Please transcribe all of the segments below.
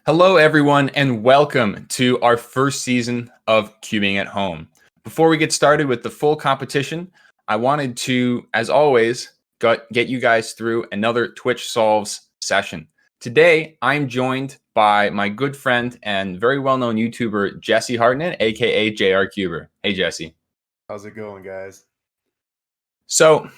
Hello, everyone, and welcome to our first season of Cubing at Home. Before we get started with the full competition, I wanted to, as always, get you guys through another Twitch Solves session. Today, I'm joined by my good friend and very well-known YouTuber, Jesse Hartnett, aka JR Cuber. Hey, Jesse. How's it going, guys? So,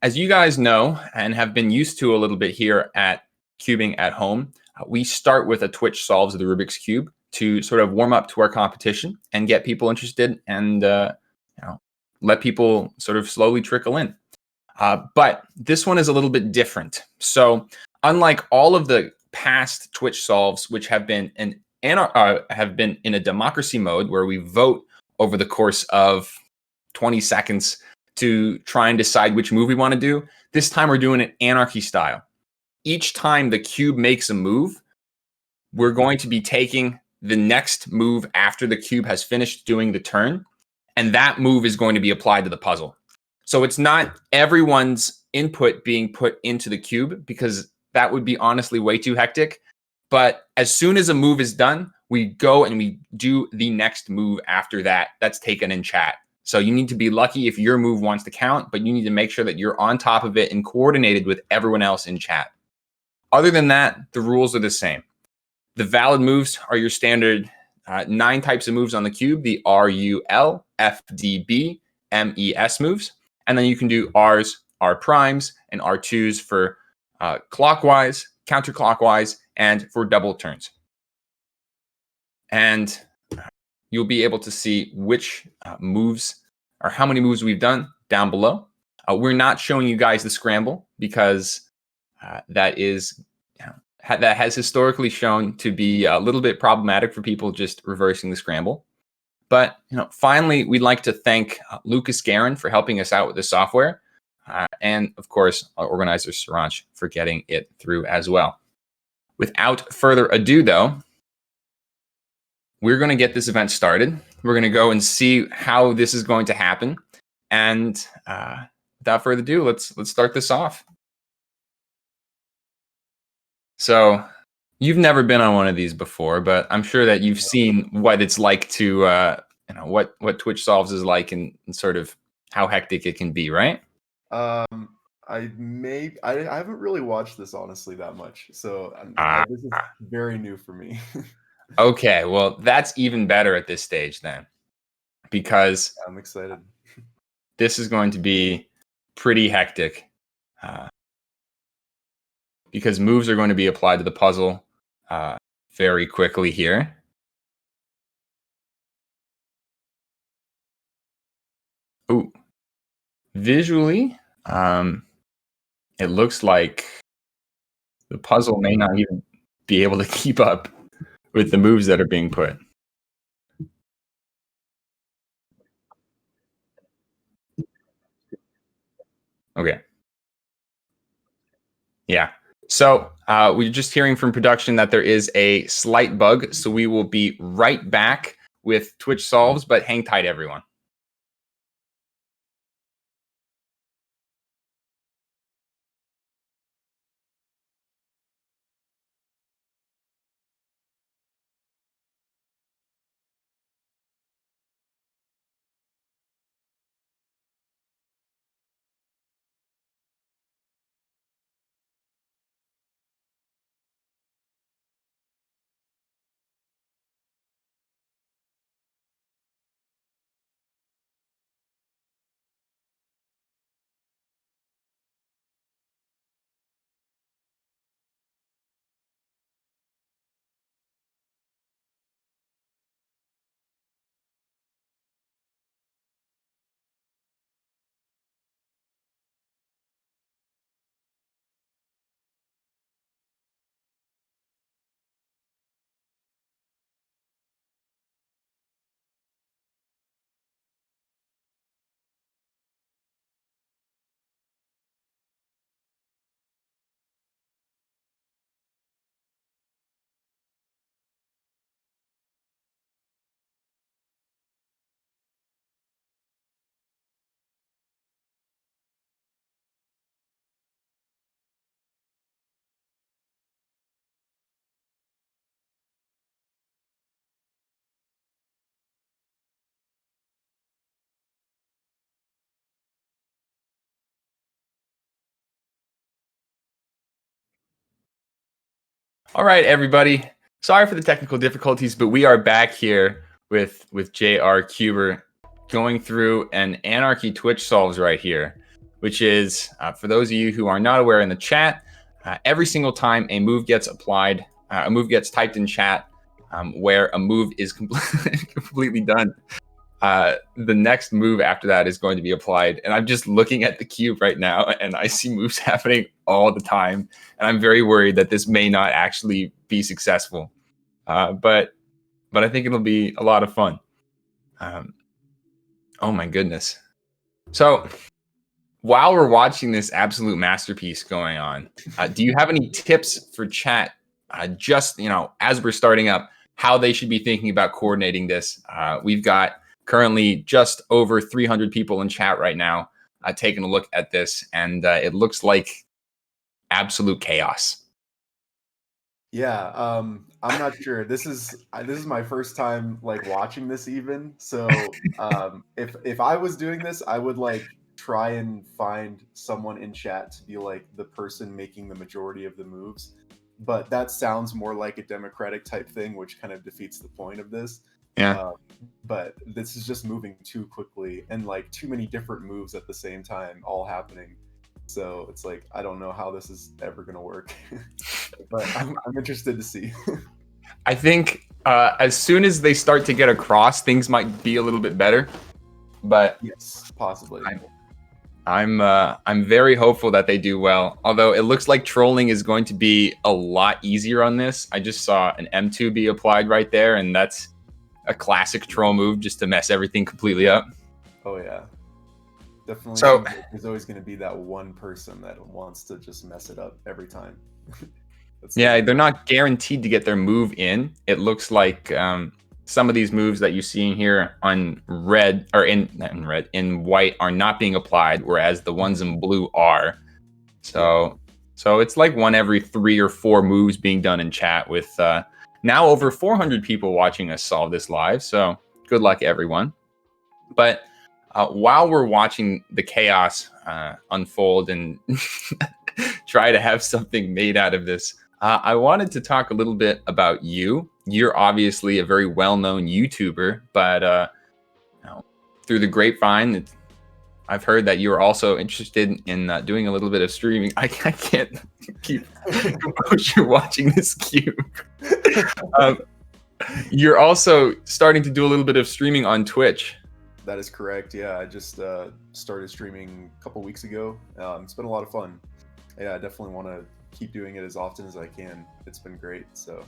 as you guys know and have been used to a little bit here at Cubing at Home, we start with a Twitch Solves the Rubik's Cube to sort of warm up to our competition and get people interested and let people sort of slowly trickle in. But this one is a little bit different. So unlike all of the past Twitch Solves, which have been in a democracy mode where we vote over the course of 20 seconds to try and decide which move we want to do, this time we're doing it anarchy style. Each time the cube makes a move, we're going to be taking the next move after the cube has finished doing the turn, and that move is going to be applied to the puzzle. So it's not everyone's input being put into the cube, because that would be honestly way too hectic. But as soon as a move is done, we go and we do the next move after that that's taken in chat. So you need to be lucky if your move wants to count, but you need to make sure that you're on top of it and coordinated with everyone else in chat. Other than that, the rules are the same. The valid moves are your standard 9 types of moves on the cube, the RUL, FDB, MES moves. And then you can do Rs, R primes, and R2s for clockwise, counterclockwise, and for double turns. And you'll be able to see which moves or how many moves we've done down below. We're not showing you guys the scramble because that has historically shown to be a little bit problematic for people just reversing the scramble. But finally, we'd like to thank Lucas Guerin for helping us out with the software, and of course, our organizer Saranch for getting it through as well. Without further ado, though, we're going to get this event started. We're going to go and see how this is going to happen. And without further ado, let's start this off. So you've never been on one of these before, but I'm sure that you've seen what it's like to, what Twitch Solves is like and sort of how hectic it can be, right? I haven't really watched this honestly that much, so this is very new for me. Okay, well, that's even better at this stage then, because I'm excited. this is going to be pretty hectic, because moves are going to be applied to the puzzle very quickly here. Ooh, visually, it looks like the puzzle may not even be able to keep up with the moves that are being put. Okay. Yeah. So we're just hearing from production that there is a slight bug. So we will be right back with Twitch Solves, but hang tight, everyone. All right, everybody. Sorry for the technical difficulties, but we are back here with JR Cuber going through an Anarchy Twitch solves right here, which is, for those of you who are not aware in the chat, every single time a move gets applied, a move gets typed in chat where a move is completely done, the next move after that is going to be applied. And I'm just looking at the cube right now and I see moves happening all the time. And I'm very worried that this may not actually be successful. But I think it'll be a lot of fun. Oh my goodness. So while we're watching this absolute masterpiece going on, do you have any tips for chat? Just, as we're starting up, how they should be thinking about coordinating this. We've got currently just over 300 people in chat right now taking a look at this, and it looks like absolute chaos. Yeah, I'm not sure. This is my first time like watching this even. So if I was doing this, I would like try and find someone in chat to be like the person making the majority of the moves. But that sounds more like a democratic type thing, which kind of defeats the point of this. Yeah. But this is just moving too quickly and like too many different moves at the same time, all happening. So it's like I don't know how this is ever gonna work, but I'm interested to see. I think as soon as they start to get across, things might be a little bit better. But yes, possibly. I'm very hopeful that they do well. Although it looks like trolling is going to be a lot easier on this. I just saw an M2 be applied right there, and that's a classic troll move just to mess everything completely up. Oh yeah, definitely. So there's always going to be that one person that wants to just mess it up every time. Yeah, they're not guaranteed to get their move in. It looks like some of these moves that you're seeing here on red or in white are not being applied, whereas the ones in blue are. So it's like one every 3 or 4 moves being done in chat with now over 400 people watching us solve this live. So good luck, everyone. But while we're watching the chaos unfold and try to have something made out of this, I wanted to talk a little bit about you. You're obviously a very well-known YouTuber, but through the grapevine, I've heard that you're also interested in doing a little bit of streaming. I can't keep composure watching this cube. You're also starting to do a little bit of streaming on Twitch. That is correct. Yeah, I just started streaming a couple weeks ago. It's been a lot of fun. Yeah, I definitely want to keep doing it as often as I can. It's been great. So,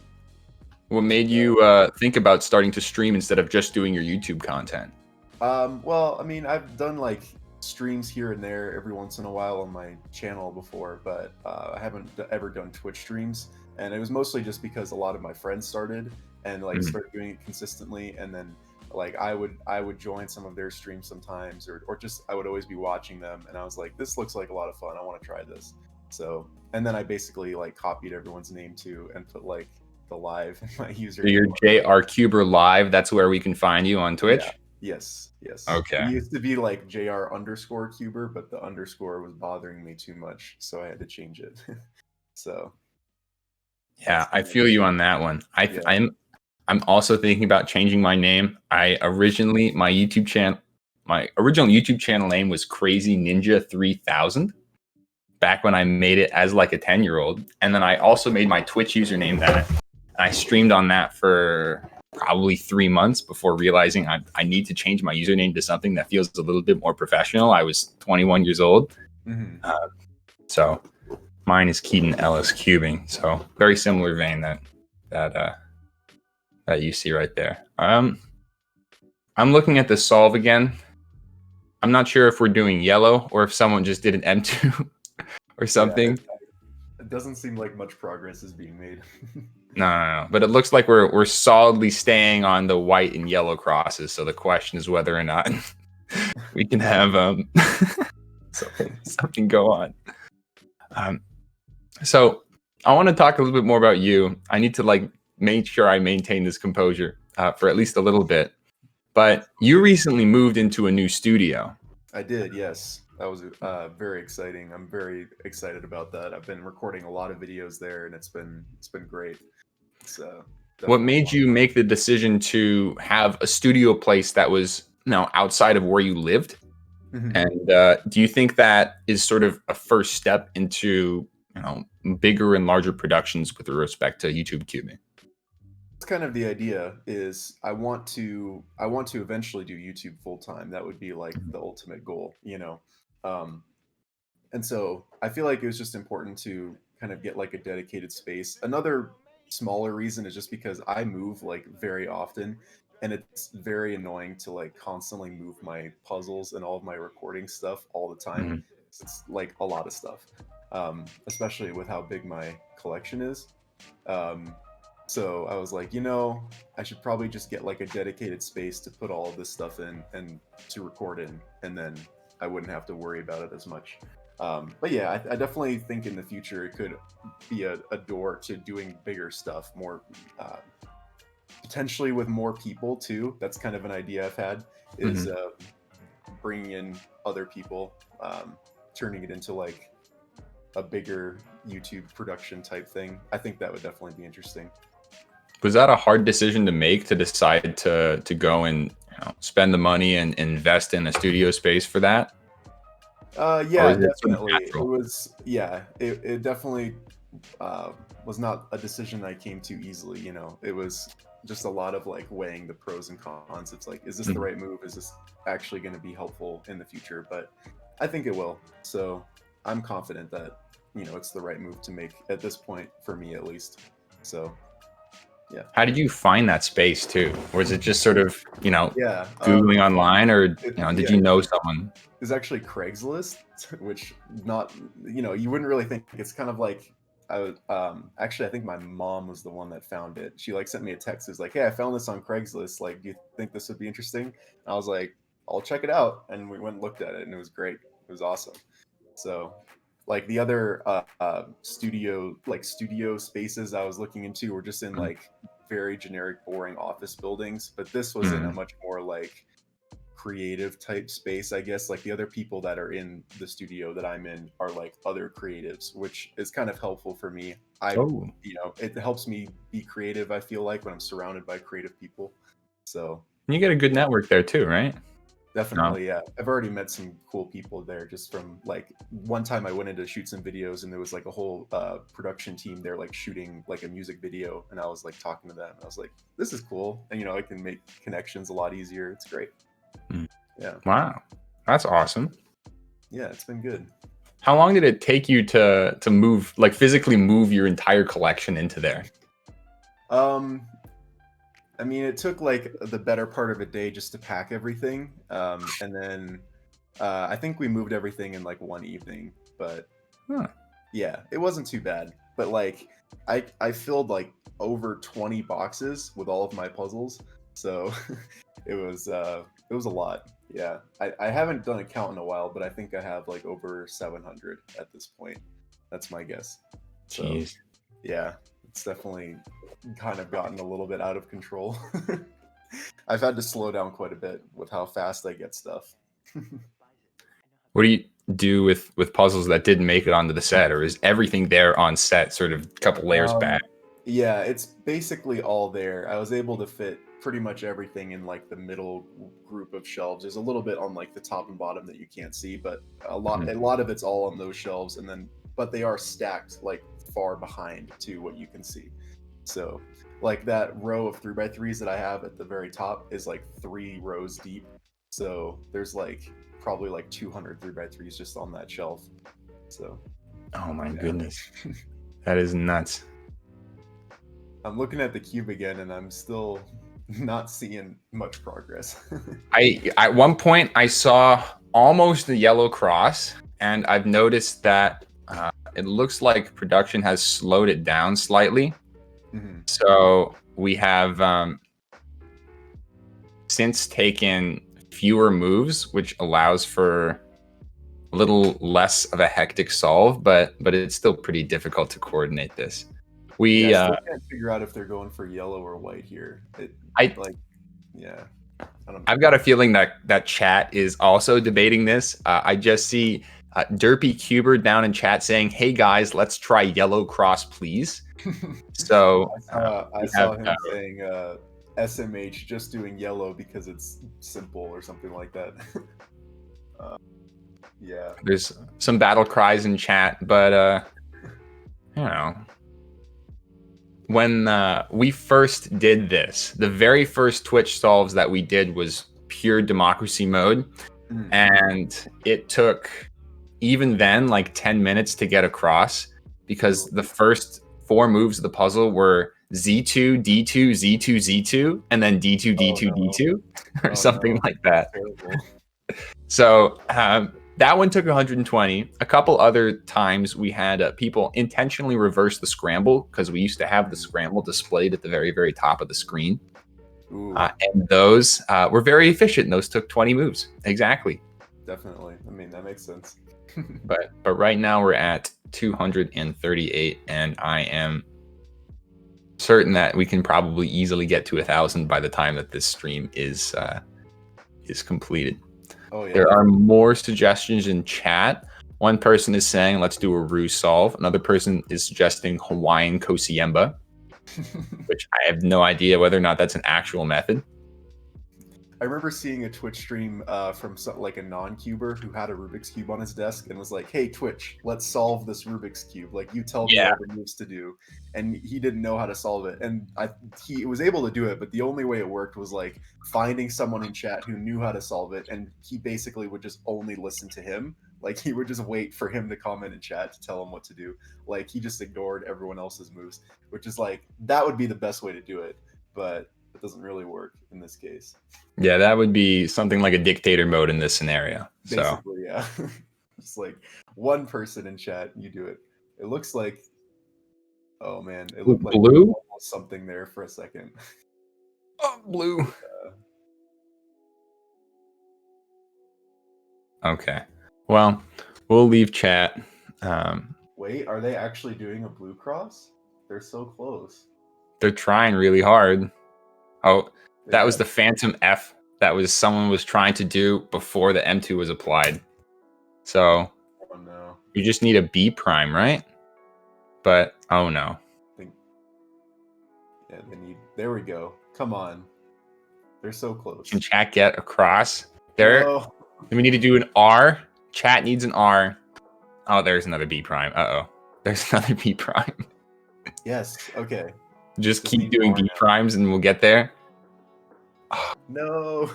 what made you think about starting to stream instead of just doing your YouTube content? Well, I mean, I've done like streams here and there every once in a while on my channel before, but I haven't ever done Twitch streams, and it was mostly just because a lot of my friends started and like started doing it consistently, and then like I would join some of their streams sometimes, or just I would always be watching them, and I was like, this looks like a lot of fun. I want to try this. So, and then I basically like copied everyone's name too and put like the live in my user. So you're JR Cuber Live. That's where we can find you on Twitch. Yeah. Yes. Okay. It used to be like JR_Cuber, but the underscore was bothering me too much, so I had to change it. So. Yeah, I feel you on that one. I'm also thinking about changing my name. My original YouTube channel name was Crazy Ninja 3000 back when I made it as like a 10-year-old. And then I also made my Twitch username that. And I streamed on that for probably 3 months before realizing I need to change my username to something that feels a little bit more professional. I was 21 years old. So mine is Keaton Ellis Cubing. So very similar vein that you see right there. I'm looking at the solve again. I'm not sure if we're doing yellow or if someone just did an M2 or something. Yeah, it doesn't seem like much progress is being made. No. But it looks like we're solidly staying on the white and yellow crosses. So the question is whether or not we can have something go on. So I want to talk a little bit more about you. I need to like make sure I maintain this composure for at least a little bit. But you recently moved into a new studio. I did, yes. That was very exciting. I'm very excited about that. I've been recording a lot of videos there, and it's been great. It's What definitely made fun. you make the decision to have a studio place that was, outside of where you lived? Mhm. And do you think that is sort of a first step into, bigger and larger productions with respect to YouTube cubing? That's kind of the idea. Is I want to eventually do YouTube full time. That would be like Mhm. the ultimate goal, Um, And so I feel like it was just important to kind of get like a dedicated space. Another smaller reason is just because I move like very often, and it's very annoying to like constantly move my puzzles and all of my recording stuff all the time. Mhm. It's like a lot of stuff, especially with how big my collection is. Um, so I was like, I should probably just get like a dedicated space to put all of this stuff in and to record in, and then I wouldn't have to worry about it as much. But yeah, I definitely think in the future it could be a door to doing bigger stuff, more uh, potentially with more people too. That's kind of an idea I've had is Mhm. bringing in other people, turning it into like a bigger YouTube production type thing. I think that would definitely be interesting. Was that a hard decision to make, to decide to go and, spend the money and invest in a studio space for that? Or Yeah, is it sort of definitely. It natural? was, yeah, it definitely uh, was not a decision I came to easily. It was just a lot of like weighing the pros and cons. It's like, is this the Mhm. right move? Is this actually going to be helpful in the future? But I think it will. So I'm confident that, it's the right move to make at this point for me at least. So yeah. How did you find that space too? Or is it just sort of, Yeah. Googling online, or, did Yeah. you know someone? Is actually Craigslist, which not you wouldn't really think. It's kind of like actually I think my mom was the one that found it. She like sent me a text. It was like, hey, I found this on Craigslist. Like, do you think this would be interesting? And I was like, I'll check it out. And we went and looked at it, and it was great. It was awesome. So like the other studio spaces I was looking into were just in Mhm. like very generic, boring office buildings. But this was in a Mhm. much more like creative type space, I guess. Like the other people that are in the studio that I'm in are like other creatives, which is kind of helpful for me. Oh, It helps me be creative, I feel like, when I'm surrounded by creative people. So you get a good yeah, network there too, right? No. definitely. Yeah. I've already met some cool people there just from like one time I went in to shoot some videos and there was like a whole production team there like shooting like a music video, and I was like talking to them. I was like, this is cool. And I can make connections a lot easier. It's great. Mm. Yeah. Wow. That's awesome. Yeah, it's been good. How long did it take you to move, like physically move your entire collection into there? Um, I mean, it took like the better part of a day just to pack everything. And then I think we moved everything in like one evening. But Huh. yeah, it wasn't too bad. But like I filled like over 20 boxes with all of my puzzles. So it was a lot. Yeah. I haven't done a count in a while, but I think I have like over 700 at this point. That's my guess. So Jeez. yeah, it's definitely kind of gotten a little bit out of control. I've had to slow down quite a bit with how fast I get stuff. What do you do with puzzles that didn't make it onto the set, or is everything there on set, sort of a couple layers back? um, yeah, it's basically all there. I was able to fit pretty much everything in like the middle group of shelves. There's a little bit on like the top and bottom that you can't see, but a lot Mhm. a lot of it's all on those shelves, and then but they are stacked like far behind to what you can see. So, like that row of 3x3s that I have at the very top is like 3 rows deep. So, there's like probably like 200 3x3s just on that shelf. So, Oh my yeah. goodness, that is nuts. I'm looking at the cube again and I'm still not seeing much progress. I At one point I saw almost the yellow cross, and I've noticed that it looks like production has slowed it down slightly. Mhm. So we have since taken fewer moves, which allows for a little less of a hectic solve, but it's still pretty difficult to coordinate this. Yeah, I We still can't figure out if they're going for yellow or white here. It I like yeah. I don't know. I've got a feeling that chat is also debating this. I just see Derpy Cuber down in chat saying, "Hey guys, let's try yellow cross, please." So I we have saw him saying SMH just doing yellow because it's simple or something like that. Yeah. there's some battle cries in chat, but you know, when we first did this, the very first Twitch solves that we did was pure democracy mode, and it took even then like 10 minutes to get across because the first 4 moves of the puzzle were Z2, D2, Z2, Z2, and then D2, D2, Oh, no. D2, or Oh, something no. like that. Terrible. So that one took 120. A couple other times we had people intentionally reverse the scramble because we used to have the scramble displayed at the very, very top of the screen. And those were very efficient. And those took 20 moves. Exactly. Definitely. I mean, that makes sense. But right now we're at 238, and I am certain that we can probably easily get to 1,000 by the time that this stream is completed. Oh yeah. There are more suggestions in chat. One person is saying, let's do a ruse solve. Another person is suggesting Hawaiian Kosiemba, which I have no idea whether or not that's an actual method. I remember seeing a Twitch stream from like a non-cuber who had a Rubik's Cube on his desk and was like, "Hey Twitch, let's solve this Rubik's Cube. Like, you tell me all the moves to do." And he didn't know how to solve it, and he was able to do it, but the only way it worked was like finding someone in chat who knew how to solve it, and he basically would just only listen to him. Like, he would just wait for him to comment in chat to tell him what to do. Like, he just ignored everyone else's moves, which is like, that would be the best way to do it, but it doesn't really work in this case. Yeah, that would be something like a dictator mode in this scenario. Basically, yeah. Just like one person in chat, you do it. It looks like, oh man, it looked like blue something there for a second. Oh, blue. Okay. Well, we'll leave chat. Wait, are they actually doing a blue cross? They're so close. They're trying really hard. Oh, that was the Phantom F that someone was trying to do before the M2 was applied. So oh no, you just need a B prime, right? But oh no. Yeah, they need. There we go. Come on, they're so close. Can chat get across? There. No. We need to do an R. Chat needs an R. Oh, there's another B prime. Uh-oh. There's another B prime. Yes. Okay. Just keep doing B primes and we'll get there. No.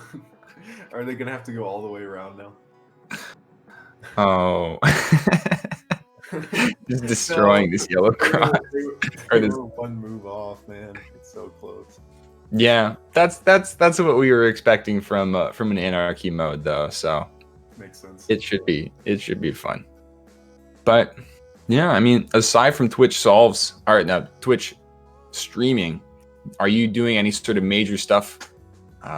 Are they gonna have to go all the way around now? Oh. Just destroying this yellow cross. They were one move off, man. It's so close. Yeah, that's what we were expecting from an anarchy mode, though. So makes sense. It should be fun. But yeah, I mean, aside from Twitch solves, or no, Twitch streaming, are you doing any sort of major stuff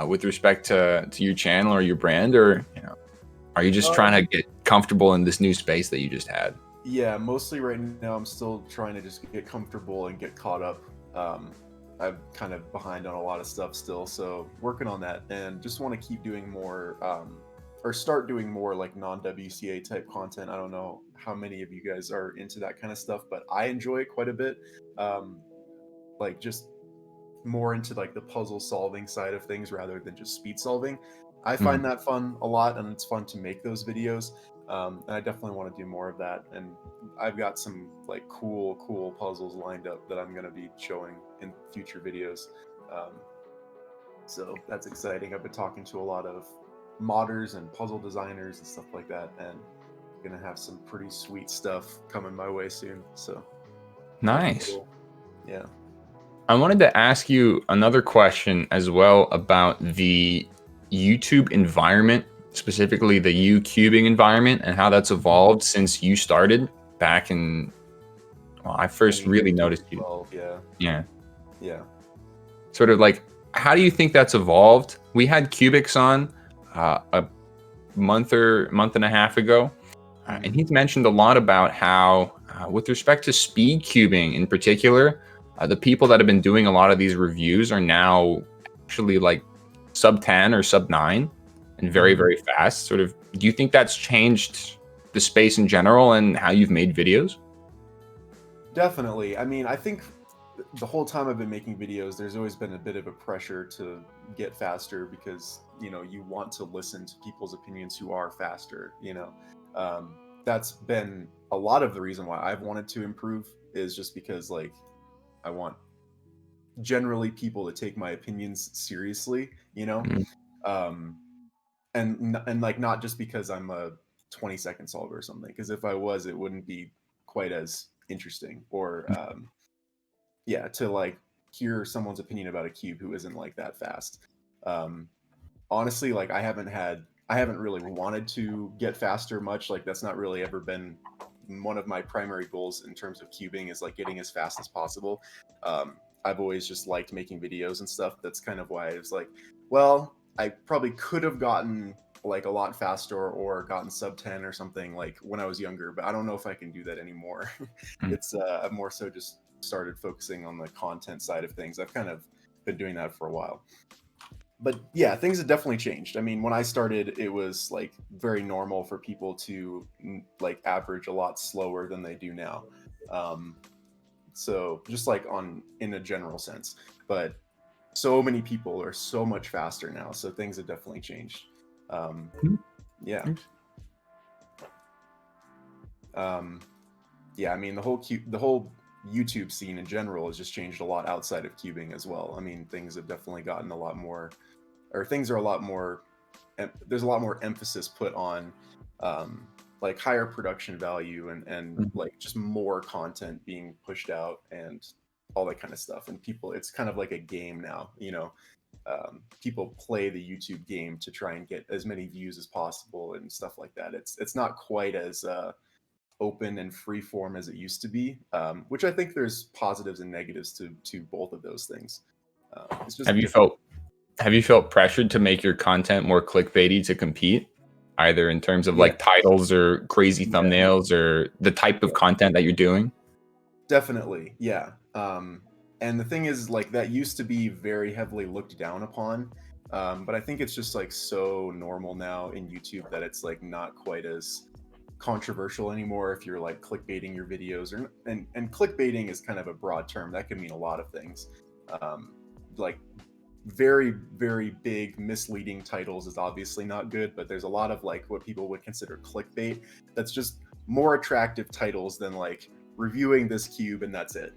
with respect to your channel or your brand, or are you just trying to get comfortable in this new space that you just had? Yeah, mostly right now I'm still trying to just get comfortable and get caught up. I'm kind of behind on a lot of stuff still, so working on that, and just want to keep doing more, or start doing more like non-WCA type content. I don't know how many of you guys are into that kind of stuff, but I enjoy it quite a bit. Like just more into like the puzzle solving side of things rather than just speed solving. I find that fun a lot, and it's fun to make those videos. And I definitely want to do more of that. And I've got some like cool puzzles lined up that I'm going to be showing in future videos. So that's exciting. I've been talking to a lot of modders and puzzle designers and stuff like that, and I'm going to have some pretty sweet stuff coming my way soon. So nice. Cool. Yeah. I wanted to ask you another question as well about the YouTube environment, specifically the U-cubing environment, and how that's evolved since you started back in, well, I first really noticed you. Yeah. Sort of like, how do you think that's evolved? We had Cubics on a month and a half ago, and he's mentioned a lot about how, with respect to speed cubing in particular, the people that have been doing a lot of these reviews are now actually like sub 10 or sub 9 and very, very fast. Sort of, do you think that's changed the space in general and how you've made videos? Definitely. I mean, I think the whole time I've been making videos, there's always been a bit of a pressure to get faster because, you want to listen to people's opinions who are faster, That's been a lot of the reason why I've wanted to improve, is just because, like, I want generally people to take my opinions seriously, Mhm. Um, and like, not just because I'm a 20-second solver or something, because if I was, it wouldn't be quite as interesting, or yeah, to like hear someone's opinion about a cube who isn't like that fast. Um, Honestly, like, I haven't really wanted to get faster much. Like, that's not really ever been one of my primary goals in terms of cubing, is like getting as fast as possible. I've always just liked making videos and stuff. That's kind of why I was like, well, I probably could have gotten like a lot faster, or gotten sub 10 or something, like when I was younger, but I don't know if I can do that anymore. It's I've more so just started focusing on the content side of things. I've kind of been doing that for a while. But yeah, things have definitely changed. I mean, when I started, it was like very normal for people to like average a lot slower than they do now. Um, so just like in a general sense, but so many people are so much faster now. So things have definitely changed. Um, yeah. Um, yeah. I mean, the whole YouTube scene in general has just changed a lot outside of cubing as well. I mean, things have definitely gotten a lot more, or things are a lot more, there's a lot more emphasis put on um, like higher production value, and Mhm. like just more content being pushed out and all that kind of stuff. And people, it's kind of like a game now, people play the YouTube game to try and get as many views as possible and stuff like that. It's not quite as open and free form as it used to be, which I think there's positives and negatives to both of those things. It's just Have you different. felt have you felt pressured to make your content more clickbaity to compete, either in terms of Yeah, like titles or crazy yeah, thumbnails or the type of yeah, content that you're doing? definitely, yeah. And the thing is, like, that used to be very heavily looked down upon, but I think it's just like so normal now in YouTube that it's like not quite as controversial anymore if you're like clickbaiting your videos, or and clickbaiting is kind of a broad term that can mean a lot of things. Um, like, very, very big misleading titles is obviously not good, but there's a lot of like what people would consider clickbait that's just more attractive titles than like reviewing this cube and that's it,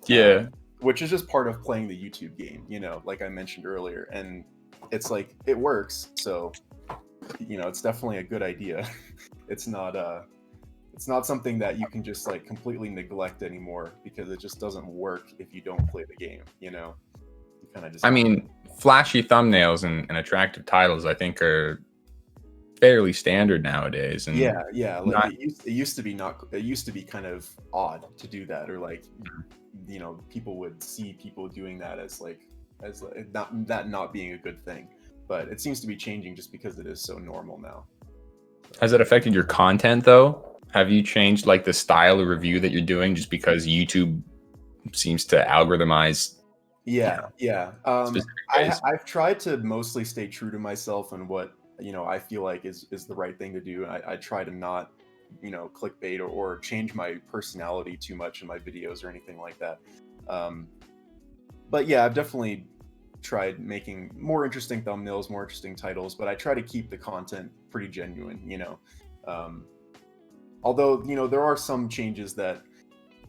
Yeah. which is just part of playing the YouTube game, like I mentioned earlier. And it's like, it works, so it's definitely a good idea. it's not it's not something that you can just like completely neglect anymore, because it just doesn't work if you don't play the game. You kind of just I have to. mean, flashy thumbnails and attractive titles, I think, are fairly standard nowadays. And Yeah, yeah. Like, not, it used to be kind of odd to do that, or like, people would see people doing that as like, not being a good thing. But it seems to be changing just because it is so normal now. has it affected your content though? Have you changed like the style of review that you're doing just because YouTube seems to algorithmize, you Yeah, know, yeah. specific ways? I've tried to mostly stay true to myself and what I feel like is the right thing to do. I try to not clickbait, or change my personality too much in my videos or anything like that. Um, but yeah, I've definitely tried making more interesting thumbnails, more interesting titles, but I try to keep the content pretty genuine. Um, Although there are some changes that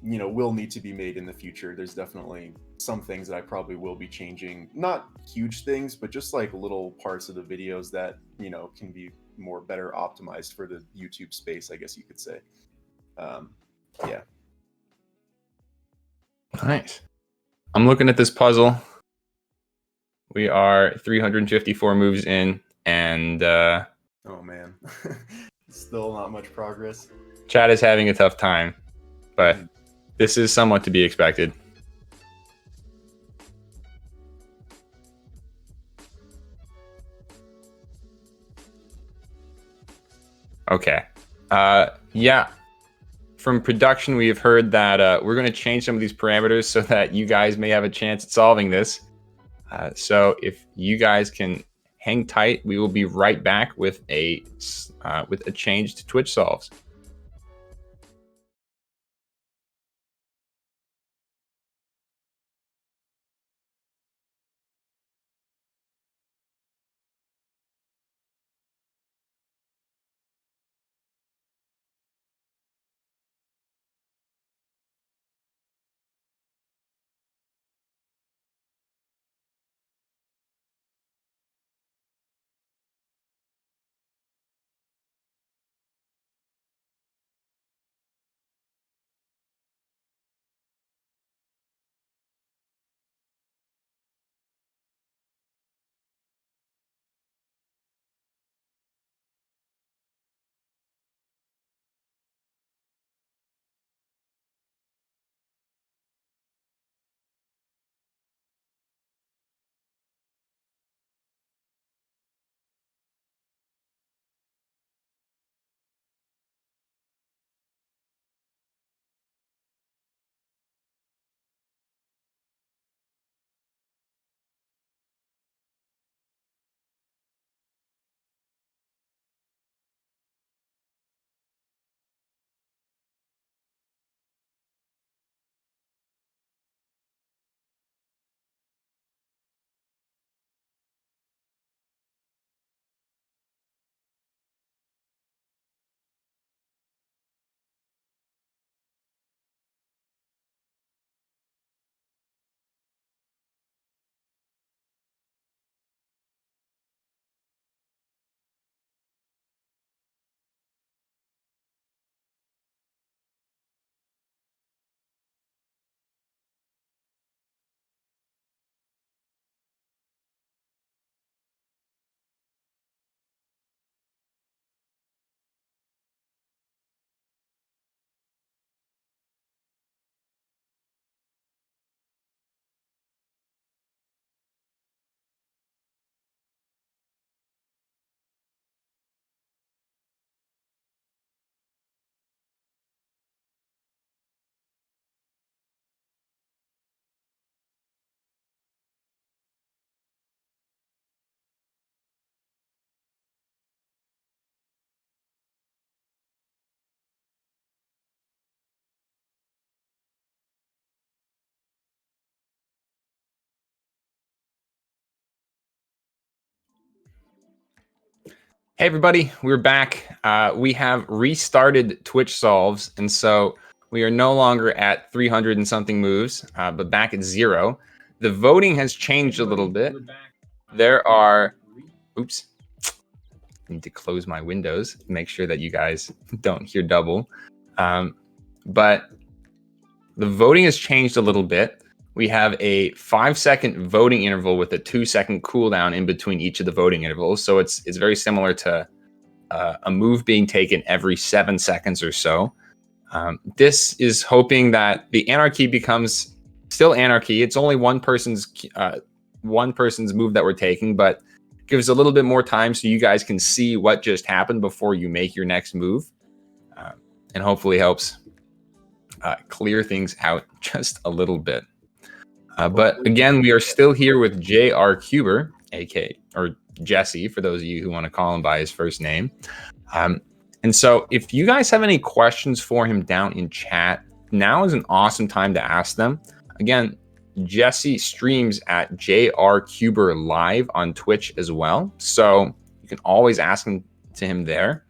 will need to be made in the future. There's definitely some things that I probably will be changing. Not huge things, but just like little parts of the videos that, can be more better optimized for the YouTube space, I guess you could say. Um, yeah. Nice. I'm looking at this puzzle. We are 354 moves in, and Oh man. Still not much progress. Chad is having a tough time, but Mhm. this is somewhat to be expected. Okay. Yeah. From production, we have heard that we're going to change some of these parameters so that you guys may have a chance at solving this. So if you guys can hang tight, we will be right back with a change to Twitch solves. Hey everybody, we're back. We have restarted Twitch solves, and so we are no longer at 300 and something moves, but back at 0. The voting has changed a little bit. There are, oops, I need to close my windows, make sure that you guys don't hear double. But the voting has changed a little bit. We have a 5-second voting interval with a 2-second cooldown in between each of the voting intervals. So it's very similar to a move being taken every 7 seconds or so. This is hoping that the anarchy becomes still anarchy. It's only one person's move that we're taking, but gives a little bit more time so you guys can see what just happened before you make your next move, and hopefully helps clear things out just a little bit. But again, we are still here with J.R. Cuber, aka or Jesse, for those of you who want to call him by his first name. And so if you guys have any questions for him down in chat, now is an awesome time to ask them. Again, Jesse streams at JR Cuber Live on Twitch as well. So you can always ask him to him there.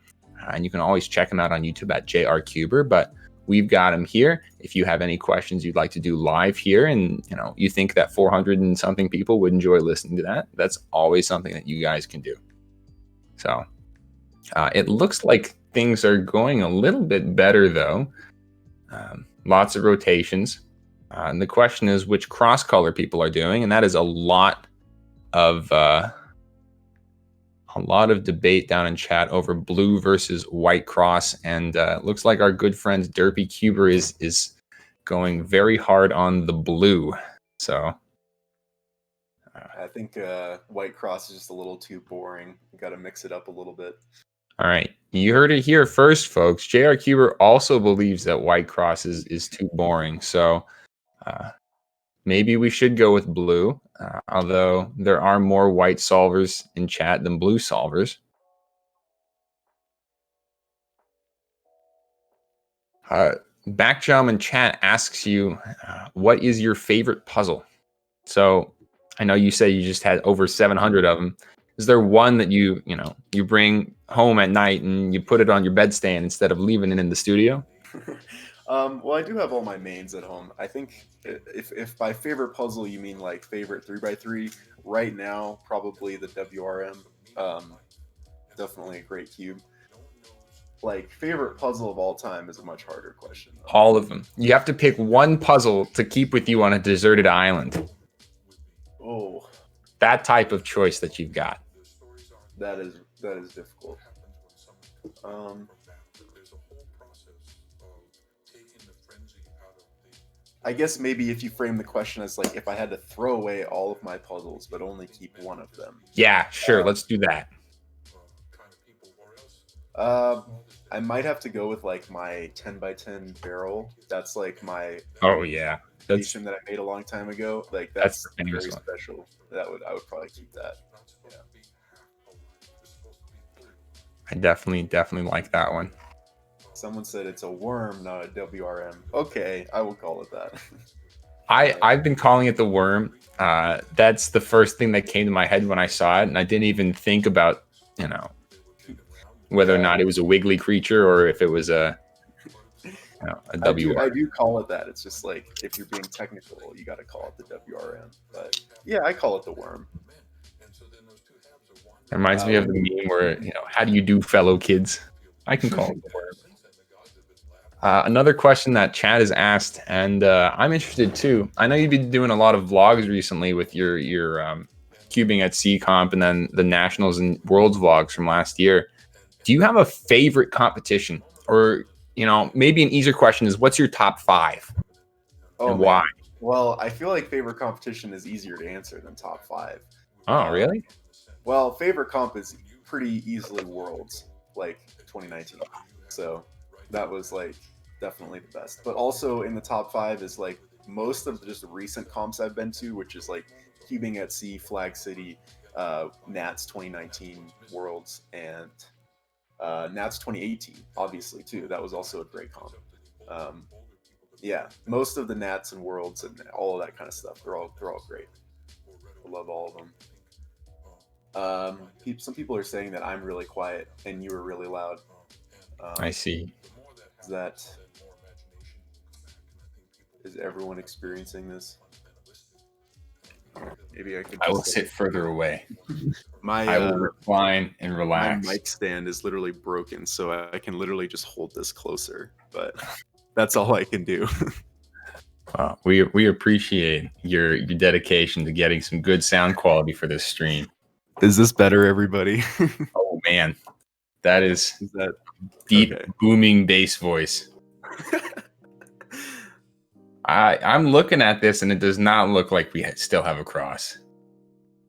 And you can always check him out on YouTube at JR Cuber. But we've got him here. If you have any questions you'd like to do live here, and you think that 400 and something people would enjoy listening to that, that's always something that you guys can do. So it looks like things are going a little bit better, though. Lots of rotations. And the question is which cross color people are doing, and that is a lot of debate down in chat over blue versus white cross, and looks like our good friend Derpy Cuber is going very hard on the blue. So I think white cross is just a little too boring. You got to mix it up a little bit. All right, you heard it here first, folks. JR Cuber also believes that white cross is too boring. So maybe we should go with blue, although there are more white solvers in chat than blue solvers. Backjump in chat asks you, what is your favorite puzzle? So I know you say you just had over 700 of them. Is there one that you bring home at night and you put it on your bedstand instead of leaving it in the studio? Well, I do have all my mains at home. I think if by favorite puzzle you mean like favorite 3x3, right now probably the WRM. Definitely a great cube. Like favorite puzzle of all time is a much harder question, though. All of them. You have to pick one puzzle to keep with you on a deserted island. Oh, that type of choice that you've got. that is difficult. I guess maybe if you frame the question as like if I had to throw away all of my puzzles but only keep one of them. Yeah, sure. Let's do that. I might have to go with like my 10x10 barrel. That's like my that's that I made a long time ago. Like that's the very one. special. I would probably keep that. Yeah. I definitely like that one. Someone said it's a worm, not a WRM. Okay, I will call it that. I've been calling it the worm. That's the first thing that came to my head when I saw it, and I didn't even think about whether or not it was a wiggly creature or if it was a WRM. I do call it that. It's just like if you're being technical, you got to call it the WRM. But yeah, I call it the worm. It reminds me of the meme where how do you do, fellow kids? I can call it the worm. Another question that Chad has asked, and I'm interested too. I know you've been doing a lot of vlogs recently with your cubing at C Comp and then the Nationals and Worlds vlogs from last year. Do you have a favorite competition? Or, maybe an easier question is, what's your top 5? And why? Well, I feel like favorite competition is easier to answer than top 5. Oh, really? Well, favorite comp is pretty easily Worlds, like 2019. So that was like definitely the best. But also in the top 5 is like most of the just recent comps I've been to, which is like Cubing at Sea, Flag City, Nats 2019 Worlds, and Nats 2018, obviously too. That was also a great comp. Yeah, most of the Nats and Worlds and all of that kind of stuff, they're all great. I love all of them. Some people are saying that I'm really quiet and you were really loud. I see. Is everyone experiencing this? Maybe I could. I will sit further away. I will recline and relax. My mic stand is literally broken, so I can literally just hold this closer. But that's all I can do. We appreciate your dedication to getting some good sound quality for this stream. Is this better, everybody? Oh man, that is that deep booming bass voice. I'm looking at this and it does not look like we still have a cross.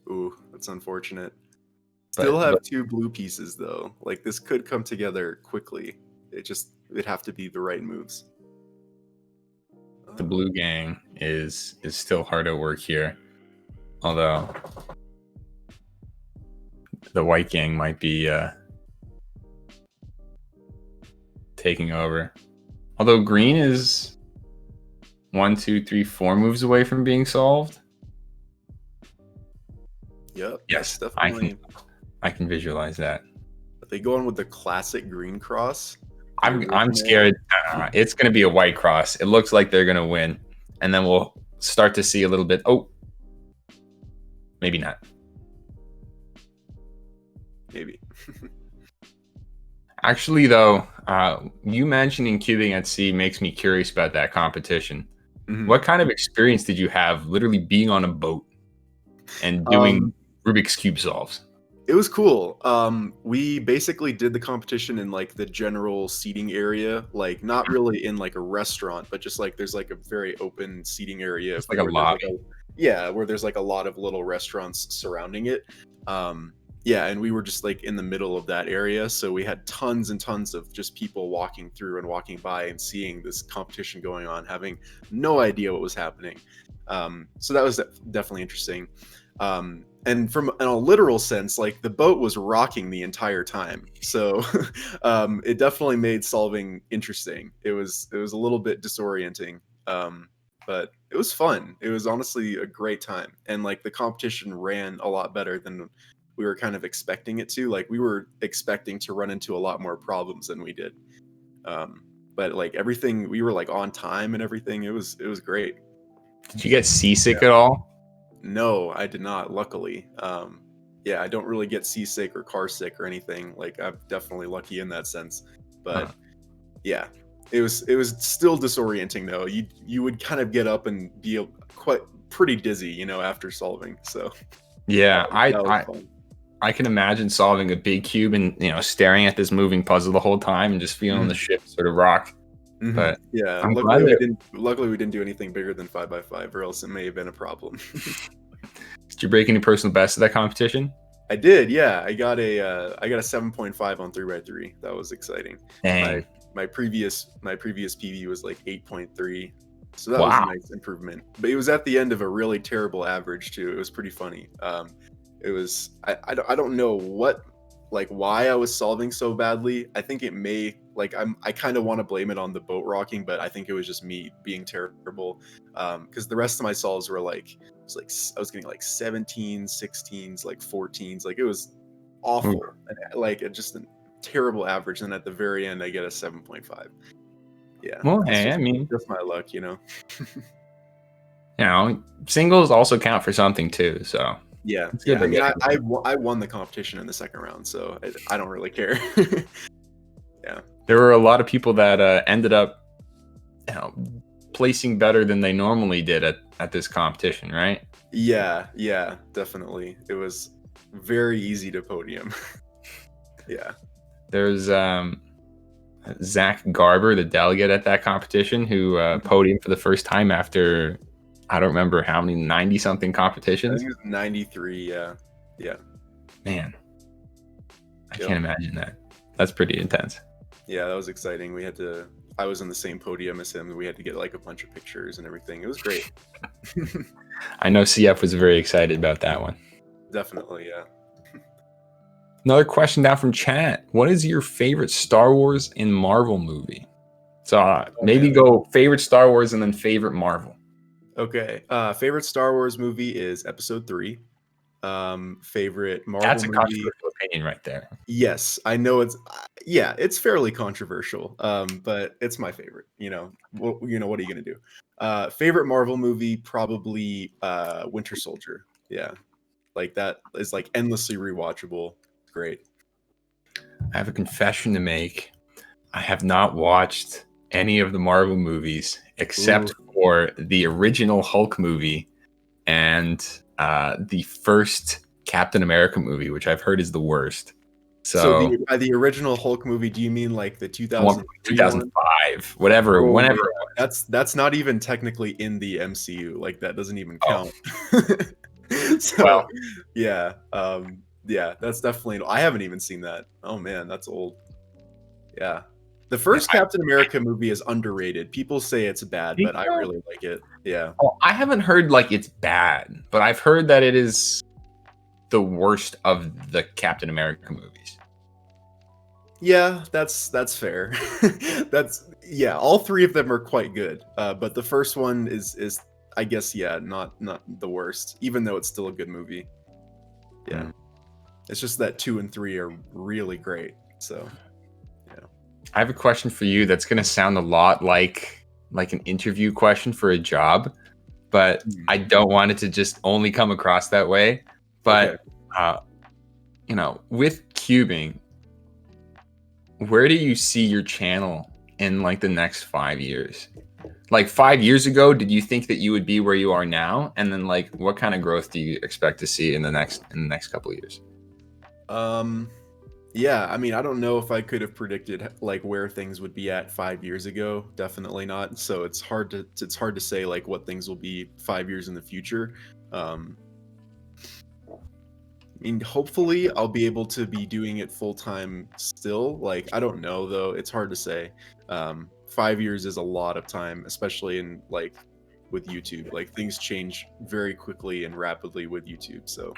Ooh, that's unfortunate. Still have 2 blue pieces though. Like this could come together quickly. It'd have to be the right moves. The blue gang is still hard at work here. Although the white gang might be taking over. Although green is 1, 2, 3, 4 moves away from being solved. Yep. Yes, definitely. I can visualize that. Are they going with the classic green cross? I'm scared. It's going to be a white cross. It looks like they're going to win, and then we'll start to see a little bit. Oh, maybe not. Maybe. Actually, though, you mentioning cubing at sea makes me curious about that competition. Mm-hmm. What kind of experience did you have literally being on a boat and doing Rubik's Cube solves? It was cool. We basically did the competition in like the general seating area, like not really in like a restaurant, but just like there's like a very open seating area. It's like a lobby. Where there's like a lot of little restaurants surrounding it. Yeah, and we were just like in the middle of that area, so we had tons and tons of just people walking through and walking by and seeing this competition going on, having no idea what was happening. So that was definitely interesting. And from in a literal sense, like the boat was rocking the entire time, so it definitely made solving interesting. It was a little bit disorienting, but it was fun. It was honestly a great time, and like the competition ran a lot better than we were kind of expecting it to. Like we were expecting to run into a lot more problems than we did. Um, but like everything, we were like on time and everything. It was great. Did you get seasick Yeah. at all? No, I did not. Luckily, yeah, I don't really get seasick or car sick or anything. Like I'm definitely lucky in that sense. Huh. But yeah, it was still disorienting though. You would kind of get up and be quite pretty dizzy, after solving. So Yeah, that was fun. I can imagine solving a big cube and staring at this moving puzzle the whole time and just feeling the Mhm. ship sort of rock. Mhm. But Yeah, I'm glad that luckily we didn't do anything bigger than 5 by 5, or else it may have been a problem. did you break any personal best at that competition? I did, yeah. I got a 7.5 on 3 by 3. That was exciting. My Dang. my previous PB was like 8.3. So that was a Wow. nice improvement. But it was at the end of a really terrible average too. It was pretty funny. It was I don't know why I was solving so badly. I think it may like I kind of want to blame it on the boat rocking, but I think it was just me being terrible. Because the rest of my solves were like it's like I was getting like 17s, 16s, like 14s. Like it was Ooh. awful. And like it just a terrible average. And at the very end, I get a 7.5. Yeah, Well, it's hey, I mean, just my luck. singles also count for something too. So Yeah, it's good yeah. I to mean, get. I won the competition in the second round, so I don't really care. Yeah. There were a lot of people that ended up, you know, placing better than they normally did at this competition, right? Yeah, yeah, definitely. It was very easy to podium. Yeah. There's Zach Garber, the delegate at that competition, who podiumed for the first time after I don't remember how many 90 something I competitions. think it was 93. Yeah. Yeah. Man, I Yep. can't imagine that. That's pretty intense. Yeah, that was exciting. I was on the same podium as him, and we had to get like a bunch of pictures and everything. It was great. I know CF was very excited about that one. Definitely, yeah. Another question down from chat. What is your favorite Star Wars and Marvel movie? So maybe man. go favorite Star Wars and then favorite Marvel. Okay. Favorite Star Wars movie is Episode 3. Favorite Marvel That's a movie. controversial opinion right there. Yes, I know yeah, it's fairly controversial. But it's my favorite. What are you gonna do? Favorite Marvel movie, probably Winter Soldier. Yeah. Like that is like endlessly rewatchable. Great. I have a confession to make. I have not watched any of the Marvel movies Ooh. except for the original Hulk movie and the first Captain America movie, which I've heard is the worst. So So by the original Hulk movie, do you mean like the the one from 2003 one? 2005, whatever, Oh whenever yeah, it was. that's not even technically in the MCU. Like that doesn't even Oh, count. well, So yeah, yeah, that's definitely. I haven't even seen that. Oh man, that's old. Yeah, the yeah, first Captain America movie is underrated. People say it's bad, think but I so? really like it. Yeah, Oh, I haven't heard like it's bad, but I've heard that it is the worst of the Captain America movies. yeah, that's fair. Yeah. All three of them are quite good, but the first one is I guess yeah, not the worst, even though it's still a good movie. Yeah. Mm. It's just that 2 and 3 are really great. So, yeah. I have a question for you that's going to sound a lot like an interview question for a job, but I don't want it to just only come across that way. Okay. But with cubing, where do you see your channel in like the next 5 years? Like 5 years ago, did you think that you would be where you are now? And then like what kind of growth do you expect to see in the next couple of years? Yeah, I mean, I don't know if I could have predicted like where things would be at 5 years ago. Definitely not. So it's hard to say like what things will be 5 years in the future. Um, mean, hopefully I'll be able to be doing it full time still. Like, I don't know though. It's hard to say. 5 years is a lot of time, especially in like with YouTube. Like things change very quickly and rapidly with YouTube. So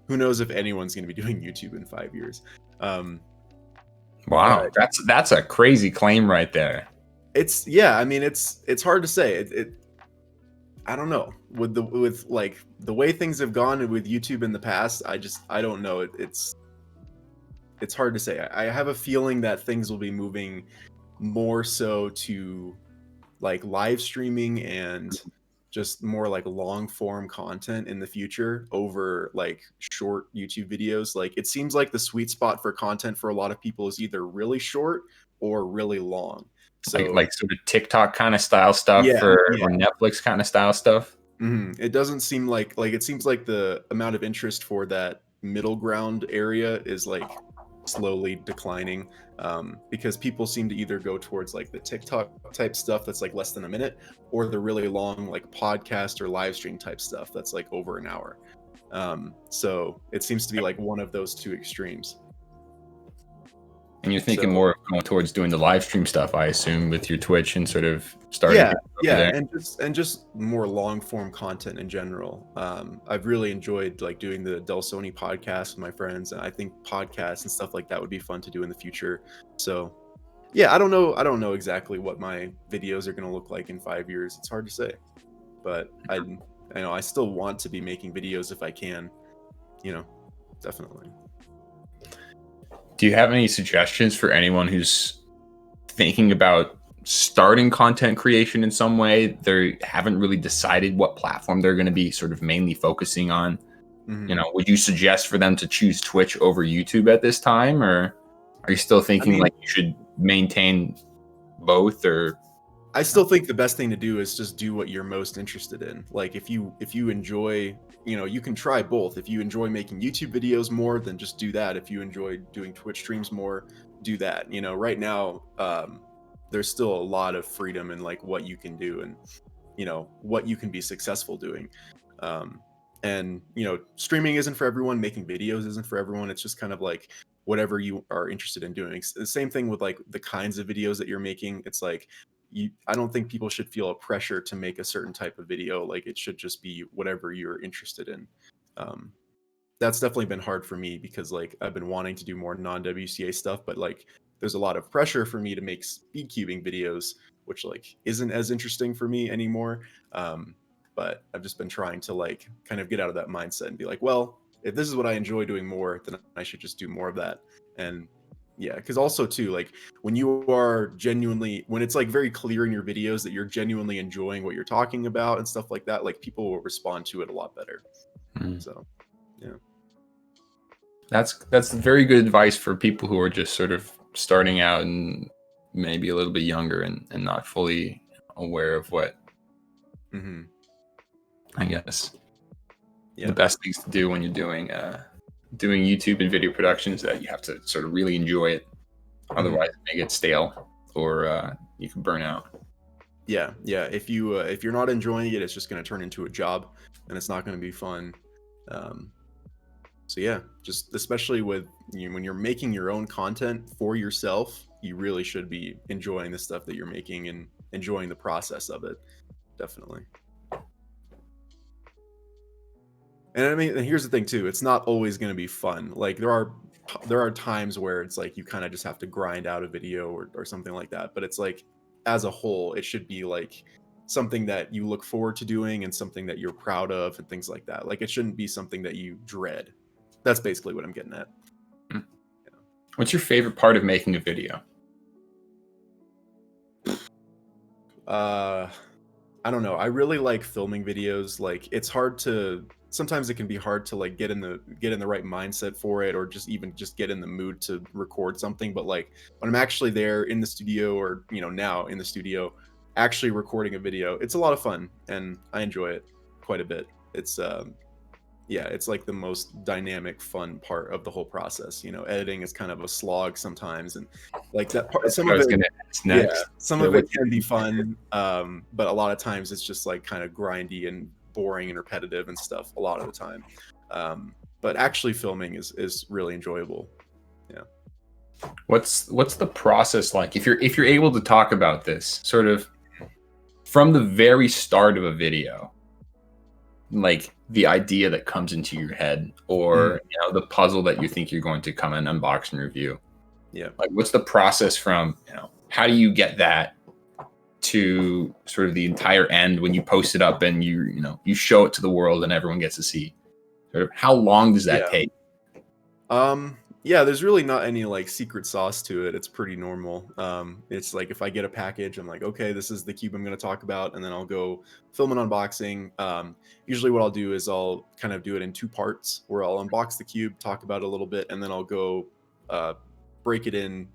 who knows if anyone's going to be doing YouTube in 5 years. Wow, But that's a crazy claim right there. it's, yeah, I mean, it's hard to say. I don't know with like the way things have gone with YouTube in the past. I don't know. It's hard to say. I have a feeling that things will be moving more so to like live streaming and just more like long form content in the future over like short YouTube videos. Like it seems like the sweet spot for content for a lot of people is either really short or really long. So Like sort of TikTok kind of style stuff, yeah, or Netflix kind of style stuff. It doesn't seem like it seems like the amount of interest for that middle ground area is like slowly declining, because people seem to either go towards like the TikTok type stuff that's like less than a minute, or the really long like podcast or live stream type stuff that's like over an hour. So it seems to be like one of those two extremes. And you're thinking So more of going towards doing the live stream stuff, I assume, with your Twitch and sort of starting yeah, over yeah, there. and just more long form content in general. I've really enjoyed like doing the Del Sony podcast with my friends, and I think podcasts and stuff like that would be fun to do in the future. So yeah, I don't know exactly what my videos are going to look like in 5 years. It's hard to say, but I know I still want to be making videos if I can, definitely. Do you have any suggestions for anyone who's thinking about starting content creation in some way? They haven't really decided what platform they're going to be sort of mainly focusing on. Would you suggest for them to choose Twitch over YouTube at this time, or are you still thinking like you should maintain both? Or I still think the best thing to do is just do what you're most interested in. Like if you enjoy, you can try both. If you enjoy making YouTube videos more, then just do that. If you enjoy doing Twitch streams more, do that. Right now, there's still a lot of freedom in like what you can do and what you can be successful doing. And streaming isn't for everyone, making videos isn't for everyone. It's just kind of like whatever you are interested in doing. The same thing with like the kinds of videos that you're making. It's like I don't think people should feel a pressure to make a certain type of video. Like it should just be whatever you're interested in. That's definitely been hard for me because like I've been wanting to do more non-WCA stuff, but like there's a lot of pressure for me to make speed cubing videos, which like isn't as interesting for me anymore. But I've just been trying to like kind of get out of that mindset and be like, well, if this is what I enjoy doing more, then I should just do more of that. And yeah, because also too, like when it's like very clear in your videos that you're genuinely enjoying what you're talking about and stuff like that, like people will respond to it a lot better. So yeah, that's very good advice for people who are just sort of starting out and maybe a little bit younger and not fully aware of what I guess the best things to do when you're doing YouTube and video production is that you have to sort of really enjoy it. Otherwise it may get stale or you can burn out. Yeah. If you're not enjoying it, it's just going to turn into a job and it's not going to be fun. So yeah, just especially with when you're making your own content for yourself, you really should be enjoying the stuff that you're making and enjoying the process of it. Definitely. And I mean, and here's the thing too, it's not always going to be fun. Like there are times where it's like you kind of just have to grind out a video or something like that. But it's like as a whole, it should be like something that you look forward to doing and something that you're proud of and things like that. Like it shouldn't be something that you dread. That's basically what I'm getting at. What's your favorite part of making a video? I don't know. I really like filming videos. Like sometimes it can be hard to like get in the right mindset for it, or just get in the mood to record something. But like when I'm actually there in the studio, or now in the studio actually recording a video, it's a lot of fun and I enjoy it quite a bit. It's it's like the most dynamic, fun part of the whole process. Editing is kind of a slog sometimes, and like that part, some of it can be fun, but a lot of times it's just like kind of grindy and boring and repetitive and stuff a lot of the time. but actually filming is really enjoyable. Yeah. What's the process like if you're able to talk about this sort of from the very start of a video, like the idea that comes into your head, or the puzzle that you think you're going to come and unbox and review? Yeah. Like, what's the process from how do you get that to sort of the entire end when you post it up and you show it to the world and everyone gets to see? Sort of how long does that Yeah. take? Yeah, there's really not any like secret sauce to it. It's pretty normal. It's like if I get a package, I'm like, okay, this is the cube I'm going to talk about, and then I'll go film an unboxing. Usually, what I'll do is I'll kind of do it in two parts, where I'll unbox the cube, talk about it a little bit, and then I'll go break it in,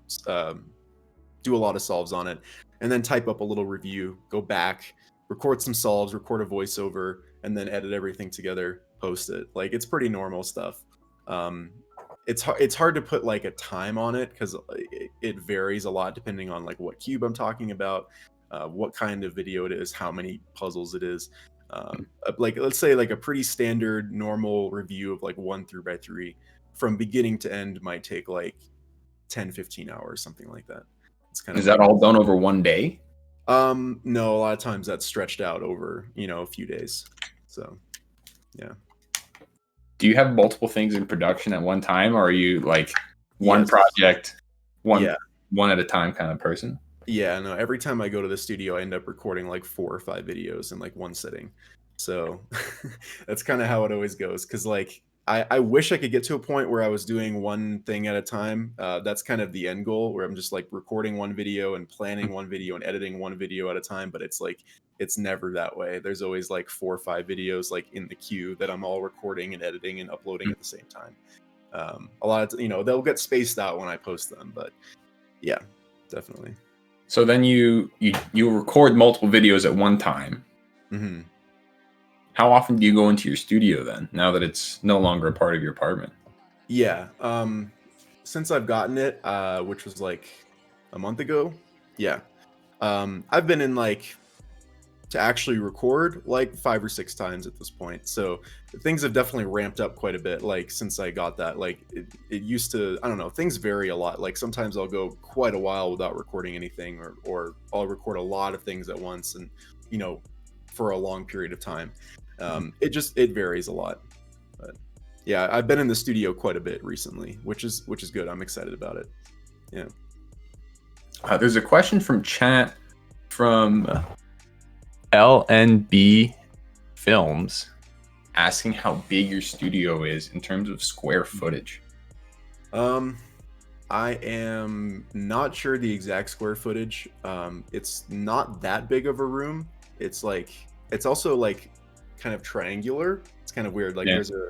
do a lot of solves on it, and then type up a little review. Go back, record some solves, record a voiceover, and then edit everything together, post it. Like it's pretty normal stuff. It's hard to put like a time on it because it varies a lot depending on like what cube I'm talking about, what kind of video it is, how many puzzles it is. Like let's say like a pretty standard normal review of like 1 3x3 from beginning to end might take like 10-15 hours, something like that. It's kind Is of that all done over one day? no, a lot of times that's stretched out over a few days. So yeah. Do you have multiple things in production at one time, or are you like one Yes. project, Yeah. one at a time kind of person? Yeah, no, every time I go to the studio, I end up recording like 4 or 5 videos in like one sitting. So that's kind of how it always goes. Cause like I wish I could get to a point where I was doing one thing at a time. That's kind of the end goal where I'm just like recording one video and planning one video and editing one video at a time. But it's like, it's never that way. There's always like 4 or 5 videos like in the queue that I'm all recording and editing and uploading at the same time. A lot of, they'll get spaced out when I post them, but yeah, definitely. So then you record multiple videos at one time. Mm-hmm. How often do you go into your studio then, now that it's no longer a part of your apartment? Yeah. Since I've gotten it, which was like a month ago. Yeah. I've been in like to actually record like 5 or 6 times at this point. So things have definitely ramped up quite a bit. Like since I got that, like it used to, I don't know, things vary a lot. Like sometimes I'll go quite a while without recording anything, or I'll record a lot of things at once and, for a long period of time. It varies a lot. But yeah, I've been in the studio quite a bit recently, which is good. I'm excited about it. Yeah. There's a question from chat from LNB Films asking how big your studio is in terms of square footage. I am not sure the exact square footage. It's not that big of a room. It's also like kind of triangular. It's kind of weird. Like there's a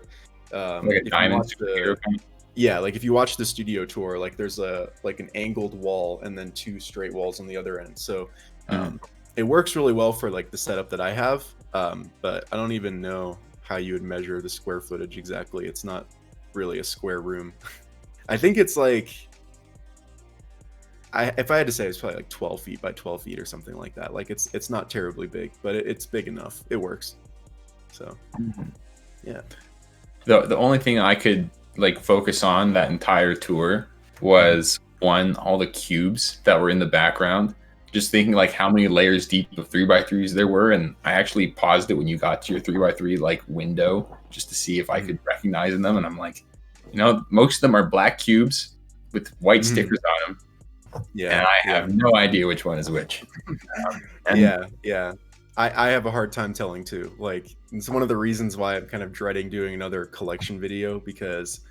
like a diamond. Yeah, like if you watch the studio tour, like there's like an angled wall and then 2 straight walls on the other end. So it works really well for like the setup that I have. But I don't even know how you would measure the square footage exactly. It's not really a square room. I think it's like, if I had to say, it's probably like 12 feet by 12 feet or something like that. Like it's not terribly big, but it's big enough. It works. So yeah. The only thing I could like focus on that entire tour was all the cubes that were in the background. Just thinking like how many layers deep of 3x3s there were, and I actually paused it when you got to your 3x3 like window just to see if I could recognize them, and I'm like, most of them are black cubes with white stickers on them. Yeah, and I have no idea which one is which. Yeah. I have a hard time telling too. Like it's one of the reasons why I'm kind of dreading doing another collection video, because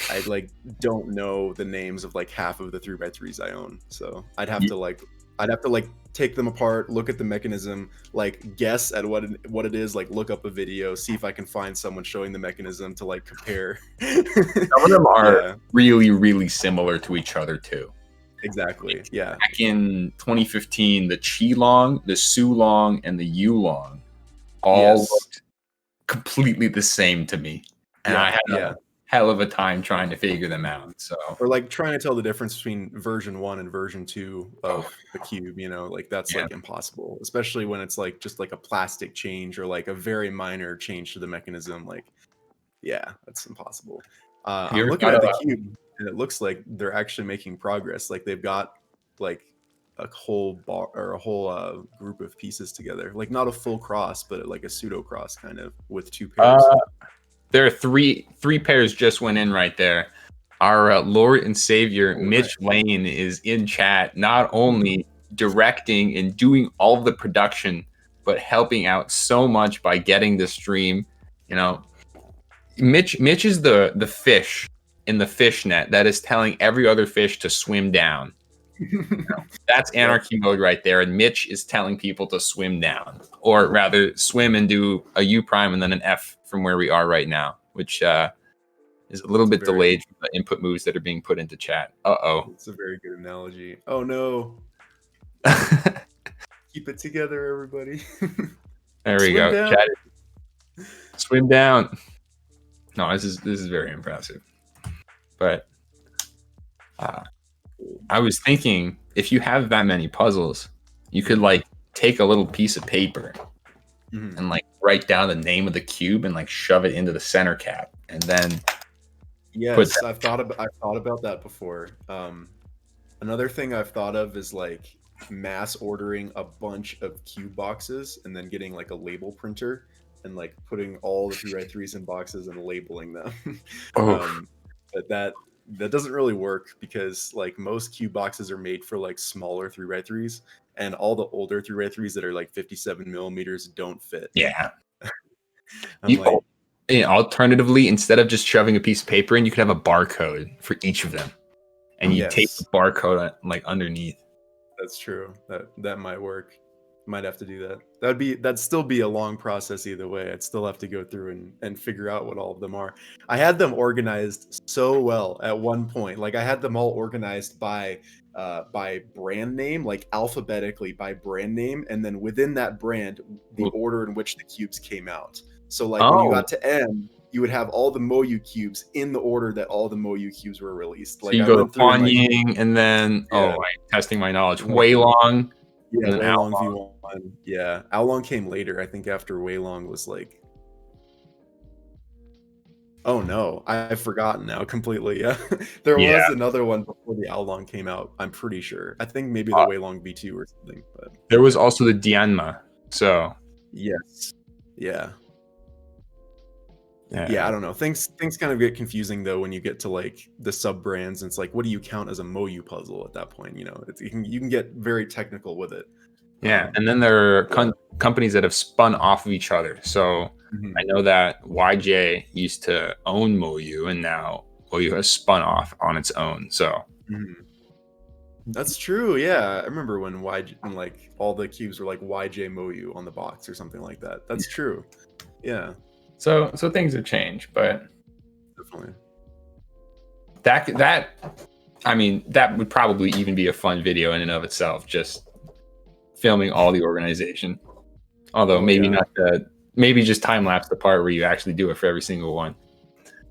I like don't know the names of like half of the 3x3s I own. So I'd have to take them apart, look at the mechanism, like guess at what it is, like look up a video, see if I can find someone showing the mechanism to like compare. Some of them are really, really similar to each other too. Exactly. Yeah. Back in 2015, the Chi Long, the Su Long, and the Yu Long all looked completely the same to me, and I had a hell of a time trying to figure them out. So, or like trying to tell the difference between version 1 and version 2 of the cube, like that's like impossible, especially when it's like just like a plastic change or like a very minor change to the mechanism. Like Yeah, that's impossible. Have you I'm ever looking thought at of the cube, and it looks like they're actually making progress. Like they've got like a whole bar or a whole group of pieces together. Like not a full cross, but like a pseudo cross kind of with two pairs. uh, there are three pairs just went in right there. Our Lord and Savior Oh, Mitch nice. Lane is in chat, not only directing and doing all of the production, but helping out so much by getting the stream. You know, Mitch is the fish in the fish net that is telling every other fish to swim down. That's Yep, anarchy mode right there, and Mitch is telling people to swim down, or rather swim and do a U prime and then an F from where we are right now, which is a little it's a bit very delayed from the input moves that are being put into chat. Uh-oh. it's a very good analogy. Oh no, keep it together, everybody. There we Swim go. down. Chat, swim down. No, this is very impressive. But I was thinking, if you have that many puzzles, you could like take a little piece of paper Mhm. and like write down the name of the cube and like shove it into the center cap, and then Yes, I've thought about that before. Another thing I've thought of is like mass ordering a bunch of cube boxes and then getting like a label printer and like putting all the 3x3s in boxes and labeling them. oh um, but that doesn't really work because like most cube boxes are made for like smaller 3x3s, and all the older 3x3s that are like 57 millimeters don't fit. yeah. I'm You, like, alternatively, instead of just shoving a piece of paper in, you could have a barcode for each of them, and you tape the yes, barcode like underneath. that's true. That might work. Might have to do that. That'd still be a long process either way. I'd still have to go through and figure out what all of them are. I had them organized so well at one point. Like I had them all organized by brand name, like alphabetically by brand name, and then within that brand, the order in which the cubes came out. So like when you Oh, got to M, you would have all the Moyu cubes in the order that all the Moyu cubes were released. so Like you I go to went through and Kuan like, Ying, and then yeah, I'm testing my knowledge. like Wei Long, yeah, and then Wei Ao. Long V1. Yeah, Ao Long came later. I think after Wei Long was like, oh no, I've forgotten now completely. Yeah, there Yeah, was another one before the Ao Long came out. I'm pretty sure. I think maybe the uh, Wei Long V2 or something. But there was also the Dianma. So yes, yeah, yeah. yeah, I don't know. Things kind of get confusing though when you get to like the sub brands. And it's like, what do you count as a Moyu puzzle at that point? You know, you can get very technical with it. yeah. And then there are Yeah. companies that have spun off of each other. So Mhm. I know that YJ used to own Moyu, and now Moyu has spun off on its own. So Mhm. That's true. Yeah, I remember when when like all the cubes were like YJ Moyu on the box or something like that. That's true. Yeah, so things have changed, but definitely. that I mean, that would probably even be a fun video in and of itself, just filming all the organization. Although Oh maybe yeah, not maybe just time lapse the part where you actually do it for every single one.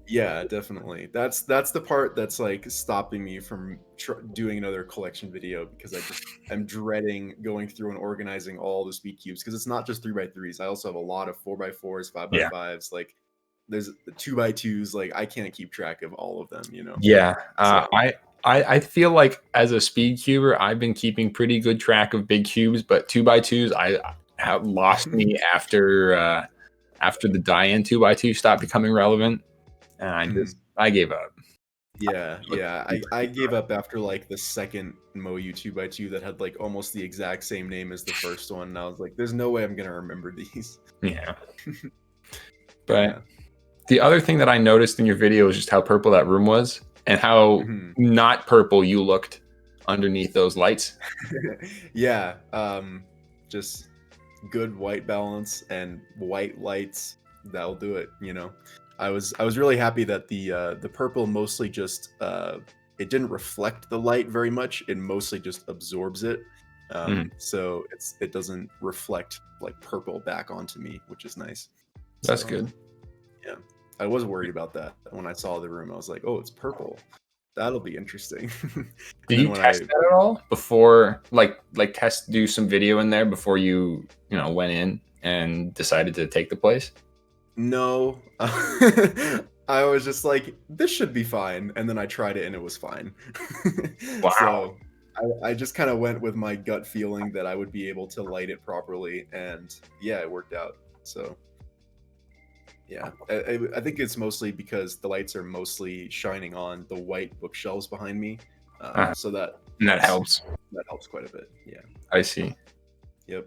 yeah, definitely. That's the part that's like stopping me from doing another collection video because I'm dreading going through and organizing all the speed cubes because it's not just 3x3s. I also have a lot of 4x4s, Yeah. 5x5s. Like there's 2x2s. Like I can't keep track of all of them. You know. Yeah. So. I feel like as a speed cuber, I've been keeping pretty good track of big cubes, but 2x2s I have lost me after the die-in 2x2 stopped becoming relevant, and I gave up. Yeah. I gave up after like the second Moyu 2x2 that had like almost the exact same name as the first one. And I was like, there's no way I'm gonna remember these. Yeah. Yeah. But the other thing that I noticed in your video is just how purple that room was and how Mhm. not purple you looked underneath those lights. Yeah. Just good white balance and white lights. That'll do it, you know. I was really happy that the purple mostly just it didn't reflect the light very much. It mostly just absorbs it. So it doesn't reflect like purple back onto me, which is nice. That's So good. yeah. I was worried about that when I saw the room. I was like, oh, it's purple. That'll be interesting. And Did then you when test I that at all before, like do some video in there before you went in and decided to take the place? No. I was just like, this should be fine. And then I tried it and it was fine. Wow. So I just kind of went with my gut feeling that I would be able to light it properly. And yeah, it worked out. So yeah, I think it's mostly because the lights are mostly shining on the white bookshelves behind me. Uh, So that and that helps. helps. That helps quite a bit. Yeah. I see. Yep.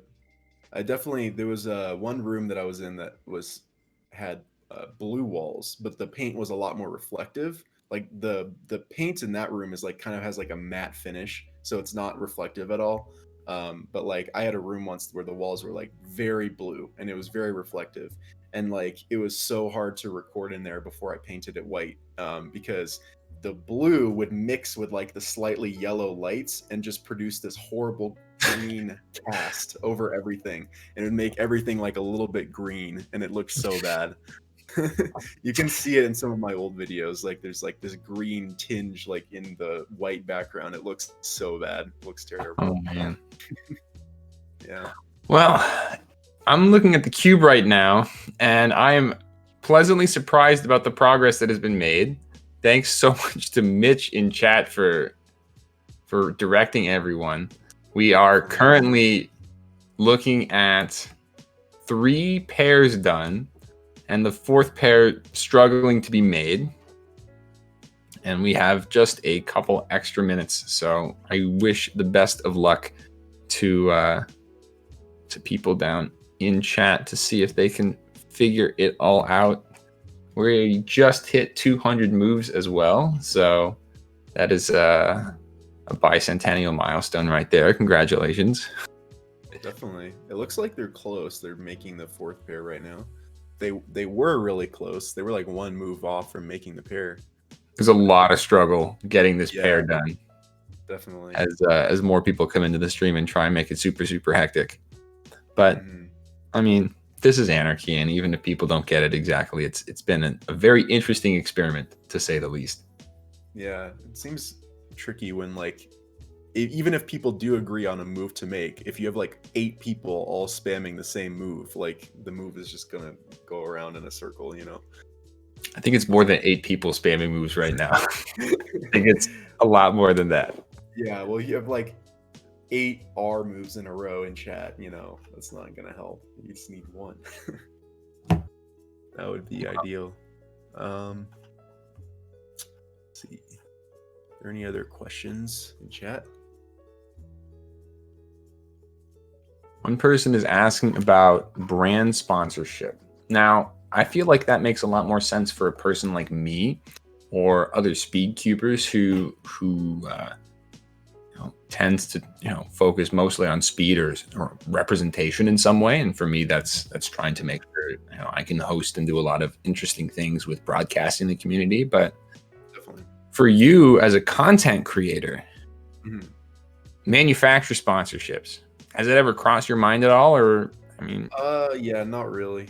I definitely there was one room that I was in that had blue walls, but the paint was a lot more reflective. Like the paint in that room is like kind of has like a matte finish, so it's not reflective at all. But like I had a room once where the walls were like very blue and it was very reflective, and like it was so hard to record in there before I painted it white, because the blue would mix with like the slightly yellow lights and just produce this horrible green cast over everything, and it would make everything like a little bit green, and it looked so bad. You can see it in some of my old videos, like there's like this green tinge like in the white background. It looks so bad. It looks terrible. Oh man. Yeah. Well, I'm looking at the cube right now, and I am pleasantly surprised about the progress that has been made. Thanks so much to Mitch in chat for directing everyone. We are currently looking at 3 pairs done, and the 4th pair struggling to be made. And we have just a couple extra minutes, so I wish the best of luck to people down in chat to see if they can figure it all out. We just hit 200 moves as well, so that is a bicentennial milestone right there. Congratulations. Definitely. It looks like they're close. They're making the 4th pair right now. They were really close. They were like one move off from making the pair. There's a lot of struggle getting this pair done. Definitely. As more people come into the stream and try and make it super hectic. But I mean, this is anarchy, and even if people don't get it exactly, it's been a very interesting experiment, to say the least. Yeah, it seems tricky when like even if people do agree on a move to make, if you have like 8 people all spamming the same move, like the move is just gonna go around in a circle, you know? I think it's more than 8 people spamming moves right now. I think it's a lot more than that. Yeah, well, you have like 8 R moves in a row in chat, you know, that's not gonna help. You just need one. That would be ideal. Let's see. Are there any other questions in chat? One person is asking about brand sponsorship. Now, I feel like that makes a lot more sense for a person like me or other speed cubers who tends to focus mostly on speed or representation in some way. And for me, that's trying to make sure I can host and do a lot of interesting things with broadcasting the community. But definitely, for you as a content creator, manufacturer sponsorships, has it ever crossed your mind at all? Or I mean, yeah, not really.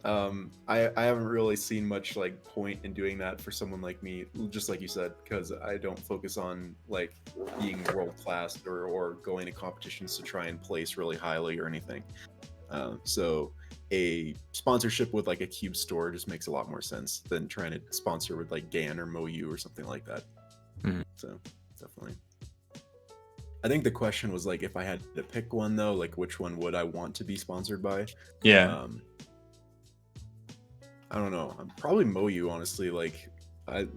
I haven't really seen much like point in doing that for someone like me, just like you said, because I don't focus on like being world class or going to competitions to try and place really highly or anything. So a sponsorship with like a cube store just makes a lot more sense than trying to sponsor with like GAN or MoU or something like that. So definitely. I think the question was like, if I had to pick one though, like which one would I want to be sponsored by? Yeah. I don't know. Probably MoU, honestly. Like, I've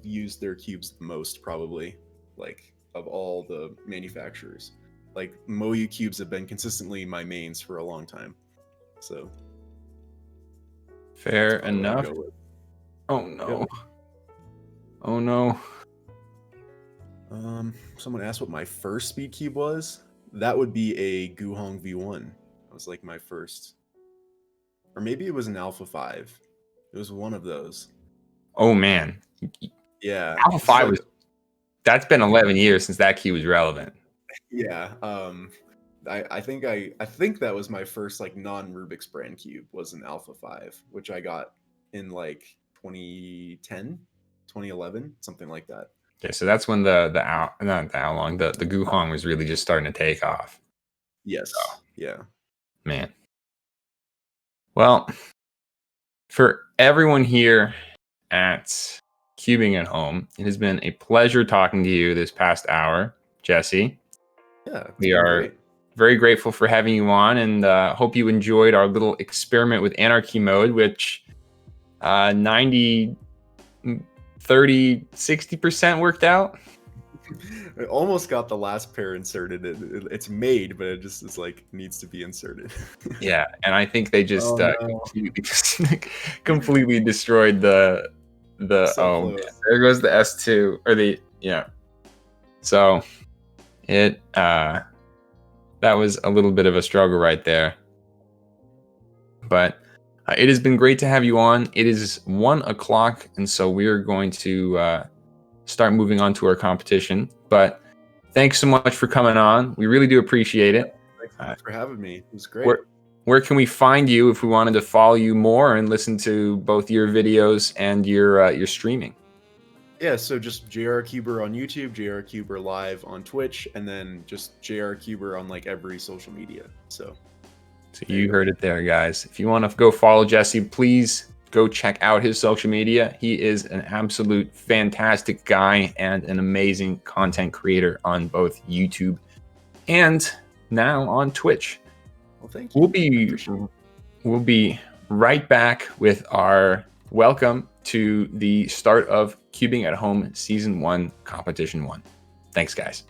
used their cubes the most, probably, like, of all the manufacturers. Like, MoU cubes have been consistently my mains for a long time. So. Fair enough. Oh, no. Yep. Oh, no. Someone asked what my first speed cube was. That would be a Guhong V1. That was, like, my first. Or maybe it was an Alpha 5. It was one of those. Oh, man. Yeah. Alpha 5 was... That's been 11 years since that key was relevant. Yeah. I think that was my first like non-Rubik's brand cube was an Alpha 5, which I got in like 2010, 2011, something like that. Okay, so that's when the Guhong was really just starting to take off. Yes. So, yeah. Man. Well, For everyone here at Cubing at Home, it has been a pleasure talking to you this past hour, Jesse. Yeah, it's We been are great. very grateful for having you on, and hope you enjoyed our little experiment with anarchy mode, which 90, 30, 60% worked out. I almost got the last pair inserted. It's made, but it just is like needs to be inserted. Yeah, and I think they just Oh no. completely destroyed the So oh man, close. there goes the S2 or the yeah. So it that was a little bit of a struggle right there. But it has been great to have you on. It is 1 o'clock, and so we're going to start moving on to our competition. But thanks so much for coming on. We really do appreciate it. Thanks for having me. It was great. Where can we find you if we wanted to follow you more and listen to both your videos and your streaming? Yeah, so just JR Cuber on YouTube, JR Cuber live on Twitch, and then just JR Cuber on like every social media. So you heard it there, guys. If you want to go follow Jesse, please go check out his social media. He is an absolute fantastic guy and an amazing content creator on both YouTube and now on Twitch. Well, thank you. We'll be right back with our welcome to the start of Cubing at Home Season 1, Competition 1. Thanks, guys.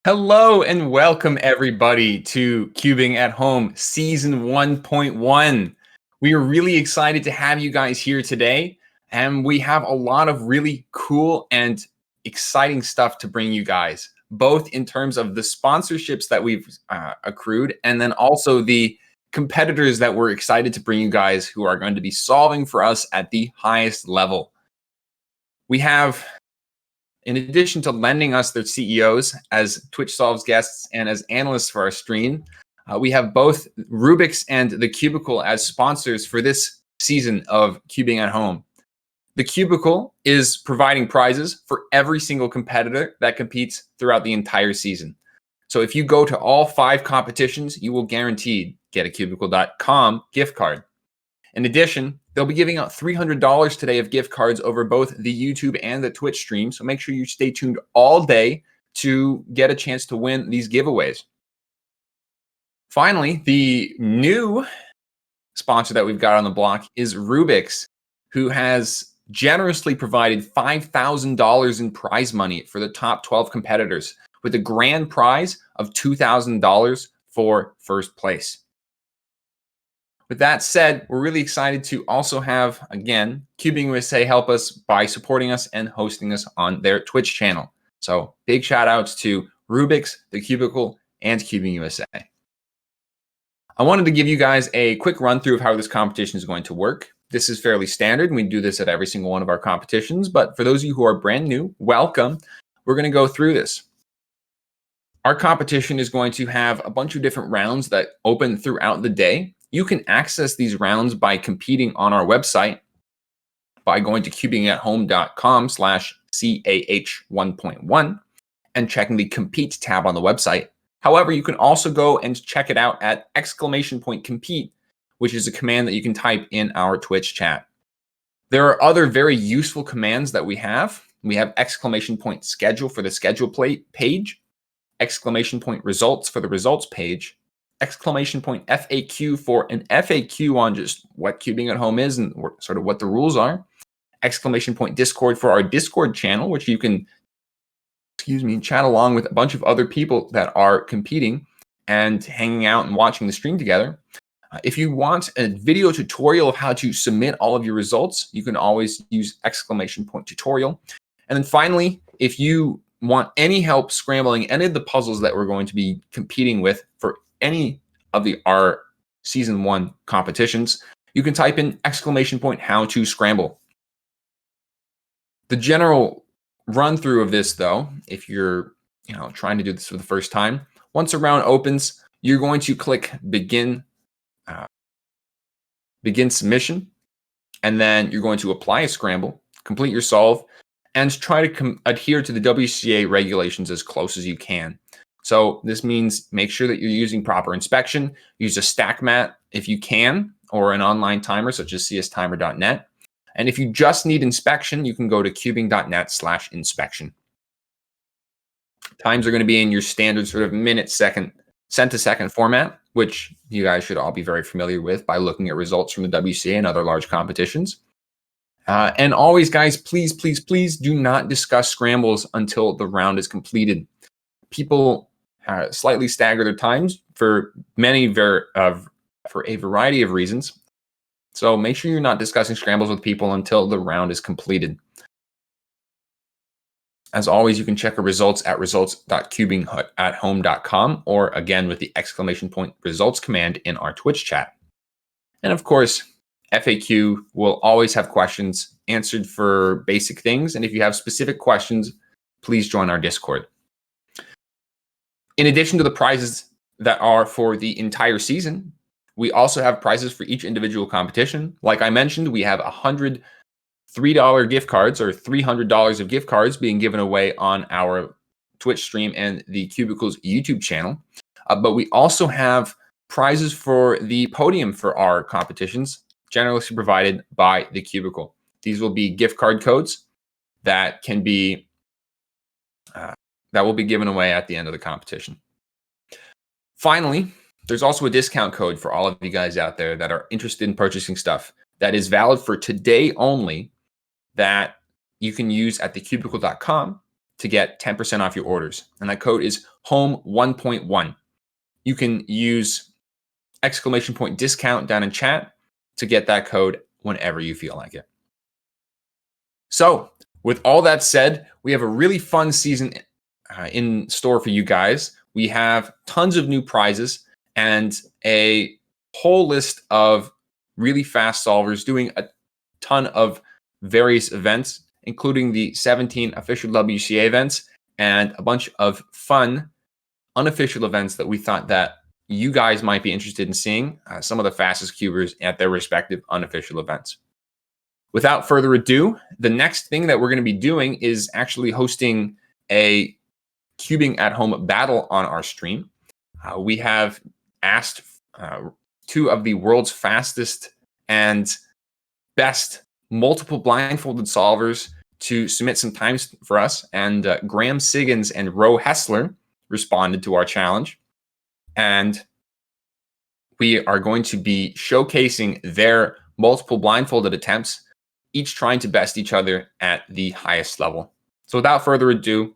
Hello and welcome everybody to Cubing at Home Season 1.1. We are really excited to have you guys here today, and we have a lot of really cool and exciting stuff to bring you guys, both in terms of the sponsorships that we've accrued, and then also the competitors that we're excited to bring you guys who are going to be solving for us at the highest level. We have, in addition to lending us their CEOs as Twitch Solves guests and as analysts for our stream, we have both Rubik's and The Cubicle as sponsors for this season of Cubing at Home. The Cubicle is providing prizes for every single competitor that competes throughout the entire season. So if you go to all 5 competitions, you will guaranteed get a cubicle.com gift card. In addition, they'll be giving out $300 today of gift cards over both the YouTube and the Twitch stream. So make sure you stay tuned all day to get a chance to win these giveaways. Finally, the new sponsor that we've got on the block is Rubik's, who has generously provided $5,000 in prize money for the top 12 competitors, with a grand prize of $2,000 for first place. With that said, we're really excited to also have, again, Cubing USA help us by supporting us and hosting us on their Twitch channel. So big shout outs to Rubik's, The Cubicle, and Cubing USA. I wanted to give you guys a quick run through of how this competition is going to work. This is fairly standard, and we do this at every single one of our competitions. But for those of you who are brand new, welcome. We're going to go through this. Our competition is going to have a bunch of different rounds that open throughout the day. You can access these rounds by competing on our website by going to cubingathome.com/CAH1.1 and checking the compete tab on the website. However, you can also go and check it out at !compete, which is a command that you can type in our Twitch chat. There are other very useful commands that we have. We have !schedule for the schedule page, !results for the results page, !FAQ for an FAQ on just what Cubing at Home is and sort of what the rules are, !Discord for our Discord channel, which you can, chat along with a bunch of other people that are competing and hanging out and watching the stream together. If you want a video tutorial of how to submit all of your results, you can always use !tutorial. And then finally, if you want any help scrambling any of the puzzles that we're going to be competing with for any of our season 1 competitions, you can type in !how to scramble. The general run through of this, though, if you're trying to do this for the first time, once a round opens, you're going to click begin submission, and then you're going to apply a scramble, complete your solve, and try to adhere to the WCA regulations as close as you can. So this means make sure that you're using proper inspection. Use a stack mat if you can, or an online timer such as cstimer.net. And if you just need inspection, you can go to cubing.net/inspection. Times are going to be in your standard sort of minute, second, cent-to-second format, which you guys should all be very familiar with by looking at results from the WCA and other large competitions. And always, guys, please, please, please do not discuss scrambles until the round is completed. People slightly stagger their times for for a variety of reasons. So make sure you're not discussing scrambles with people until the round is completed. As always, you can check our results at results.cubingathome.com or again with the !results command in our Twitch chat. And of course, FAQ will always have questions answered for basic things. And if you have specific questions, please join our Discord. In addition to the prizes that are for the entire season, we also have prizes for each individual competition. Like I mentioned, we have $103 gift cards or $300 of gift cards being given away on our Twitch stream and the Cubicle's YouTube channel. But we also have prizes for the podium for our competitions, generously provided by the Cubicle. These will be gift card codes that can be that will be given away at the end of the competition. Finally, there's also a discount code for all of you guys out there that are interested in purchasing stuff that is valid for today only, that you can use at thecubicle.com to get 10% off your orders. And that code is HOME1.1. You can use !discount down in chat to get that code whenever you feel like it. So, with all that said, we have a really fun season in store for you guys. We have tons of new prizes and a whole list of really fast solvers doing a ton of various events, including the 17 official WCA events and a bunch of fun unofficial events that we thought that you guys might be interested in seeing some of the fastest cubers at their respective unofficial events. Without further ado, the next thing that we're going to be doing is actually hosting a cubing at home battle on our stream. We have asked two of the world's fastest and best multiple blindfolded solvers to submit some times for us, and Graham Siggins and Ro Hessler responded to our challenge, and we are going to be showcasing their multiple blindfolded attempts, each trying to best each other at the highest level. So without further ado,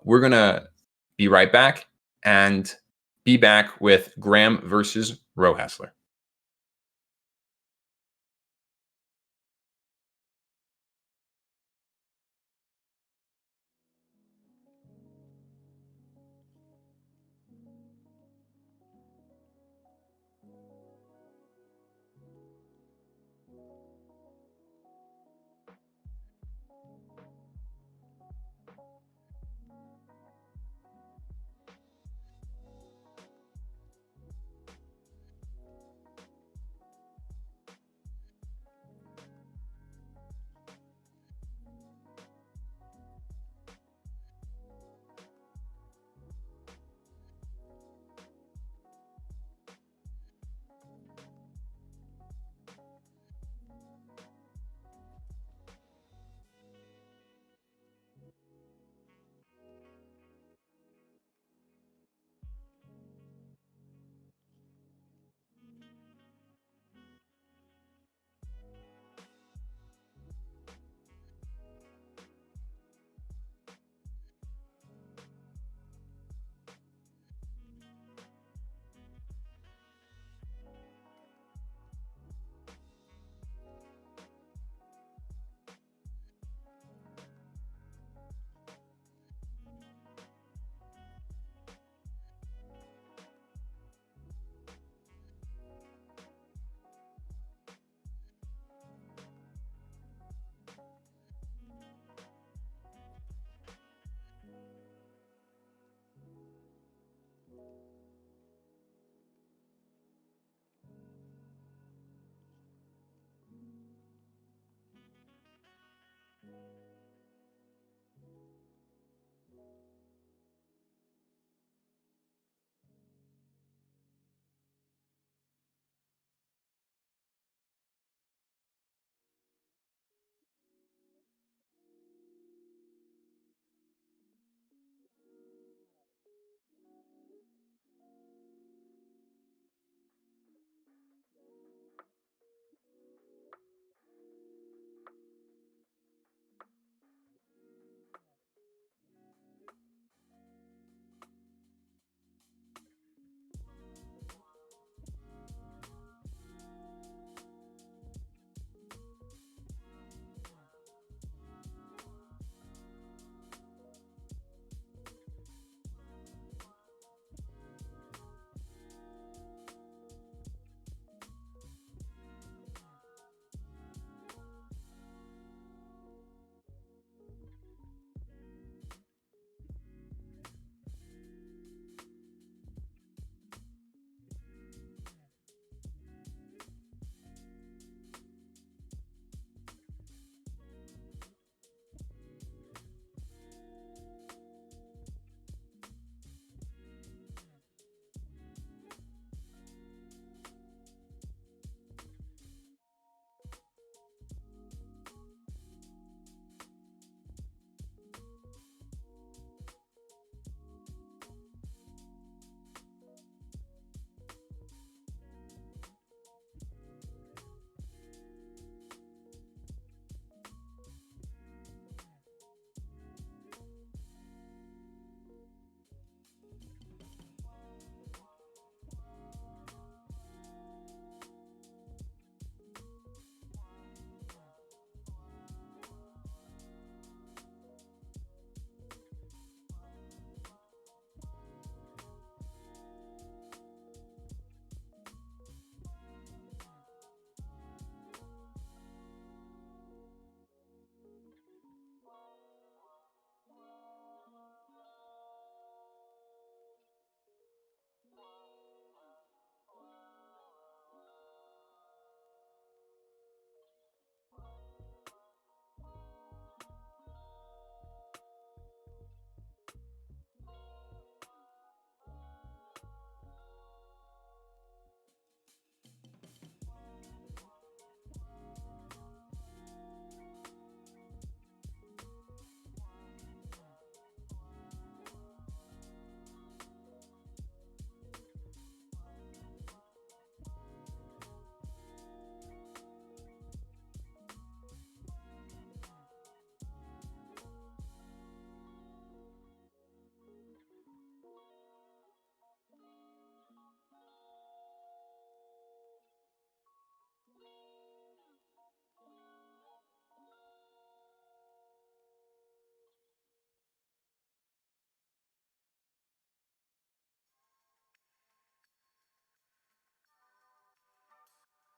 we're going to be right back and be back with Graham versus Ro Hessler.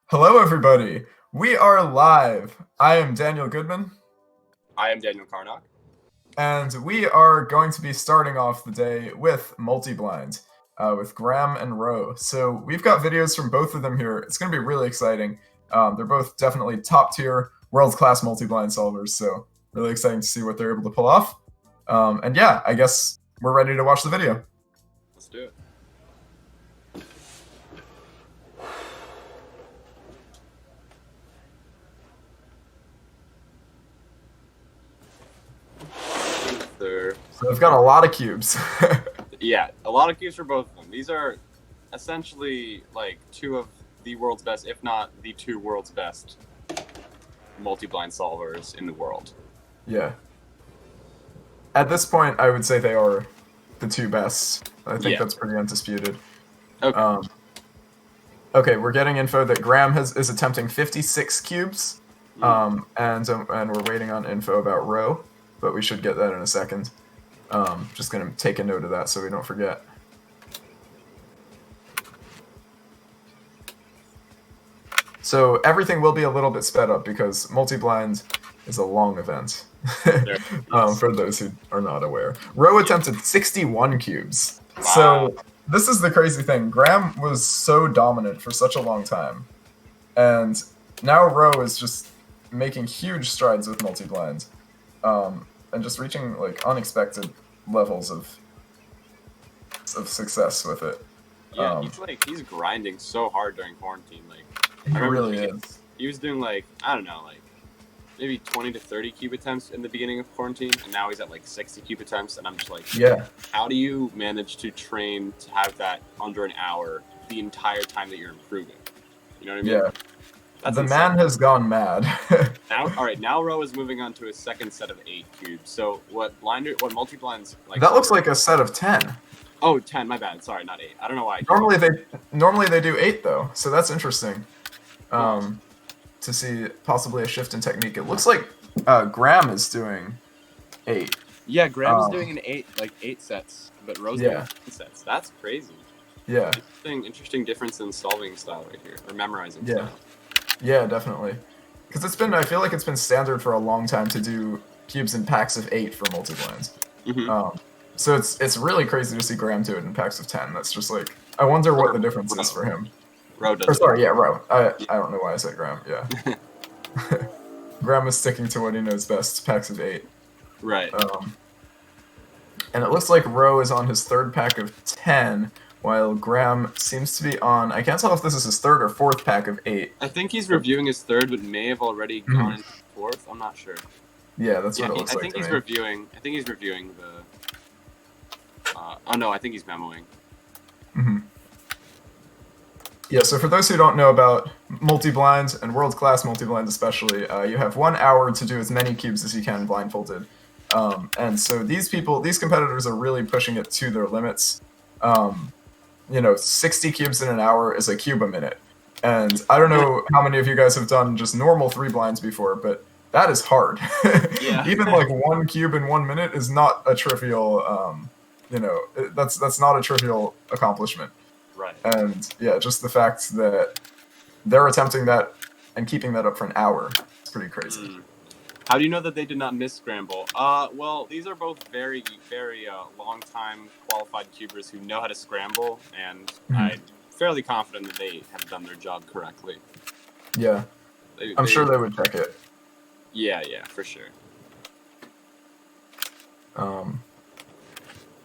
Hello, everybody. We are live. I am Daniel Goodman, I am Daniel Carnock. and we are going to be starting off the day with multi-blind with Graham and Ro. So we've got videos from both of them here. It's going to be really exciting. They're both definitely top-tier, world-class multi-blind solvers, so really exciting to see what they're able to pull off. And yeah, I guess we're ready to watch the video. Let's do it. So they've got a lot of cubes. Yeah, a lot of cubes for both of them. These are essentially like two of the world's best, if not the two world's best multi-blind solvers in the world. Yeah. At this point, I would say they are the two best. I think that's pretty undisputed. Okay. Okay, we're getting info that Graham is attempting 56 cubes, and we're waiting on info about Ro, but we should get that in a second. Just gonna take a note of that so we don't forget. So everything will be a little bit sped up because multi-blind is a long event. For those who are not aware, Ro attempted 61 cubes. Wow. So this is the crazy thing. Graham was so dominant for such a long time, and now Ro is just making huge strides with multi-blind, and just reaching like unexpected levels of success with it. Yeah, he's grinding so hard during quarantine. Like he really is. He was doing like, I don't know, like maybe 20 to 30 cube attempts in the beginning of quarantine, and now he's at like 60 cube attempts, and I'm just like, yeah, how do you manage to train to have that under an hour the entire time that you're improving? You know what I mean? Yeah. That's the insane. Man has gone mad. Now Ro is moving on to a second set of 8 cubes. So what multi-blinds like? That looks like a set of 10. Oh, 10, my bad. Sorry, not 8. I don't know why. Normally they do 8 though, so that's interesting. To see possibly a shift in technique. It looks like Graham is doing 8. Yeah, Graham is doing 8 sets, but Ro's doing 10 sets. That's crazy. Yeah. Interesting difference in solving style right here, or memorizing style. Yeah, definitely. Because I feel like it's been standard for a long time to do cubes in packs of 8 for multi-blinds. Mm-hmm. So it's really crazy to see Graham do it in packs of 10. That's just like, I wonder what the difference is for him. Ro does. Or sorry, Ro. I don't know why I said Graham. Yeah. Graham is sticking to what he knows best, packs of 8. Right. And it looks like Ro is on his 3rd pack of 10, while Graham seems to be on, I can't tell if this is his 3rd or 4th pack of 8. I think he's reviewing his 3rd, but may have already gone into 4th. I'm not sure. Yeah, that's what it looks like. I think he's reviewing the. I think he's memoing. Mm-hmm. Yeah, so for those who don't know about multi-blind, and world-class multi-blind especially, you have 1 hour to do as many cubes as you can blindfolded. And so these competitors are really pushing it to their limits. 60 cubes in an hour is a cube a minute. And I don't know how many of you guys have done just normal 3 blinds before, but that is hard. Yeah. Even like 1 cube in 1 minute is not a trivial, that's not a trivial accomplishment. Right. And yeah, just the fact that they're attempting that and keeping that up for an hour is pretty crazy. How do you know that they did not miss scramble? Well, these are both very, very long-time qualified cubers who know how to scramble, and I'm fairly confident that they have done their job correctly. Yeah. I'm sure they would check it. Yeah, for sure.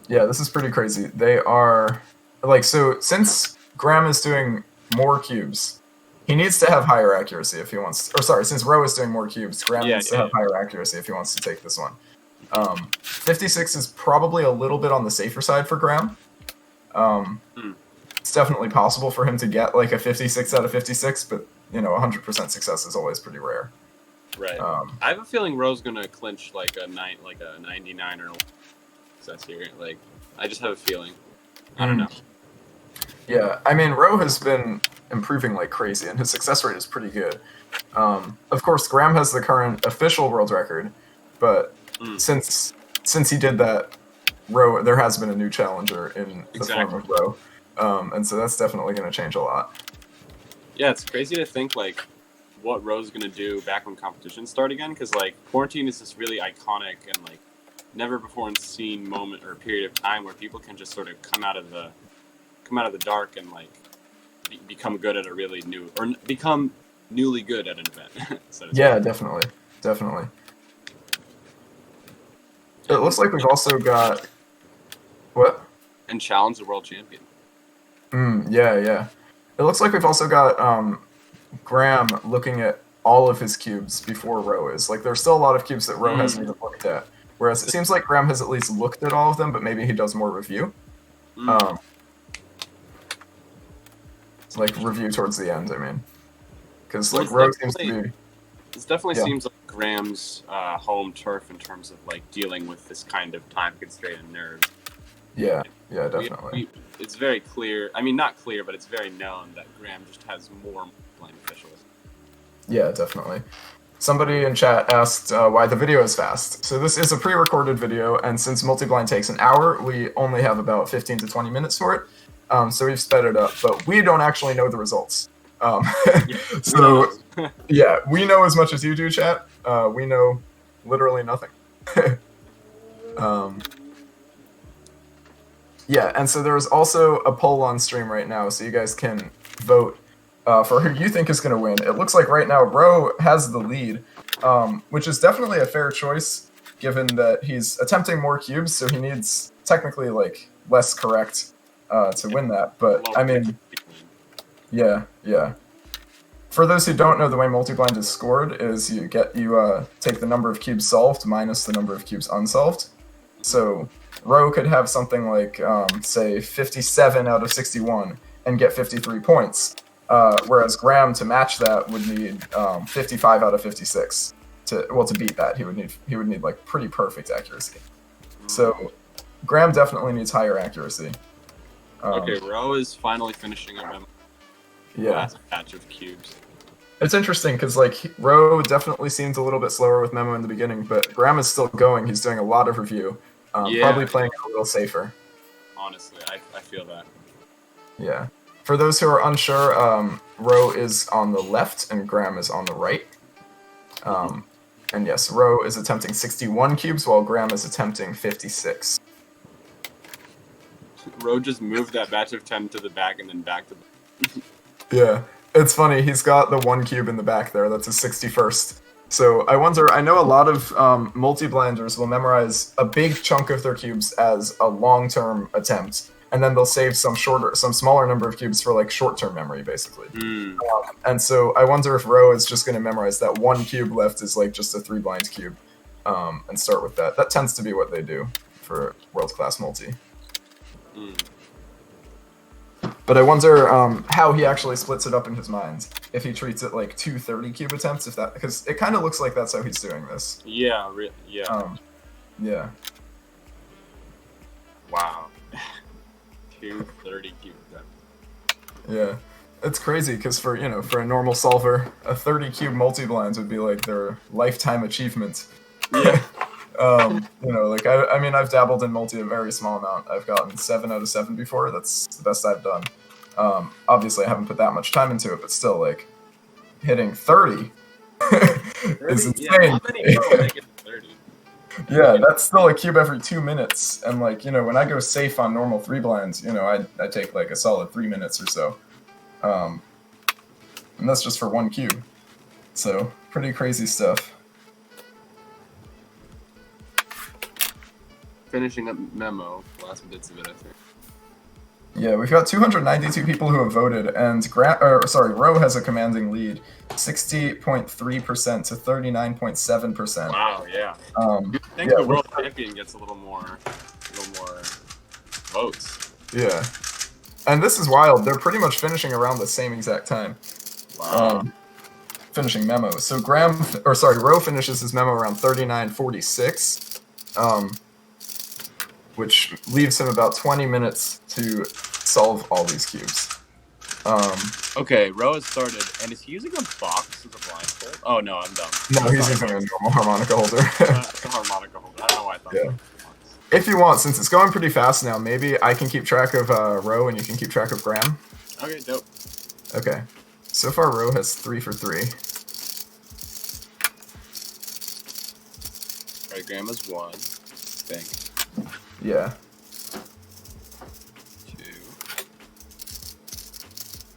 Yeah, this is pretty crazy. They are, like, so since Graham is doing more cubes, he needs to have higher accuracy if he wants to, or sorry, since Ro is doing more cubes, Graham needs to have higher accuracy if he wants to take this one. 56 is probably a little bit on the safer side for Graham. It's definitely possible for him to get like a 56 out of 56, but 100% success is always pretty rare. Right. I have a feeling Ro's gonna clinch like a 99 or success here. Like, I just have a feeling. I don't know. Yeah, I mean, Ro has been improving like crazy, and his success rate is pretty good. Of course, Graham has the current official world record, but since he did that, Ro, there has been a new challenger in the form of Ro, and so that's definitely going to change a lot. Yeah, it's crazy to think like what Ro's gonna do back when competitions start again, because like quarantine is this really iconic and like never before seen moment or period of time where people can just sort of come out of the dark and like become good at a really new or become newly good at an event. So Yeah, definitely. It looks like we've also got what? And challenge the world champion. Yeah. It looks like we've also got Graham looking at all of his cubes before Ro is. Like, there's still a lot of cubes that Ro hasn't even looked at. Whereas it seems like Graham has at least looked at all of them, but maybe he does more review. Like, review towards the end, I mean. Because, like, Ro seems to be... This definitely seems like Graham's home turf in terms of, like, dealing with this kind of time constraint and nerves. Yeah, definitely. It's very clear. I mean, not clear, but it's very known that Graham just has more blind officials. Yeah, definitely. Somebody in chat asked why the video is fast. So this is a pre-recorded video, and since multi-blind takes an hour, we only have about 15 to 20 minutes for it. So we've sped it up, but we don't actually know the results. So, yeah, we know as much as you do, chat. We know literally nothing. Yeah, and so there's also a poll on stream right now, so you guys can vote for who you think is going to win. It looks like right now Ro has the lead, which is definitely a fair choice, given that he's attempting more cubes, so he needs technically like less correct to win that. But I mean, yeah. For those who don't know, the way multi-blind is scored is you take the number of cubes solved minus the number of cubes unsolved. So Ro could have something like, say, 57 out of 61 and get 53 points, whereas Graham, to match that, would need 55 out of 56 to beat that. He would need like pretty perfect accuracy. So Graham definitely needs higher accuracy. Okay, Ro is finally finishing up the last batch of cubes. It's interesting because like Ro definitely seems a little bit slower with Memo in the beginning, but Graham is still going. He's doing a lot of review. Probably playing a little safer. Honestly, I feel that. Yeah. For those who are unsure, Ro is on the left and Graham is on the right. And yes, Ro is attempting 61 cubes while Graham is attempting 56. Ro just moved that batch of 10 to the back and then back to the... Yeah. It's funny, he's got the one cube in the back there, that's his 61st. So I wonder, I know a lot of multi-blinders will memorize a big chunk of their cubes as a long-term attempt, and then they'll save some smaller number of cubes for like short-term memory, basically. And so I wonder if Ro is just going to memorize that one cube left is like just a 3-blind cube, and start with that. That tends to be what they do for world-class multi. But I wonder how he actually splits it up in his mind. If he treats it like 2 30-cube attempts, because it kind of looks like that's how he's doing this. Yeah. Yeah. Wow. 2 30-cube attempts. Yeah. It's crazy, because for a normal solver, a 30-cube multi-blind would be like their lifetime achievement. Yeah. Like I mean, I've dabbled in multi a very small amount. I've gotten 7 out of 7 before. That's the best I've done. Obviously, I haven't put that much time into it, but still, like, hitting 30 is insane. Yeah, how many people make it 30? Yeah, that's still a cube every 2 minutes. And like, when I go safe on normal 3-blinds, I take like a solid 3 minutes or so. And that's just for one cube. So, pretty crazy stuff. Finishing up Memo, last bits of it, I think. Yeah, we've got 292 people who have voted, and Ro has a commanding lead, 60.3% to 39.7%. Wow, yeah. You think the world champion gets a little more votes. Yeah. And this is wild. They're pretty much finishing around the same exact time. Wow. Finishing Memo. So Ro finishes his Memo around 39:46. Which leaves him about 20 minutes to solve all these cubes. Okay, Ro has started, and is he using a box as a blindfold? Oh no, I'm dumb. No, he's using a normal harmonica holder. It's a harmonica holder. I don't know why I thought that. If you want, since it's going pretty fast now, maybe I can keep track of Ro and you can keep track of Graham. Okay, dope. Okay. So far, Ro has 3 for 3. Alright, Grandma's 1. I think. Yeah.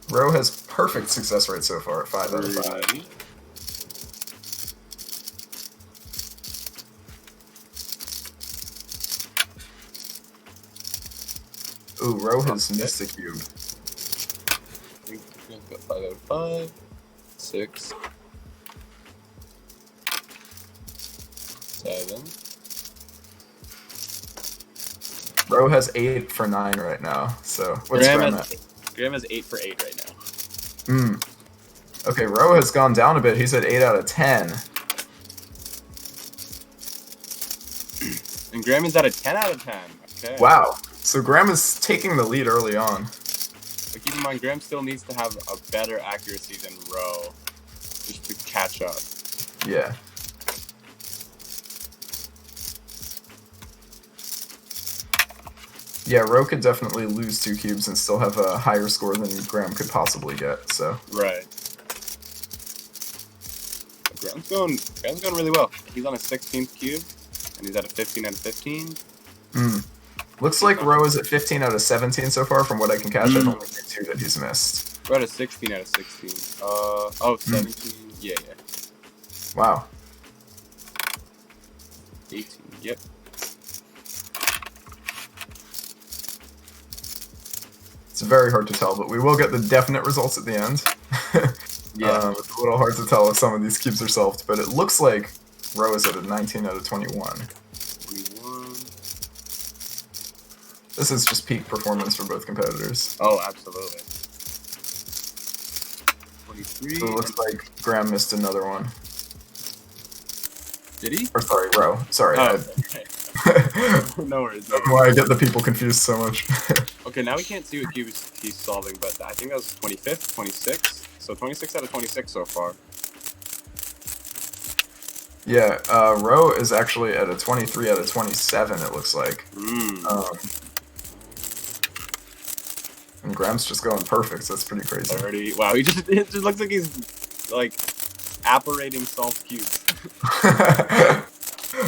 2. Ro has perfect success rate so far at 5 out of 5. 3. Ooh, Ro has missed a cube. I think we've got 5 out of 5. 6. 7. Ro has 8 for 9 right now. So what's Graham at? Graham has 8 for 8 right now. Okay, Ro has gone down a bit. He's at 8 out of 10. And Graham is at a 10 out of 10. Okay. Wow. So Graham is taking the lead early on. But keep in mind, Graham still needs to have a better accuracy than Ro just to catch up. Yeah. Yeah, Ro could definitely lose 2 cubes and still have a higher score than Graham could possibly get, so. Right. Graham's going really well. He's on a 16th cube, and he's at a 15 out of 15. Looks like Ro is at 15 out of 17 so far, from what I can catch. I've only seen 2 that he's missed. We're at a 16 out of 16. 17. Yeah. Wow. 18. Yep. It's very hard to tell, but we will get the definite results at the end. Yeah. It's a little hard to tell if some of these cubes are solved, but it looks like Ro is at a 19 out of 21. 21. This is just peak performance for both competitors. Oh, absolutely. 23. So it looks like Graham missed another one. Did he? Or sorry, Ro. Sorry. Oh, okay. No worries. That's why I get the people confused so much. Okay, now we can't see what cubes he's solving, but I think that was 25th, 26. So 26 out of 26 so far. Yeah, Ro is actually at a 23 out of 27, it looks like. And Graham's just going perfect, so that's pretty crazy. Wow, it just looks like he's, like, apparating solved cubes.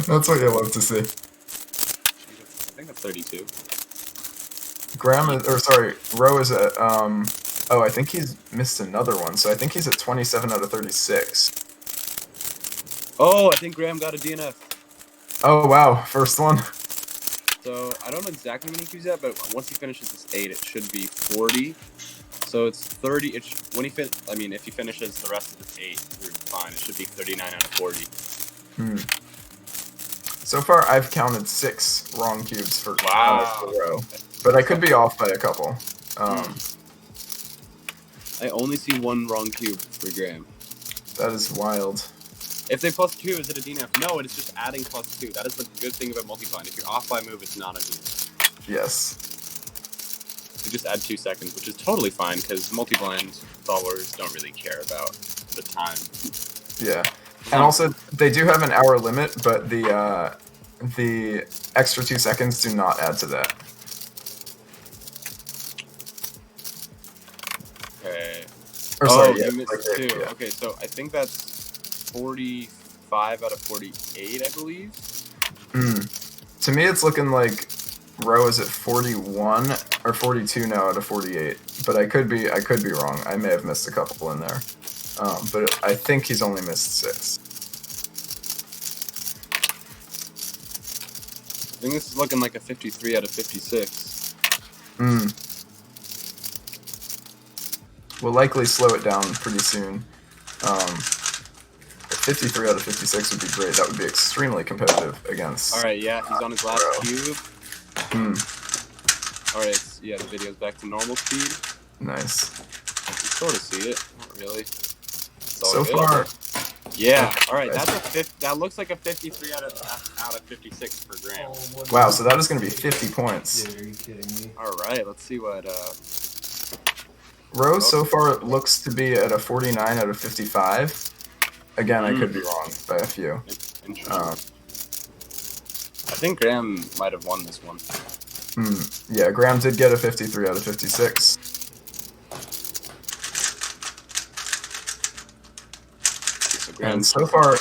That's what you love to see. I think that's 32. Ro is at, oh, I think he's missed another one, so I think he's at 27 out of 36. Oh, I think Graham got a DNF. Oh, wow, first one. So, I don't know exactly how many cubes yet, but once he finishes this 8, it should be 40. So it's 30, if he finishes the rest of this 8, we're fine. It should be 39 out of 40. So far, I've counted 6 wrong cubes for Ro. But I could be off by a couple. I only see 1 wrong cube for Graham. That is wild. If they plus 2, is it a DNF? No, it's just adding plus 2. That is the good thing about multiplind. If you're off by a move, it's not a DNF. Yes. You just add 2 seconds, which is totally fine, because multiblind followers don't really care about the time. Yeah. And also, they do have an hour limit, but the extra 2 seconds do not add to that. Okay. Or sorry, you yeah, missed like 2. yeah. Okay, so I think that's 45 out of 48, I believe. To me, it's looking like Ro is at 41 or 42 now out of 48, but I could be wrong. I may have missed a couple in there, but I think he's only missed 6. I think this is looking like a 53 out of 56. We'll likely slow it down pretty soon. 53 out of 56 would be great. That would be extremely competitive against. All right, yeah, he's on his last cube. All right, the video's back to normal speed. Nice. You can sort of see it, not really. So far. Yeah. All right, that looks like a 53 out of 56 for Graham. Wow, so that is going to be 50 points. Dude, are you kidding me? All right, let's see what. Ro so far looks to be at a 49 out of 55. Again, I could be wrong by a few. Interesting. I think Graham might have won this one. Yeah, Graham did get a 53 out of 56. And so far,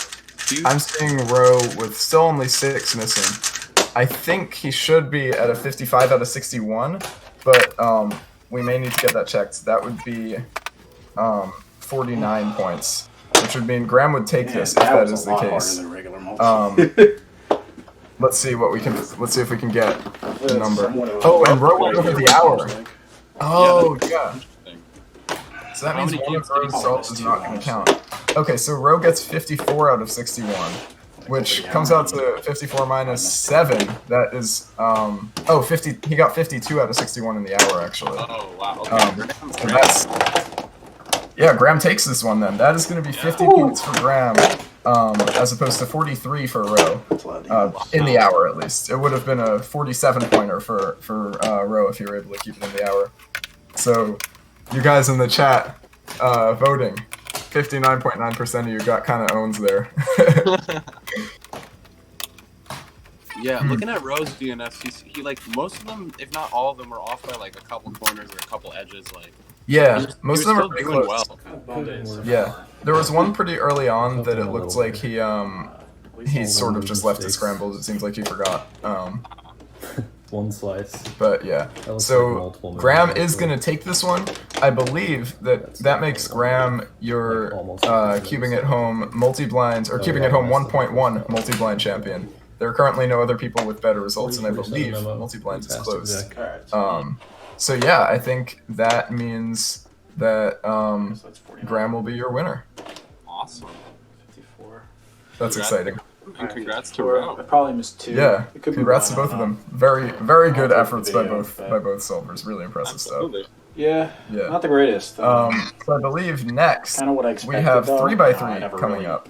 I'm seeing Roe with still only 6 missing. I think he should be at a 55 out of 61, but we may need to get that checked. That would be 49 points, which would mean Graham would take this if that is the case. Let's see what we can. Let's see if we can get the number. Oh, and Roe went over the hour. Oh, yeah. So that means one of Roe's salts is not going to count. Okay, so Roe gets 54 out of 61, which comes out to 54 minus 7. That is, 50. He got 52 out of 61 in the hour, actually. Oh, wow. Okay. And that's, yeah, Graham takes this one then. That is going to be 50 points for Graham, as opposed to 43 for Roe, in the hour at least. It would have been a 47-pointer for Roe if you were able to keep it in the hour. So, you guys in the chat, voting, 59.9% of you got kind of owns there. Yeah, looking at Roe's DNFs, he like most of them, if not all of them, were off by like a couple corners or a couple edges. Like yeah, most of them are pretty doing close. well. Yeah, there was one pretty early on that it looked like he sort of just left it scrambled. It seems like he forgot. One slice. But yeah, so Graham is going to take this one. I believe that makes Graham your cubing at home multi-blind, or cubing at home 1.1 multi-blind champion. There are currently no other people with better results, and I believe multi-blind is closed. So yeah, I think that means that Graham will be your winner. Awesome. 54. That's exciting. And congrats to Roe. I probably missed 2. Yeah, congrats to both of them. Very, very good efforts by both solvers. Really impressive stuff. Yeah, not the greatest. So I believe next Kind of what I we expected, have though. 3x3 coming up.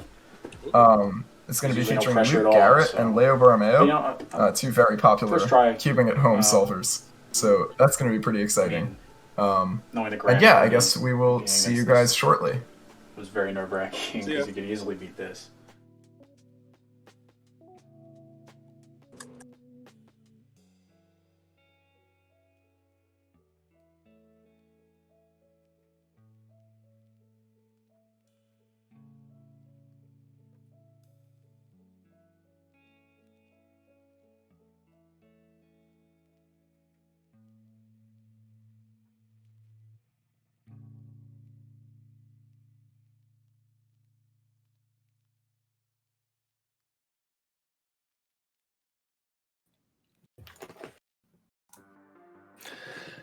It's going to be Usually no featuring pressure Luke at all, Garrett so- and Leo Borromeo, You know, two very popular First try. cubing at home solvers. So that's going to be pretty exciting. knowing the And Grand yeah, I Prix guess we will being see you against guys this shortly. was very nerve-wracking See ya. because you could easily beat this.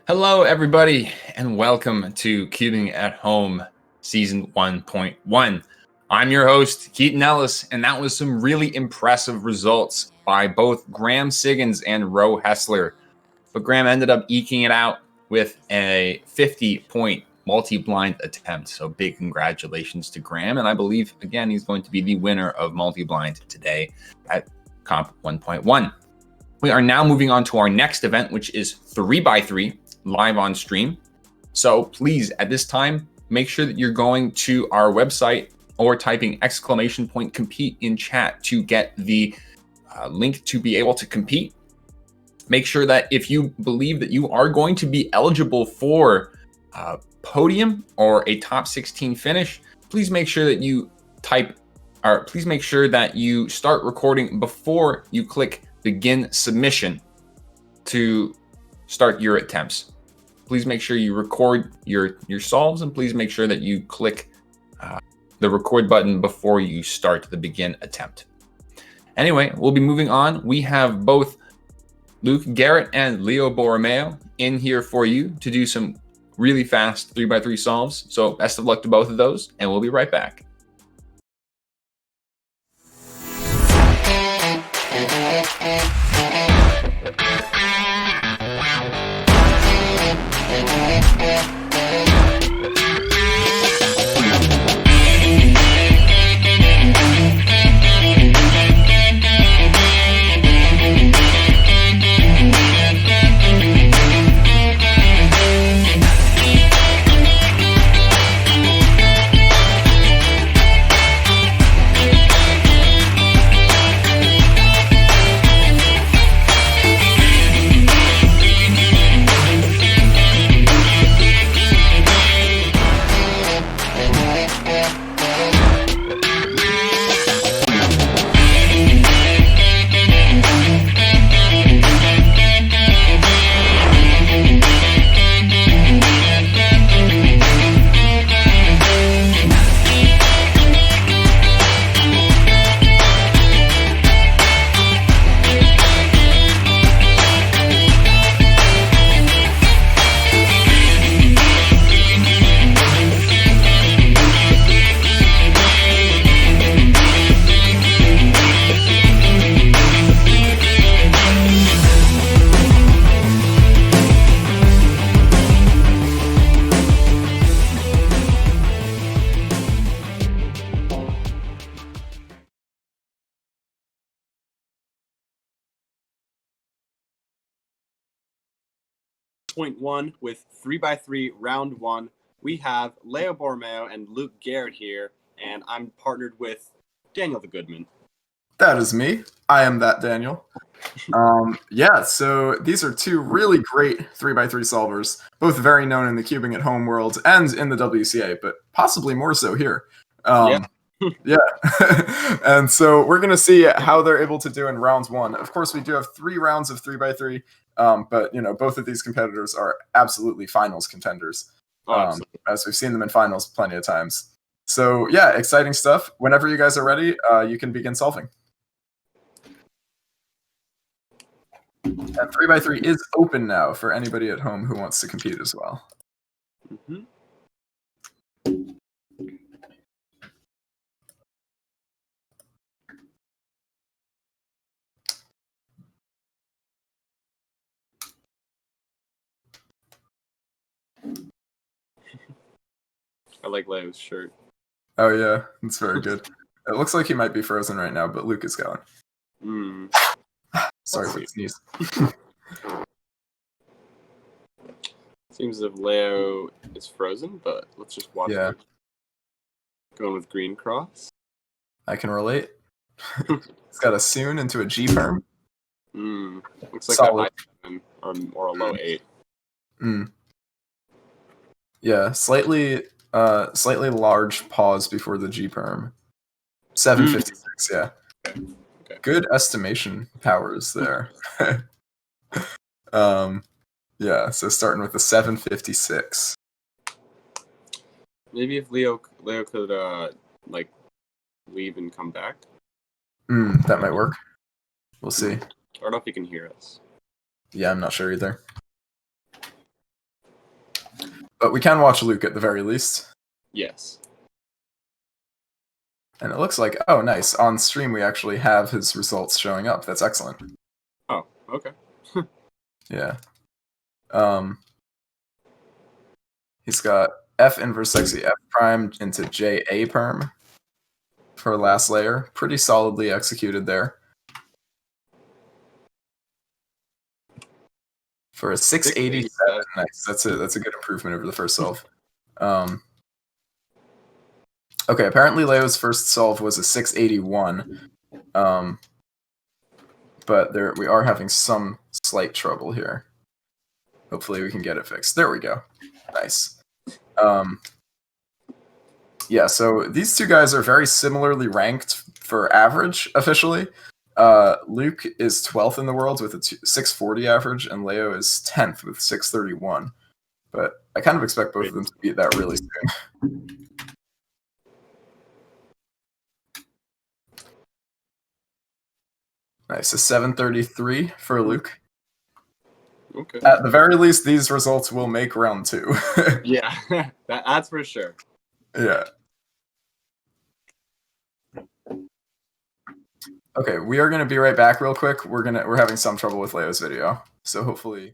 Hello, everybody, and welcome to Cubing at Home Season 1.1. I'm your host, Keaton Ellis, and that was some really impressive results by both Graham Siggins and Roe Hessler. But Graham ended up eking it out with a 50-point multi-blind attempt. So big congratulations to Graham, and I believe, again, he's going to be the winner of multi-blind today at Comp 1.1. We are now moving on to our next event, which is 3x3. Live on stream. So please, at this time, make sure that you're going to our website or typing !compete in chat to get the link to be able to compete. Make sure that if you believe that you are going to be eligible for podium or a top 16 finish, please make sure that you please make sure that you start recording before you click begin submission to start your attempts. Please make sure you record your solves, and please make sure that you click the record button before you start the begin attempt. Anyway, we'll be moving on. We have both Luke Garrett and Leo Borromeo in here for you to do some really fast 3x3 solves. So best of luck to both of those, and we'll be right back. 1.1 with 3x3 round 1. We have Leo Borromeo and Luke Garrett here, and I'm partnered with Daniel the Goodman. That is me. I am that Daniel. Yeah, so these are two really great 3x3 solvers, both very known in the cubing at home world and in the WCA, but possibly more so here. Yeah. And so we're going to see how they're able to do in round 1. Of course, we do have 3 rounds of 3x3, but both of these competitors are absolutely finals contenders, as we've seen them in finals plenty of times. So yeah, exciting stuff. Whenever you guys are ready, you can begin solving. And 3x3 is open now for anybody at home who wants to compete as well. Mm-hmm. I like Leo's shirt. Oh yeah, it's very good. It looks like he might be frozen right now, but Luke is going. Sorry for the sneeze. Seems as if Leo is frozen, but let's just watch it. Going with green cross. I can relate. It's got a soon into a G perm. Looks like solid. a high 7 or a low 8. Yeah, slightly large pause before the G perm. 756, yeah. Okay. Good estimation powers there. Yeah, so starting with the 756. Maybe if Leo could like leave and come back. That might work. We'll see. I don't know if he can hear us. Yeah, I'm not sure either. But we can watch Luke at the very least. Yes. And it looks like, oh, nice. On stream, we actually have his results showing up. That's excellent. Oh, okay. Yeah. He's got F inverse sexy F prime into J A perm for last layer. Pretty solidly executed there. For a 687, nice. That's a good improvement over the first solve. Okay, apparently Leo's first solve was a 681. But we are having some slight trouble here. Hopefully we can get it fixed. There we go. Nice. Yeah, so these two guys are very similarly ranked for average officially. Luke is 12th in the world with a 640 average, and Leo is 10th with 631. But I kind of expect both of them to beat that really soon. Nice, a 733 for Luke. Okay. At the very least, these results will make round 2. Yeah, that's for sure. Yeah. Okay, we are gonna be right back real quick. We're having some trouble with Leo's video, so hopefully.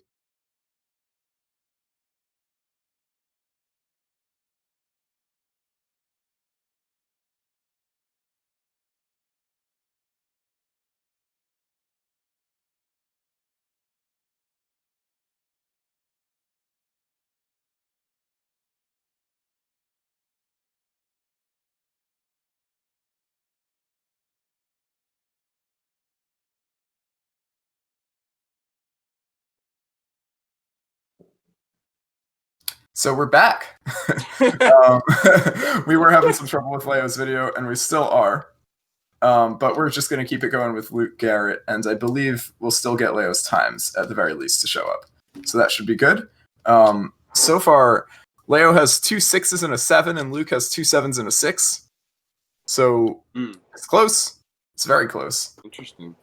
So we're back. We were having some trouble with Leo's video, and we still are. But we're just going to keep it going with Luke Garrett, and I believe we'll still get Leo's times at the very least to show up. So that should be good. So far, Leo has 2 6s and a 7, and Luke has 2 7s and a 6. So it's close. It's very close. Interesting.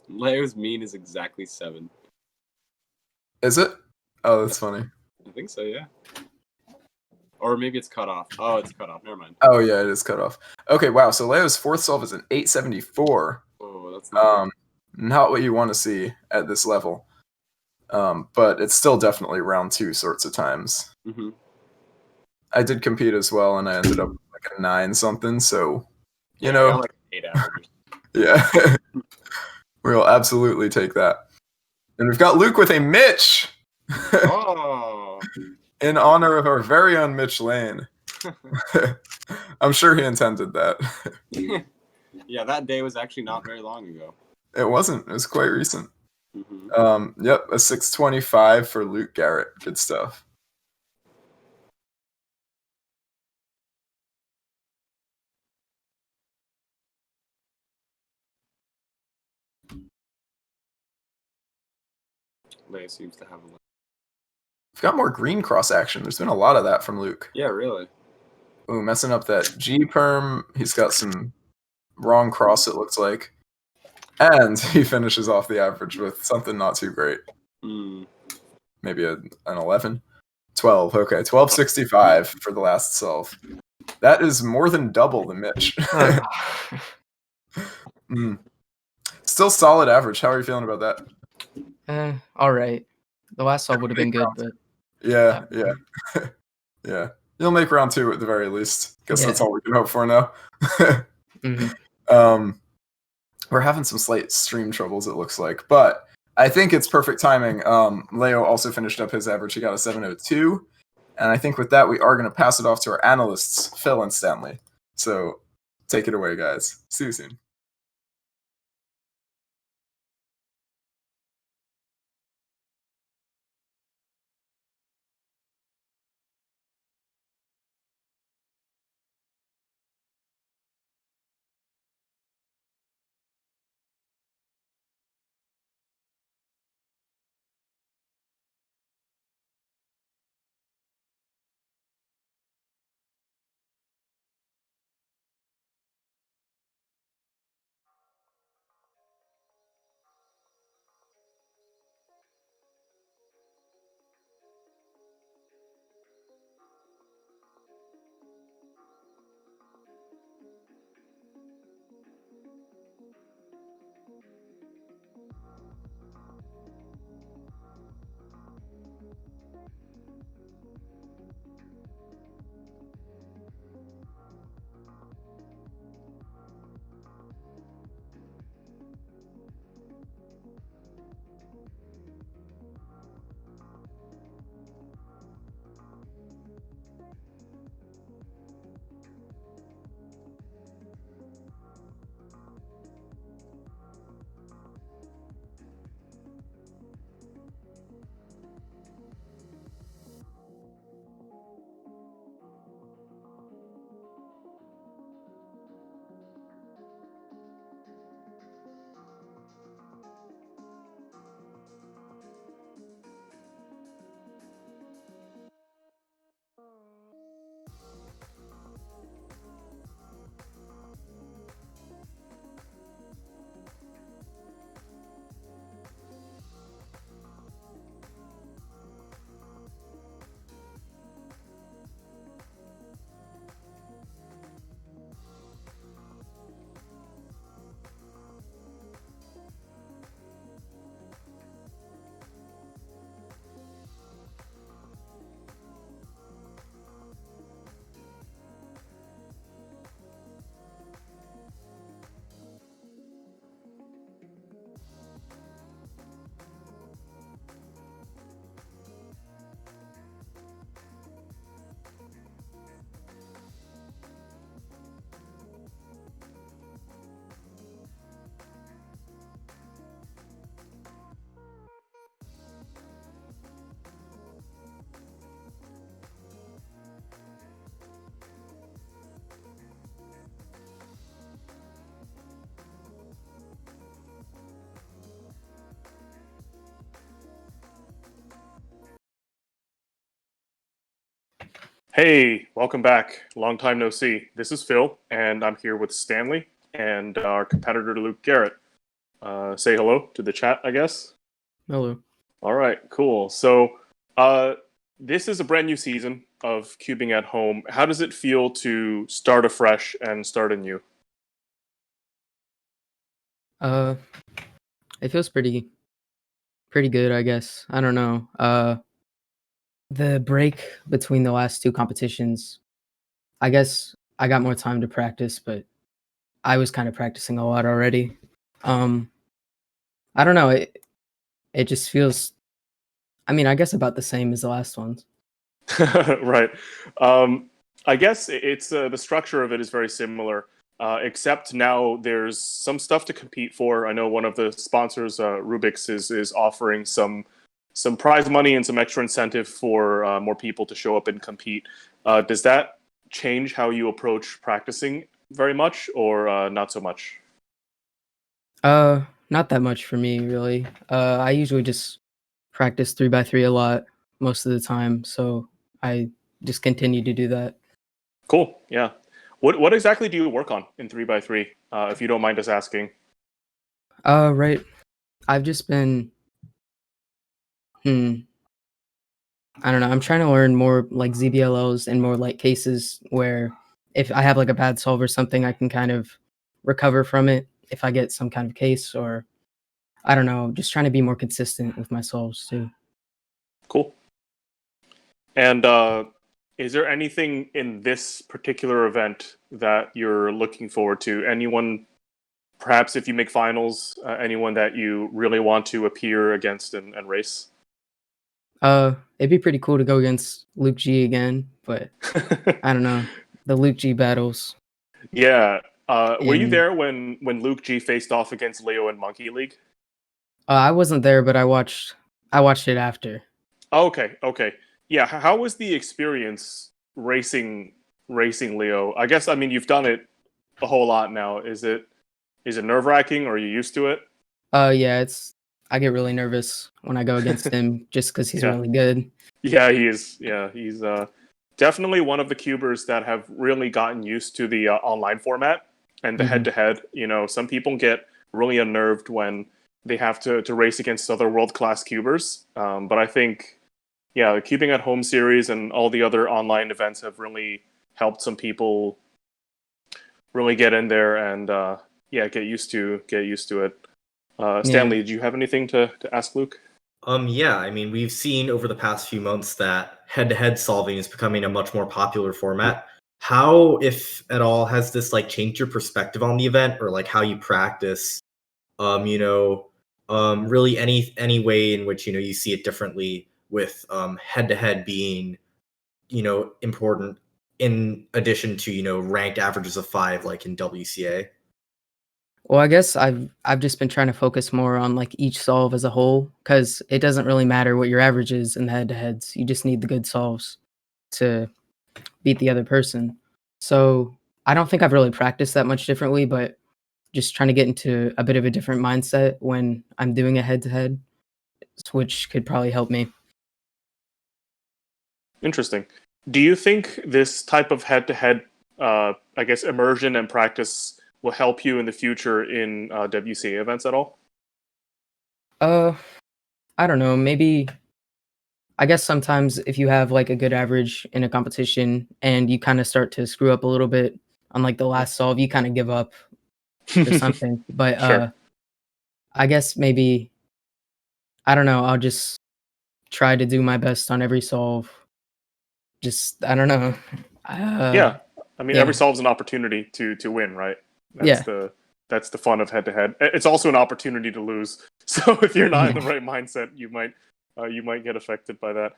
Leo's mean is exactly 7. Is it? Oh, that's funny. I think so, yeah. Or maybe it's cut off. Oh, it's cut off. Never mind. Oh, yeah, it is cut off. Okay, wow. So Leo's 4th solve is an 874. Oh, that's not what you want to see at this level. But it's still definitely round 2 sorts of times. Mm-hmm. I did compete as well, and I ended up like a 9 something. So, you I know, got like 8 averages. yeah, we'll absolutely take that. And we've got Luke with a Mitch Oh. in honor of our very own Mitch Lane. I'm sure he intended that. Yeah, that day was actually not very long ago. It wasn't. It was quite recent. Mm-hmm. Yep, a 625 for Luke Garrett. Good stuff. Leia seems to have a. We've got more green cross action. There's been a lot of that from Luke. Yeah, really. Ooh, messing up that G perm. He's got some wrong cross, it looks like. And he finishes off the average with something not too great. Maybe an 11? 12. Okay, 1265 for the last solve. That is more than double the Mitch. Still solid average. How are you feeling about that? All right. The last solve would have been good, but yeah. Yeah. You'll make round 2 at the very least. Guess that's all we can hope for now. We're having some slight stream troubles, it looks like, but I think it's perfect timing. Leo also finished up his average. He got a 702. And I think with that, we are going to pass it off to our analysts, Phil and Stanley. So take it away, guys. See you soon. Hey, welcome back. Long time no see. This is Phil, and I'm here with Stanley and our competitor Luke Garrett. Say hello to the chat, I guess. hello. All right, cool. So, this is a brand new season of cubing at home. How does it feel to start afresh and start anew? It feels pretty good, I guess. I don't know. The break between the last 2 competitions, I guess I got more time to practice, but I was kind of practicing a lot already. I don't know. it just feels, I mean, I guess about the same as the last ones. Right. I guess it's the structure of it is very similar, except now there's some stuff to compete for. I know one of the sponsors, Rubik's, is offering some prize money and some extra incentive for more people to show up and compete. Does that change how you approach practicing very much, or not so much? Not that much for me, really. I usually just practice 3x3 a lot most of the time, so I just continue to do that. Cool. Yeah. What exactly do you work on in 3x3? If you don't mind us asking. Right. I've just been, I don't know. I'm trying to learn more like ZBLLs and more like cases where if I have like a bad solve or something, I can kind of recover from it if I get some kind of case, or I don't know, just trying to be more consistent with my solves too. Cool. And is there anything in this particular event that you're looking forward to? Anyone, perhaps if you make finals, anyone that you really want to appear against and race? It'd be pretty cool to go against Luke G again, but I don't know. The Luke G battles. Yeah. Were you And there when Luke G faced off against Leo in Monkey League? I wasn't there, but I watched it after. Oh, okay, okay. Yeah, how was the experience racing Leo? I guess, I mean, you've done it a whole lot now. Is it nerve-wracking, or are you used to it? Yeah, I get really nervous when I go against him just because he's Yeah. really good. Yeah, he is. Yeah, he's definitely one of the cubers that have really gotten used to the online format and the Mhm. head-to-head. You know, some people get really unnerved when they have to race against other world-class cubers. But I think, yeah, the Cubing at Home series and all the other online events have really helped some people really get in there and yeah, get used to it. Stanley, did you have anything to ask Luke? Yeah, I mean, we've seen over the past few months that head-to-head solving is becoming a much more popular format. How, if at all, has this like changed your perspective on the event, or like how you practice? Really any way in which you see it differently, with head-to-head being important in addition to ranked averages of 5 like in WCA. Well, I guess I've just been trying to focus more on like each solve as a whole, because it doesn't really matter what your average is in the head-to-heads. You just need the good solves to beat the other person. So I don't think I've really practiced that much differently, but just trying to get into a bit of a different mindset when I'm doing a head-to-head, which could probably help me. Interesting. Do you think this type of head-to-head, I guess, immersion and practice will help you in the future in WCA events at all? I don't know. Maybe I guess sometimes if you have like a good average in a competition and you kind of start to screw up a little bit on like the last solve, you kind of give up or something. But Sure. I guess maybe I don't know. I'll just try to do my best on every solve. Just I don't know. Yeah. I mean, yeah. every solve's an opportunity to win, right? Yeah. That's the fun of head-to-head. It's also an opportunity to lose. So if you're not in the right mindset, you might get affected by that.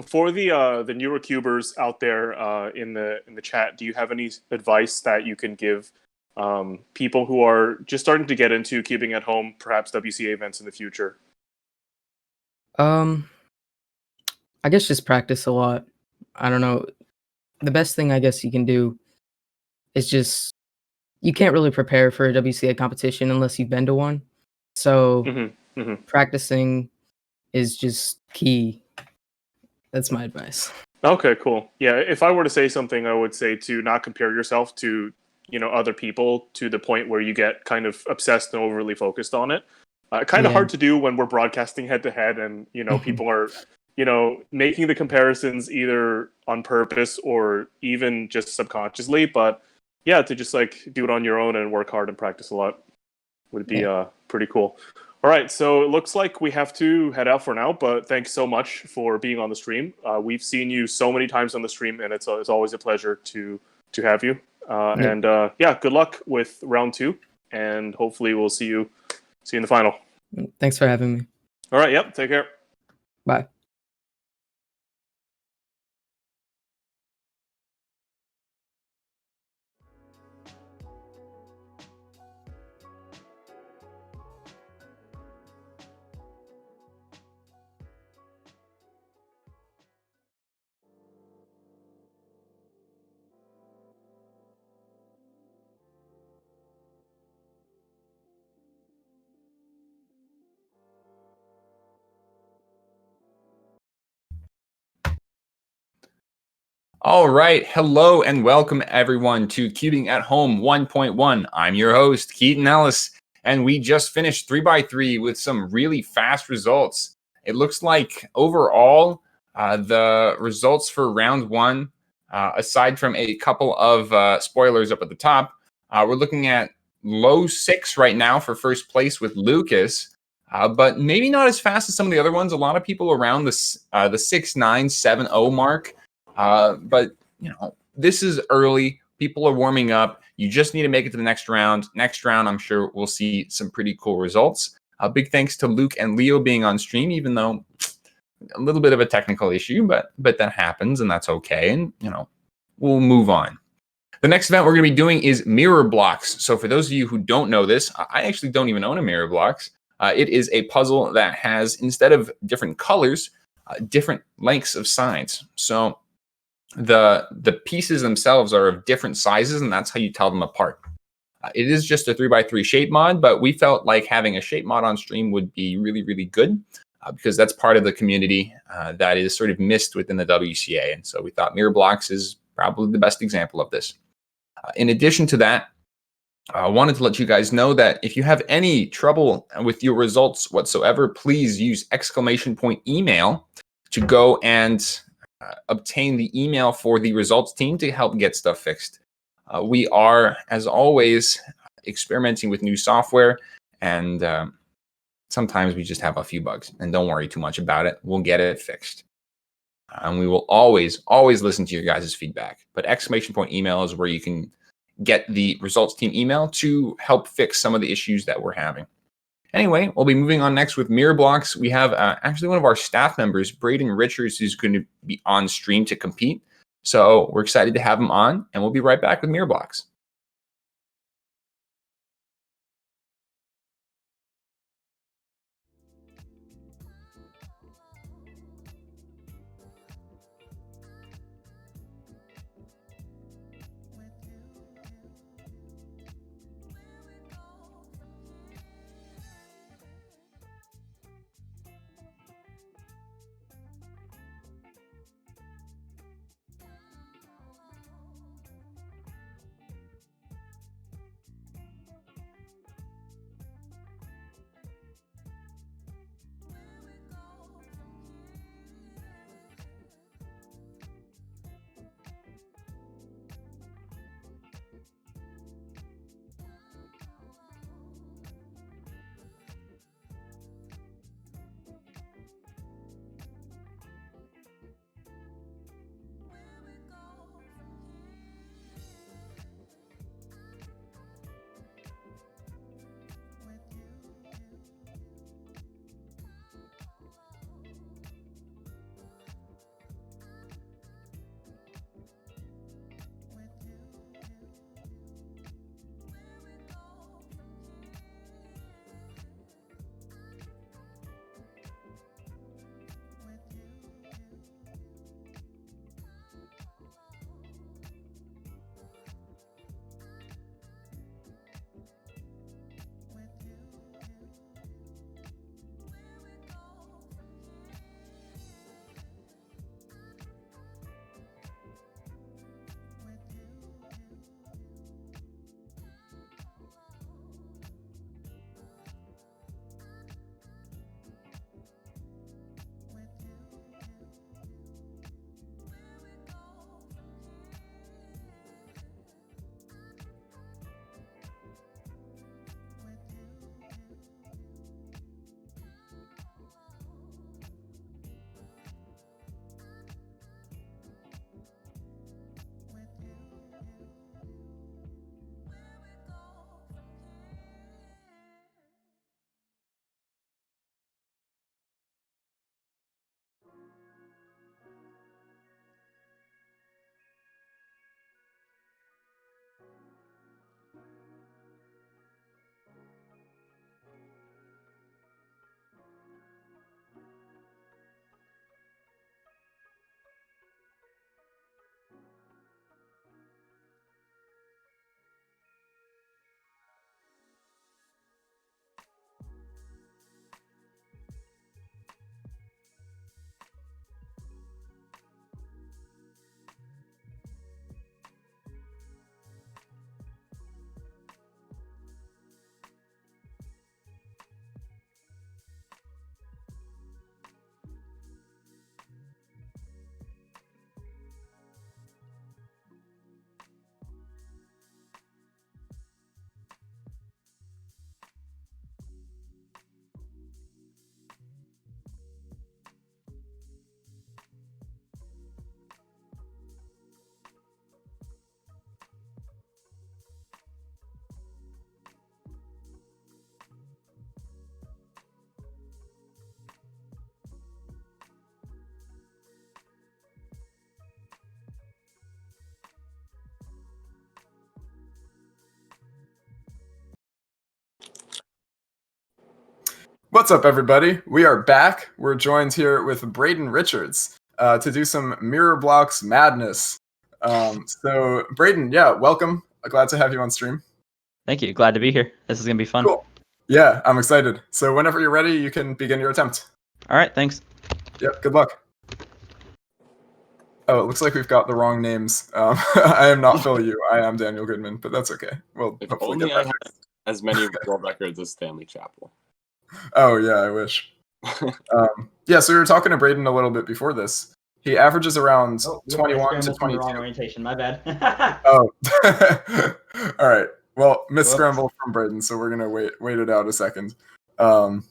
For the newer cubers out there in the chat, do you have any advice that you can give people who are just starting to get into cubing at home, perhaps WCA events in the future? I guess just practice a lot. I don't know. The best thing I guess you can do is just you can't really prepare for a WCA competition unless you've been to one. So practicing is just key. That's my advice. Okay, cool. Yeah, if I were to say something, I would say to not compare yourself to other people to the point where you get kind of obsessed and overly focused on it. Kind of Yeah. hard to do when we're broadcasting head to head, and people are making the comparisons either on purpose or even just subconsciously. But yeah, to just like do it on your own and work hard and practice a lot would be pretty cool. All right, so it looks like we have to head out for now, but thanks so much for being on the stream. We've seen you so many times on the stream, and it's always a pleasure to have you. And yeah, good luck with round 2, and hopefully we'll see you in the final. Thanks for having me. All right. Yep. Take care. Bye. All right. Hello and welcome everyone to Cubing at Home 1.1. I'm your host, Keaton Ellis, and we just finished 3x3 with some really fast results. It looks like overall, the results for round one, aside from a couple of spoilers up at the top, we're looking at low 6 right now for first place with Lucas. But maybe not as fast as some of the other ones. A lot of people around the 6.970 mark. But this is early. People are warming up. You just need to make it to the next round. Next round, I'm sure we'll see some pretty cool results. Big thanks to Luke and Leo being on stream, even though a little bit of a technical issue, but that happens and that's okay. And we'll move on. The next event we're going to be doing is Mirror Blocks. So for those of you who don't know this, I actually don't even own a Mirror Blocks. It is a puzzle that has, instead of different colors, different lengths of sides. So the pieces themselves are of different sizes, and that's how you tell them apart. It is just a 3x3 shape mod, but we felt like having a shape mod on stream would be really, really good because that's part of the community that is sort of missed within the WCA. And so we thought Mirror Blocks is probably the best example of this. In addition to that, I wanted to let you guys know that if you have any trouble with your results whatsoever, please use !email to go and obtain the email for the results team to help get stuff fixed. We are, as always, experimenting with new software, and sometimes we just have a few bugs. And don't worry too much about it. We'll get it fixed. And we will always listen to your guys' feedback. But !email is where you can get the results team email to help fix some of the issues that we're having. Anyway, we'll be moving on next with Mirror Blocks. We have actually one of our staff members, Braden Richards, who's going to be on stream to compete. So we're excited to have him on, and we'll be right back with Mirror Blocks. What's up, everybody? We are back. We're joined here with Braden Richards to do some Mirror Blocks madness. So, Braden, yeah, welcome. Glad to have you on stream. Thank you. Glad to be here. This is going to be fun. Cool. Yeah, I'm excited. So, whenever you're ready, you can begin your attempt. All right, thanks. Yep, good luck. Oh, it looks like we've got the wrong names. I am not Phil Yu. I am Daniel Goodman, but that's okay. We'll If hopefully only get I that. had as many world records as Stanley Chapel. Oh, yeah, I wish. Yeah, so we were talking to Braden a little bit before this. He averages around 21 to 22. Wrong orientation. My bad. Oh, all right. Well, miss scramble from Braden, so we're gonna wait it out a second. But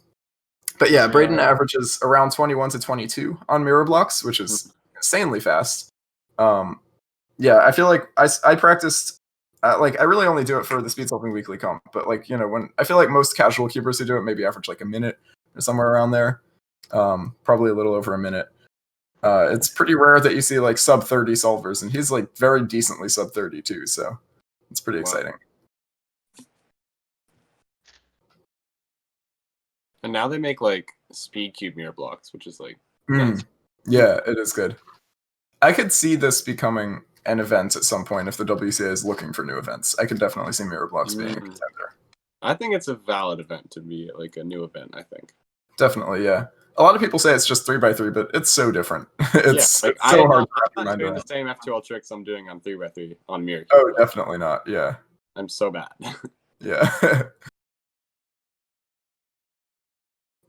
yeah, Braden averages around 21 to 22 on mirror blocks, which is insanely fast. Yeah, I feel like I practiced. Like I really only do it for the Speed Solving Weekly comp, but like when I feel like most casual cubers who do it maybe average like a minute or somewhere around there, probably a little over a minute. It's pretty rare that you see like sub 30 solvers, and he's like very decently sub 30 too, so it's pretty exciting. And now they make like speed cube mirror blocks, which is like Yeah, it is good. I could see this becoming an event at some point if the WCA is looking for new events. I could definitely see mirror blocks being a contender. I think it's a valid event to be like a new event, I think. Definitely, yeah. A lot of people say it's just 3x3, but it's so different. it's so hard to I'm not doing the same F2L tricks I'm doing on 3x3 on mirror. Oh, definitely not. Yeah. I'm so bad. Yeah.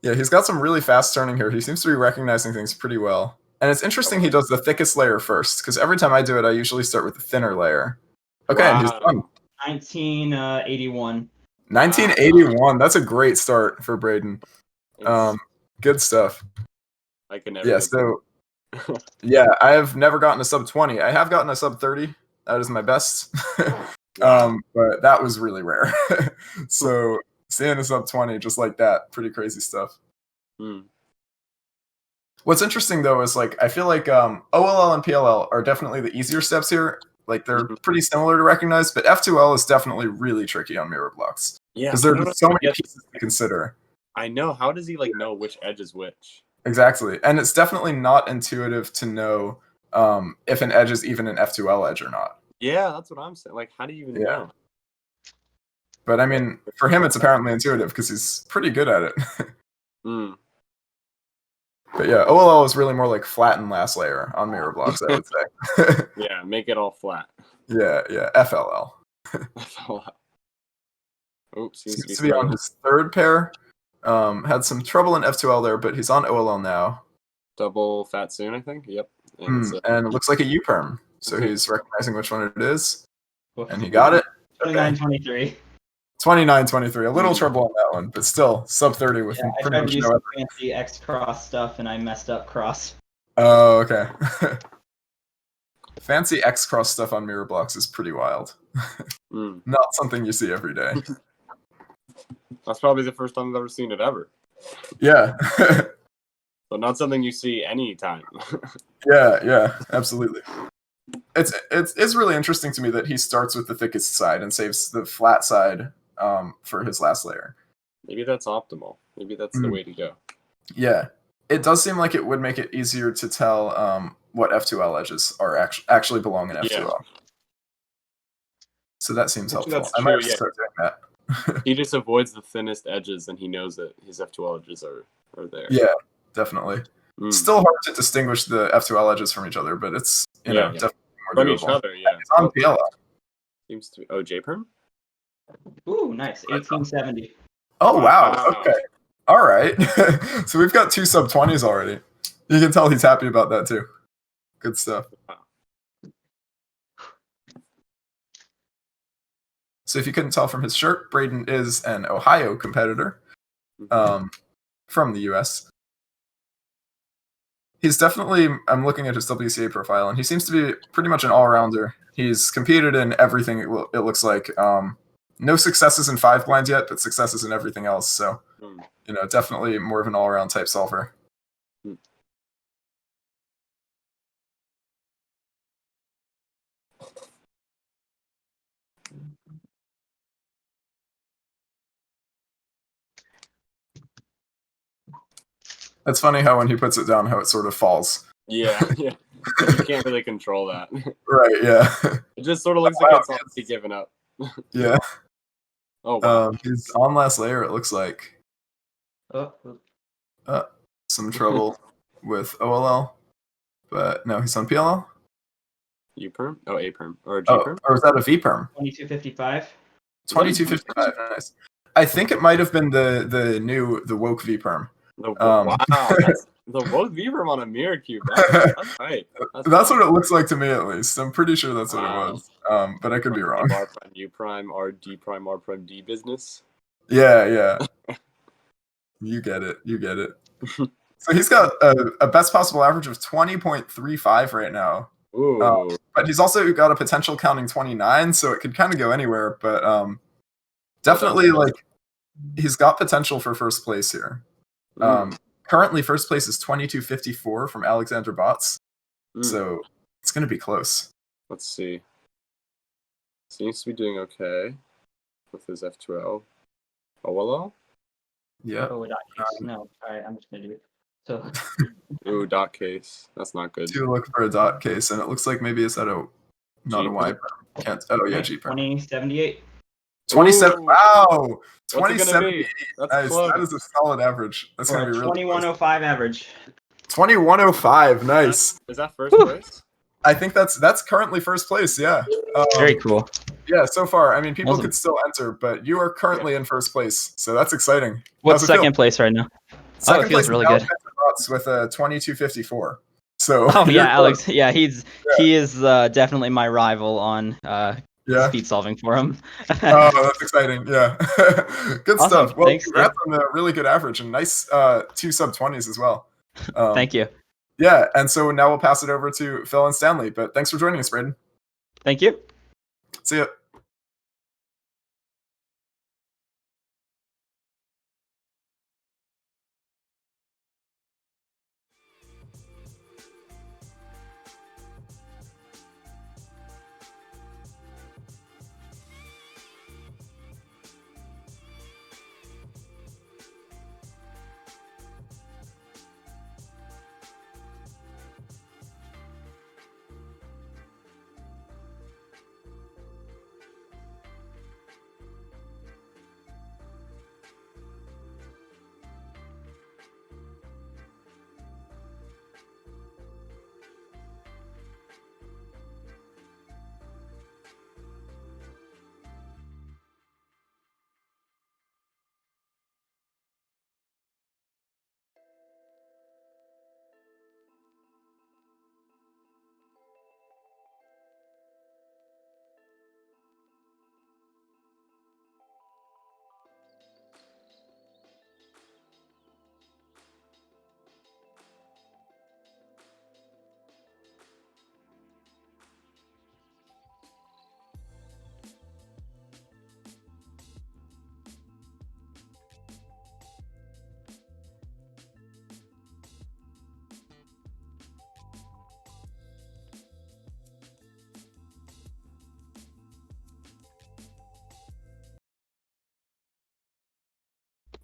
Yeah, he's got some really fast turning here. He seems to be recognizing things pretty well. And it's interesting he does the thickest layer first, because every time I do it, I usually start with the thinner layer. Okay, and he's done. 1981. 1981. That's a great start for Braden. Good stuff. I can never. Yeah, so yeah, I have never gotten a sub 20. I have gotten a sub 30. That is my best. But that was really rare. So seeing a sub 20 just like that, pretty crazy stuff. What's interesting though is like I feel like OLL and PLL are definitely the easier steps here. Like they're pretty similar to recognize, but F2L is definitely really tricky on mirror blocks. Yeah, because there's so many pieces to consider. I know. How does he like know which edge is which? Exactly, and it's definitely not intuitive to know if an edge is even an F2L edge or not. Yeah, that's what I'm saying. Like, how do you even know? But I mean, for him, it's apparently intuitive because he's pretty good at it. But yeah, OLL is really more like flatten last layer on mirror blocks, I would say. Yeah, make it all flat. Yeah, FLL. FLL. Oops, seems to be on his third pair. Had some trouble in F2L there, but he's on OLL now. Double fat soon, I think. Yep. And it looks like a U-perm. So he's recognizing which one it is. And he got it. 29-23. 29-23. A little trouble on that one, but still sub 30 with pretty much no fancy X cross stuff, and I messed up cross. Oh, okay. Fancy X cross stuff on mirror blocks is pretty wild. Not something you see every day. That's probably the first time I've ever seen it ever. Yeah. So not something you see anytime. Yeah, absolutely. It's really interesting to me that he starts with the thickest side and saves the flat side for his last layer. Maybe that's optimal. Maybe that's the way to go. Yeah. It does seem like it would make it easier to tell what F2L edges are actually belong in F2L. Yeah. So that seems helpful. I might have to start doing that. He just avoids the thinnest edges, and he knows that his F2L edges are there. Yeah, definitely. Still hard to distinguish the F2L edges from each other, but it's definitely more doable. From each other, yeah. It's on PLL. Seems to be. Oh, J-perm? Ooh, nice. 1870. Oh, wow. Okay. All right. So we've got 2 sub 20s already. You can tell he's happy about that too. Good stuff. So if you couldn't tell from his shirt, Braden is an Ohio competitor from the US. He's definitely, I'm looking at his WCA profile, and he seems to be pretty much an all-rounder. He's competed in everything, it looks like. No successes in 5 blinds yet, but successes in everything else. So, definitely more of an all-around type solver. It's funny how when he puts it down, how it sort of falls. Yeah, yeah. You can't really control that. Right, yeah. It just sort of looks like it's already given up. Yeah. Oh, wow. He's on last layer, it looks like. Oh, Some trouble with OLL, but no, he's on PLL. U perm? Oh, A perm or G Oh, perm? or is that a V perm? 2255. 2255, nice. I think it might have been the woke V perm. Wow, that's the woke V perm on a mirror cube. That's right. That's what it looks like to me, at least. I'm pretty sure that's what it Wow. was. But I could be wrong. R prime, U prime, R D prime, R prime D business. Yeah. You get it. So he's got a best possible average of 20.35 right now. Ooh. But he's also got a potential counting 29, so it could kind of go anywhere. But definitely, like, he's got potential for first place here. Currently, first place is 22.54 from Alexander Bots. So it's going to be close. Let's see. Seems to be doing okay with his F2L. OLL? Yeah. Oh, dot case. No, alright, I'm just gonna do it. So Ooh, dot case. That's not good. To look for a dot case, and it looks like maybe it's at a not G a Y perm. Can't. Oh yeah, G perm. 2078. 27. Ooh. Wow. What's it gonna be? 27. That's Nice. close. That is a solid average. That's For gonna a be really 2105 average. 2105. Nice. Is that first place? I think that's currently first place. Yeah. Very cool. Yeah. So far, I mean, people Awesome. could still enter, but you are currently in first place, so that's exciting. What's How's it feel? second place right now? Second it feels place really is good. Alexander Bots with a 2254. So. Oh you're yeah, close. Alex. Yeah, he is definitely my rival on Yeah. speed solving for him. Oh, that's exciting. Yeah. Good Awesome. stuff. Well, Thanks, congrats on the really good average and nice 2 sub-20s as well. Thank you. Yeah, and so now we'll pass it over to Phil and Stanley, but thanks for joining us, Braden. Thank you. See ya.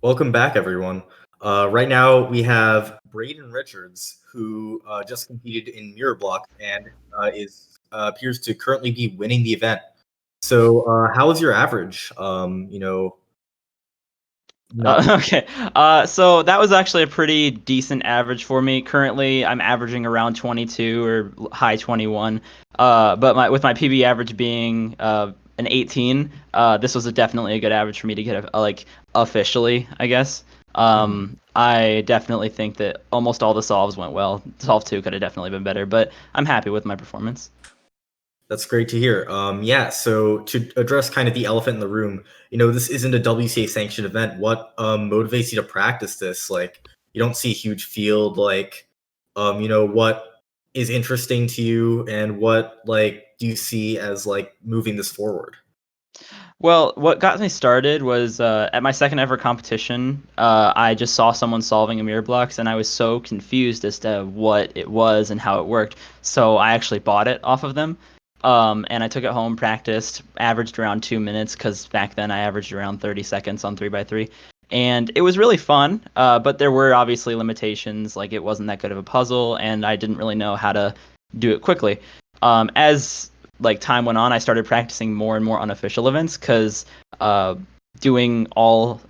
Welcome back, everyone. Right now, we have Braden Richards, who just competed in Mirror Block and appears to currently be winning the event. So, how was your average? Okay. So that was actually a pretty decent average for me. Currently, I'm averaging around 22 or high 21. But with my PB average being an 18, this was definitely a good average for me to get officially, I guess. I definitely think that almost all the solves went well. Solve 2 could have definitely been better, but I'm happy with my performance. That's great to hear. Yeah, so to address kind of the elephant in the room, this isn't a WCA sanctioned event. What motivates you to practice this? Like, you don't see a huge field. Like, what is interesting to you, and what do you see as moving this forward? Well, what got me started was at my second ever competition, I just saw someone solving a mirror blocks, and I was so confused as to what it was and how it worked. So I actually bought it off of them. And I took it home, practiced, averaged around 2 minutes because back then I averaged around 30 seconds on 3x3. and it was really fun. But there were obviously limitations, like it wasn't that good of a puzzle, and I didn't really know how to do it quickly. As like time went on, I started practicing more and more unofficial events because doing all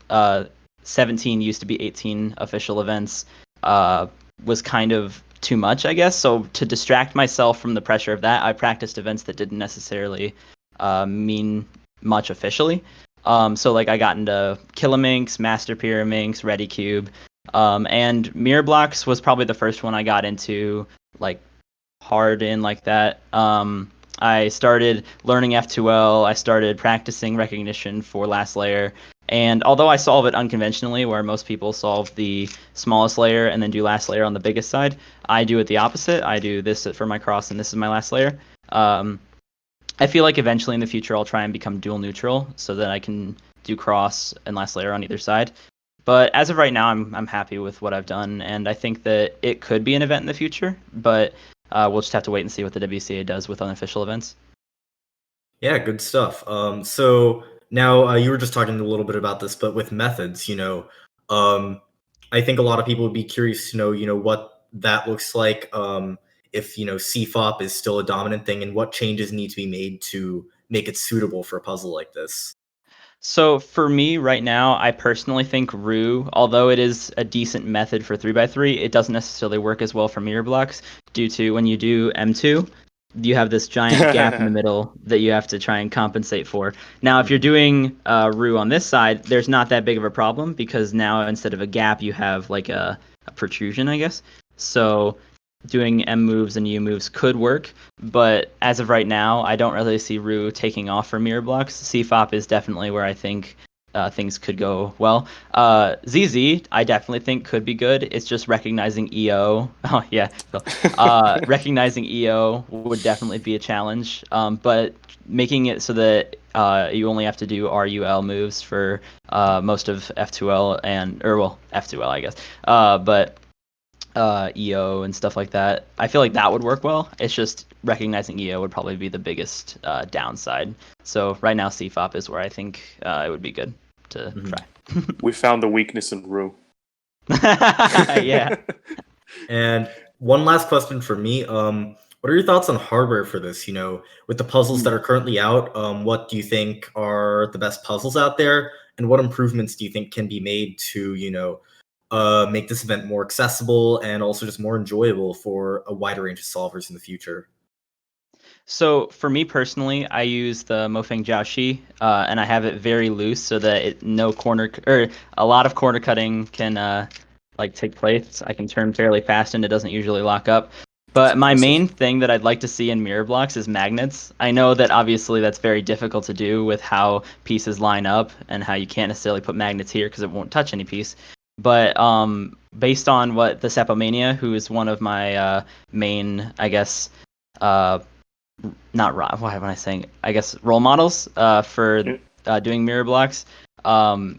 17 used to be 18 official events was kind of too much, I guess. So to distract myself from the pressure of that, I practiced events that didn't necessarily mean much officially. So like I got into Killaminx, Master Pyraminx, Ready Cube, and Mirror Blocks was probably the first one I got into like hard in like that. I started learning F2L. I started practicing recognition for last layer. And although I solve it unconventionally, where most people solve the smallest layer and then do last layer on the biggest side, I do it the opposite. I do this for my cross, and this is my last layer. I feel like eventually in the future I'll try and become dual neutral so that I can do cross and last layer on either side. But as of right now, I'm happy with what I've done, and I think that it could be an event in the future. But we'll just have to wait and see what the WCA does with unofficial events. Yeah, good stuff. So now you were just talking a little bit about this, but with methods, I think a lot of people would be curious to know, what that looks like. If CFOP is still a dominant thing, and what changes need to be made to make it suitable for a puzzle like this. So for me right now, I personally think Rue, although it is a decent method for 3x3, it doesn't necessarily work as well for mirror blocks due to when you do M2, you have this giant gap in the middle that you have to try and compensate for. Now, if you're doing Rue on this side, there's not that big of a problem because now instead of a gap, you have like a protrusion, I guess. So doing M moves and U moves could work, but as of right now, I don't really see Rue taking off for mirror blocks. CFOP is definitely where I think things could go well. ZZ, I definitely think could be good. It's just recognizing EO. Oh yeah, recognizing EO would definitely be a challenge. But making it so that you only have to do RUL moves for most of F2L F2L, I guess. But EO and stuff like that. I feel like that would work well. It's just recognizing EO would probably be the biggest downside. So right now CFOP is where I think it would be good to try. We found the weakness in Rue. Yeah. And one last question for me. What are your thoughts on hardware for this? With the puzzles that are currently out, what do you think are the best puzzles out there? And what improvements do you think can be made to, make this event more accessible and also just more enjoyable for a wider range of solvers in the future? So for me personally, I use the Mofeng Jiaoxi, and I have it very loose so that a lot of corner cutting can take place. I can turn fairly fast and it doesn't usually lock up. But my main thing that I'd like to see in mirror blocks is magnets. I know that obviously that's very difficult to do with how pieces line up and how you can't necessarily put magnets here because it won't touch any piece. But based on what the Sepomania, who is one of my main, I guess, why am I saying? I guess role models for doing mirror blocks.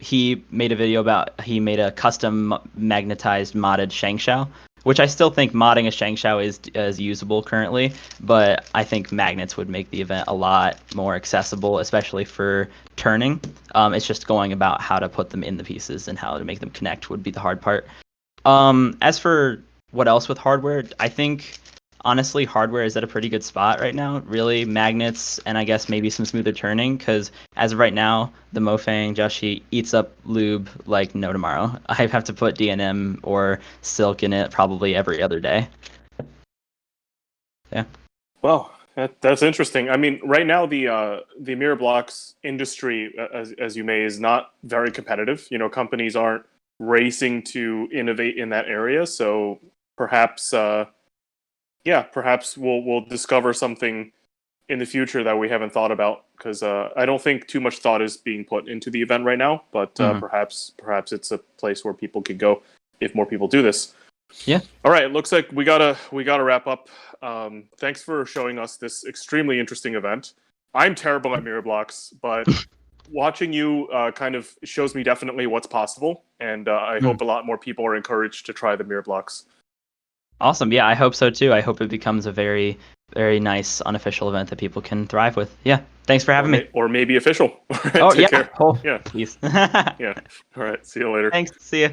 He made a video about he made a custom magnetized modded Shangshao, which I still think modding a Shangshao is usable currently, but I think magnets would make the event a lot more accessible, especially for turning. It's just going about how to put them in the pieces and how to make them connect would be the hard part. As for what else with hardware, I think honestly hardware is at a pretty good spot right now. Really, magnets and I guess maybe some smoother turning, because as of right now, the Mofeng Jiaoxi eats up lube like no tomorrow. I have to put DNM or silk in it probably every other day. Yeah. Well, that's interesting. I mean, right now the mirror blocks industry, as you may, is not very competitive. Companies aren't racing to innovate in that area. So perhaps, perhaps we'll discover something in the future that we haven't thought about. Because I don't think too much thought is being put into the event right now. But perhaps it's a place where people could go if more people do this. Yeah. All right. It looks like we gotta wrap up. Thanks for showing us this extremely interesting event. I'm terrible at mirror blocks, but watching you kind of shows me definitely what's possible, and I hope a lot more people are encouraged to try the mirror blocks. Awesome. Yeah, I hope so too. I hope it becomes a very very nice unofficial event that people can thrive with. Yeah, thanks for having me. Or maybe official. Oh Take yeah, care. oh Yeah. please. Yeah. All right. See you later. Thanks. See ya.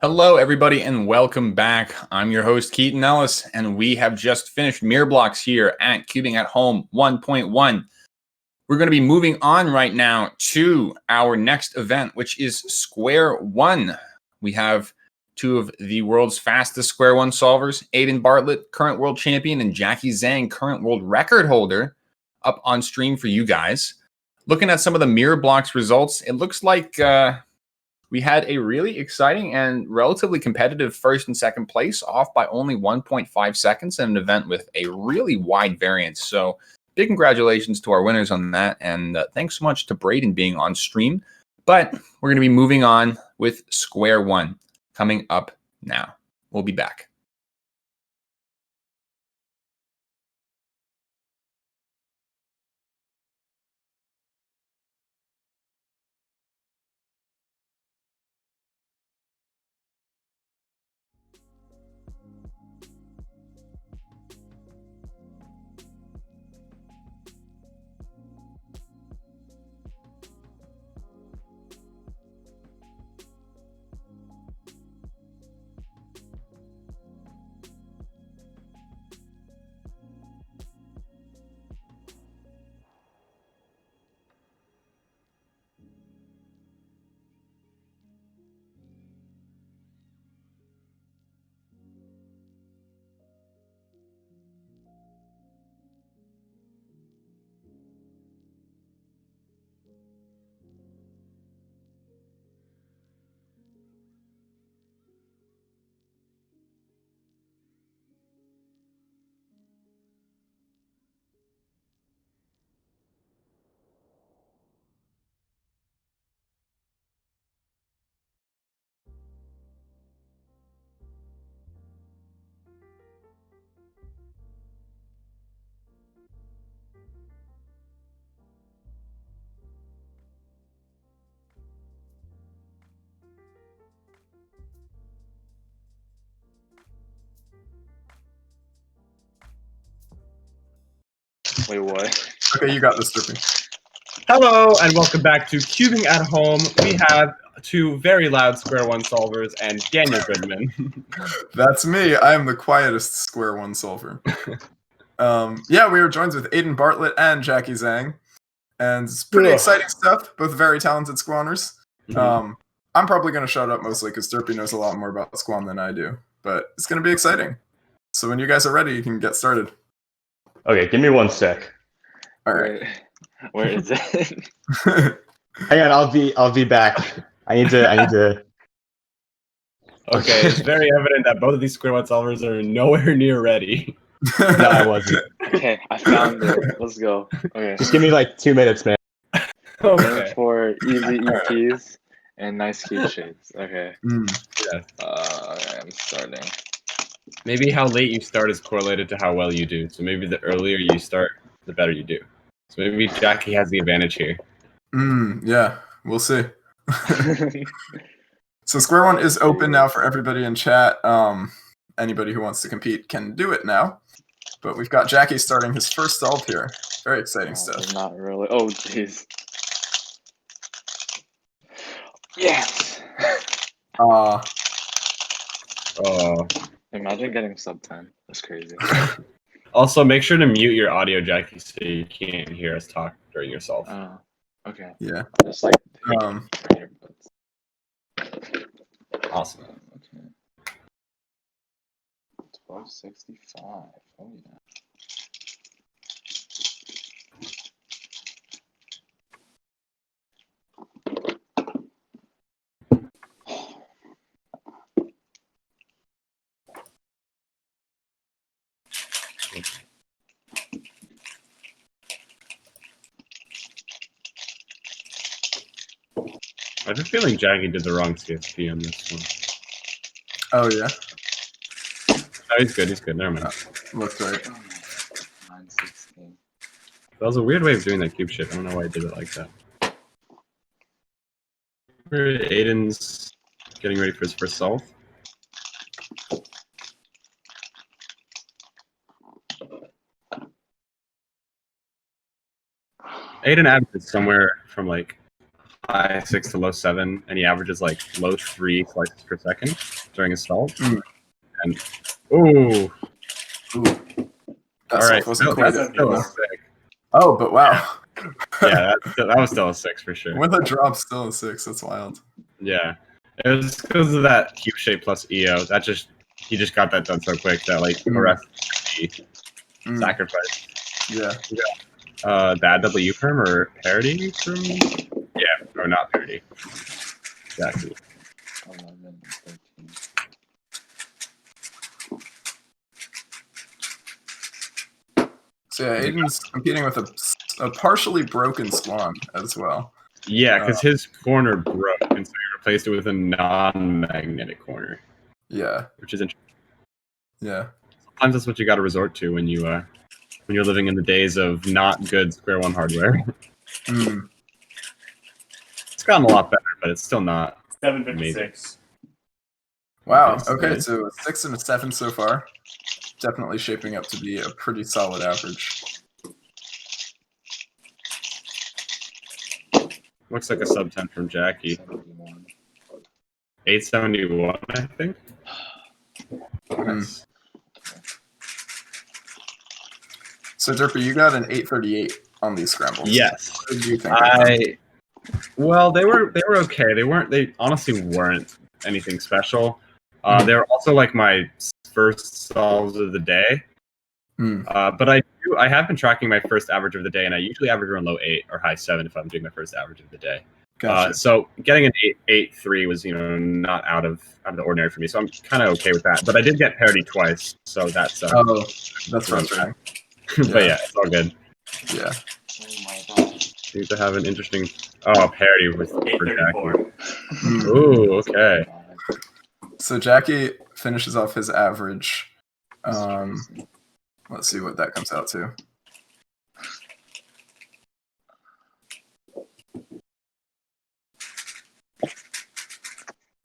Hello, everybody, and welcome back. I'm your host, Keaton Ellis, and we have just finished mirror blocks here at Cubing at Home 1.1. We're going to be moving on right now to our next event, which is Square One. We have two of the world's fastest Square One solvers, Aiden Bartlett, current world champion, and Jackie Zhang, current world record holder, up on stream for you guys. Looking at some of the mirror blocks results, it looks like we had a really exciting and relatively competitive first and second place, off by only 1.5 seconds in an event with a really wide variance. So big congratulations to our winners on that. And thanks so much to Braden being on stream. But we're going to be moving on with Square One coming up now. We'll be back. Wait, what? Okay, you got this, Drippy. Hello, and welcome back to Cubing at Home. We have two very loud Square One solvers and Daniel Goodman. That's me. I am the quietest Square One solver. Yeah, we were joined with Aiden Bartlett and Jackie Zhang. And it's pretty exciting stuff, both very talented Squanners. I'm probably going to shut up mostly because Derpy knows a lot more about Squan than I do. But it's going to be exciting. So when you guys are ready, you can get started. Okay, give me 1 sec. All right. Where is it? Hang on, I'll be back. I need to. Okay, it's very evident that both of these Square One solvers are nowhere near ready. No, I wasn't. Okay, I found it. Let's go. Okay. Just give me like 2 minutes, man. Okay. For easy EPs and nice key shades. Okay. Yeah. Okay, I'm starting. Maybe how late you start is correlated to how well you do. So maybe the earlier you start, the better you do. So maybe Jackie has the advantage here. Yeah, we'll see. So Square One is open now for everybody in chat. Anybody who wants to compete can do it now. But we've got Jackie starting his first solve here. Very exciting stuff. Not really. Oh, jeez. Yes. Oh. Imagine getting sub 10. That's crazy. Also, make sure to mute your audio, Jackie, so you can't hear us talk during yourself. Okay. Yeah. Just like Awesome. Okay. 1265. Oh yeah. I have a feeling Jackie did the wrong CSP on this one. Oh yeah. Oh, he's good. He's good. Never mind. Looks right. 916. That was a weird way of doing that cube shit. I don't know why I did it like that. Aiden's getting ready for his first solve. Aiden averages somewhere from like high 6 to low 7, and he averages like low 3 slices per second during his solve. And ooh. That Alright, wasn't no, quite that's still a 6. Oh, but wow. Yeah, that was still a 6 for sure. With a drop, still a 6. That's wild. Yeah, it was because of that cube shape plus EO. That he just got that done so quick that like the rest sacrifice. Yeah. Bad W perm or parity from? Yeah, or not parity. Exactly. 11, 13. So yeah, Aiden's competing with a partially broken Squan as well. Yeah, because his corner broke, and so he replaced it with a non-magnetic corner. Yeah. Which is interesting. Yeah. Sometimes that's what you got to resort to when you're living in the days of not good Square One hardware. It's gotten a lot better, but it's still not 756. Wow. Okay, Okay, so a 6 and a 7 so far. Definitely shaping up to be a pretty solid average. Looks like a sub 10 from Jackie. 871, I think. Nice. So Derpy, you got an 838 on these scrambles. Yes. What did you think? Well, they were okay. They honestly weren't anything special. They were also like my first solves of the day. But I have been tracking my first average of the day, and I usually average around low 8 or high 7 if I'm doing my first average of the day. Gotcha. So getting an 8.83 was not out of the ordinary for me. So I'm kind of okay with that. But I did get parity twice, so that's that's frustrating. But yeah, it's all good. Yeah. Oh my god. Seems to have an interesting parity with for Jackie. Ooh, okay. So Jackie finishes off his average. Let's see what that comes out to.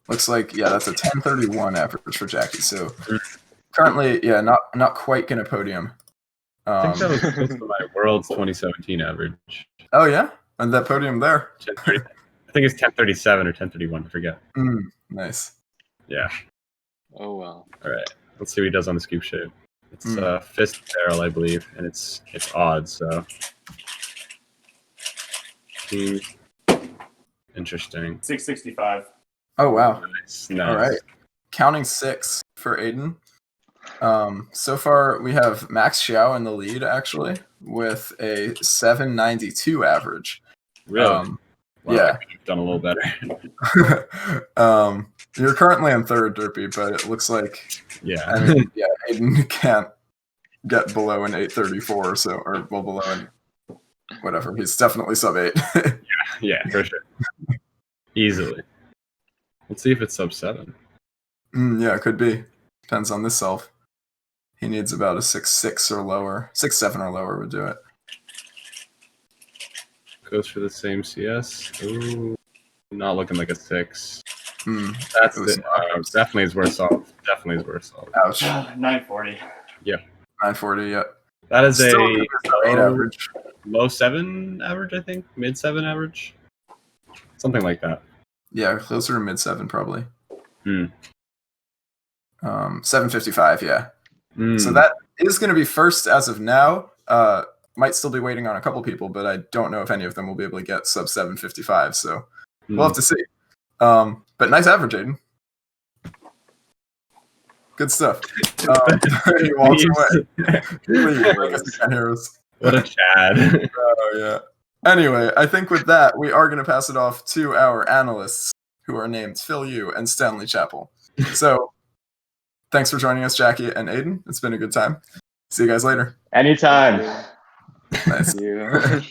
Looks like, yeah, that's a 1031 average for Jackie. So currently, yeah, not quite gonna podium. I think that was close to my World's 2017 average. Oh yeah, and that podium there. I think it's 1037 or 1031. I forget. Nice. Yeah. Oh well. All right. Let's see what he does on the scoop shape. It's fist barrel, I believe, and it's odd. So interesting. 665. Oh wow. Nice. All right. Counting 6 for Aiden. So far we have Max Xiao in the lead actually with a 792 average. Really? Wow, Yeah. You've done a little better. You're currently in third, Derpy, but it looks like Aiden can't get below an 834 or so, or well below an whatever. He's definitely sub 8. yeah, for sure. Easily. Let's see if it's sub 7. Yeah, it could be. Depends on this self. He needs about a 6.6 or lower. 6.7 or lower would do it. Goes for the same CS. Ooh, not looking like a 6. That's definitely is worse off. Definitely is worse off. Ouch. 940. Yeah. 940. Yeah. That is Still a eight average. Low 7 average, I think. Mid 7 average. Something like that. Yeah, closer to mid 7 probably. 755. Yeah. So is going to be first as of now. Might still be waiting on a couple people, but I don't know if any of them will be able to get sub 755. So we'll have to see. But nice average, Aiden. Good stuff. He walks away. Heroes. What a Chad. Oh yeah. Anyway, I think with that, we are going to pass it off to our analysts, who are named Phil Yu and Stanley Chappell. So, thanks for joining us, Jackie and Aiden. It's been a good time. See you guys later. Anytime. Nice. Thank you.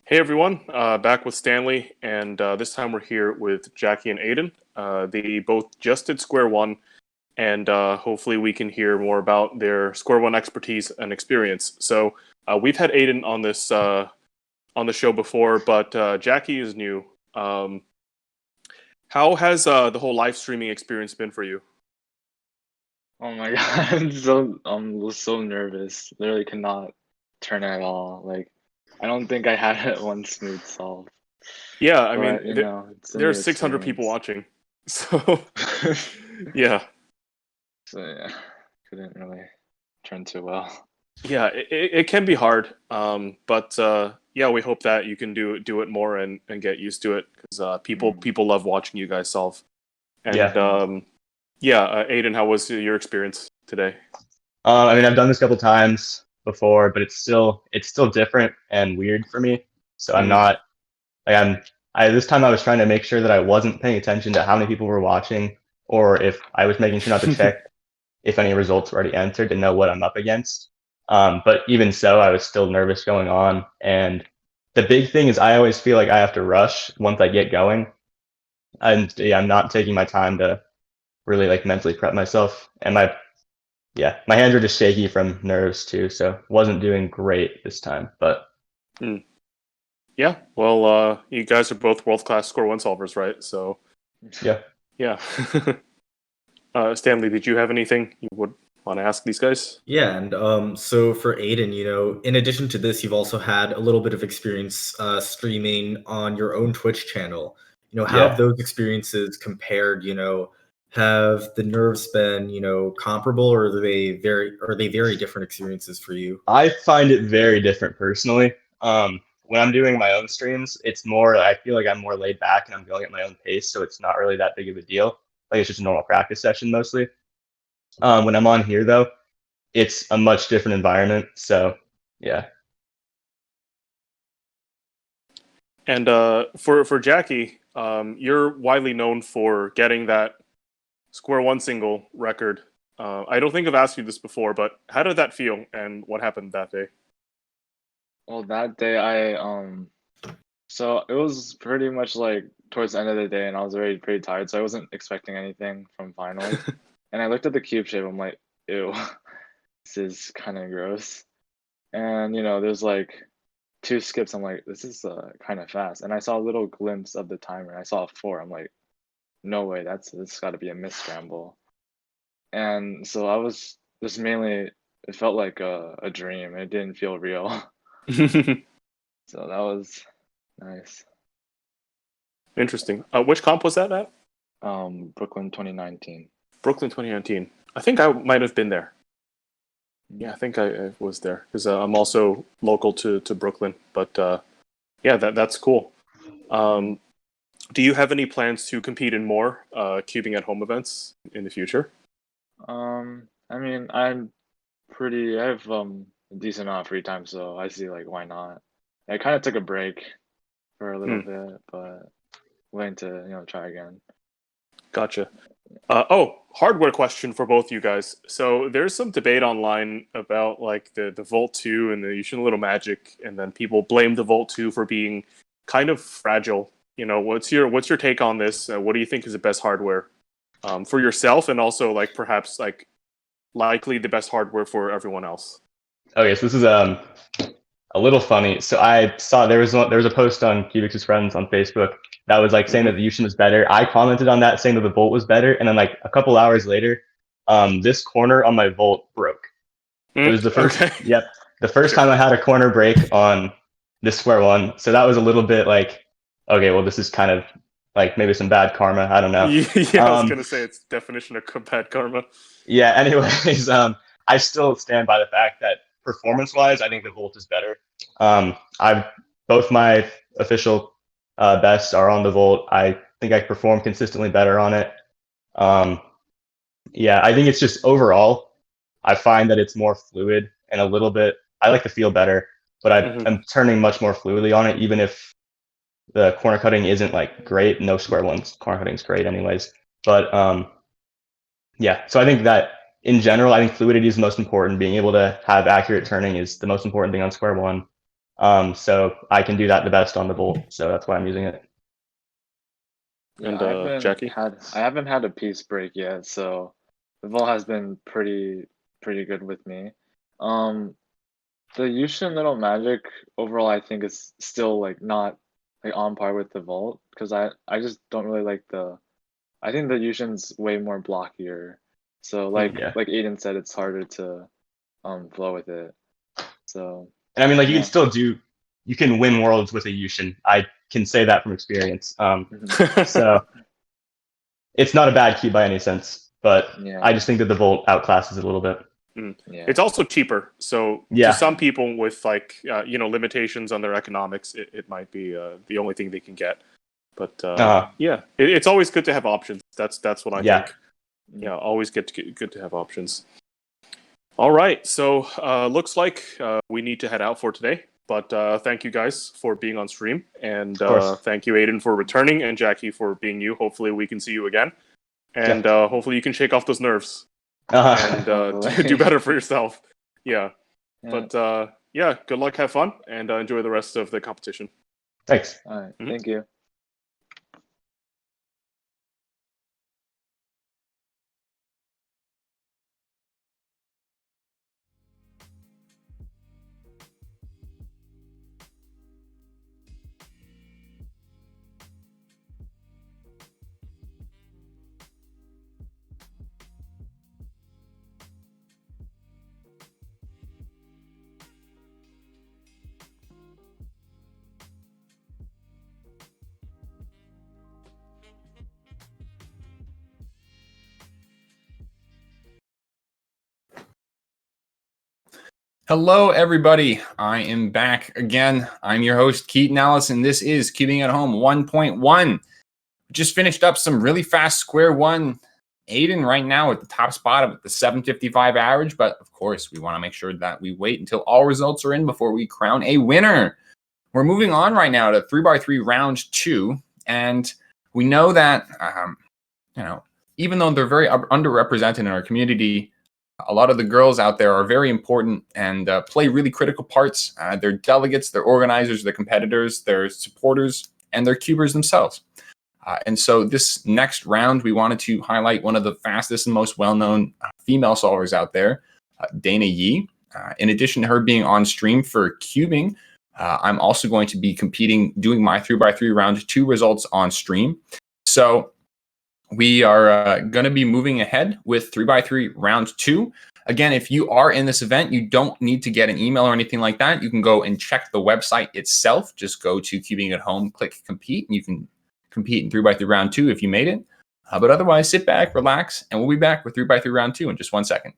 Hey everyone, back with Stanley, and this time we're here with Jackie and Aiden. They both just did Square One, and hopefully we can hear more about their Square One expertise and experience. So we've had Aiden on this on the show before, but Jackie is new. How has the whole live streaming experience been for you? Oh my god, I'm was so nervous. Literally could not turn at all. Like, I don't think I had one smooth solve. Yeah, I But, mean, you know, it's a there's new 600 people experience. watching, so yeah. So yeah, couldn't really turn too well. Yeah, it can be hard, but yeah, we hope that you can do it more and get used to it because people love watching you guys solve. And Aiden, how was your experience today? I mean, I've done this a couple times before, but it's still different and weird for me. So I'm not like this time I was trying to make sure that I wasn't paying attention to how many people were watching, or if I was making sure not to check if any results were already entered to know what I'm up against. But even so, I was still nervous going on. And the big thing is I always feel like I have to rush once I get going. And yeah, I'm not taking my time to really like mentally prep myself. And my hands are just shaky from nerves too. So wasn't doing great this time, but. Yeah, well, you guys are both world-class Score One solvers, right? So yeah. Stanley, did you have anything you would want to ask these guys? Yeah, and so for Aiden, you know, in addition to this, you've also had a little bit of experience streaming on your own Twitch channel. You know, how have those experiences compared? You know, have the nerves been, you know, comparable, or are they very different experiences for you? I find it very different personally. When I'm doing my own streams, it's more, I feel like I'm more laid back and I'm going at my own pace, so it's not really that big of a deal. Like it's just a normal practice session mostly. When I'm on here though, it's a much different environment. So yeah. And for Jackie, you're widely known for getting that square one single record. I don't think I've asked you this before, but how did that feel, and what happened that day? Well, that day so it was pretty much like towards the end of the day, and I was already pretty tired, so I wasn't expecting anything from finals. And I looked at the cube shape, I'm like, ew, this is kind of gross. And there's like 2 skips. I'm like, this is kind of fast. And I saw a little glimpse of the timer. And I saw a 4. I'm like, no way, this got to be a miss scramble. And so I was just mainly, it felt like a dream. It didn't feel real. So that was nice. Interesting. Which comp was that at? Brooklyn 2019. Brooklyn 2019. I think I might have been there. Yeah, I think I was there because I'm also local to Brooklyn. But yeah, that's cool. Do you have any plans to compete in more cubing at home events in the future? I mean, I have a decent amount of free time, so I see like why not. I kind of took a break for a little bit, but willing to try again. Gotcha. Hardware question for both you guys. So there's some debate online about like the Volt 2 and the Yushin Little Magic, and then people blame the Volt 2 for being kind of fragile. What's your take on this? What do you think is the best hardware for yourself, and also like perhaps like likely the best hardware for everyone else? Okay, so this is a little funny. So I saw there was a post on Cubix's friends on Facebook that was like saying that the Yushin was better. I commented on that saying that the Volt was better, and then like a couple hours later, this corner on my Volt broke. It was the first. Okay. Yep, the first time I had a corner break on this square one. So that was a little bit like, okay, well this is kind of like maybe some bad karma. I don't know. Yeah, I was gonna say it's definition of bad karma. Yeah. Anyways, I still stand by the fact that performance-wise, I think the Volt is better. Both my official bests are on the Volt. I think I perform consistently better on it. Yeah, I think it's just overall, I find that it's more fluid and a little bit. I like to feel better, but I'm turning much more fluidly on it, even if the corner cutting isn't like great. No square ones corner cutting is great, anyways. But yeah, so I think that in general, I think fluidity is the most important. Being able to have accurate turning is the most important thing on square one. So I can do that the best on the Volt, so that's why I'm using it. And Jackie? I haven't had a piece break yet, so the Volt has been pretty good with me. The Yushin Little Magic overall, I think is still like not like on par with the Volt, because I just don't really like I think the Yushin's way more blockier. So like Aiden said, it's harder to flow with it. So and I mean, like you can win worlds with a Yushin. I can say that from experience. So it's not a bad key by any sense, but I just think that the Volt outclasses it a little bit. It's also cheaper, so to some people with like limitations on their economics, it might be the only thing they can get. But yeah, it's always good to have options. That's what I think. Yeah, always good to have options. All right, so looks like we need to head out for today. But thank you guys for being on stream, and thank you Aiden for returning, and Jackie for being you. Hopefully we can see you again, and hopefully you can shake off those nerves and do better for yourself. Yeah. But yeah, good luck, have fun, and enjoy the rest of the competition. Thanks. All right, thank you. Hello, everybody. I am back again. I'm your host, Keaton Ellis, and this is Cubing at Home 1.1. Just finished up some really fast square one. Aiden right now at the top spot with the 755 average, but of course, we want to make sure that we wait until all results are in before we crown a winner. We're moving on right now to 3x3 round 2, and we know that, even though they're very underrepresented in our community, a lot of the girls out there are very important and play really critical parts. They're delegates, they're organizers, they're competitors, they're supporters, and they're cubers themselves. And so this next round, we wanted to highlight one of the fastest and most well-known female solvers out there, Dana Yee. In addition to her being on stream for cubing, I'm also going to be competing, doing my 3x3 round 2 results on stream. So we are going to be moving ahead with 3x3 round 2. Again, if you are in this event, you don't need to get an email or anything like that. You can go and check the website itself. Just go to Cubing at Home, click compete, and you can compete in 3x3 round 2 if you made it. But otherwise, sit back, relax, and we'll be back with 3x3 round 2 in just 1 second.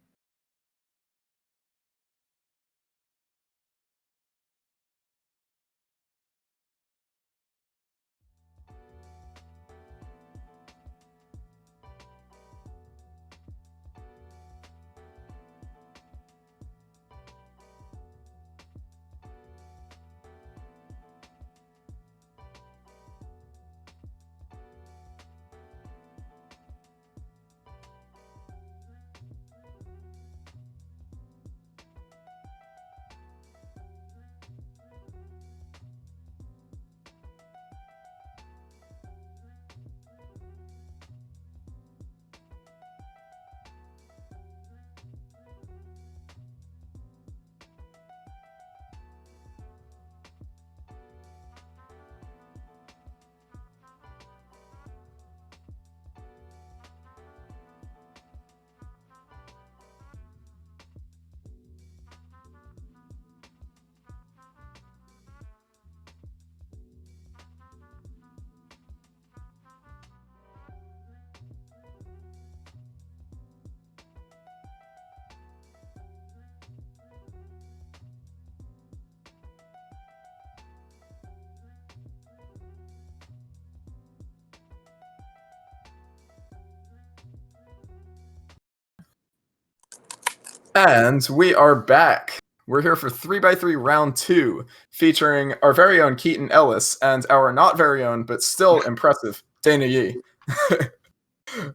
And we are back. We're here for 3x3 round 2, featuring our very own Keaton Ellis and our not very own, but still impressive, Dana Yee.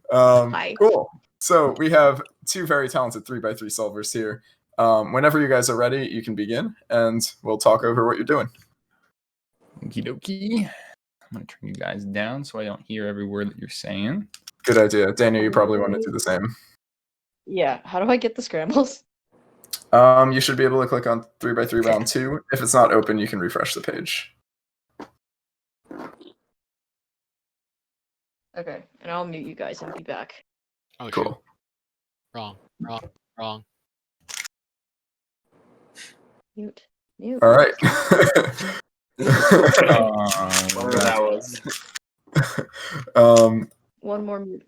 Hi. Cool. So we have 2 very talented 3x3 solvers here. Whenever you guys are ready, you can begin, and we'll talk over what you're doing. Okie dokie. I'm going to turn you guys down so I don't hear every word that you're saying. Good idea. Dana, you probably want to do the same. Yeah, how do I get the scrambles? You should be able to click on 3x3 round 2. If it's not open, you can refresh the page. Okay, and I'll mute you guys and be back. Oh, cool. Shoot. Wrong. Mute. All right. Whatever that was. One more mute.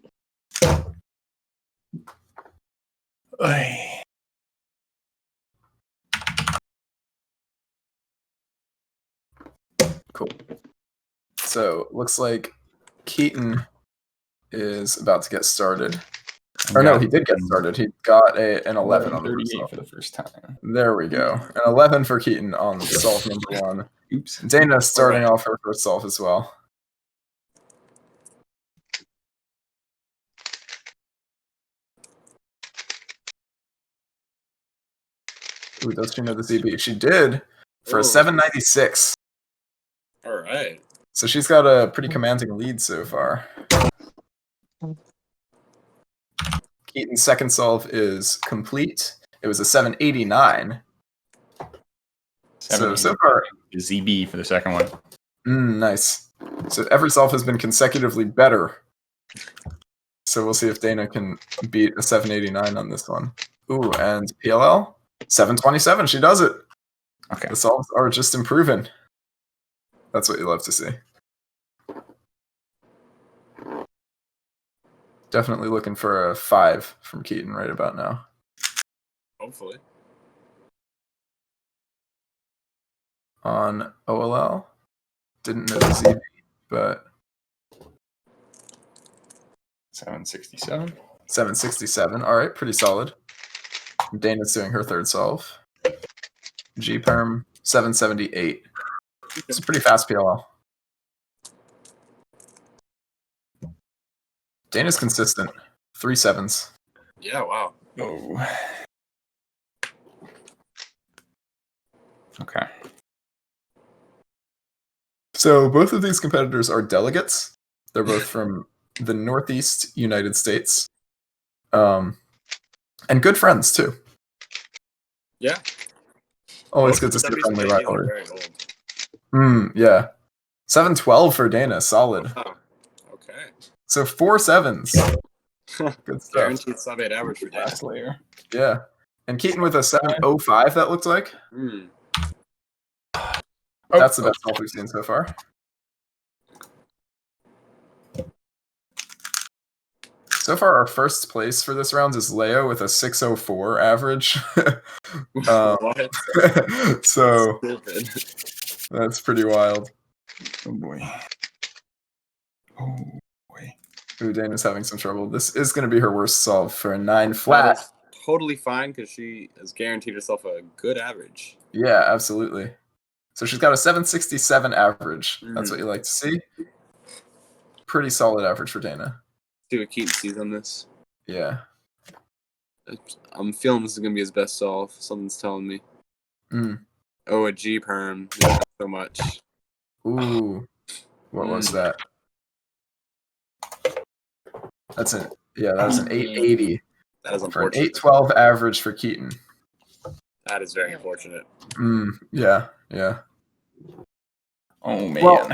Cool. So looks like Keaton is about to get started. Or no, he did get started. He got an 11 on the 38 for the first time. There we go. An 11 for Keaton on solve number 1. Oops. Dana starting off her first solve as well. Ooh, does she know the ZB? She did for a 796. All right. So she's got a pretty commanding lead so far. Keaton's second solve is complete. It was a 789. So far, ZB for the second one. Nice. So every solve has been consecutively better. So we'll see if Dana can beat a 789 on this one. Ooh, and PLL 727. She does it. Okay. The solves are just improving. That's what you love to see. Definitely looking for a 5 from Keaton right about now. Hopefully. On OLL. Didn't know the ZB, but 767. 767. All right, pretty solid. Dana's doing her third solve. G-Perm 778. It's a pretty fast PLL. Dana's consistent. 3 sevens. Yeah, wow. Oh. Okay. So both of these competitors are delegates. They're both from the Northeast United States. And good friends, too. Yeah. Always Both good to see a 70s friendly and 80s are rivalry. very old. Yeah. 7-12 for Dana. Solid. Oh, okay. So 4 sevens. Good stuff. Guaranteed sub 8 average for Dana. Last layer. Yeah. And Keaton with a 7.05, that looked like. That's the best solve we've seen so far. So far, our first place for this round is Leo with a 6.04 average. What? So Stupid. that's pretty wild. Oh boy. Oh boy. Ooh, Dana's having some trouble. This is going to be her worst solve for a 9 That flat. is totally fine because she has guaranteed herself a good average. Yeah, absolutely. So she's got a 767 average. That's what you like to see. Pretty solid average for Dana. See what Keaton sees on this. Yeah. I'm feeling this is gonna be his best solve. Something's telling me. Oh, a G perm. Not so much. Ooh. What was that? That's an that's an 880. That is for an unfortunate. 812 average for Keaton. That is very unfortunate. Yeah. Oh man. Well,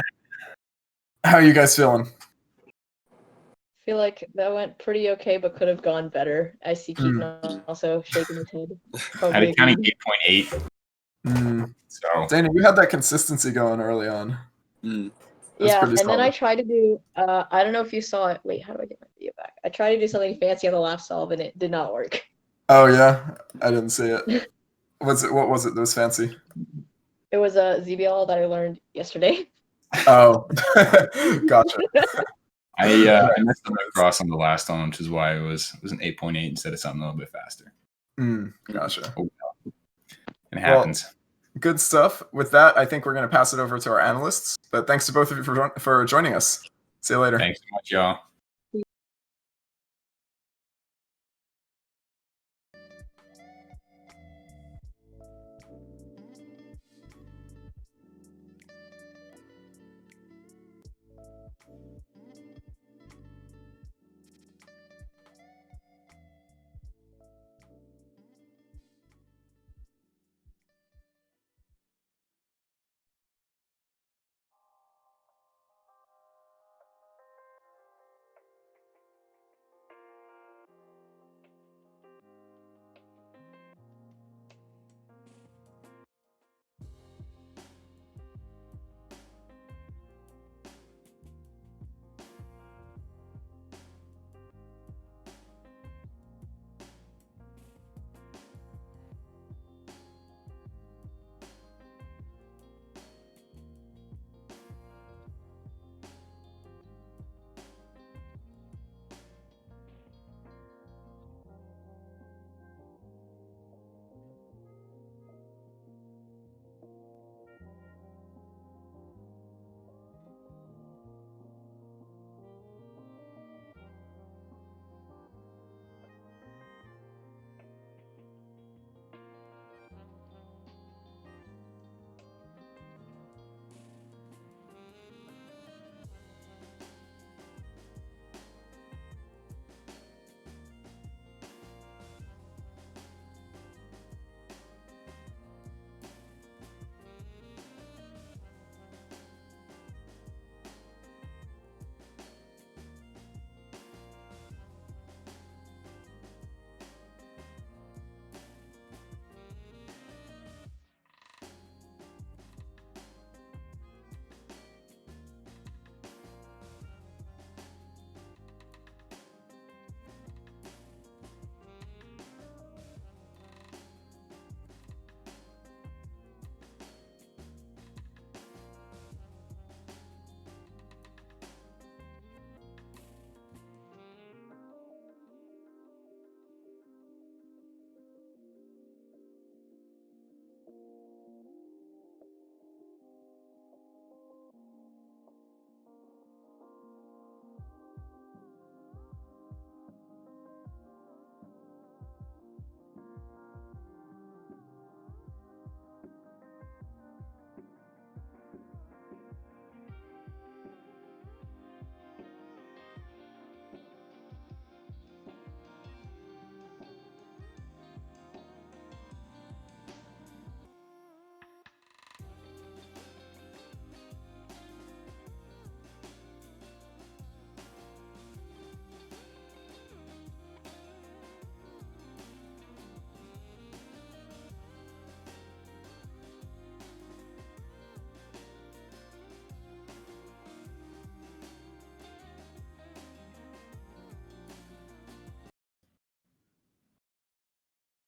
how are you guys feeling? I feel like that went pretty okay, but could have gone better. I see Keaton also shaking his head. I had a counting 8.8. So Dana, you had that consistency going early on. Yeah, and pretty then I solid. tried to do, I don't know if you saw it. Wait, how do I get my video back? I tried to do something fancy on the last solve, and it did not work. Oh, yeah? I didn't see it. What was it that was fancy? It was a ZBL that I learned yesterday. Oh, gotcha. I missed the cross on the last one, which is why it was an 8.8 instead of something a little bit faster. Gotcha. Oh, it happens. Well, good stuff. With that, I think we're going to pass it over to our analysts. But thanks to both of you for joining us. See you later. Thanks so much, y'all.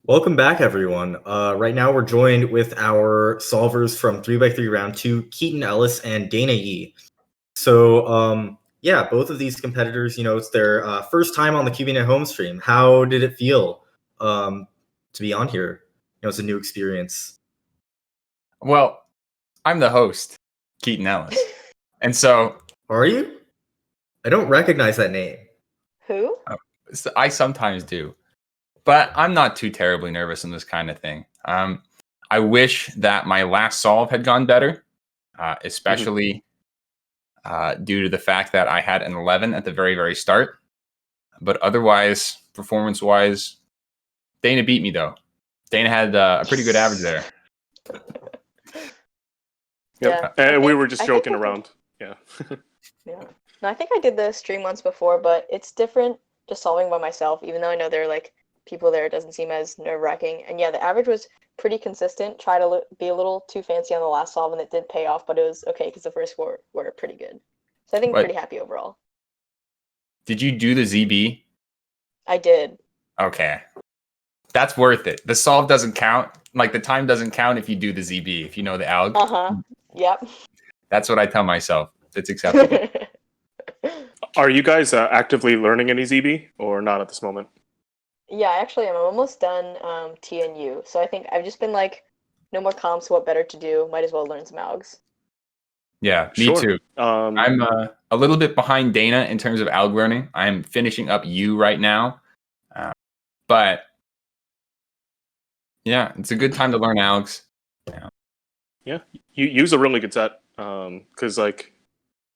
Welcome back, everyone. Right now, we're joined with our solvers from 3x3 round 2, Keaton Ellis and Dana Yee. So, yeah, both of these competitors, it's their first time on the Cubing at Home stream. How did it feel to be on here? It's a new experience. Well, I'm the host, Keaton Ellis. And so... Are you? I don't recognize that name. Who? I sometimes do. But I'm not too terribly nervous in this kind of thing. I wish that my last solve had gone better, especially due to the fact that I had an 11 at the very, very start. But otherwise, performance-wise, Dana beat me, though. Dana had a pretty good average there. Yep. And we were just joking around. Yeah. Yeah. No, I think I did the stream once before, but it's different just solving by myself, even though I know there are like people there, it doesn't seem as nerve-wracking. And yeah, the average was pretty consistent. Try to be a little too fancy on the last solve, and it did pay off, but it was okay because the first four were pretty good. So I think pretty happy overall. Did you do the ZB? I did. Okay. That's worth it. The solve doesn't count. Like, the time doesn't count if you do the ZB, if you know the alg. Uh-huh. Yep. That's what I tell myself. It's acceptable. Are you guys actively learning any ZB or not at this moment? Yeah, actually, I'm almost done TNU. So I think I've just been like, no more comps, what better to do? Might as well learn some algs. Yeah, me too. I'm a little bit behind Dana in terms of alg learning. I'm finishing up U right now. But yeah, it's a good time to learn algs. Yeah, you use a really good set because like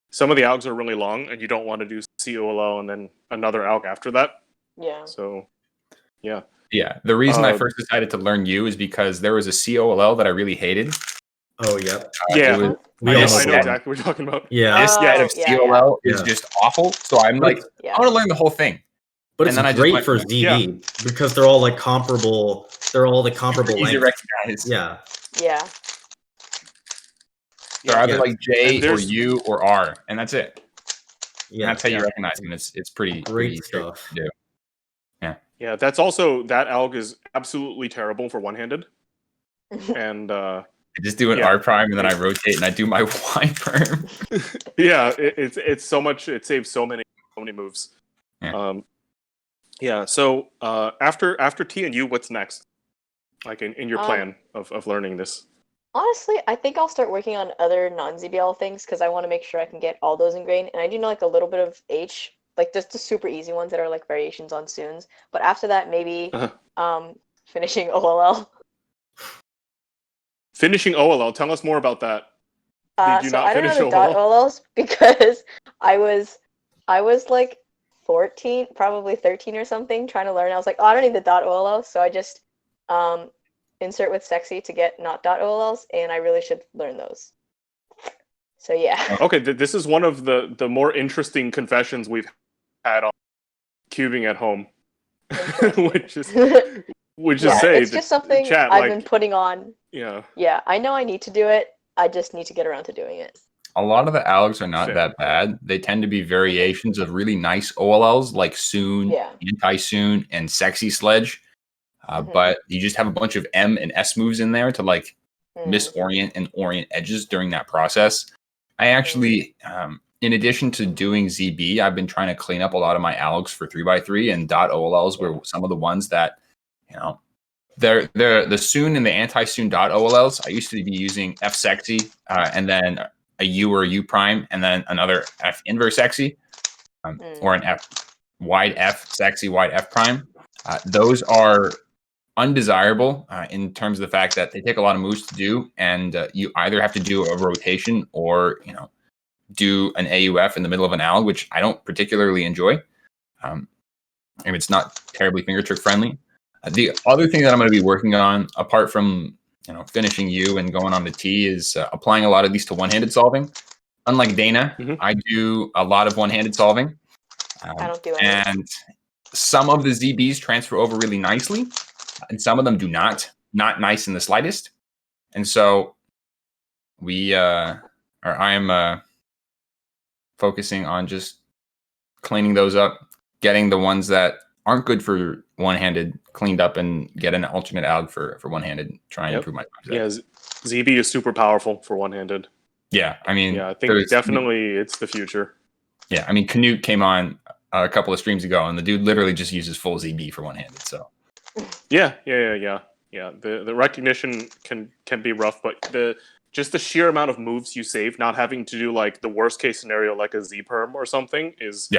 some of the algs are really long and you don't want to do COLO and then another alg after that. Yeah. So, yeah. Yeah, the reason I first decided to learn U is because there was a COLL that I really hated. Oh, yep. Yeah, I know exactly what you're talking about. Yeah. This set of COL is just awful. So I'm like, I want to learn the whole thing. But it's great for ZB because they're all like comparable. They're all the comparable easy to length. recognize. Yeah. Yeah. They're either like J or U or R, and that's it. Yeah, and that's how you recognize them. It's pretty great stuff to do. Yeah. Yeah, that's also that alg is absolutely terrible for one-handed. And I just do an R prime and then I rotate and I do my Y perm. Yeah, it's so much. It saves so many moves. Yeah. So after T and U, what's next? Like in your plan of learning this? Honestly, I think I'll start working on other non-ZBL things because I want to make sure I can get all those ingrained. And I do know like a little bit of H, like just the super easy ones that are like variations on Soons. But after that, maybe finishing OLL. Finishing OLL. Tell us more about that. Did you So not I don't finish know the OLL? .OLLs because I was like 14, probably 13 or something, trying to learn. I was like, oh, I don't need the .OLL, so I just insert with sexy to get not .OLLs, and I really should learn those. So yeah. Okay, this is one of the more interesting confessions we've had on cubing at home, which is say it's just something chat, I've been putting on. Yeah. Yeah, I know I need to do it. I just need to get around to doing it. A lot of the algs are not that bad. They tend to be variations of really nice OLLs like Soon, Anti-Soon, and Sexy Sledge. But you just have a bunch of M and S moves in there to like misorient and orient edges during that process. I actually, in addition to doing ZB, I've been trying to clean up a lot of my algs for 3x3 and .OLLs were some of the ones that, they're the Soon and the Anti-Soon .OLLs. I used to be using F Sexy and then a U or a U prime and then another F inverse Sexy or an F wide F Sexy, wide F prime. Those are undesirable in terms of the fact that they take a lot of moves to do, and you either have to do a rotation or do an AUF in the middle of an alg, which I don't particularly enjoy. And it's not terribly finger trick friendly. The other thing that I'm going to be working on, apart from finishing U and going on to T, is applying a lot of these to one-handed solving. Unlike Dana, I do a lot of one-handed solving. I don't do any. And some of the ZBs transfer over really nicely, and some of them do not nice in the slightest. And so I am focusing on just cleaning those up, getting the ones that aren't good for one-handed, cleaned up and get an alternate alg for one-handed. Try and Yep. improve my times. Yeah, ZB is super powerful for one-handed. Yeah, I mean, Yeah, I think definitely it's the future. Yeah, I mean, Canute came on a couple of streams ago, and the dude literally just uses full ZB for one-handed. So Yeah. The recognition can be rough, but the sheer amount of moves you save, not having to do like the worst case scenario like a Z perm or something, is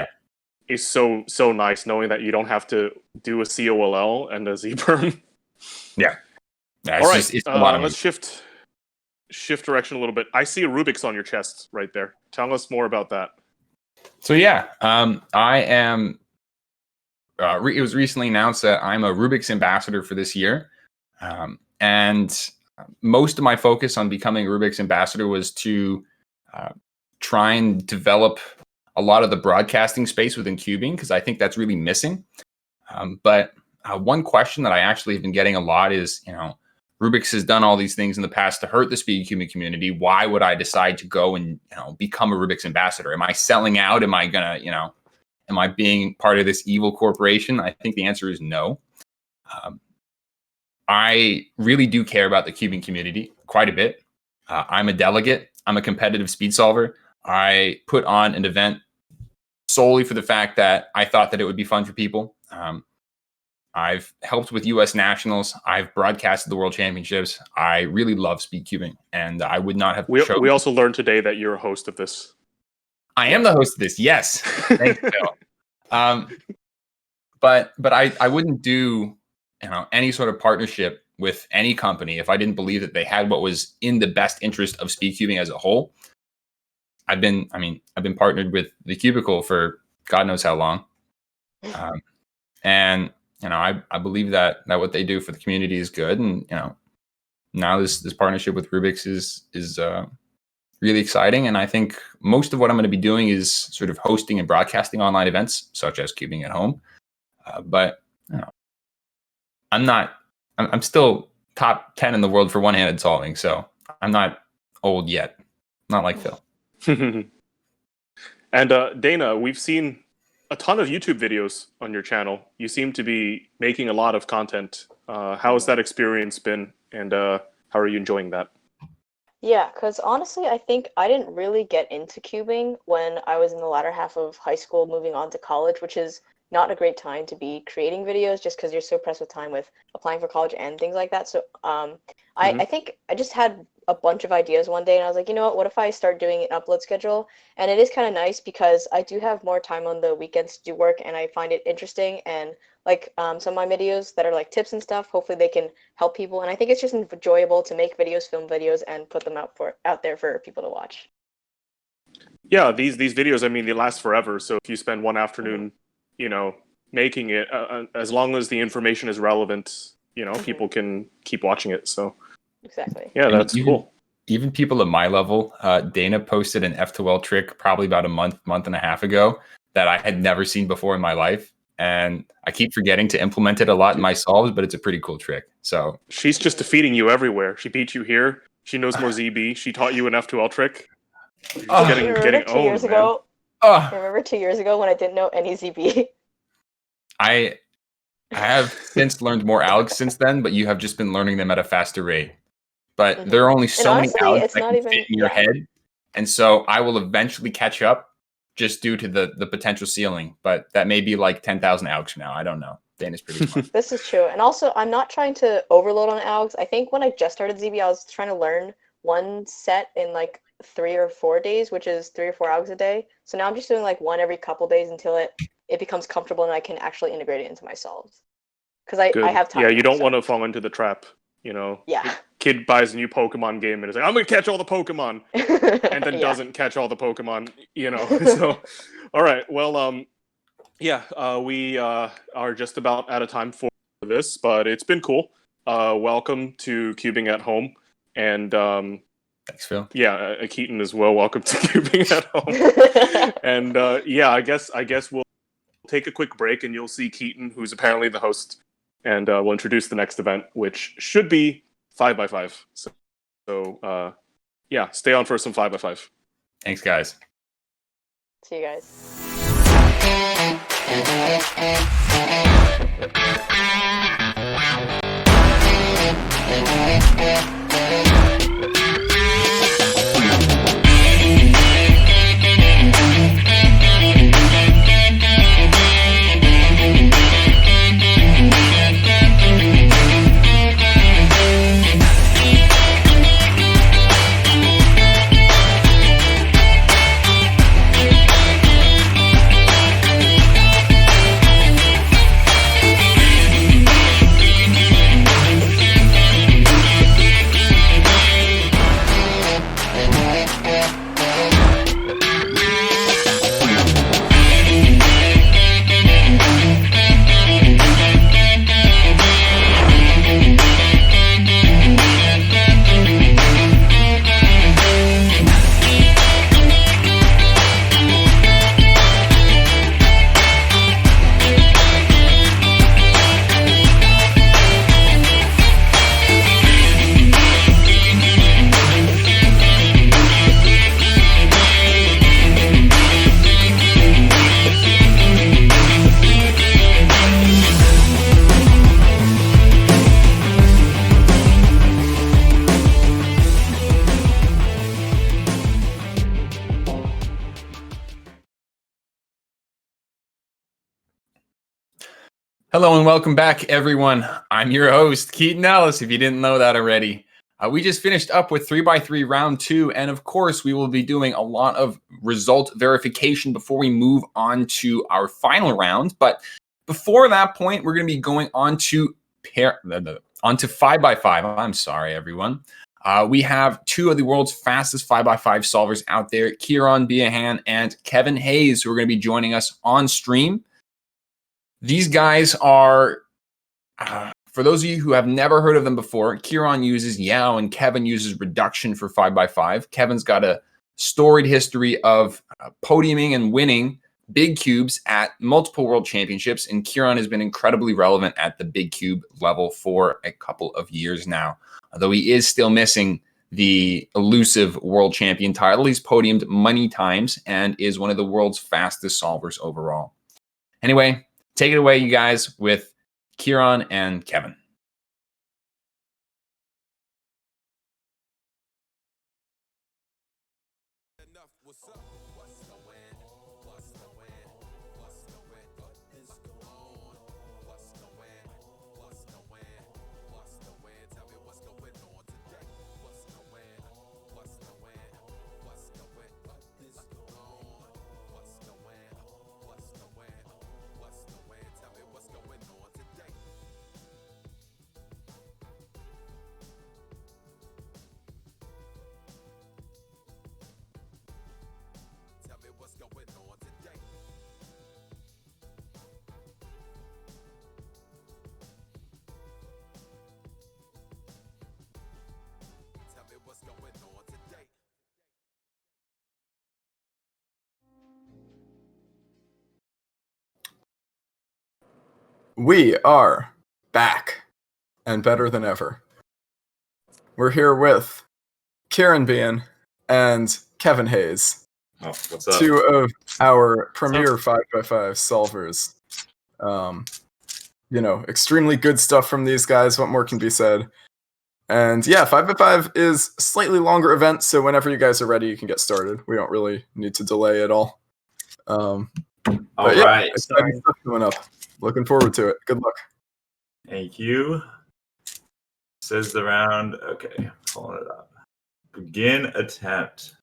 so nice, knowing that you don't have to do a COLL and a Z perm. Yeah. All right, let's shift direction a little bit. I see a Rubik's on your chest right there. Tell us more about that. So yeah, I am. It was recently announced that I'm a Rubik's ambassador for this year, and most of my focus on becoming a Rubik's ambassador was to try and develop a lot of the broadcasting space within cubing, because I think that's really missing. But one question that I actually have been getting a lot is, Rubik's has done all these things in the past to hurt the speed cubing community. Why would I decide to go and become a Rubik's ambassador? Am I selling out? Am I gonna am I being part of this evil corporation? I think the answer is no. I really do care about the cubing community quite a bit. I'm a delegate. I'm a competitive speed solver. I put on an event solely for the fact that I thought that it would be fun for people. I've helped with U.S. nationals. I've broadcasted the World Championships. I really love speed cubing, and I would not have chosen. We also learned today that you're a host of this. I am the host of this. Yes, thanks, Bill. But I wouldn't do any sort of partnership with any company if I didn't believe that they had what was in the best interest of speed cubing as a whole. I've been partnered with the Cubicle for God knows how long, and I believe that what they do for the community is good, and now this partnership with Rubik's is really exciting, and I think most of what I'm going to be doing is sort of hosting and broadcasting online events such as Cubing at Home, but I'm still top 10 in the world for one-handed solving, so I'm not old yet, not like Phil. And Dana, we've seen a ton of YouTube videos on your channel. You seem to be making a lot of content. How has that experience been, and how are you enjoying that? Yeah, because honestly, I think I didn't really get into cubing when I was in the latter half of high school, moving on to college, which is not a great time to be creating videos just because you're so pressed with time with applying for college and things like that. So I think I just had a bunch of ideas one day, and I was like, you know what if I start doing an upload schedule? And it is kind of nice because I do have more time on the weekends to do work, and I find it interesting, and like some of my videos that are like tips and stuff, hopefully they can help people, and I think it's just enjoyable to make videos, film videos, and put them out there for people to watch. Yeah, these videos, I mean, they last forever, so if you spend one afternoon making it, as long as the information is relevant, people can keep watching it. So exactly. Yeah, that's cool. Even people at my level, Dana posted an F2L trick probably about a month and a half ago that I had never seen before in my life. And I keep forgetting to implement it a lot in my solves, but it's a pretty cool trick. So she's just defeating you everywhere. She beat you here. She knows more ZB. She taught you an F2L trick. Getting owned, years ago? Remember 2 years ago when I didn't know any ZB? I have since learned more algs since then, but you have just been learning them at a faster rate. But there are only so many algs that can fit in your head, and so I will eventually catch up just due to the potential ceiling. But that may be like 10,000 algs from now. I don't know. Dana's pretty smart. This is true. And also, I'm not trying to overload on algs. I think when I just started ZB, I was trying to learn one set in like 3 or 4 days, which is 3 or 4 algs a day. So now I'm just doing like one every couple days until it becomes comfortable and I can actually integrate it into my solves. Because I have time. Yeah, you don't want to fall into the trap. Yeah. Kid buys a new Pokemon game and is like, I'm going to catch all the Pokemon. And then doesn't catch all the Pokemon, So, all right. Well, we are just about out of time for this, but it's been cool. Welcome to Cubing at Home. And thanks, Phil. Yeah, Keaton as well. Welcome to Cubing at Home. And I guess we'll take a quick break and you'll see Keaton, who's apparently the host, and we'll introduce the next event, which should be 5x5. So stay on for some 5x5. Thanks, guys. See you guys. Hello and welcome back, everyone. I'm your host, Keaton Ellis, if you didn't know that already. We just finished up with 3x3 round 2, and of course, we will be doing a lot of result verification before we move on to our final round. But before that point, we're going to be going on to 5x5. I'm sorry, everyone. We have two of the world's fastest 5x5 solvers out there, Kieran Biahan and Kevin Hayes, who are going to be joining us on stream. These guys are, for those of you who have never heard of them before, Kieran uses Yao and Kevin uses reduction for 5x5. Kevin's got a storied history of podiuming and winning big cubes at multiple world championships, and Kieran has been incredibly relevant at the big cube level for a couple of years now. Although he is still missing the elusive world champion title, he's podiumed many times and is one of the world's fastest solvers overall. Anyway, take it away, you guys, with Kieran and Kevin. We are back and better than ever. We're here with Kieran Bean and Kevin Hayes. Oh, what's up? Two of our premier 5x5 solvers. Extremely good stuff from these guys. What more can be said? And yeah, 5x5 is a slightly longer event, so whenever you guys are ready, you can get started. We don't really need to delay at all. All yeah, right. exciting stuff coming up. Looking forward to it. Good luck. Thank you. Says the round. Okay, pulling it up. Begin attempt.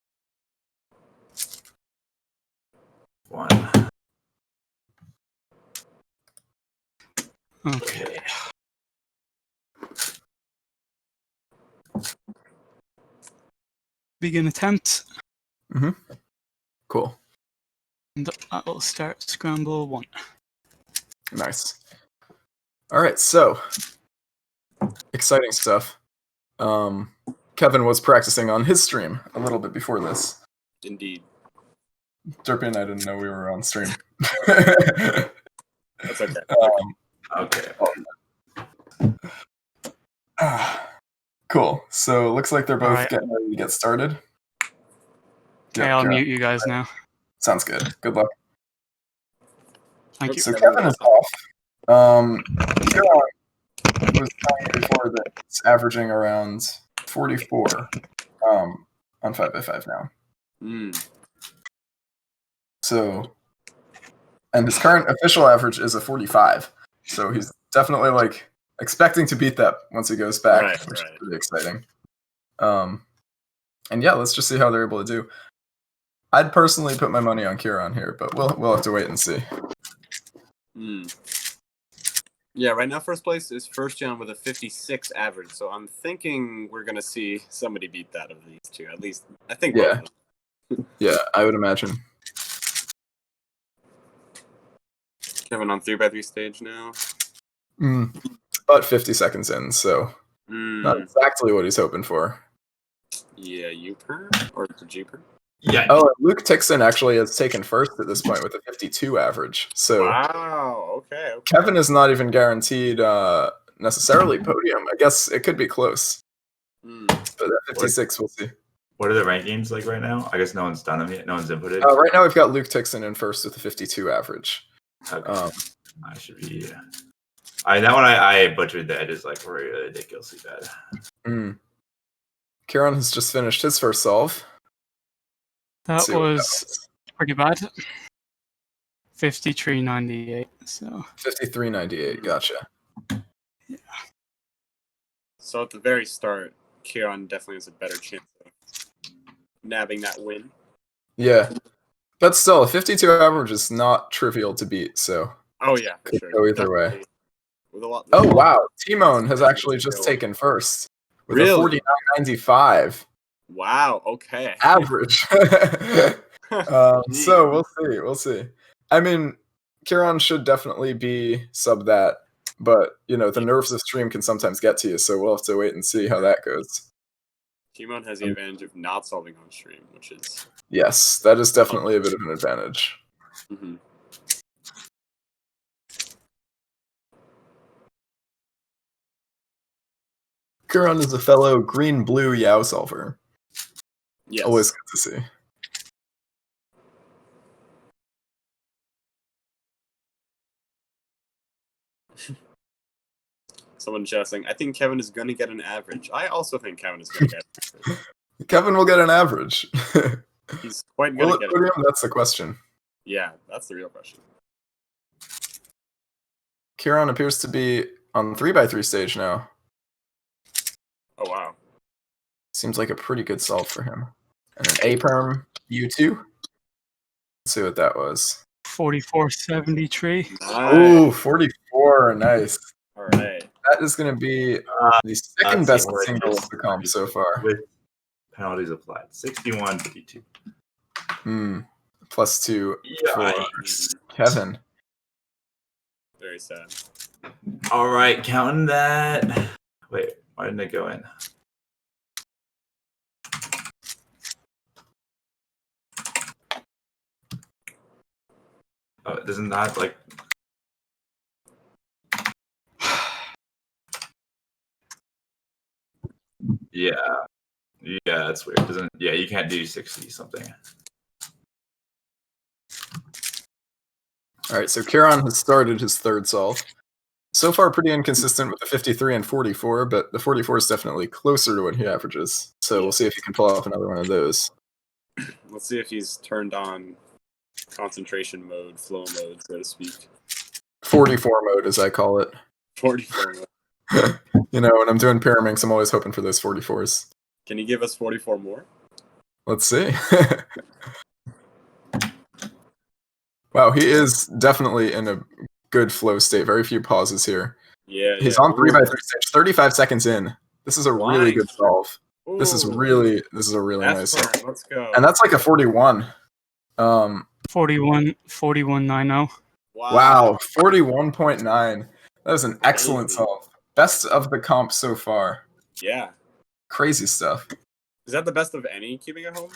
1. Okay. Begin attempt. Mm-hmm. Cool. And I will start scramble 1. Nice. All right, so exciting stuff. Kevin was practicing on his stream a little bit before this. Indeed. Derpy and I didn't know we were on stream. That's okay. Okay. Cool. So it looks like they're both All right. getting ready to get started. Okay, I'll mute you guys now. Sounds good. Good luck. Thank you. So Kevin is off. Kieran was telling me before that it's averaging around 44 on 5x5 now. So, and his current official average is a 45. So he's definitely like expecting to beat that once he goes back, which is pretty exciting. And yeah, let's just see how they're able to do. I'd personally put my money on Kieran here, but we'll have to wait and see. Yeah, right now first place is First John with a 56 average, so I'm thinking we're gonna see somebody beat that of these two. At least I think both of them. Yeah, I would imagine. Kevin on 3x3 stage now. About 50 seconds in, so not exactly what he's hoping for. Yeah, U-per or the G-per? Yeah. Oh, and Luke Tixon actually has taken first at this point with a 52 average. So wow. Okay. Kevin is not even guaranteed necessarily podium. I guess it could be close. But at 56, we'll see. What are the rankings like right now? I guess no one's done them yet. No one's inputted. Right now, we've got Luke Tixon in first with a 52 average. Okay. I should be. That one I butchered. The edges like really ridiculously bad. Kieran has just finished his first solve. That was pretty bad. 53.98. So 53.98. Gotcha. Yeah. So at the very start, Kieran definitely has a better chance of nabbing that win. Yeah, but still, a 52 average is not trivial to beat. So oh yeah, for could sure. go either way. With a lot, oh wow, Timon has actually just taken first with a 49.95. Wow. Okay. Average. So we'll see. I mean, Kieran should definitely be sub that, but you know the nerves of stream can sometimes get to you, so we'll have to wait and see how that goes. Timon has the advantage of not solving on stream, which is yes, that is definitely a bit of an advantage. Kieran is a fellow green-blue Yao solver. Yes. Always good to see. Someone just saying, I think Kevin is going to get an average. I also think Kevin is going to get an average. Kevin will get an average. He's quite good at getting podium? That's the question. Yeah, that's the real question. Kieran appears to be on 3x3 stage now. Oh, wow. Seems like a pretty good solve for him. And an A-perm U2. Let's see what that was. 44.73. Oh, 44. Nice. All right. That is going to be the second best single of the comp so far. With penalties applied. 61.52. +2 for Kevin. Very sad. All right, counting that. Wait, why didn't it go in? Oh, it doesn't not like. Yeah, that's weird. Doesn't you can't do 60 something. All right, so Kieran has started his third solve. So far, pretty inconsistent with the 53 and 44, but the 44 is definitely closer to what he averages. So we'll see if he can pull off another one of those. Let's see if he's turned on concentration mode, flow mode, so to speak. 44 mode, as I call it. 44 mode. You know, when I'm doing Pyraminx, I'm always hoping for those 44s. Can you give us 44 more? Let's see. Wow, he is definitely in a good flow state. Very few pauses here. Yeah, he's on 3x3 stage, 35 seconds in. This is a really good solve. Ooh. This is a really nice solve. Let's go. And that's like a 41. 41.90. Wow, 41.9. That was an excellent solve. Best of the comp so far. Yeah. Crazy stuff. Is that the best of any cubing at home?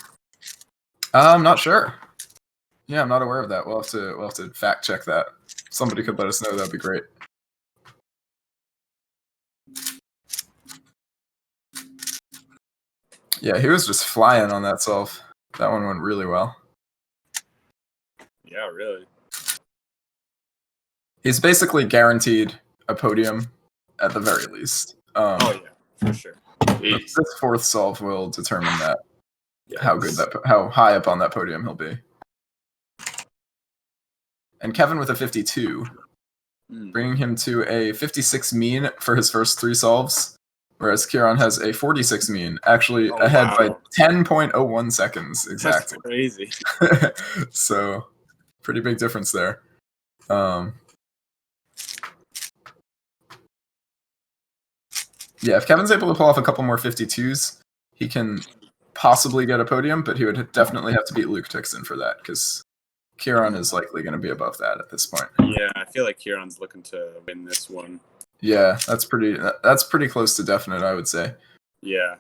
I'm not sure. Yeah, I'm not aware of that. We'll have to fact check that. Somebody could let us know. That'd be great. Yeah, he was just flying on that solve. That one went really well. Yeah, really. He's basically guaranteed a podium at the very least. Oh yeah, for sure. This fourth solve will determine that how high up on that podium he'll be. And Kevin with a 52, bringing him to a 56 mean for his first 3 solves, whereas Kieran has a 46 mean, actually ahead by 10.01 seconds exactly. That's crazy. So, pretty big difference there. Yeah, if Kevin's able to pull off a couple more 52s, he can possibly get a podium, but he would definitely have to beat Luke Tixon for that, because Kieran is likely going to be above that at this point. Yeah, I feel like Kieran's looking to win this one. Yeah, that's pretty close to definite, I would say. Yeah.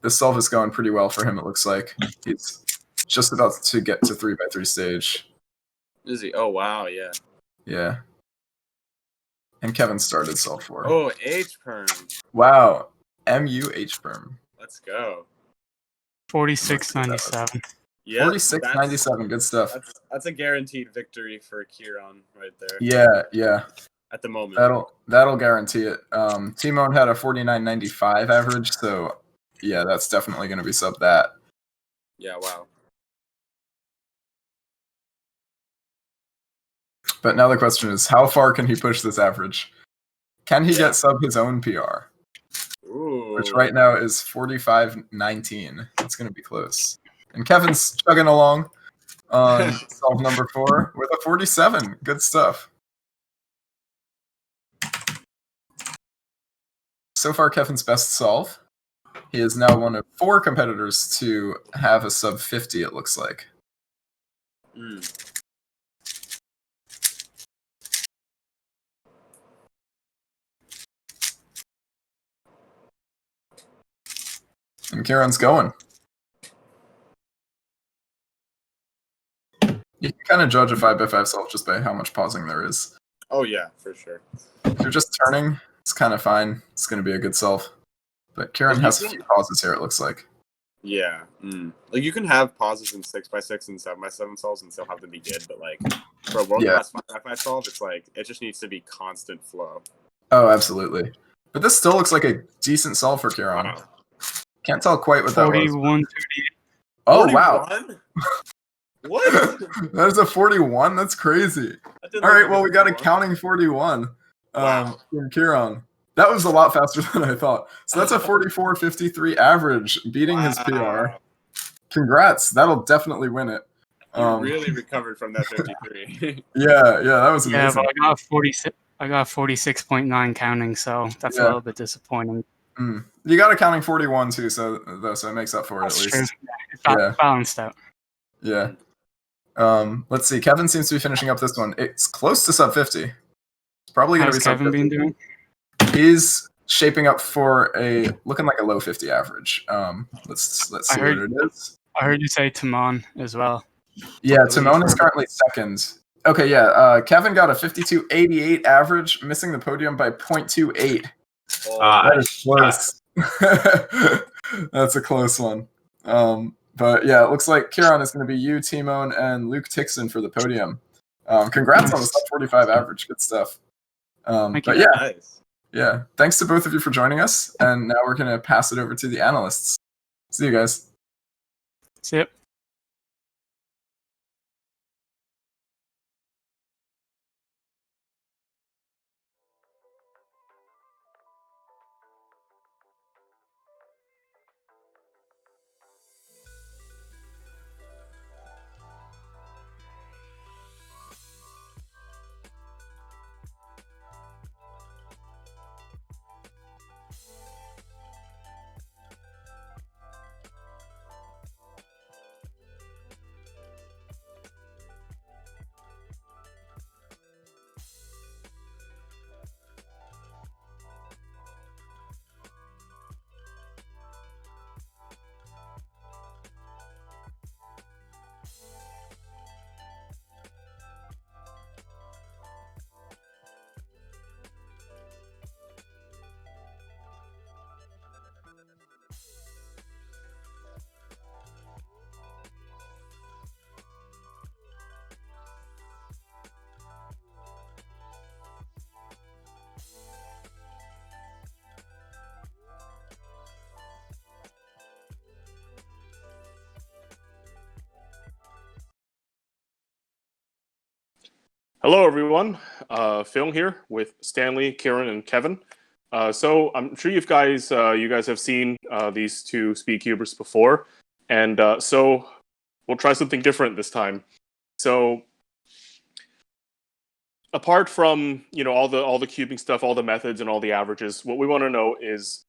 This solve is going pretty well for him, it looks like. He's just about to get to 3x3 stage. Is he? Oh, wow, yeah. Yeah. And Kevin started solve 4. Oh, H-perm. Wow. MU H-perm. Let's go. 46.97. Yeah, 46.97, good stuff. That's a guaranteed victory for Kieran right there. Yeah. At the moment. That'll guarantee it. Timon had a 49.95 average, so yeah, that's definitely going to be sub that. Yeah, wow. But now the question is, how far can he push this average? Can he get sub his own PR? Ooh. Which right now is 45.19. It's going to be close. And Kevin's chugging along on solve number 4 with a 47. Good stuff. So far, Kevin's best solve. He is now one of 4 competitors to have a sub 50, it looks like. And Kieran's going. You can kind of judge a 5x5 solve just by how much pausing there is. Oh, yeah, for sure. If you're just turning, it's kind of fine. It's going to be a good solve. But Kieran has a few pauses here, it looks like. Yeah. Like, you can have pauses in 6x6 and 7x7 solves and still have them be good, but, like, for a world-class 5x5 solve, it's like, it just needs to be constant flow. Oh, absolutely. But this still looks like a decent solve for Kieran. Wow. Can't tell quite what that was. 41.38. Oh, 41? Wow. What? That is a 41? That's crazy. All right, well, we got a counting 41 from Kieran. That was a lot faster than I thought. So that's a 44.53 average, beating his PR. Congrats. That'll definitely win it. You really recovered from that 53. Yeah, that was amazing. Yeah, but I got 46.9 counting, so that's a little bit disappointing. You got a counting 41 too, so it makes up for it at least. True. It's balanced out. Yeah. Let's see. Kevin seems to be finishing up this one. It's close to sub 50. It's probably going to be sub 50. How's Kevin been doing? He's shaping up for looking like a low 50 average. Let's see what it is. I heard you say Timon as well. Yeah, Timon is currently second. Okay, yeah. Kevin got a 52.88 average, missing the podium by 0.28. That is close. That's a close one. But yeah, it looks like Kieran is going to be you, Timon, and Luke Tixon for the podium. Congrats on the sub 45 average. Good stuff. But yeah. Nice. Yeah, thanks to both of you for joining us, and now we're going to pass it over to the analysts. See you guys. See you. Hello, everyone. Phil here with Stanley, Kieran, and Kevin. So I'm sure you guys have seen these two speed cubers before, and so we'll try something different this time. So apart from all the cubing stuff, all the methods, and all the averages, what we want to know is,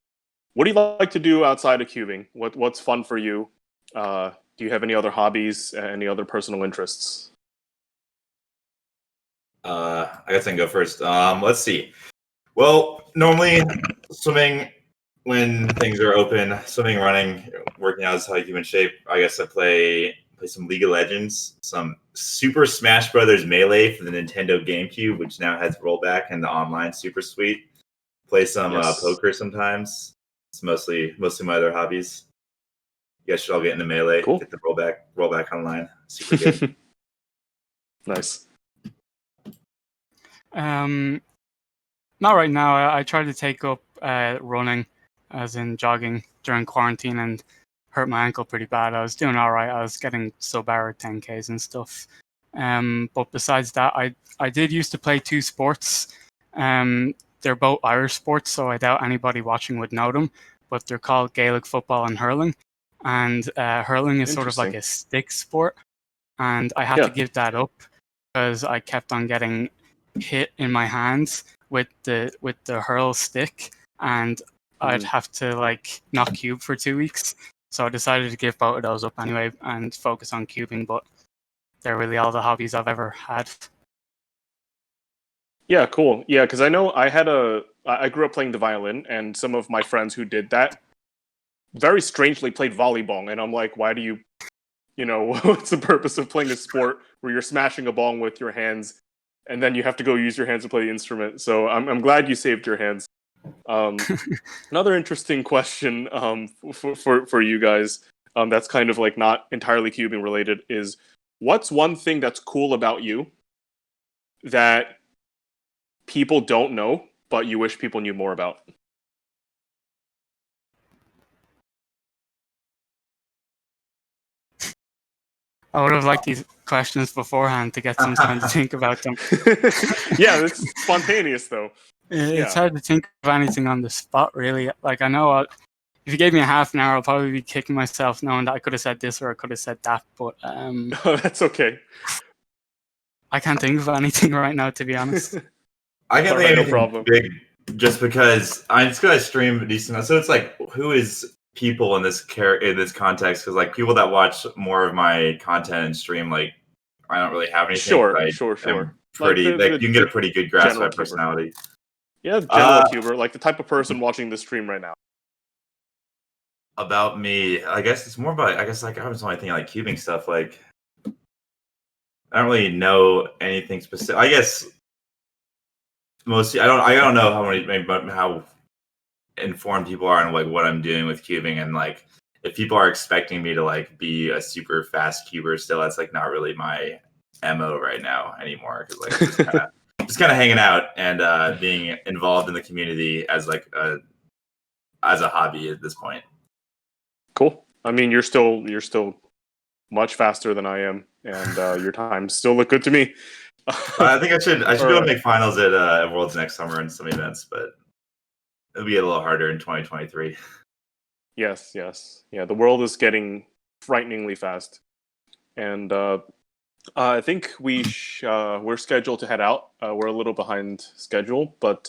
what do you like to do outside of cubing? What's fun for you? Do you have any other hobbies? Any other personal interests? I guess I can go first. Let's see. Well, normally swimming when things are open, swimming, running, working out is how you keep in shape. I guess I play some League of Legends, some Super Smash Brothers Melee for the Nintendo GameCube, which now has rollback and the online super sweet. Play some Yes. poker sometimes. It's mostly my other hobbies. You guys should all get into Melee. Cool. Get the rollback online. Super good. Nice. Not right now. I tried to take up running, as in jogging, during quarantine, and hurt my ankle pretty bad. I was doing all right. I was getting sub-hour 10Ks and stuff. But besides that, I did used to play two sports. They're both Irish sports, so I doubt anybody watching would know them. But they're called Gaelic football and hurling. And hurling is sort of like a stick sport. And I had to give that up because I kept on getting hit in my hands with the hurl stick, and I'd have to like not cube for 2 weeks. So I decided to give both of those up anyway and focus on cubing. But they're really all the hobbies I've ever had. Yeah, cool. Yeah, because I know I grew up playing the violin, and some of my friends who did that very strangely played volleyball, and I'm like, why do you what's the purpose of playing a sport where you're smashing a ball with your hands, and then you have to go use your hands to play the instrument? So I'm glad you saved your hands. Another interesting question for you guys, that's kind of like not entirely cubing related, is what's one thing that's cool about you that people don't know but you wish people knew more about? I would have liked these questions beforehand to get some time to think about them. Yeah, it's spontaneous though. It's hard to think of anything on the spot, really. Like, I know if you gave me a half an hour, I'll probably be kicking myself knowing that I could have said this or I could have said that. But that's okay. I can't think of anything right now, to be honest. I can't think of anything problem. big just because I just gotta stream decent. So it's like, who is people in this context? Because like people that watch more of my content and stream, like I don't really have anything. Sure. Pretty Like you can get a pretty good grasp of my cuber. personality. Yeah, general cuber, like the type of person watching this stream right now. About me, I guess it's more about. I guess like I was only thinking like cubing stuff. Like I don't really know anything specific. I guess mostly I don't know how informed people are on like what I'm doing with cubing, and like if people are expecting me to like be a super fast cuber still, that's like not really my MO right now anymore. Because like just kind of hanging out and being involved in the community as like as a hobby at this point. Cool. I mean, you're still much faster than I am, and your times still look good to me. I think I should be able to make finals at Worlds next summer in some events, but it'll be a little harder in 2023. Yes. Yeah, the world is getting frighteningly fast, and I think we're scheduled to head out. We're a little behind schedule, but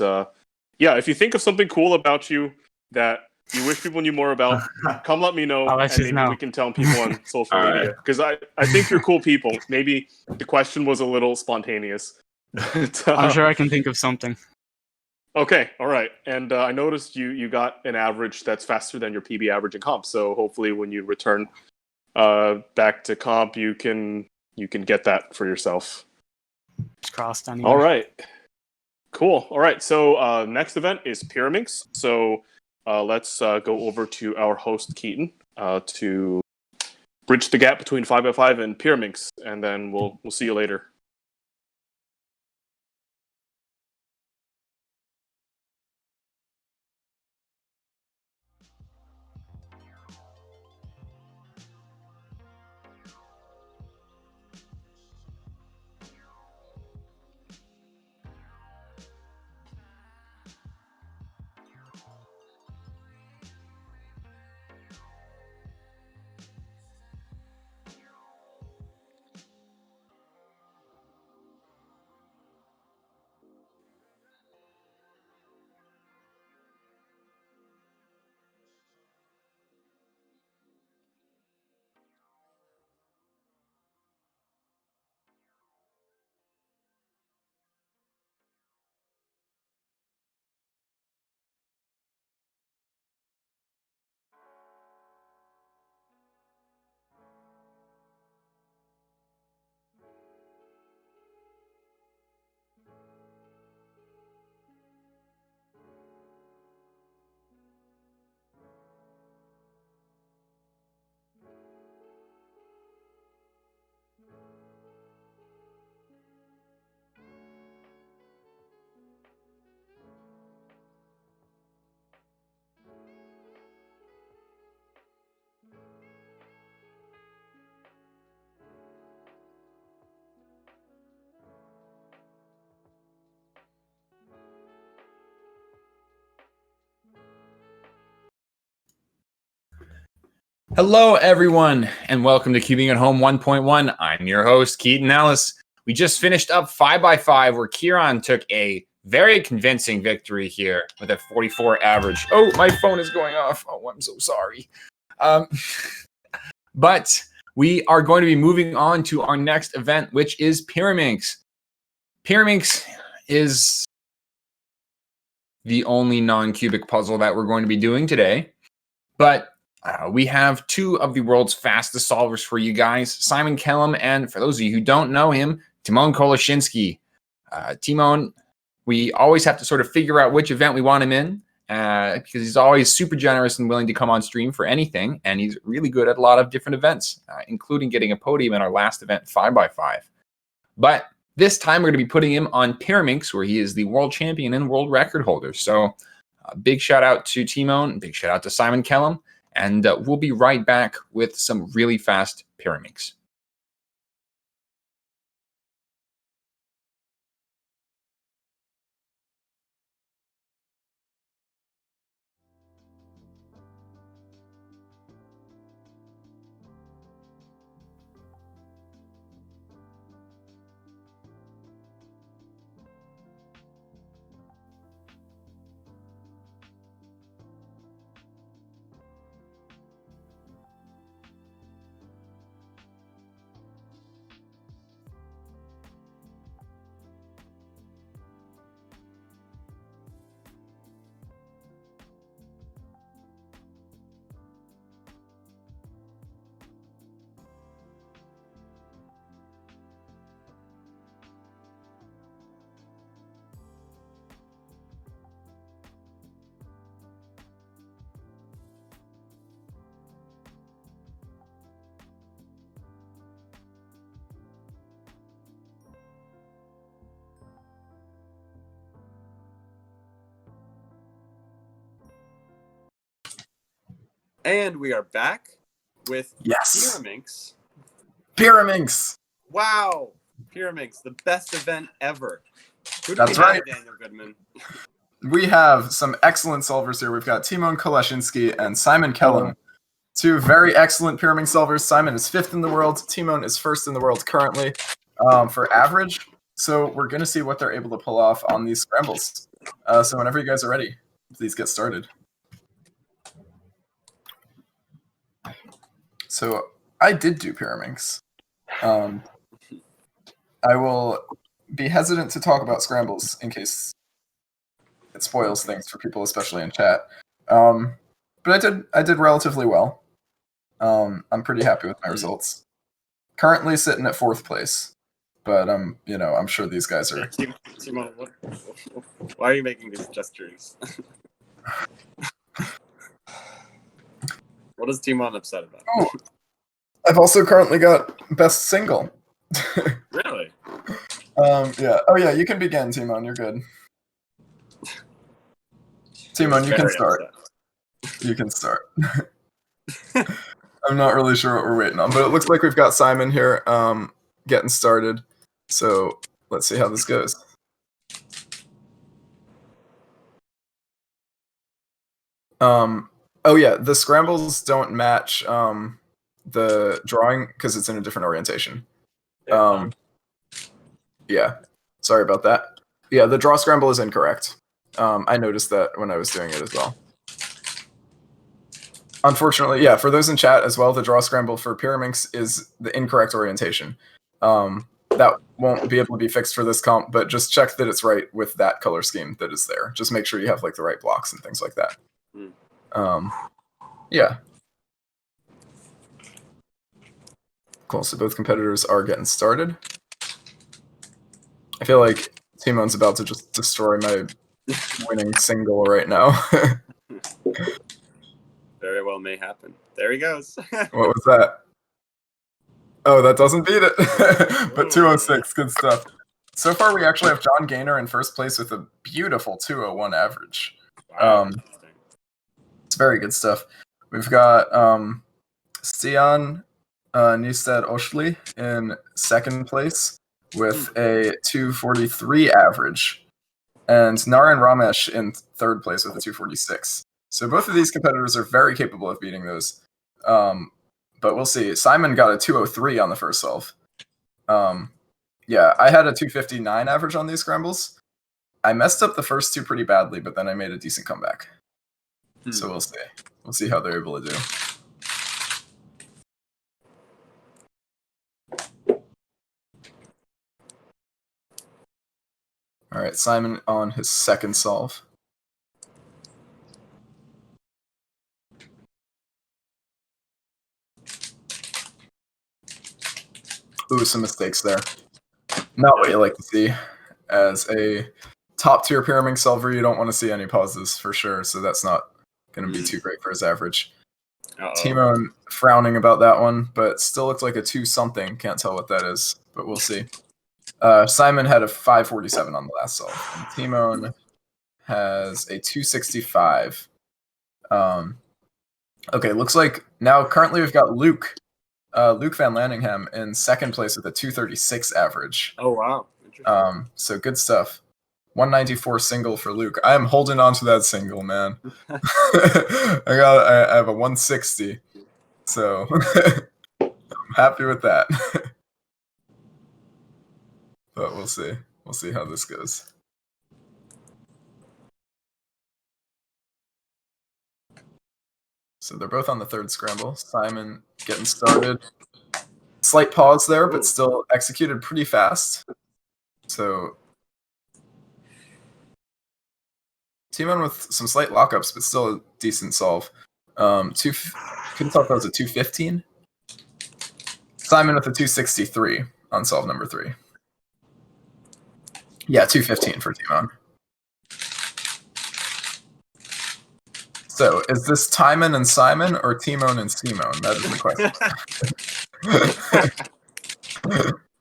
yeah, if you think of something cool about you that you wish people knew more about, come let me know, and maybe we can tell people on social media. Because I think you're cool people. Maybe the question was a little spontaneous. I'm sure I can think of something. Okay, all right. And I noticed you got an average that's faster than your PB average in comp. So hopefully, when you return back to comp, you can get that for yourself. It's crossed anyway. All right. Cool. All right. So next event is Pyraminx. So let's go over to our host Keaton to bridge the gap between 5x5 and Pyraminx, and then we'll see you later. Hello, everyone, and welcome to Cubing at Home 1.1. I'm your host, Keaton Ellis. We just finished up 5x5, where Kieran took a very convincing victory here with a 44 average. Oh, my phone is going off. Oh, I'm so sorry. But we are going to be moving on to our next event, which is Pyraminx. Pyraminx is the only non-cubic puzzle that we're going to be doing today, but we have two of the world's fastest solvers for you guys, Simon Kellum, and for those of you who don't know him, Timon Koloshinsky. Timon, we always have to sort of figure out which event we want him in, because he's always super generous and willing to come on stream for anything, and he's really good at a lot of different events, including getting a podium in our last event, 5x5. But this time we're going to be putting him on Pyraminx, where he is the world champion and world record holder. So big shout out to Timon, big shout out to Simon Kellum. And we'll be right back with some really fast Pyraminx. And we are back with Yes. Pyraminx. Pyraminx. Wow, Pyraminx, the best event ever. Who do That's we have, right. Daniel Goodman? We have some excellent solvers here. We've got Timon Koleshinsky and Simon Kellum. Two very excellent Pyraminx solvers. Simon is 5th in the world. Timon is 1st in the world currently for average. So we're going to see what they're able to pull off on these scrambles. So whenever you guys are ready, please get started. So I did do Pyraminx. I will be hesitant to talk about scrambles in case it spoils things for people, especially in chat. But I did relatively well. I'm pretty happy with my results. Currently sitting at 4th place, but I'm sure these guys are. Timon, why are you making these gestures? What is Timon upset about? Oh, I've also currently got best single. Really? Yeah. Oh yeah, you can begin, Timon. You're good. Timon, you can start. You can start. I'm not really sure what we're waiting on, but it looks like we've got Simon here getting started. So let's see how this goes. Oh yeah, the scrambles don't match the drawing because it's in a different orientation. Yeah, sorry about that. Yeah, the draw scramble is incorrect. I noticed that when I was doing it as well. Unfortunately, yeah, for those in chat as well, the draw scramble for Pyraminx is the incorrect orientation. That won't be able to be fixed for this comp, but just check that it's right with that color scheme that is there. Just make sure you have like the right blocks and things like that. Yeah. Cool, so both competitors are getting started. I feel like Timon's about to just destroy my winning single right now. Very well may happen. There he goes. What was that? Oh, that doesn't beat it. But 206, good stuff. So far, we actually have John Gaynor in 1st place with a beautiful 201 average. Wow. It's very good stuff. We've got Stian Newstead Oshli in 2nd place with a 243 average, and Naren Ramesh in 3rd place with a 246. So both of these competitors are very capable of beating those But we'll see. Simon got a 203 on the first solve. Yeah, I had a 259 average on these scrambles. I messed up the first two pretty badly, but then I made a decent comeback. So we'll see. We'll see how they're able to do. All right, Simon on his second solve. Ooh, some mistakes there. Not what you like to see. As a top-tier pyramid solver, you don't want to see any pauses for sure, so that's not going to be too great for his average. Timon frowning about that one, but still looks like a 2-something. Can't tell what that is, but we'll see. Simon had a 547 on the last solve. And Timon has a 265. Okay, looks like now currently we've got Luke Van Lanningham in second place with a 236 average. Oh, wow. So good stuff. 194 single for Luke. I am holding on to that single, man. I have a 160. So I'm happy with that. But we'll see. We'll see how this goes. So they're both on the third scramble. Simon getting started. Slight pause there, but still executed pretty fast. So Timon with some slight lockups, but still a decent solve. Couldn't tell if that was a 215. Simon with a 263 on solve number 3. Yeah, 215 for Timon. So, is this Timon and Simon or Timon and Simon? That is the question.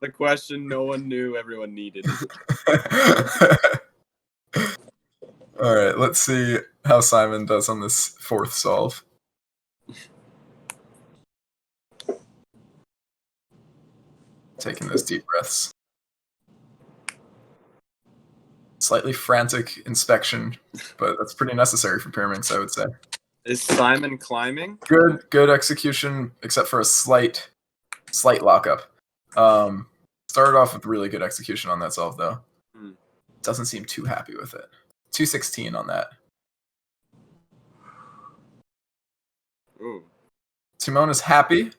The question no one knew, everyone needed. All right, let's see how Simon does on this fourth solve. Taking those deep breaths. Slightly frantic inspection, but that's pretty necessary for pyramids, I would say. Is Simon climbing? Good execution, except for a slight lockup. Started off with really good execution on that solve, though. Doesn't seem too happy with it. 216 on that. Ooh. Timon is happy.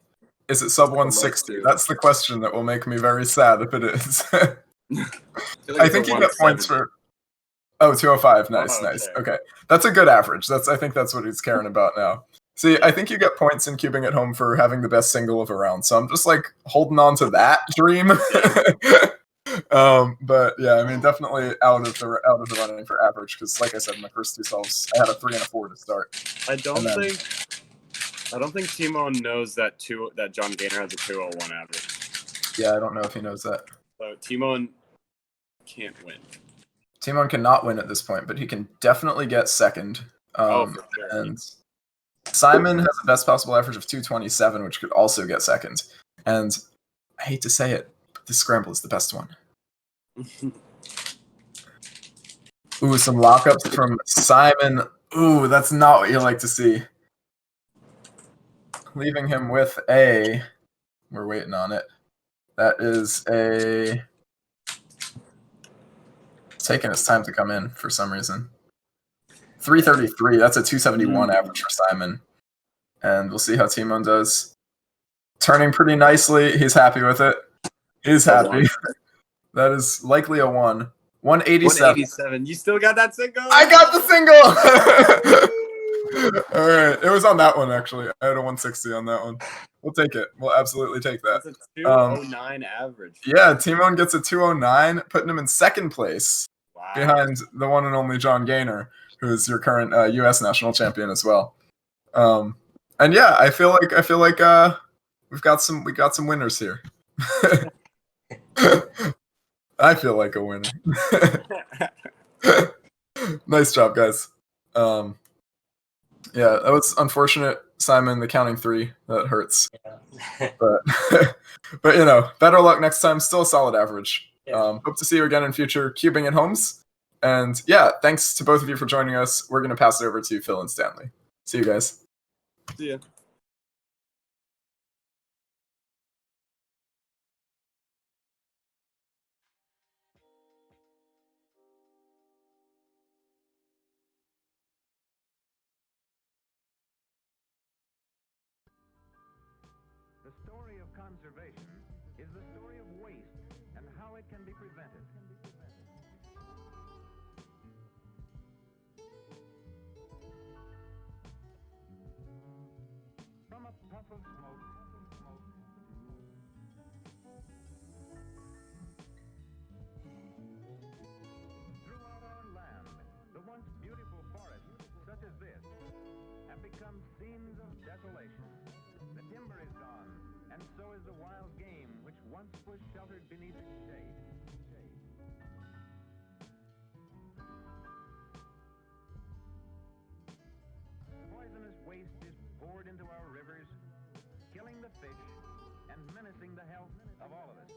Is it sub 160? That's the question that will make me very sad if it is. I think you get points for. Oh, 205. Nice, nice. Okay. That's a good average. I think that's what he's caring about now. See, I think you get points in cubing at home for having the best single of a round. So I'm just like holding on to that dream. But yeah, I mean, definitely out of the running for average because, like I said, my first two solves, I had a 3 and a 4 to start. I don't think Timon knows that John Gaynor has a 201 average. Yeah, I don't know if he knows that. So Timon can't win. Timon cannot win at this point, but he can definitely get second. For sure. And Simon has the best possible average of 227, which could also get second. And I hate to say it, but this scramble is the best one. Ooh, some lockups from Simon. Ooh, that's not what you like to see. Leaving him with a... We're waiting on it. That is a... It's taking its time to come in for some reason. 333. That's a 271 average for Simon. And we'll see how Timon does. Turning pretty nicely. He's happy with it. He's happy. That is likely a 1. 187. 187. You still got that single? I got the single! All right. It was on that one, actually. I had a 160 on that one. We'll take it. We'll absolutely take that. That's a 209 average. Yeah, Timon gets a 209, putting him in second place behind the one and only John Gaynor, who is your current U.S. national champion as well. And yeah, I feel like we got some winners here. I feel like a winner. Nice job, guys. Yeah, that was unfortunate, Simon, the counting 3. That hurts. But you know, better luck next time. Still a solid average. Hope to see you again in future cubing at homes. And yeah, thanks to both of you for joining us. We're going to pass it over to Phil and Stanley. See you guys. See ya. conservation is the story of waste and how it can be prevented. From a puff of smoke, throughout our land, the once beautiful forests, such as this, have become scenes of desolation. The timber is gone, and so is the wild game which once was sheltered beneath its shade. Poisonous waste is poured into our rivers, killing the fish and menacing the health of all of us.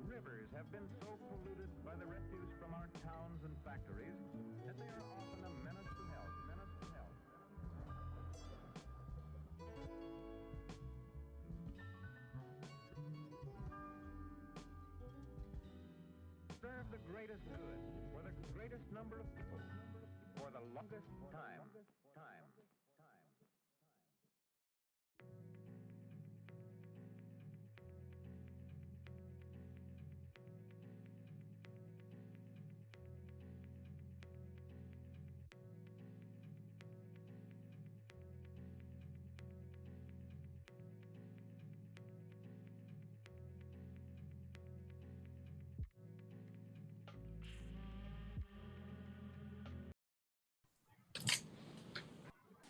Rivers have been so polluted by the refuse from our towns and factories that they are often a menace to health. Serve the greatest good for the greatest number of people for the longest time.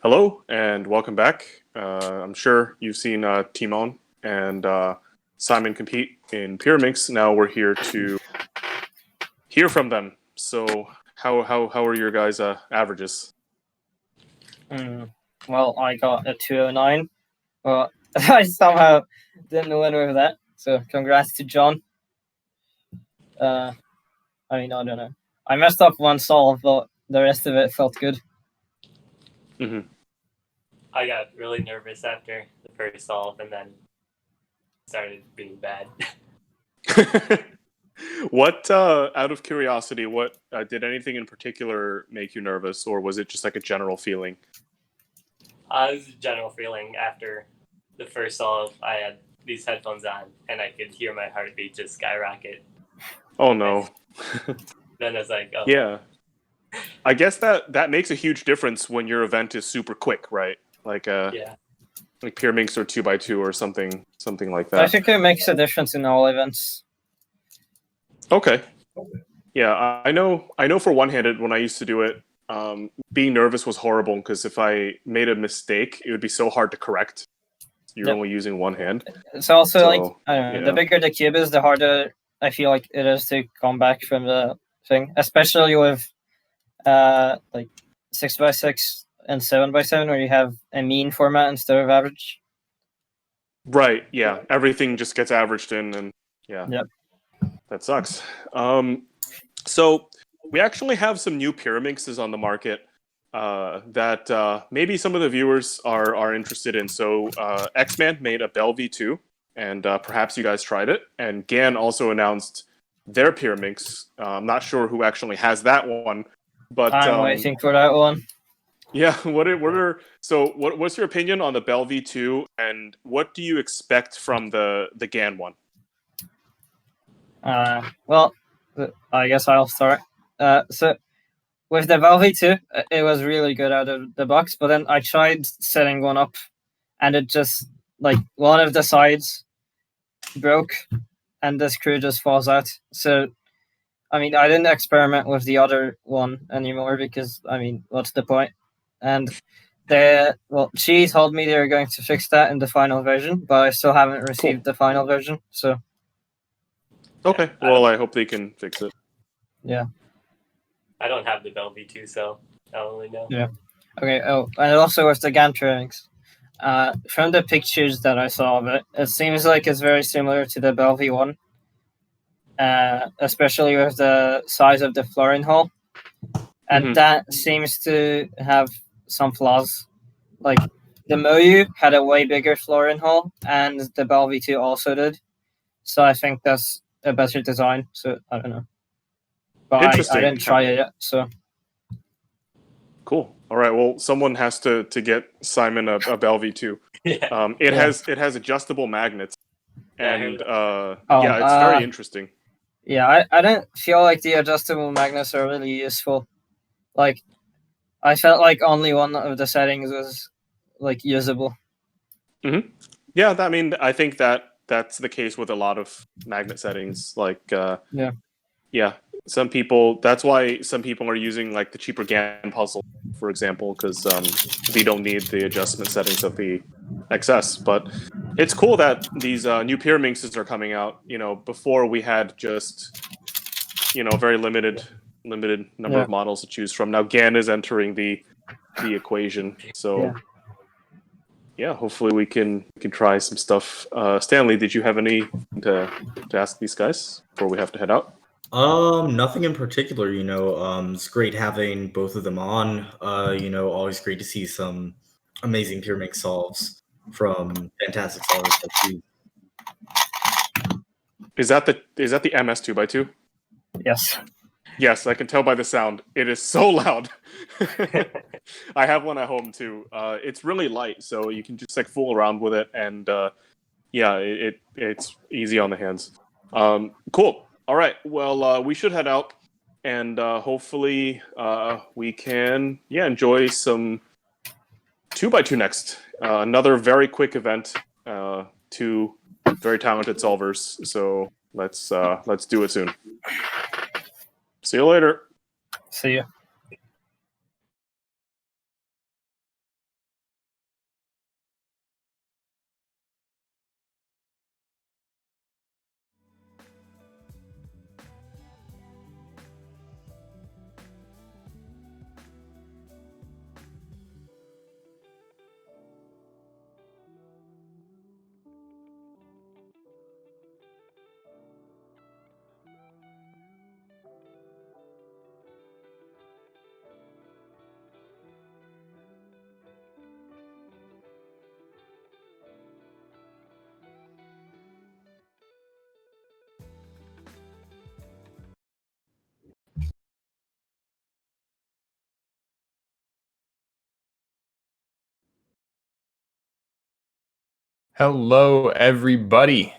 Hello and welcome back. I'm sure you've seen Timon and Simon compete in Pyraminx. Now we're here to hear from them. So how are your guys' averages? Well, I got a 209, but I somehow didn't win with that. So congrats to John. I mean, I don't know. I messed up one solve, but the rest of it felt good. Mm-hmm. I got really nervous after the first solve and then started being bad. What, out of curiosity, what did anything in particular make you nervous, or was it just like a general feeling? It was a general feeling after the first solve. I had these headphones on and I could hear my heartbeat just skyrocket. Oh no. Then I was like, oh. Yeah. I guess that makes a huge difference when your event is super quick, right? Like yeah. Like Pyraminx or 2x2 or something like that. I think it makes a difference in all events. Okay. Yeah, I know for one-handed when I used to do it, being nervous was horrible because if I made a mistake, it would be so hard to correct. You're only using one hand. It's also So, like, I don't know, yeah. the bigger the cube is, the harder I feel like it is to come back from the thing, especially with like 6x6 and 7x7 where you have a mean format instead of average. Right, yeah. Everything just gets averaged in and yeah. Yep. That sucks. So we actually have some new Pyraminxes on the market that maybe some of the viewers are interested in. So X-Man made a Bell V2, and perhaps you guys tried it. And GAN also announced their Pyraminx. I'm not sure who actually has that one, but I'm waiting for that one. Yeah, what's your opinion on the Bell V2, and what do you expect from the GAN one? Well, I guess I'll start. So with the Bell V2, it was really good out of the box, but then I tried setting one up, and it just, like, one of the sides broke, and the screw just falls out. So, I mean, I didn't experiment with the other one anymore because, I mean, what's the point? And she told me they were going to fix that in the final version, but I still haven't received the final version. So, okay, well, I hope they can fix it. Yeah. I don't have the Bell V2, so I don't really know. Yeah. Okay. Oh, and also with the GAN Pyraminx, from the pictures that I saw of it, it seems like it's very similar to the Bell V1, especially with the size of the flooring hole, and that seems to have some flaws. Like the Moyu had a way bigger flooring hole, and the Bell V2 also did. So I think that's a better design. So I don't know. But I didn't try it yet, so. Cool. All right. Well, someone has to get Simon a Belvy too. Yeah. It Yeah. has adjustable magnets, Yeah, I heard and Oh, yeah, it's very interesting. Yeah, I don't feel like the adjustable magnets are really useful. Like, I felt like only one of the settings was like usable. Yeah, I mean, I think that's the case with a lot of magnet settings. Like, Yeah. yeah, some people. That's why some people are using like the cheaper GAN puzzle, for example, because they don't need the adjustment settings of the XS. But it's cool that these new Pyraminxes are coming out. You know, before we had just a very limited number Yeah. of models to choose from. Now GAN is entering the equation. So. Yeah. Yeah, hopefully we can try some stuff. Stanley, did you have any to ask these guys before we have to head out? Nothing in particular. It's great having both of them on. Always great to see some amazing Pyramid solves from fantastic solvers like you. Is that the MS 2x2? Yes. Yes, I can tell by the sound. It is so loud. I have one at home too. It's really light, so you can just like fool around with it, and yeah, it's easy on the hands. Cool. All right. Well, we should head out, and hopefully we can enjoy some 2x2 next. Another very quick event. Two very talented solvers. So let's do it soon. See you later. See ya. Hello, everybody,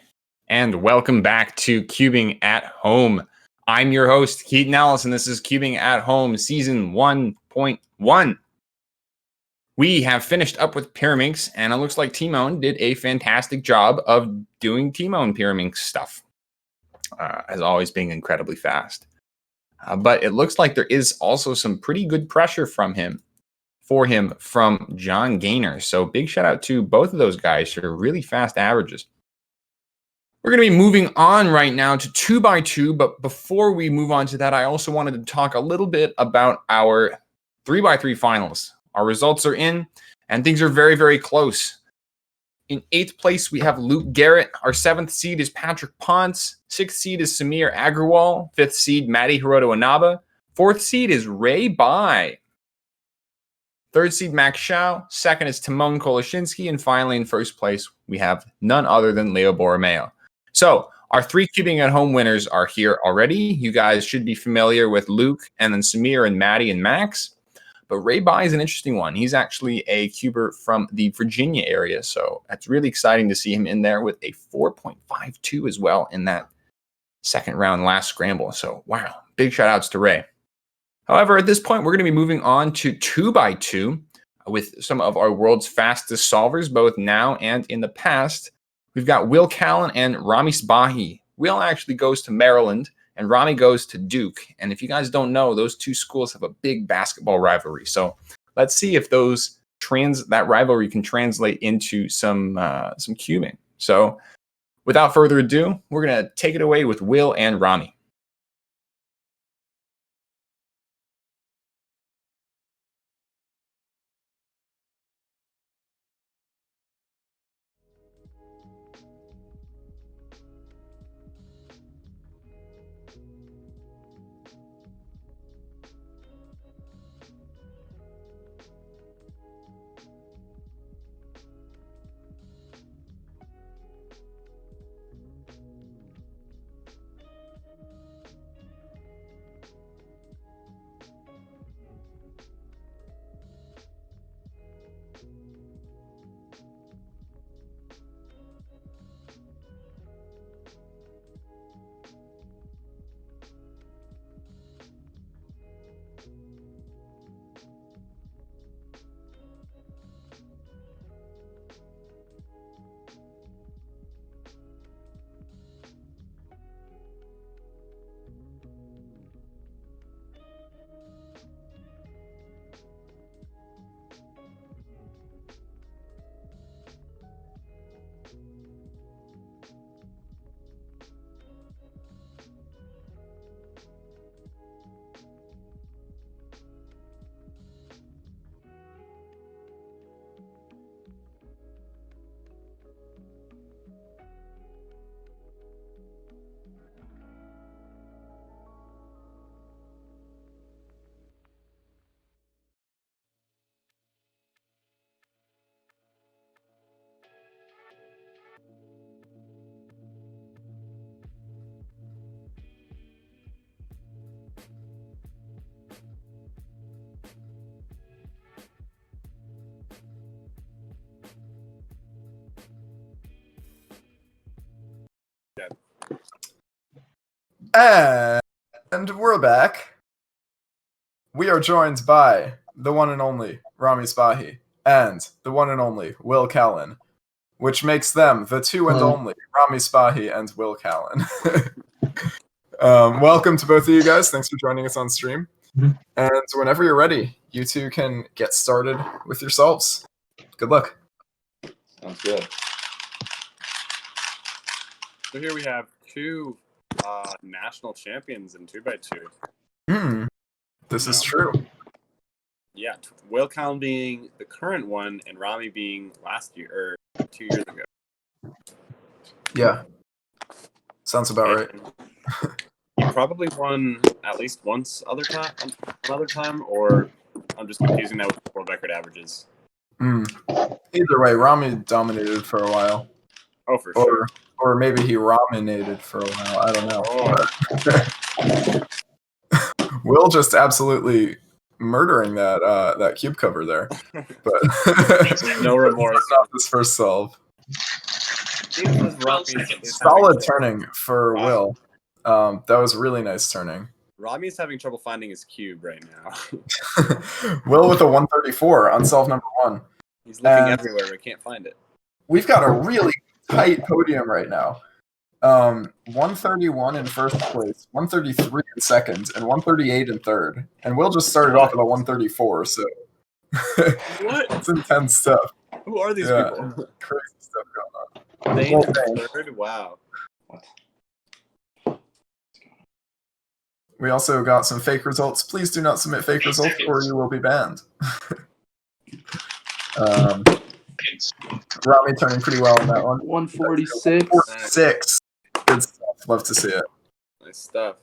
and welcome back to Cubing at Home. I'm your host, Keaton Ellis, and this is Cubing at Home Season 1.1. We have finished up with Pyraminx, and it looks like Timon did a fantastic job of doing Timon Pyraminx stuff, as always being incredibly fast. But it looks like there is also some pretty good pressure from him from John Gaynor. So big shout out to both of those guys for really fast averages. We're going to be moving on right now to 2x2, but before we move on to that, I also wanted to talk a little bit about our 3x3 finals. Our results are in, and things are very, very close. In 8th place, we have Luke Garrett. Our 7th seed is Patrick Ponce. 6th seed is Samir Agrawal. 5th seed, Maddie Hiroto Inaba. 4th seed is Ray Bai. 3rd seed, Max Shao. 2nd is Timon Koloshinsky. And finally, in 1st place, we have none other than Leo Borromeo. So our 3 Cubing at Home winners are here already. You guys should be familiar with Luke and then Samir and Maddie and Max. But Ray Bai is an interesting one. He's actually a cuber from the Virginia area. So that's really exciting to see him in there with a 4.52 as well in that second round last scramble. So wow, big shout outs to Ray. However, at this point, we're going to be moving on to 2x2 with some of our world's fastest solvers, both now and in the past. We've got Will Callan and Rami Sbahi. Will actually goes to Maryland, and Rami goes to Duke. And if you guys don't know, those two schools have a big basketball rivalry. So let's see if that rivalry can translate into some cubing. So without further ado, we're going to take it away with Will and Rami. And we're back. We are joined by the one and only Rami Spahi and the one and only Will Callan, which makes them the two and only Rami Spahi and Will Callan. Welcome to both of you guys. Thanks for joining us on stream. And whenever you're ready, you two can get started with your solves. Good luck. Sounds good. So here we have two national champions in 2x2. This is true. Yeah, Will Callan being the current one and Rami being last year or 2 years ago. Yeah. Sounds about right. He probably won at least once another time, or I'm just confusing that with world record averages. Either way, Rami dominated for a while. Oh, for sure. Or maybe he raminated for a while. I don't know. Will just absolutely murdering that cube cover there. But no remorse. Not this first solve. Solid turning for Will. That was really nice turning. Rami's having trouble finding his cube right now. Will with a 134 on solve number 1. He's looking everywhere, but can't find it. We've got a really tight podium right now. 131 in first place, 133 in second, and 138 in third. And Will just started off with a 134, so what? It's intense stuff. Who are these people? Crazy stuff going on. They in third? Wow. We also got some fake results. Please do not submit fake results or you will be banned. Rami turning pretty well on that one. 146. 46. Good stuff. Love to see it. Nice stuff.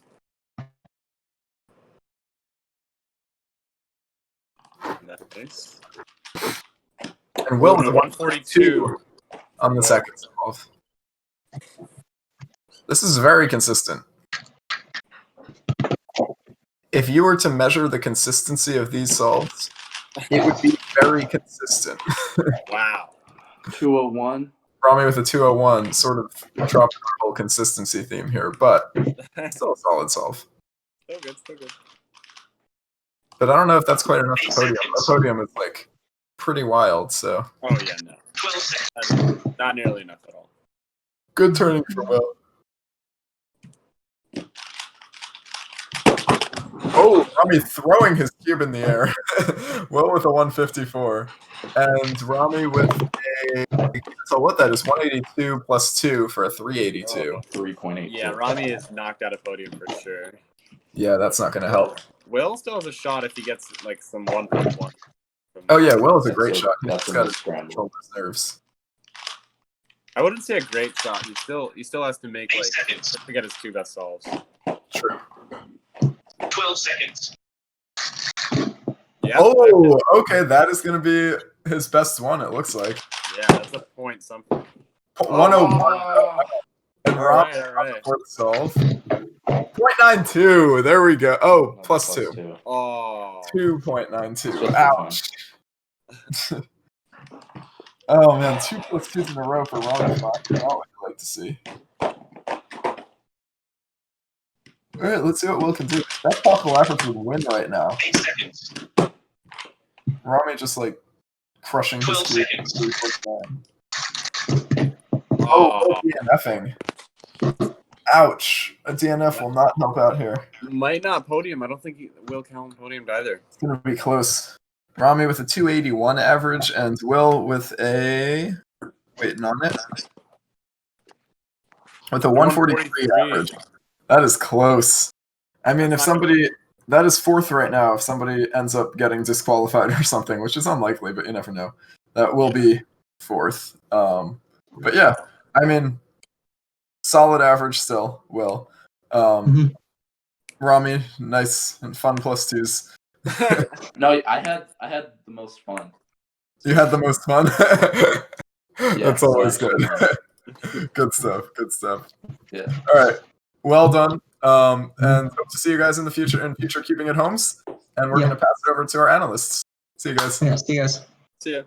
Nice. And Will with a 142 on the second solve. This is very consistent. If you were to measure the consistency of these solves, it would be very consistent. Wow. 201. Rami with a 201, sort of dropping the whole consistency theme here, but still a solid solve. Still good, still good. But I don't know if that's quite enough for podium. The podium is like pretty wild, so. Oh yeah, no. Not nearly enough at all. Good turning for Will. Oh, Rami throwing his cube in the air. Will with a 154. And Rami with a... So what that is, 182 plus 2 for a 382. 3.8. Yeah, Rami is knocked out of podium for sure. Yeah, that's not going to help. Will still has a shot if he gets like some 1.1. Oh yeah, Will is a great shot. That's He's got to control his nerves. I wouldn't say a great shot. He still has to make like to get his two best solves. True. 12 seconds. Yeah. Oh, okay. That is going to be his best one, it looks like. Yeah, that's a point something. 101. And Rob right. fourth solve. 0.92. There we go. Oh, plus 2. Oh. 2.92. Ouch. Oh, man. 2 plus 2s in a row for Rob. That's what I'd like to see. All right, let's see what Will can do. That possible average would win right now. 8 seconds. Rami just like crushing his 12 seconds. Oh, DNFing. Ouch. A DNF will not help out here. Might not podium. I don't think Will Callan podiumed either. It's going to be close. Rami with a 281 average and Will with a... Waiting on it. With a 143 average. That is close. I mean, if somebody... That is fourth right now. If somebody ends up getting disqualified or something, which is unlikely, but you never know. That will be fourth. But yeah, I mean, solid average still, Will. Rami, nice and fun plus 2s. No, I had the most fun. You had the most fun? Yeah, That's always so good. Good stuff. Good stuff. Yeah. All right. Well done. And hope to see you guys in the future Keeping It Homes. And we're going to pass it over to our analysts. See you guys. Yeah, see you guys. See ya.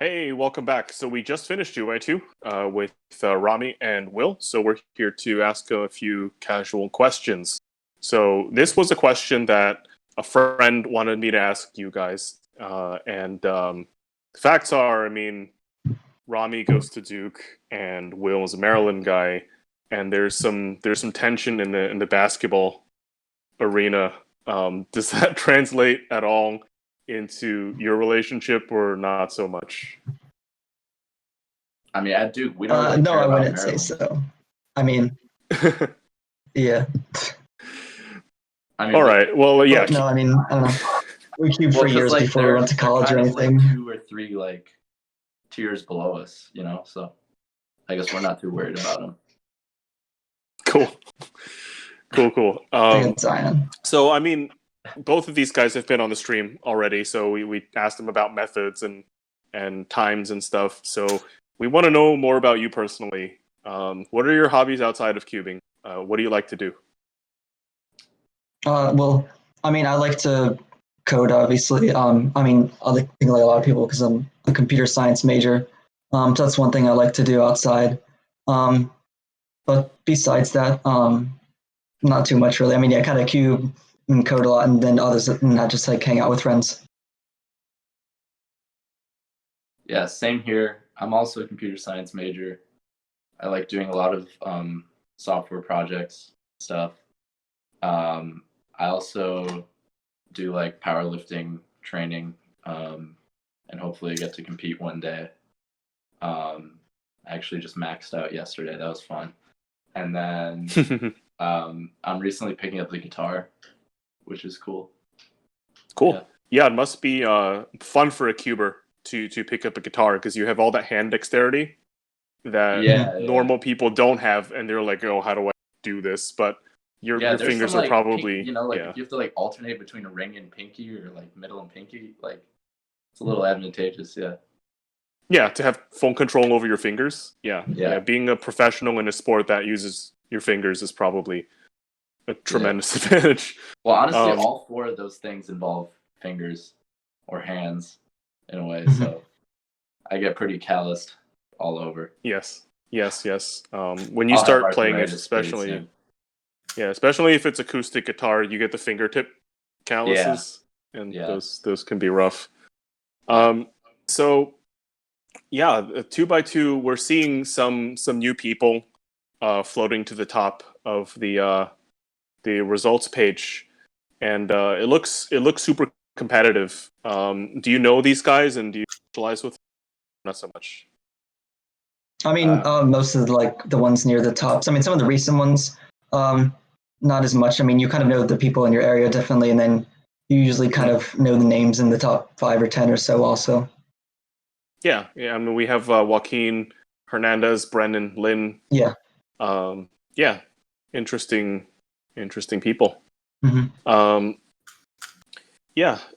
Hey, welcome back. So we just finished 2x2 with Rami and Will. So we're here to ask a few casual questions. So this was a question that a friend wanted me to ask you guys. Facts are, I mean, Rami goes to Duke and Will is a Maryland guy, and there's some tension in the basketball arena. Does that translate at all into your relationship or not so much? I mean, at Duke, we don't really no, care I about wouldn't say Maryland. so. I mean, yeah. I mean, all right. Well, yeah. But no, I mean, I don't know. We cubed for 'cause, years like, before we went to they're college or kind of, anything. like 2 or 3 like tiers below us, you know. So I guess we're not too worried about them. Cool. Zion. So I mean, both of these guys have been on the stream already, so we asked them about methods and times and stuff. So we want to know more about you personally. What are your hobbies outside of cubing? What do you like to do? Well, I mean, I like to code, obviously. I mean, I think like a lot of people because I'm a computer science major. So that's one thing I like to do outside. But besides that, not too much really. I mean, yeah, kind of cube and code a lot, and then others not just like hang out with friends. Yeah, same here. I'm also a computer science major. I like doing a lot of software projects stuff. I also do like powerlifting training, and hopefully get to compete one day. I actually just maxed out yesterday. That was fun. And then I'm recently picking up the guitar, which is cool. Cool. Yeah, it must be fun for a cuber to pick up a guitar because you have all that hand dexterity that normal people don't have, and they're like, "Oh, how do I do this?" But your fingers are probably you have to like alternate between a ring and pinky or like middle and pinky. Like it's a little advantageous, yeah. Yeah, to have full control over your fingers. Yeah. Being a professional in a sport that uses your fingers is probably a tremendous advantage. Well, honestly, all 4 of those things involve fingers or hands in a way, so I get pretty calloused all over. Yes. When you I'll have start playing it, arthritis pretty soon. especially if it's acoustic guitar, you get the fingertip calluses, and those can be rough. So, 2x2, we're seeing some new people floating to the top of the results page, and it looks super competitive. Do you know these guys, and do you socialize with them? Not so much. I mean, most of like the ones near the tops. I mean, some of the recent ones, not as much. I mean, you kind of know the people in your area definitely, and then you usually kind of know the names in the top 5 or 10 or so also. Yeah. I mean, we have Joaquin, Hernandez, Brennan, Lynn. Yeah. Interesting people. Mm-hmm.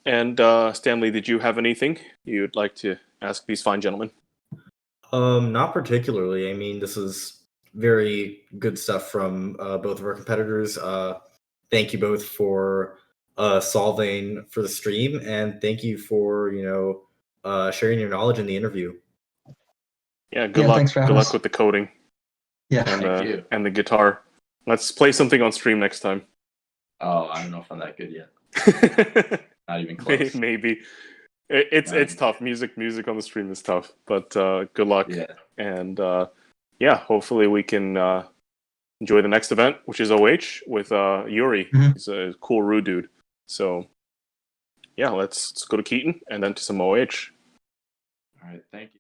And Stanley, did you have anything you'd like to ask these fine gentlemen? Not particularly. I mean, this is very good stuff from both of our competitors. Thank you both for solving for the stream, and thank you for sharing your knowledge in the interview. Yeah, good luck. Thanks for Good having luck us. with the coding. Yeah, thank you. And the guitar. Let's play something on stream next time. Oh, I don't know if I'm that good yet. Not even close. Maybe. It's tough. Music on the stream is tough. But good luck. Yeah. And hopefully we can enjoy the next event, which is OH with Yuri. Mm-hmm. He's a cool rude dude. So let's go to Keaton and then to some OH. All right, thank you.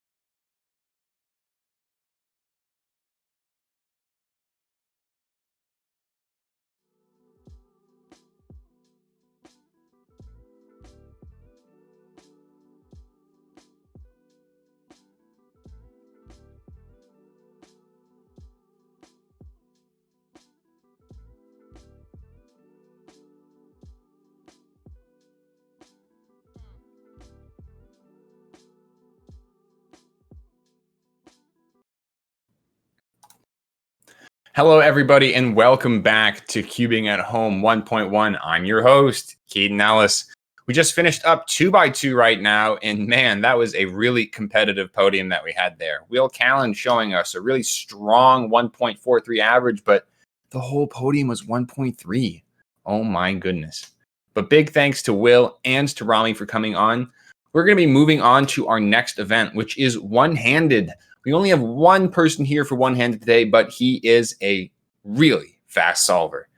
Hello, everybody, and welcome back to Cubing at Home 1.1. I'm your host, Keaton Ellis. We just finished up 2x2 right now, and man, that was a really competitive podium that we had there. Will Callan showing us a really strong 1.43 average, but the whole podium was 1.3. Oh my goodness. But big thanks to Will and to Rami for coming on. We're going to be moving on to our next event, which is one-handed. We only have one person here for one-handed today, but he is a really fast solver.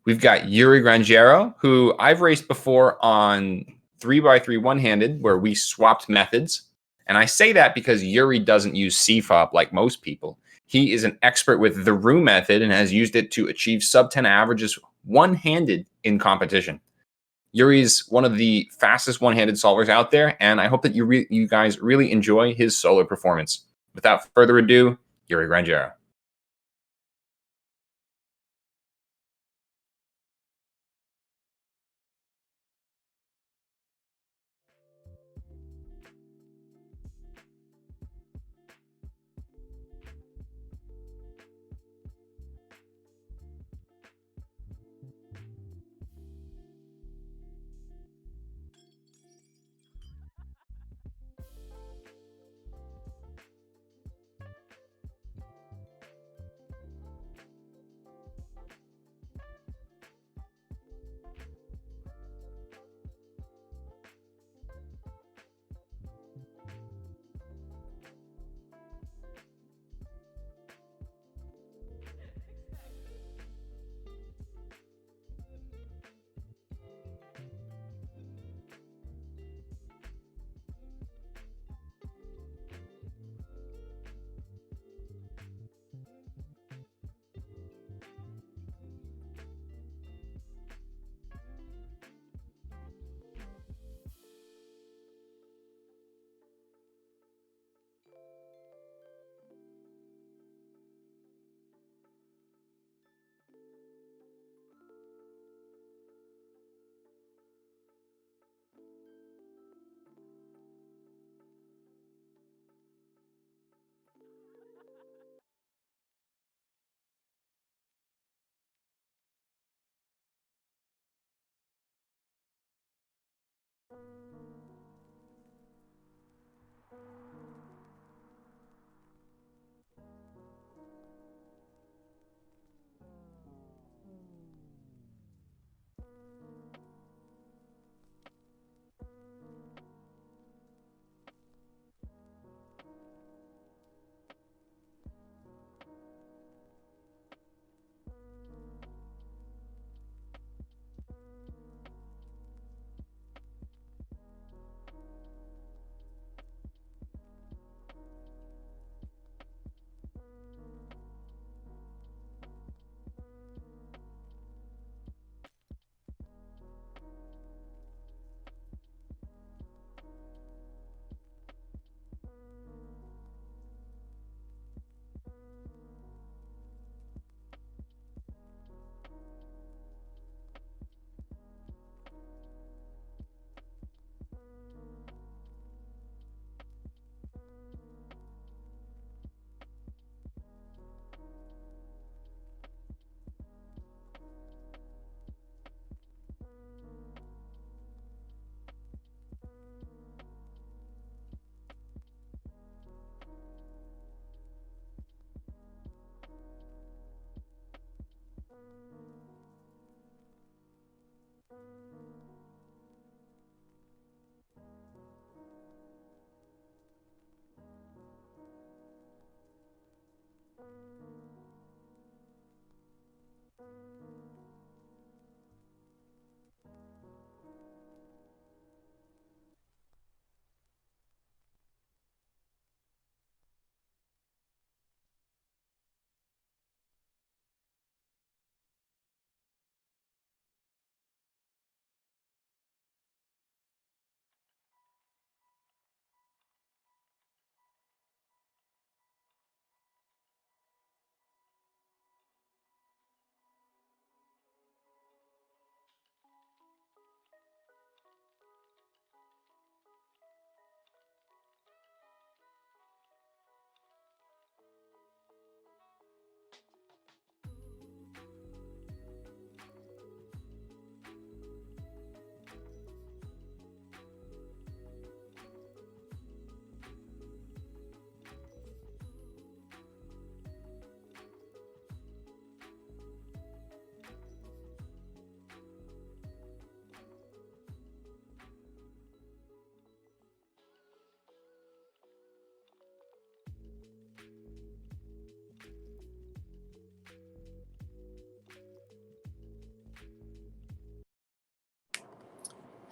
We've got Yuri Grangiero, who I've raced before on 3x3 one-handed, where we swapped methods. And I say that because Yuri doesn't use CFOP like most people. He is an expert with the Rue method and has used it to achieve sub-10 averages one-handed in competition. Yuri's one of the fastest one-handed solvers out there, and I hope that you guys really enjoy his solo performance. Without further ado, Yuri Grangiero.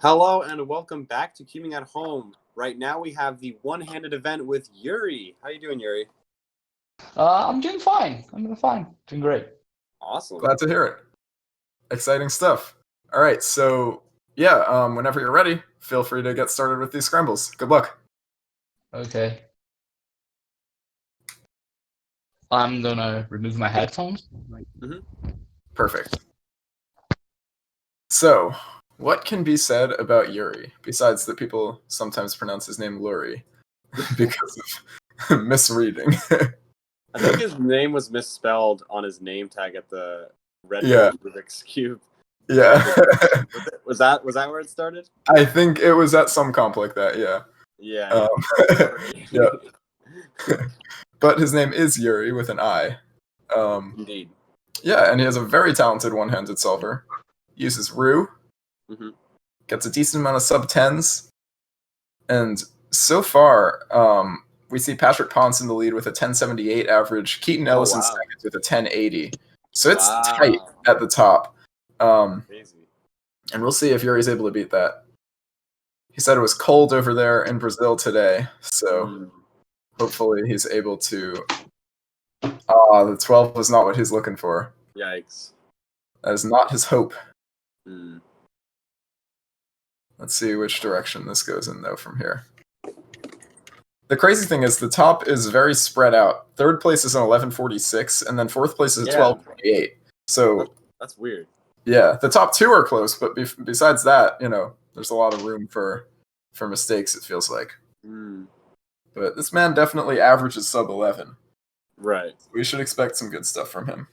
Hello and welcome back to Cubing at Home. Right now we have the one-handed event with Yuri. How you doing, Yuri? I'm doing fine. I'm doing fine. Doing great. Awesome. Glad to hear it. Exciting stuff. All right, so yeah, whenever you're ready, feel free to get started with these scrambles. Good luck. Okay. I'm gonna remove my headphones. Perfect. So, what can be said about Yuri, besides that people sometimes pronounce his name Luri because of misreading? I think his name was misspelled on his name tag at the Red Yeah. Bull Rubik's Cube. Yeah. Was that where it started? I think it was at some comp like that, yeah. Yeah. Yeah. But his name is Yuri with an I. Indeed. Yeah, and he has a very talented one-handed solver. Uses Rue. Mhm. Gets a decent amount of sub-10s. And so far, we see Patrick Ponce in the lead with a 1078 average. Keaton Ellis in second with a 1080. So it's tight at the top. Crazy. And we'll see if Yuri's able to beat that. He said it was cold over there in Brazil today, so hopefully he's able to... the 12 was not what he's looking for. Yikes. That is not his hope. Mm. Let's see which direction this goes in, though, from here. The crazy thing is the top is very spread out. Third place is an 1146, and then fourth place is a 1228. So that's weird. Yeah, the top two are close, but besides that, there's a lot of room for mistakes, it feels like. But this man definitely averages sub 11. Right. We should expect some good stuff from him.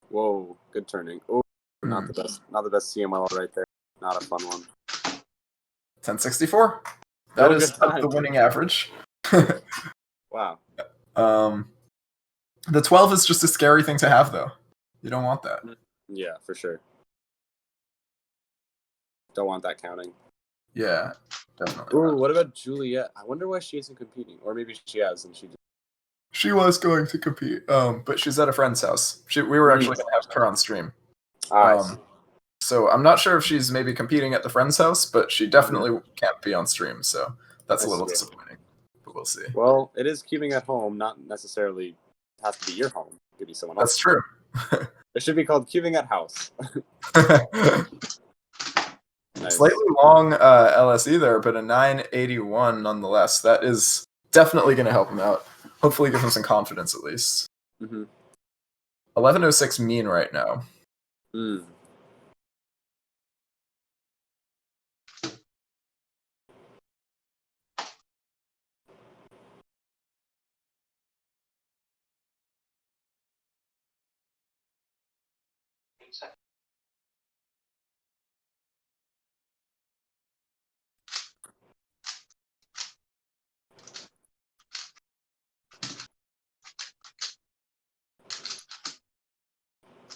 Whoa, good turning. Oh, not the best CML right there. Not a fun one. 1064. That Oh, is good time. the winning average. Wow. The 12 is just a scary thing to have, though. You don't want that. Yeah, for sure. Don't want that counting. Yeah, definitely. Ooh, what about Juliet? I wonder why she isn't competing. Or maybe she has and she just... She was going to compete, but she's at a friend's house. We were actually going to have her on stream. So I'm not sure if she's maybe competing at the friend's house, but she definitely can't be on stream, so that's a little disappointing. But we'll see. Well, it is Cubing at Home, not necessarily has to be your home. It could be someone else. That's true. It should be called Cubing at House. Nice. Slightly long LSE there, but a 981 nonetheless. That is definitely going to help him out. Hopefully give him some confidence at least. 1106 mean right now.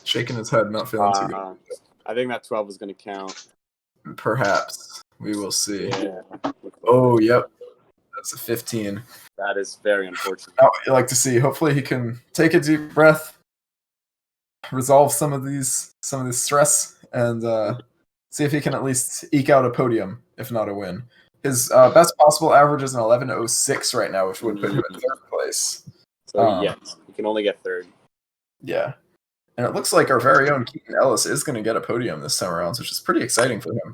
Shaking his head, not feeling too good. I think that 12 is going to count. Perhaps. We will see. Yeah. Oh, yep. That's a 15. That is very unfortunate. Not what you like to see. Hopefully he can take a deep breath, resolve some of this stress, and see if he can at least eke out a podium, if not a win. His best possible average is an 1106 right now, which would put him in third place. So yes, he can only get third. Yeah. And it looks like our very own Keaton Ellis is going to get a podium this time around, which is pretty exciting for him.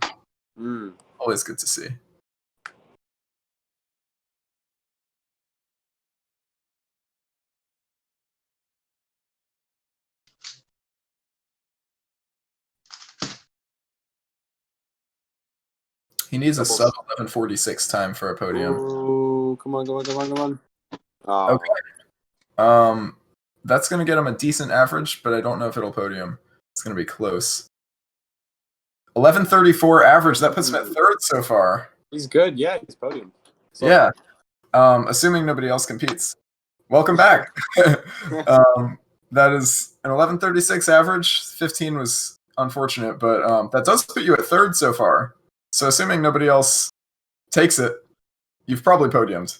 Always good to see. He needs a sub 1146 time for a podium. Oh, come on. Oh. Okay. That's going to get him a decent average, but I don't know if it'll podium. It's going to be close. 1134 average. That puts him at third so far. He's good. Yeah, he's podium. So. Yeah. Assuming nobody else competes. Welcome back. That is an 1136 average. 15 was unfortunate, but that does put you at third so far. So assuming nobody else takes it, you've probably podiumed.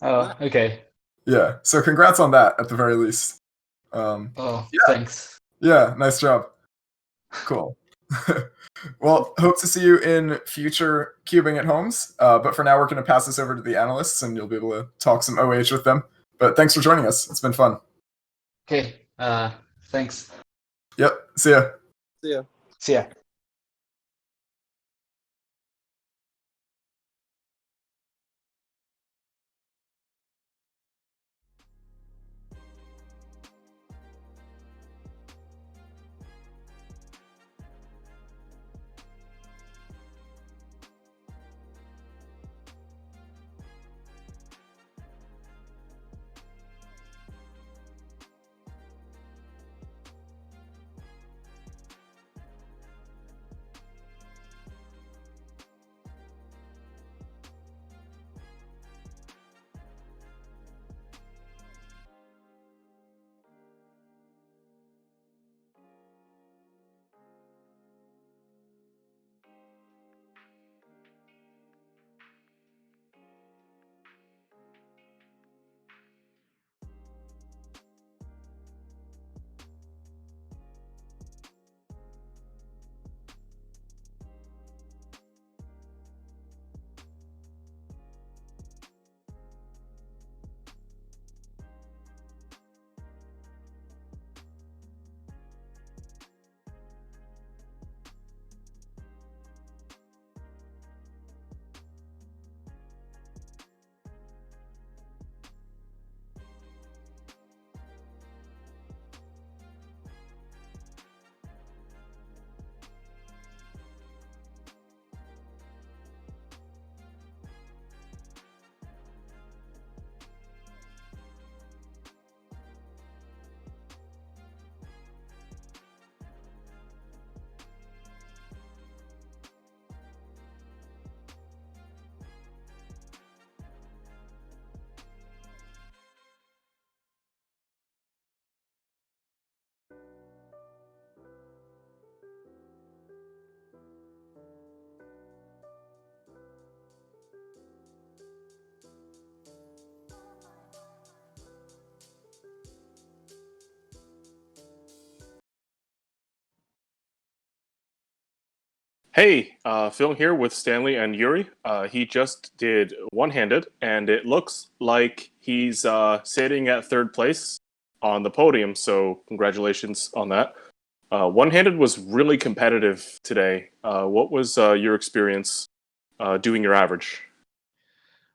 Oh, okay. Yeah. So congrats on that at the very least. Thanks. Yeah, nice job. Cool. Well, hope to see you in future cubing at homes. But for now, we're going to pass this over to the analysts, and you'll be able to talk some OH with them. But thanks for joining us. It's been fun. Okay. Thanks. Yep. See ya. See ya. See ya. Hey, Phil here with Stanley and Yuri. He just did one-handed, and it looks like he's sitting at third place on the podium. So congratulations on that. One-handed was really competitive today. What was your experience doing your average?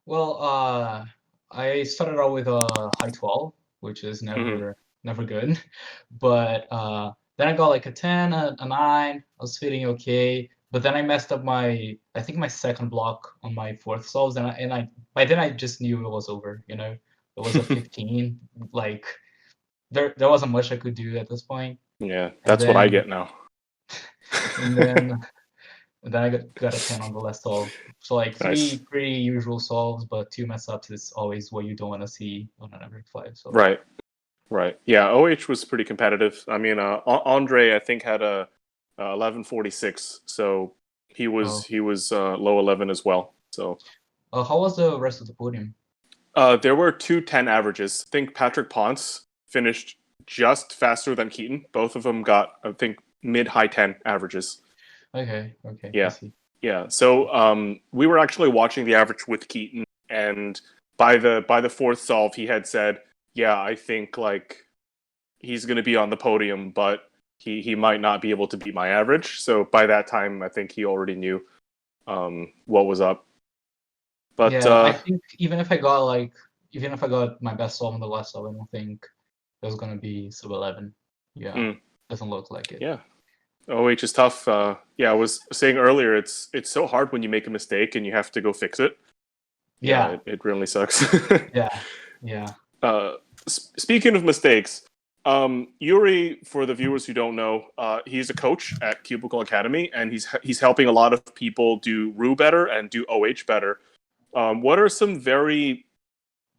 Well, I started out with a high 12, which is never good. But then I got like a 10, a 9. I was feeling okay. But then I messed up I think my second block on my fourth solves, and I by then I just knew it was over. You know, it was a 15. Like there wasn't much I could do at this point. Yeah, that's what I get now. And then I got a 10 on the last solve. So like Nice. 3 pretty usual solves, but 2 mess ups is always what you don't want to see on an average 5. So Right. Yeah, OH was pretty competitive. I mean, Andre I think had a 1146, so he was low 11 as well. So how was the rest of the podium? there were 210 averages. I think Patrick Ponce finished just faster than Keaton. Both of them got, I think, mid-high 10 averages. Okay. I Yeah. see. Yeah. So we were actually watching the average with Keaton, and by the fourth solve, he had said, "Yeah, I think like he's going to be on the podium, but he might not be able to beat my average." So by that time, I think he already knew what was up. But yeah, I think even if I got my best solve on the last solve, I don't think it was gonna be sub 11. Yeah, doesn't look like it. Yeah. OH is tough. Yeah, I was saying earlier, it's so hard when you make a mistake and you have to go fix it. Yeah. It really sucks. Yeah. Speaking of mistakes, Yuri, for the viewers who don't know, he's a coach at Cubicle Academy, and he's helping a lot of people do Rue better and do OH better. What are some very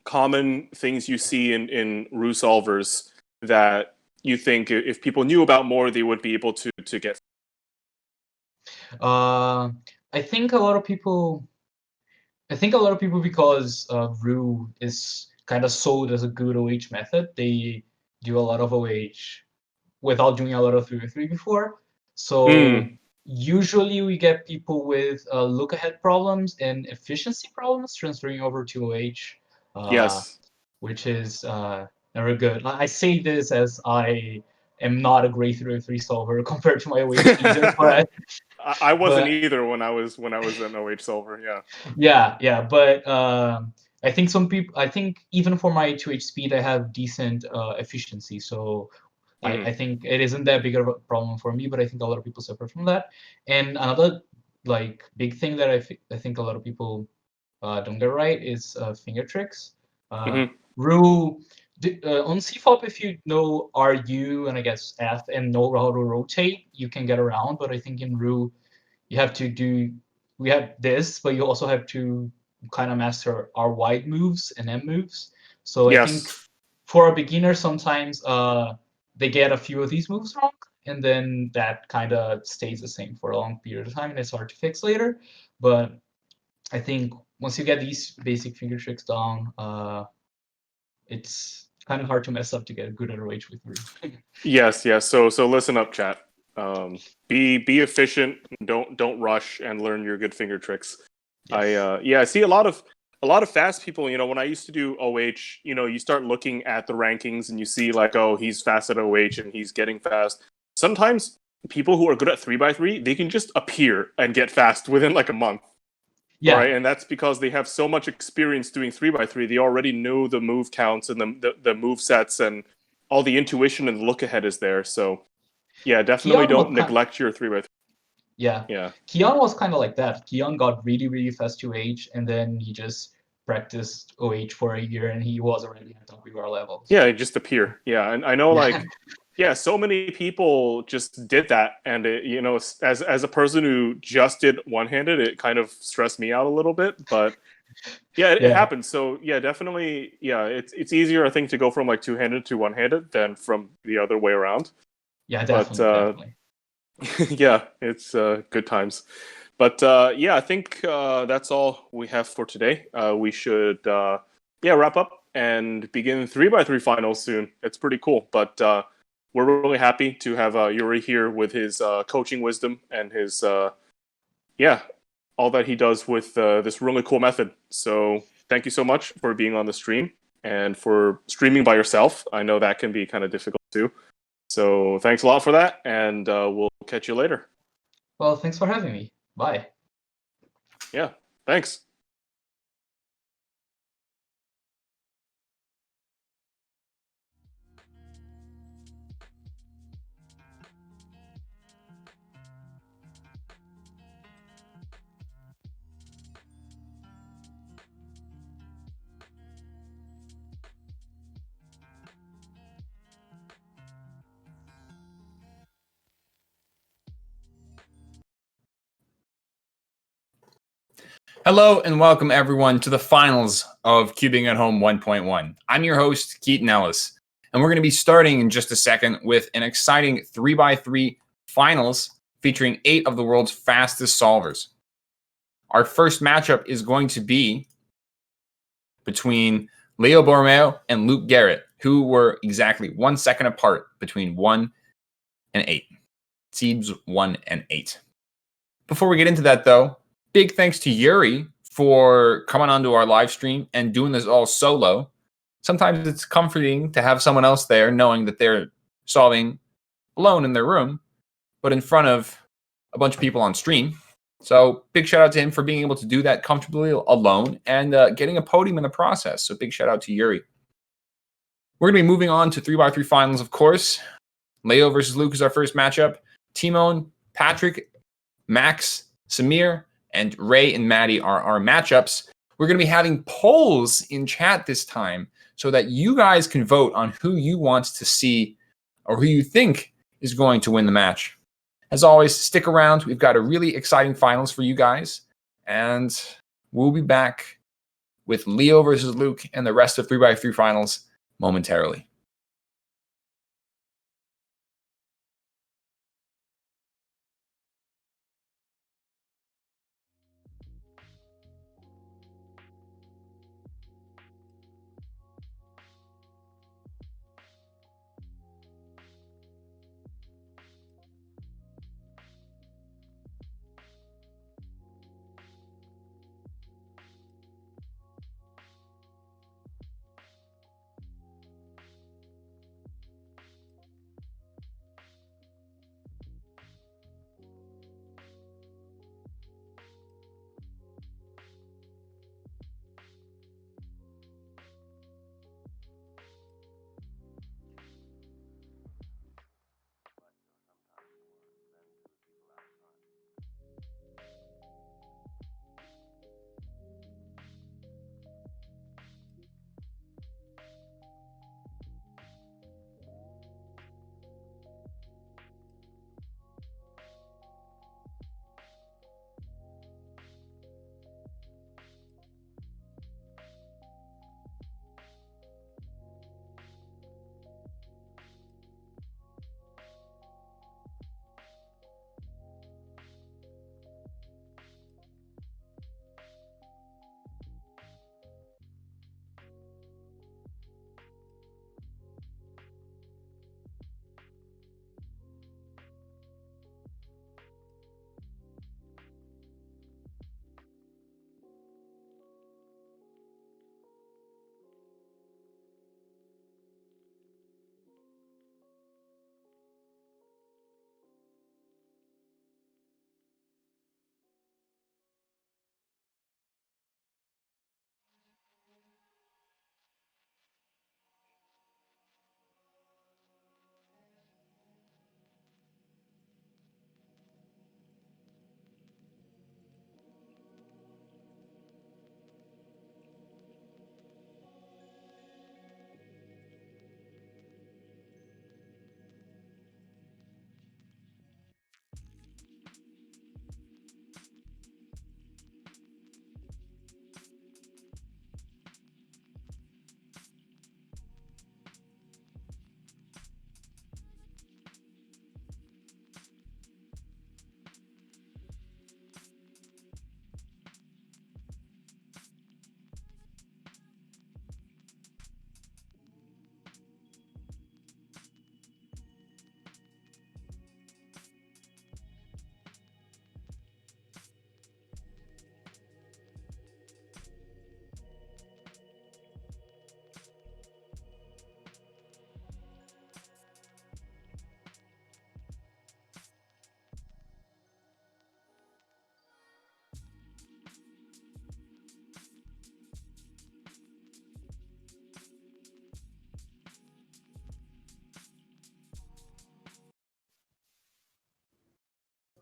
common things you see in Rue solvers that you think if people knew about more, they would be able to get? I think a lot of people because Rue is kind of sold as a good OH method, they do a lot of OH without doing a lot of 3v3 before. So Mm. usually we get people with look ahead problems and efficiency problems transferring over to OH. Yes. Which is never good. I say this as I am not a great 3v3 solver compared to my OH either, but I wasn't but either when I was an OH solver. Yeah. yeah, but I think some people. I think even for my 2H speed, I have decent efficiency. So I think it isn't that big of a problem for me, but I think a lot of people suffer from that. And another like big thing that I think a lot of people don't get right is finger tricks. Rue on CFOP, if you know RU and I guess F and know how to rotate, you can get around. But I think in Rue, you have to do. We have this, but you also have to kind of master R wide moves and M moves. So I think Yes. for a beginner, sometimes they get a few of these moves wrong, and then that kind of stays the same for a long period of time, and it's hard to fix later. But I think once you get these basic finger tricks down, it's kind of hard to mess up to get good at OH with Rue. Yes. So listen up, chat. Be efficient. Don't rush and learn your good finger tricks. Yes. I see a lot of fast people. You know, when I used to do OH, you know, you start looking at the rankings and you see like, oh, he's fast at OH and he's getting fast. Sometimes people who are good at 3x3, they can just appear and get fast within like a month. Yeah. Right, and that's because they have so much experience doing 3x3. They already know the move counts and the move sets, and all the intuition and the look ahead is there. So, yeah, definitely Keon don't was neglect your 3x3. Yeah. Yeah. Keon was kind of like that. Keon got really, really fast to OH, and then he just practiced OH for a year, and he was already at WR levels. Yeah, just appear. Yeah, and I know Yeah. like, yeah, so many people just did that, and it, you know, as a person who just did one-handed, it kind of stressed me out a little bit, but. Yeah, it happens. So yeah, definitely. Yeah, it's easier, I think, to go from like two-handed to one-handed than from the other way around. Yeah, definitely. Yeah, it's good times. But yeah, I think that's all we have for today. We should wrap up and begin 3x3 finals soon. It's pretty cool. But we're really happy to have Yuri here with his coaching wisdom and his all that he does with this really cool method. So thank you so much for being on the stream and for streaming by yourself. I know that can be kind of difficult too. So thanks a lot for that, and we'll catch you later. Well, thanks for having me. Bye. Yeah, thanks. Hello and welcome everyone to the finals of Cubing at Home 1.1. I'm your host, Keaton Ellis, and we're going to be starting in just a second with an exciting 3x3 finals featuring 8 of the world's fastest solvers. Our first matchup is going to be between Leo Borromeo and Luke Garrett, who were exactly 1 second apart between 1 and 8. Seeds 1 and 8. Before we get into that, though, big thanks to Yuri for coming onto our live stream and doing this all solo. Sometimes it's comforting to have someone else there knowing that they're solving alone in their room, but in front of a bunch of people on stream. So big shout out to him for being able to do that comfortably alone and getting a podium in the process. So big shout out to Yuri. We're going to be moving on to 3x3 finals, of course. Leo versus Luke is our first matchup. Timon, Patrick, Max, Samir, and Ray and Maddie are our matchups. We're going to be having polls in chat this time so that you guys can vote on who you want to see or who you think is going to win the match. As always, stick around. We've got a really exciting finals for you guys, and we'll be back with Leo versus Luke and the rest of 3x3 finals momentarily.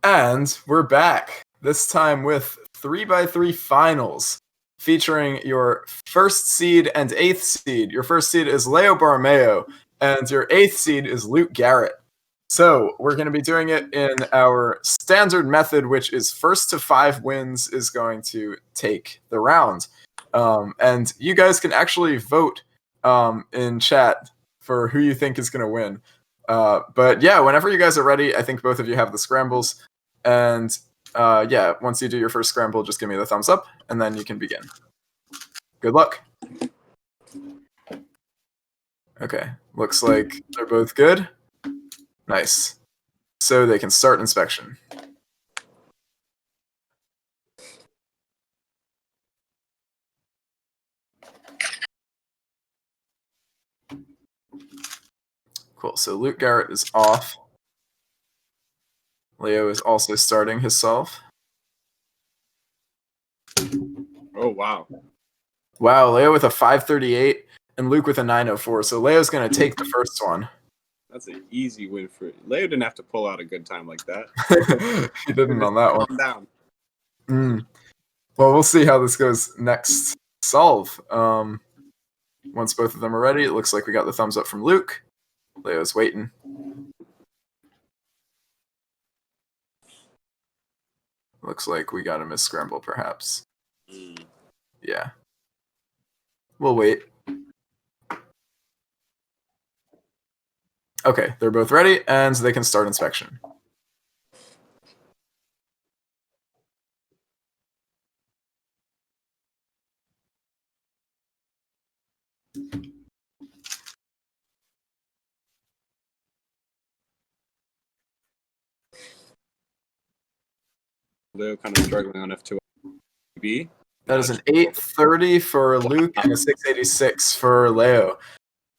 And we're back, this time with 3x3 finals, featuring your first seed and 8th seed. Your first seed is Leo Barmeo, and your 8th seed is Luke Garrett. So we're going to be doing it in our standard method, which is first to 5 wins is going to take the round. And you guys can actually vote in chat for who you think is going to win. But yeah, whenever you guys are ready, I think both of you have the scrambles. And yeah, once you do your first scramble, just give me the thumbs up, and then you can begin. Good luck. Okay, looks like they're both good. Nice. So they can start inspection. Cool, so Luke Garrett is off. Leo is also starting his solve. Oh, wow. Wow, Leo with a 538 and Luke with a 904. So Leo's going to take the first one. That's an easy win for Leo. Didn't have to pull out a good time like that. He didn't on that one. Calm down. Well, we'll see how this goes next solve. Once both of them are ready, it looks like we got the thumbs up from Luke. Leo's waiting. Looks like we got a miss scramble, perhaps. Yeah. We'll wait. Okay, they're both ready, and they can start inspection. Leo kind of struggling on F2B. That is an 830 for Luke and a 686 for Leo.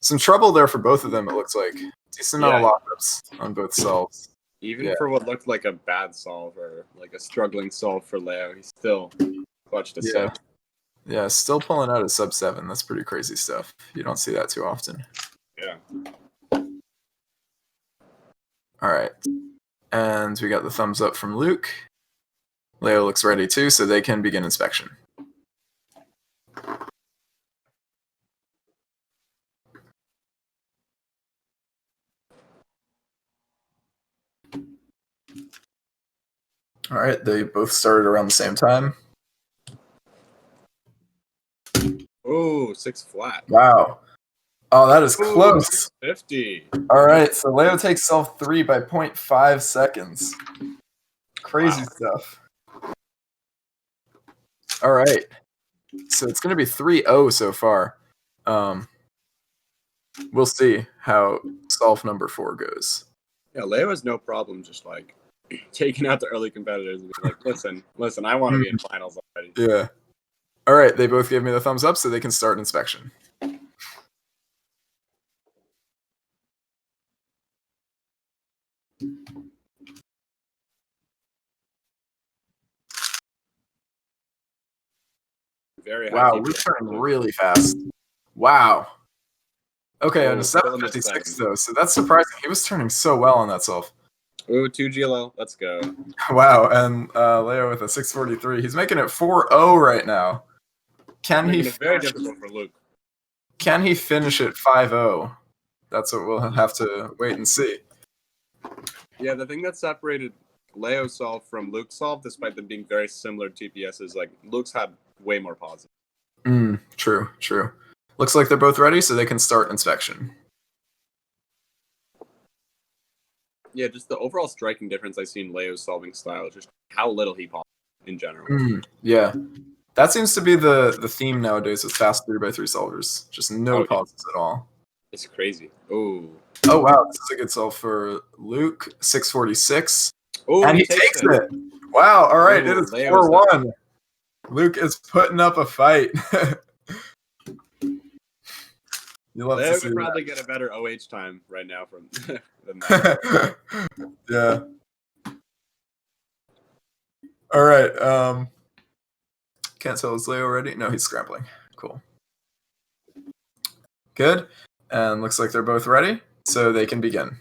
Some trouble there for both of them, it looks like. Decent amount of lockups on both solves. Even for what looked like a bad solve or like a struggling solve for Leo, he still clutched a set. Yeah, still pulling out a sub 7. That's pretty crazy stuff. You don't see that too often. Yeah. All right. And we got the thumbs up from Luke. Leo looks ready too, so they can begin inspection. All right, they both started around the same time. Oh, 6 flat. Wow. Oh, that is close. 50. All right, so Leo takes solve 3 by 0.5 seconds. Crazy stuff. All right. So it's going to be 3-0 so far. We'll see how solve number 4 goes. Yeah, Leo has no problem just like taking out the early competitors and being like, listen, I want to be in finals already. Yeah. All right, they both gave me the thumbs up, so they can start inspection. Very high. Wow, we're turning really fast. Wow. Okay, on a still in the 756 though, so that's surprising. He was turning so well on that solve. Ooh, 2 GLO. Let's go. Wow, and Leo with a 643. He's making it 4-0 right now. Can he? It's very difficult for Luke. Can he finish it 5-0? That's what we'll have to wait and see. Yeah, the thing that separated Leo's solve from Luke's solve, despite them being very similar TPS, is like Luke's had way more pauses. True. Looks like they're both ready, so they can start inspection. Yeah, just the overall striking difference I see in Leo's solving style, just how little he pauses in general. Yeah. That seems to be the theme nowadays with fast 3x3 solvers. Just no pauses at all. It's crazy. Oh, wow. This is a good solve for Luke. 646. Oh, and he takes it. Wow. All right. It is 4-1. Luke is putting up a fight. You love Leo to see could probably that. get a better OH time right now from than that. Yeah. All right. Can't tell, is Leo ready? No, he's scrambling. Cool. Good. And looks like they're both ready, so they can begin.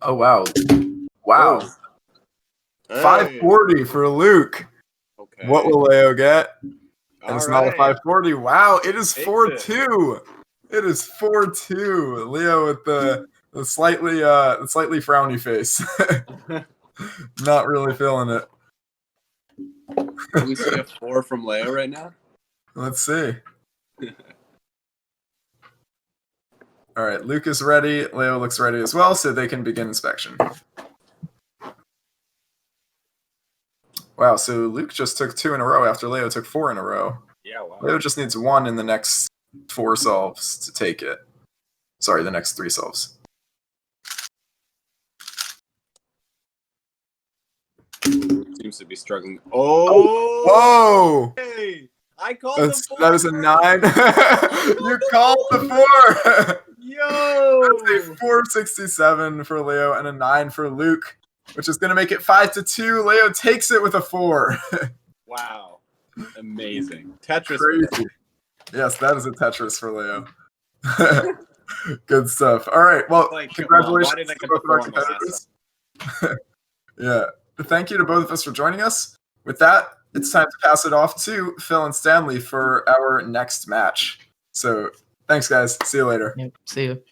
Oh wow. Wow. Hey. 540 for Luke. Okay. What will Leo get? And All it's not a right. 540. Wow, it is Takes 4-2. It is 4-2. Leo with the slightly frowny face. Not really feeling it. Can we see a 4 from Leo right now? Let's see. All right, Luke is ready. Leo looks ready as well, so they can begin inspection. Wow, so Luke just took 2 in a row after Leo took 4 in a row. Yeah, wow. Leo just needs 1 in the next 4 solves to take it. Sorry, the next 3 solves. Seems to be struggling. Oh! Whoa! Hey! I called That's, the 4. that is a 9. You called the 4! Yo! That's a 467 for Leo and a 9 for Luke, which is going to make it 5-2. Leo takes it with a 4. Wow. Amazing. Tetris. Crazy. Yes, that is a Tetris for Leo. Good stuff. All right. Well, Like, congratulations why did I to get both the of our 4 on the last competitors. Yeah. Thank you to both of us for joining us. With that, it's time to pass it off to Phil and Stanley for our next match. So thanks, guys. See you later. Yep. See you.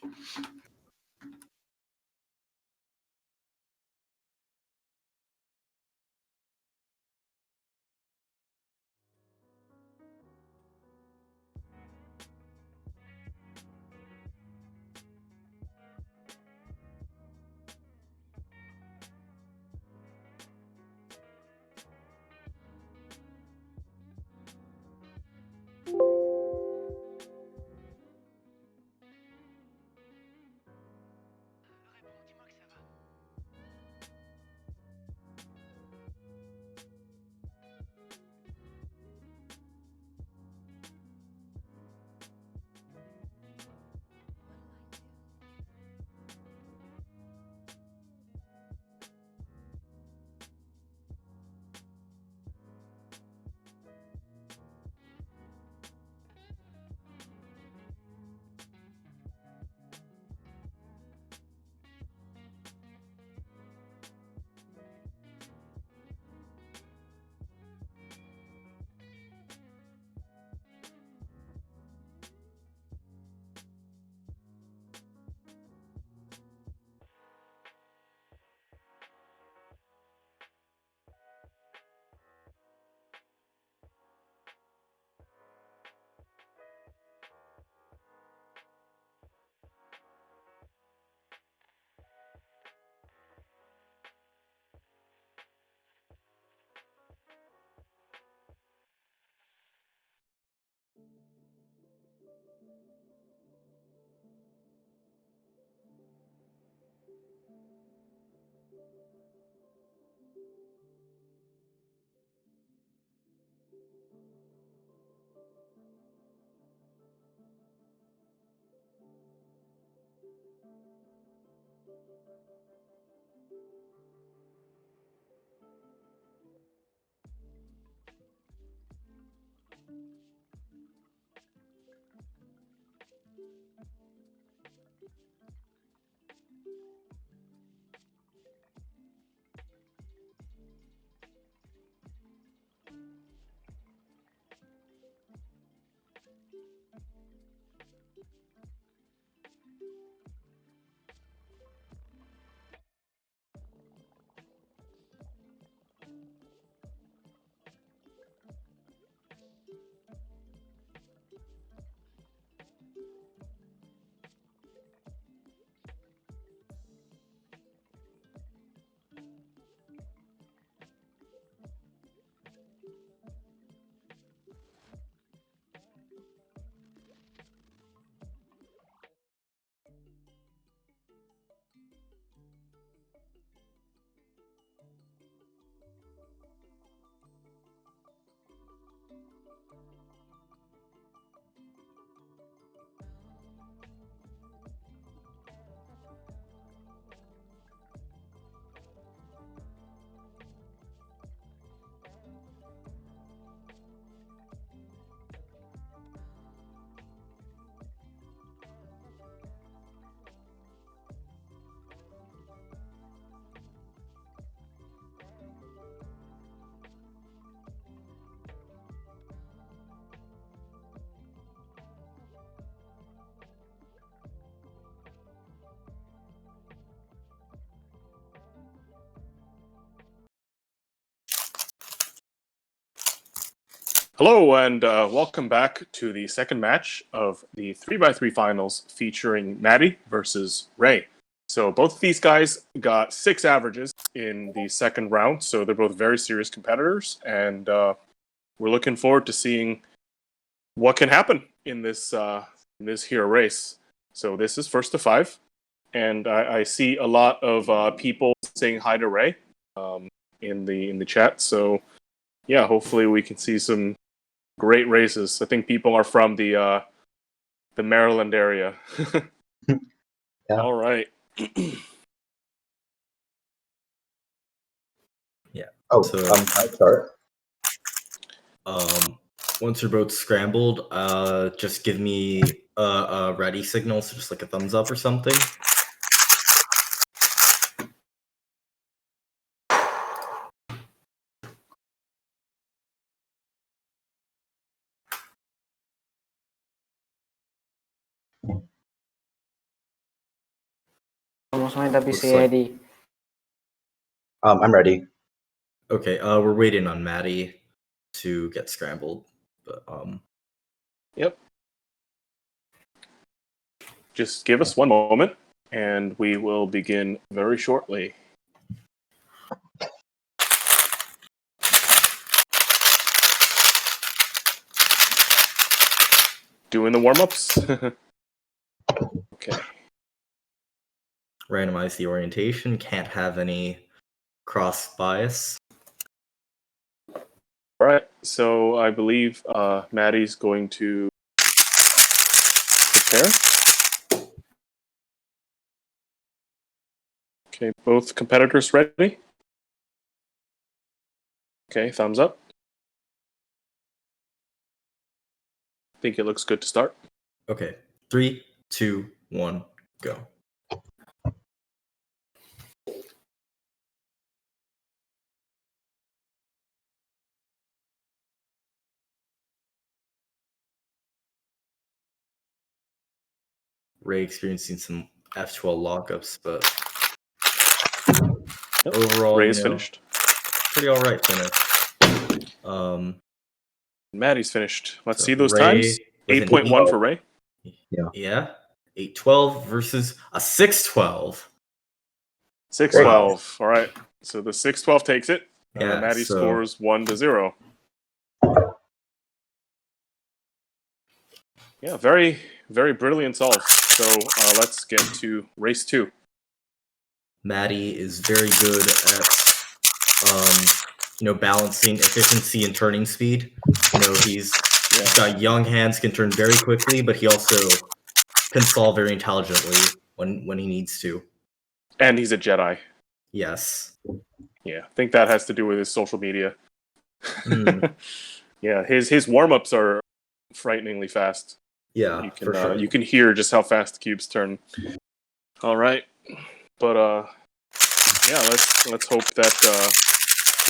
Hello, and welcome back to the second match of the 3x3 finals featuring Maddie versus Ray. So both of these guys got 6 averages in the second round, so they're both very serious competitors, and we're looking forward to seeing what can happen in this hero race. So this is first to 5, and I see a lot of people saying hi to Ray in the chat. So yeah, hopefully we can see some great races. I think people are from the Maryland area. Yeah. All right. Yeah. Oh, So I start. Once you're both scrambled, just give me a ready signal, so just like a thumbs up or something. Vamos a tapi Looks si like- Eddie. I'm ready. Okay, we're waiting on Maddie to get scrambled, but Yep. Just give us one moment, and we will begin very shortly. Doing the warm-ups? Okay. randomize the orientation. Can't have any cross bias. All right. So I believe Maddie's going to prepare. Okay, both competitors ready? Okay, thumbs up. Think it looks good to start. Okay, 3, 2, 1, go. Ray experiencing some F12 lockups, but overall, Ray is finished. Pretty all right finish. Maddie's finished. Let's So see those Ray times. with an 8.1 for Ray. Yeah, 812 versus a 612. 612. All right. So the 612 takes it. Yeah, Maddie so- scores 1-0. Yeah, very, very brilliant solve. So let's get to race 2. Maddie is very good at balancing efficiency and turning speed. He's got young hands, can turn very quickly, but he also can solve very intelligently when he needs to. And he's a Jedi. Yes. Yeah, I think that has to do with his social media. Mm. Yeah, his warm-ups are frighteningly fast. Yeah, you can, for sure. You can hear just how fast the cubes turn. All right, but yeah, let's hope that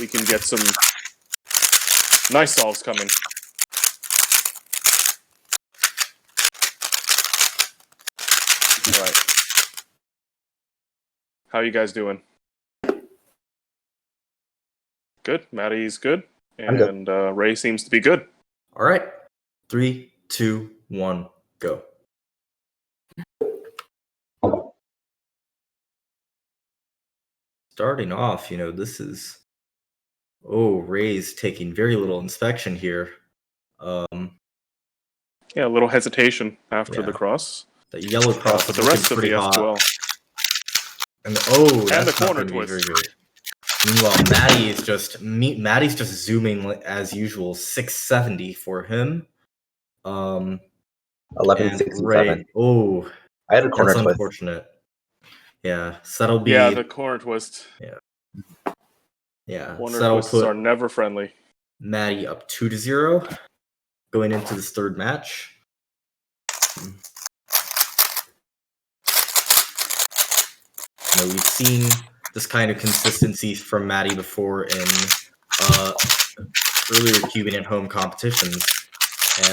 we can get some nice solves coming. All right, how you guys doing? Good. Maddie's good, I'm good. and Ray seems to be good. All right. 3, 2, 1, go. Starting off, this is... Oh, Ray's taking very little inspection here. Yeah, a little hesitation after Yeah. the cross. The yellow cross but is the rest of pretty the hot. F12. And that's the not corner gonna be very twist. good. Meanwhile, Maddie's just zooming as usual. 670 for him. 1167. Ray, oh, I had a corner that's twist. unfortunate. Yeah, so that'll be. Yeah, the corner twist. Yeah, Corner so that'll twists put are never friendly. Maddie up 2-0, going into this third match. We've seen this kind of consistency from Maddie before in earlier cubing at home competitions,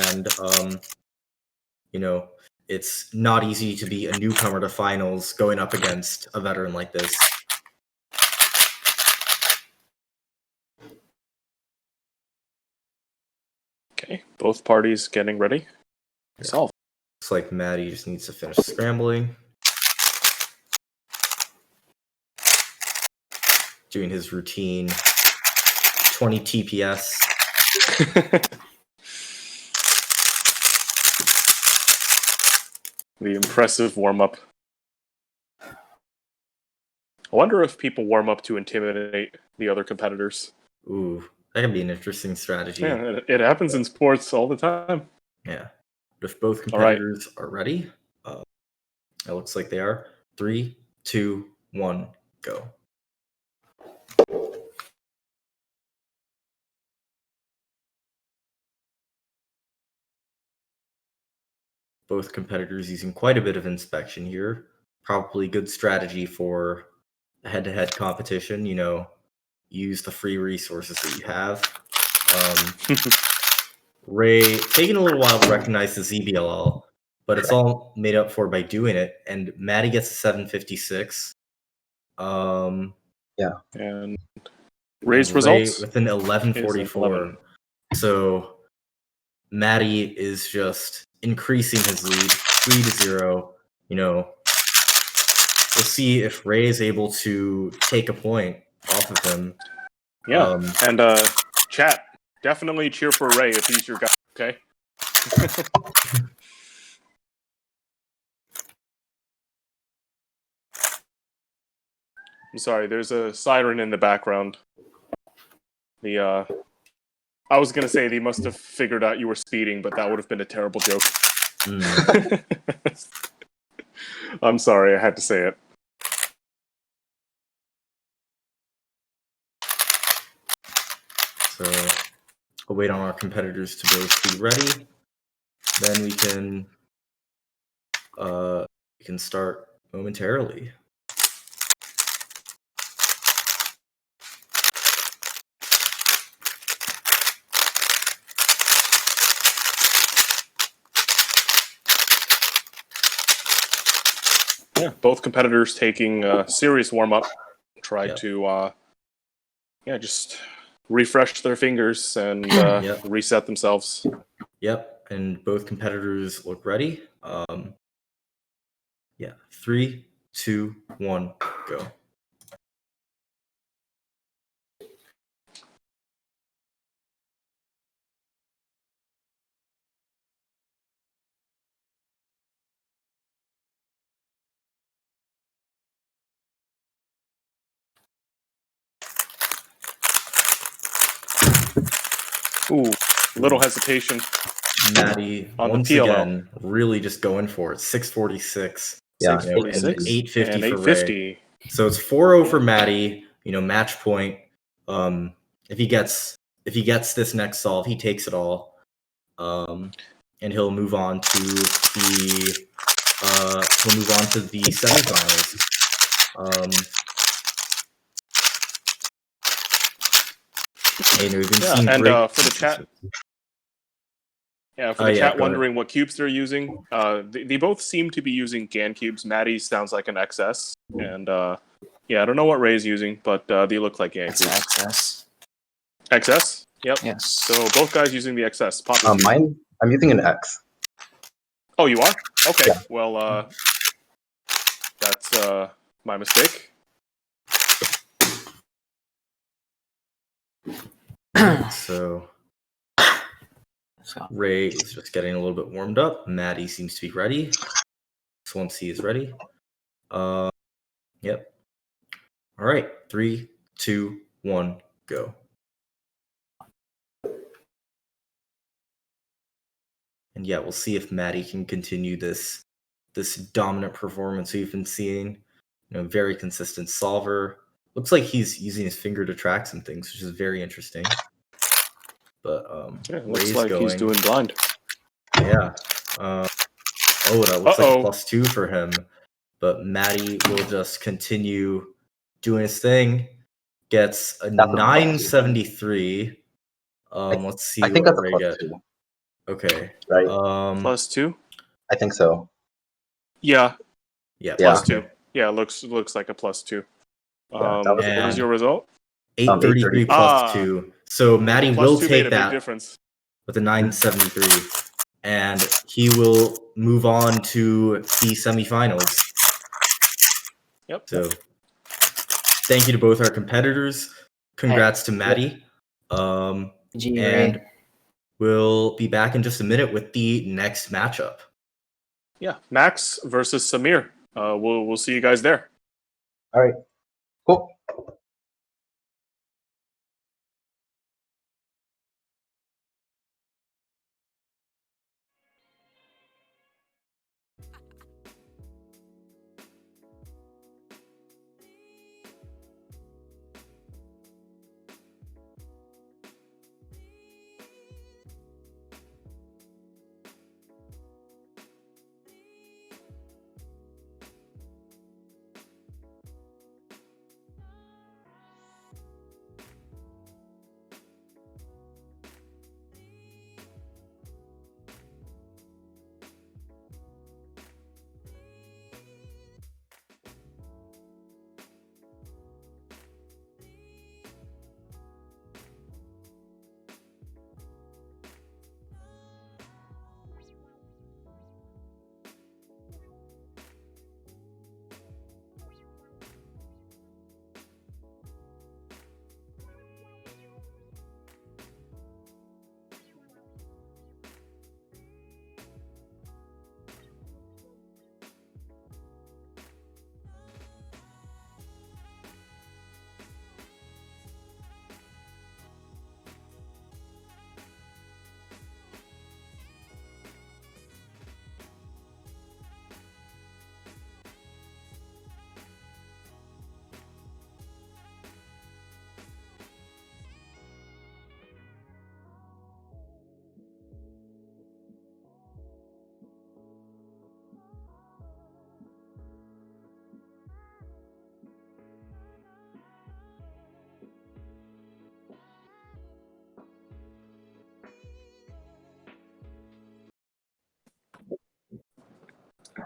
and it's not easy to be a newcomer to finals going up against a veteran like this. both parties getting ready. Solve. Looks like Maddie just needs to finish scrambling. Doing his routine 20 TPS. The impressive warm-up. I wonder if people warm up to intimidate the other competitors. Ooh, that could be an interesting strategy. Yeah, it happens in sports all the time. Yeah. If both All right. competitors are ready, it looks like they are. 3, 2, 1, go. Both competitors using quite a bit of inspection here. Probably good strategy for a head-to-head competition. You know, use the free resources that you have. Ray taking a little while to recognize the ZBLL, but it's all made up for by doing it. And Maddie gets a 756. Yeah. And Ray's Ray results with an 1144. So Maddie is just increasing his lead 3-0. You know, we'll see if Ray is able to take a point off of him. Yeah, and chat, definitely cheer for Ray if he's your guy, okay? I'm sorry, there's a siren in the background. I was gonna say they must have figured out you were speeding, but that would have been a terrible joke. I'm sorry, I had to say it. So we'll wait on our competitors to both be ready. Then we can start momentarily. Yeah, both competitors taking a serious warm-up. Try to, just refresh their fingers and reset themselves. Yep, and both competitors look ready. 3, 2, 1, go. Ooh, little hesitation. Maddie, on once the PLL. again, really just going for it. 646. Yeah, You know, and 646 850 and for 850. Ray. So it's 4-0 for Maddie. You know, match point. If he gets this next solve, he takes it all. And he'll move on to the semifinals. And we've been seeing and great for the chat, go wondering what cubes they're using. They both seem to be using GAN cubes. Maddie sounds like an XS, and I don't know what Ray's using, but they look like GAN cubes. XS. XS? Yep. Yes. So both guys using the XS. Popular cube. I'm using an X. Oh, you are? Okay. Yeah. Well, that's my mistake. So Ray is just getting a little bit warmed up. Maddie seems to be ready. So once he is ready. Yep. All right. 3, 2, 1, go. And we'll see if Maddie can continue this dominant performance we've been seeing. You know, very consistent solver. Looks like he's using his finger to track some things, which is very interesting. But looks Ray's like he's doing blind. Yeah. That looks like a +2 for him. But Maddie will just continue doing his thing. Gets a 973. Let's see I think what that's a Ray gets. +2. Okay. Right. +2? I think so. Yeah. Yeah. +2. Yeah, looks like a +2. What was your result? 833 +2. So Maddie will +2 made take a that. big difference. with a 973. And he will move on to the semifinals. Yep. So thank you to both our competitors. Congrats to Maddie. And we'll be back in just a minute with the next matchup. Yeah, Max versus Samir. We'll see you guys there. All right. Cool.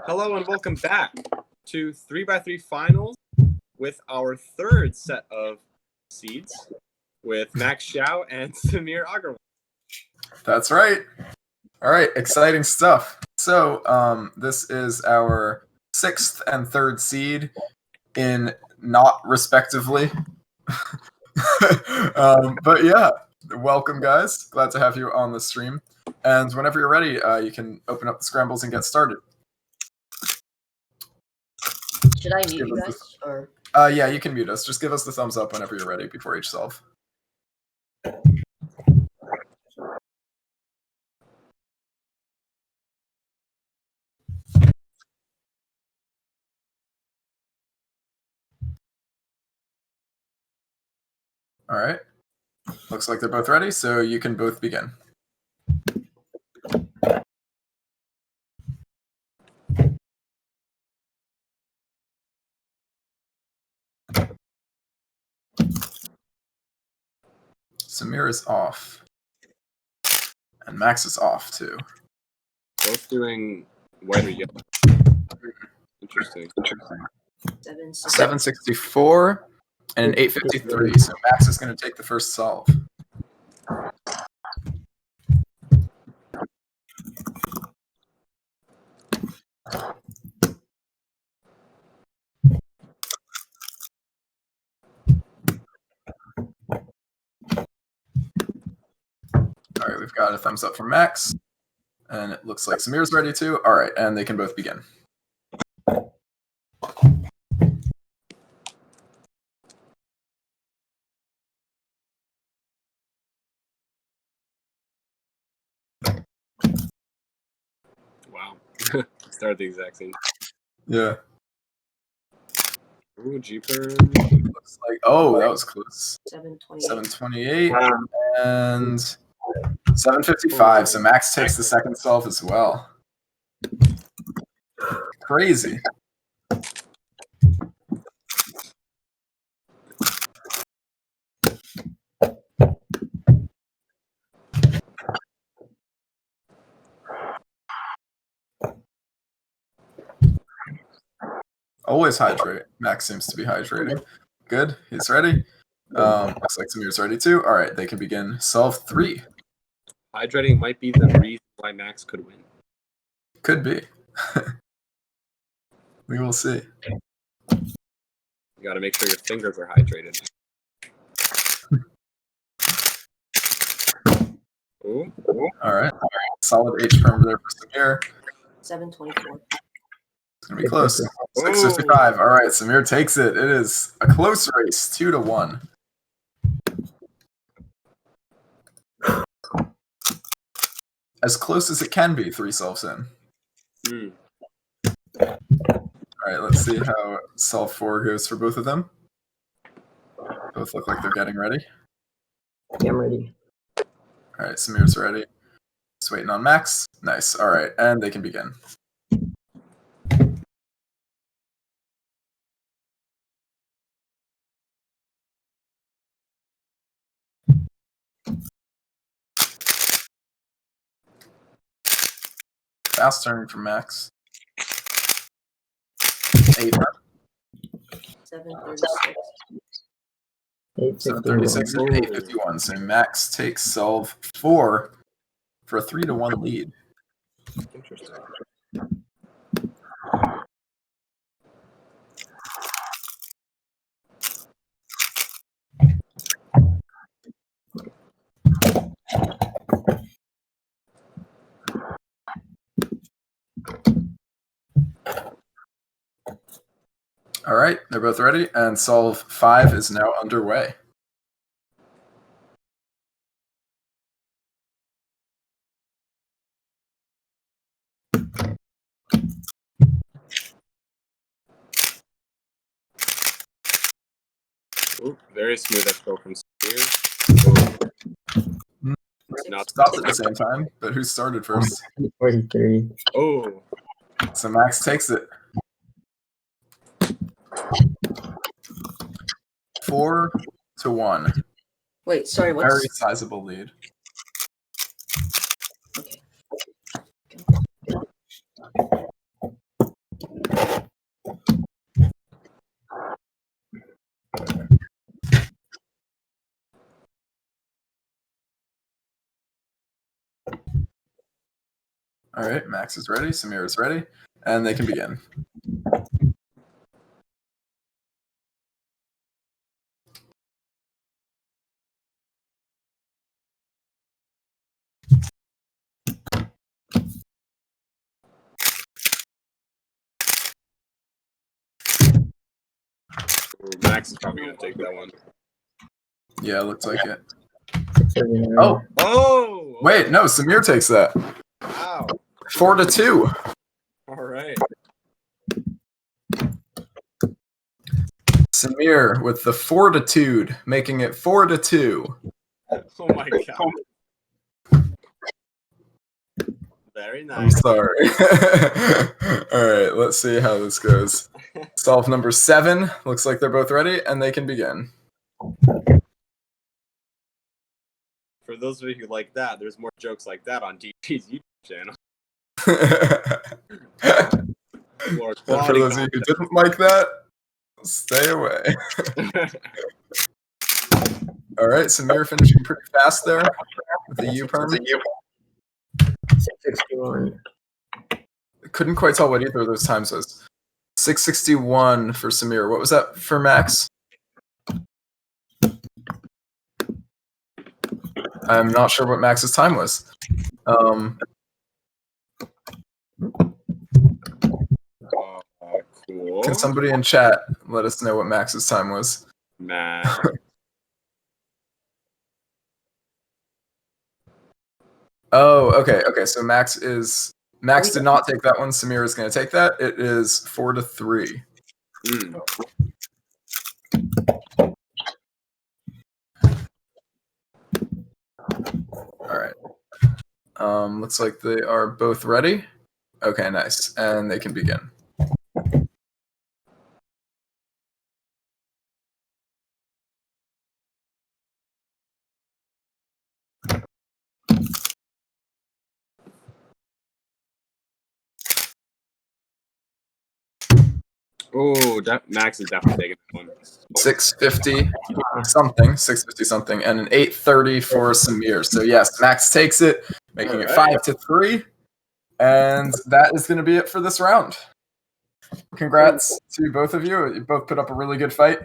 Hello and welcome back to 3x3 finals with our third set of seeds with Max Xiao and Samir Agarwal. That's right. All right, exciting stuff. So this is our 6th and 3rd seed in not respectively. But yeah, welcome guys. Glad to have you on the stream. And whenever you're ready, you can open up the scrambles and get started. Should I mute you guys? Or yeah, you can mute us. Just give us the thumbs up whenever you're ready before each solve. All right. Looks like they're both ready, so you can both begin. Samir is off. And Max is off, too. Both doing white or yellow. Interesting. 764 and an 853, so Max is going to take the first solve. All right, we've got a thumbs up from Max, and it looks like Samir's ready too. All right, and they can both begin. Wow. Started the exact same. Yeah. Ooh, Jeeper. Looks like, oh, that was close. 728. 728 and 755. So Max takes the second solve as well. Crazy. Always hydrate. Max seems to be hydrating. Good. He's ready. Looks like Samir's ready too. All right, they can begin solve 3. Hydrating might be the reason why Max could win. Could be. We will see. You got to make sure your fingers are hydrated. Ooh. All right. Solid H perm there for Samir. 724. It's gonna be close. 655. All right, Samir takes it. It is a close race, 2-1. As close as it can be, 3 solves in. All right, let's see how solve 4 goes for both of them. Both look like they're getting ready. Yeah, I'm ready. All right, Samir's ready. Just waiting on Max. Nice. All right, and they can begin. Fast turn from Max. 8. 736. 736 and 851. So Max takes solve 4 for a 3-1 lead. Interesting. All right, they're both ready, and solve 5 is now underway. Ooh, very smooth upthrow from Samir. Not Stopped at the same time, but who started first? 43. Oh. So Max takes it. 4-1. Wait, sorry, what's... Very sizable lead. Okay. All right, Max is ready, Samir is ready, and they can begin. Ooh, Max is probably going to take that one. Yeah, looks like it. 39. Oh! Oh! Wait, no, Samir takes that. Wow. 4-2. All right. Samir with the fortitude, making it 4-2. Oh my god. Very nice. I'm sorry. All right, let's see how this goes. Solve number 7. Looks like they're both ready, and they can begin. For those of you who like that, there's more jokes like that on DG's YouTube channel. More And for those of you who didn't like that, stay away. All right, Samir finishing pretty fast there with the U-perm. 661. Couldn't quite tell what either of those times was. 661 for Samir. What was that for Max? I'm not sure what Max's time was. Cool. Can somebody in chat let us know what Max's time was? Max. Oh, okay, okay. So Max did not take that one. Samir is going to take that. It is 4-3. All right. Looks like they are both ready. Okay, nice, and they can begin. Oh, Max is definitely taking that one. 650 something, 650 something, and an 830 for Samir. So yes, Max takes it, making it 5-3, and that is going to be it for this round. Congrats to both of you. You both put up a really good fight.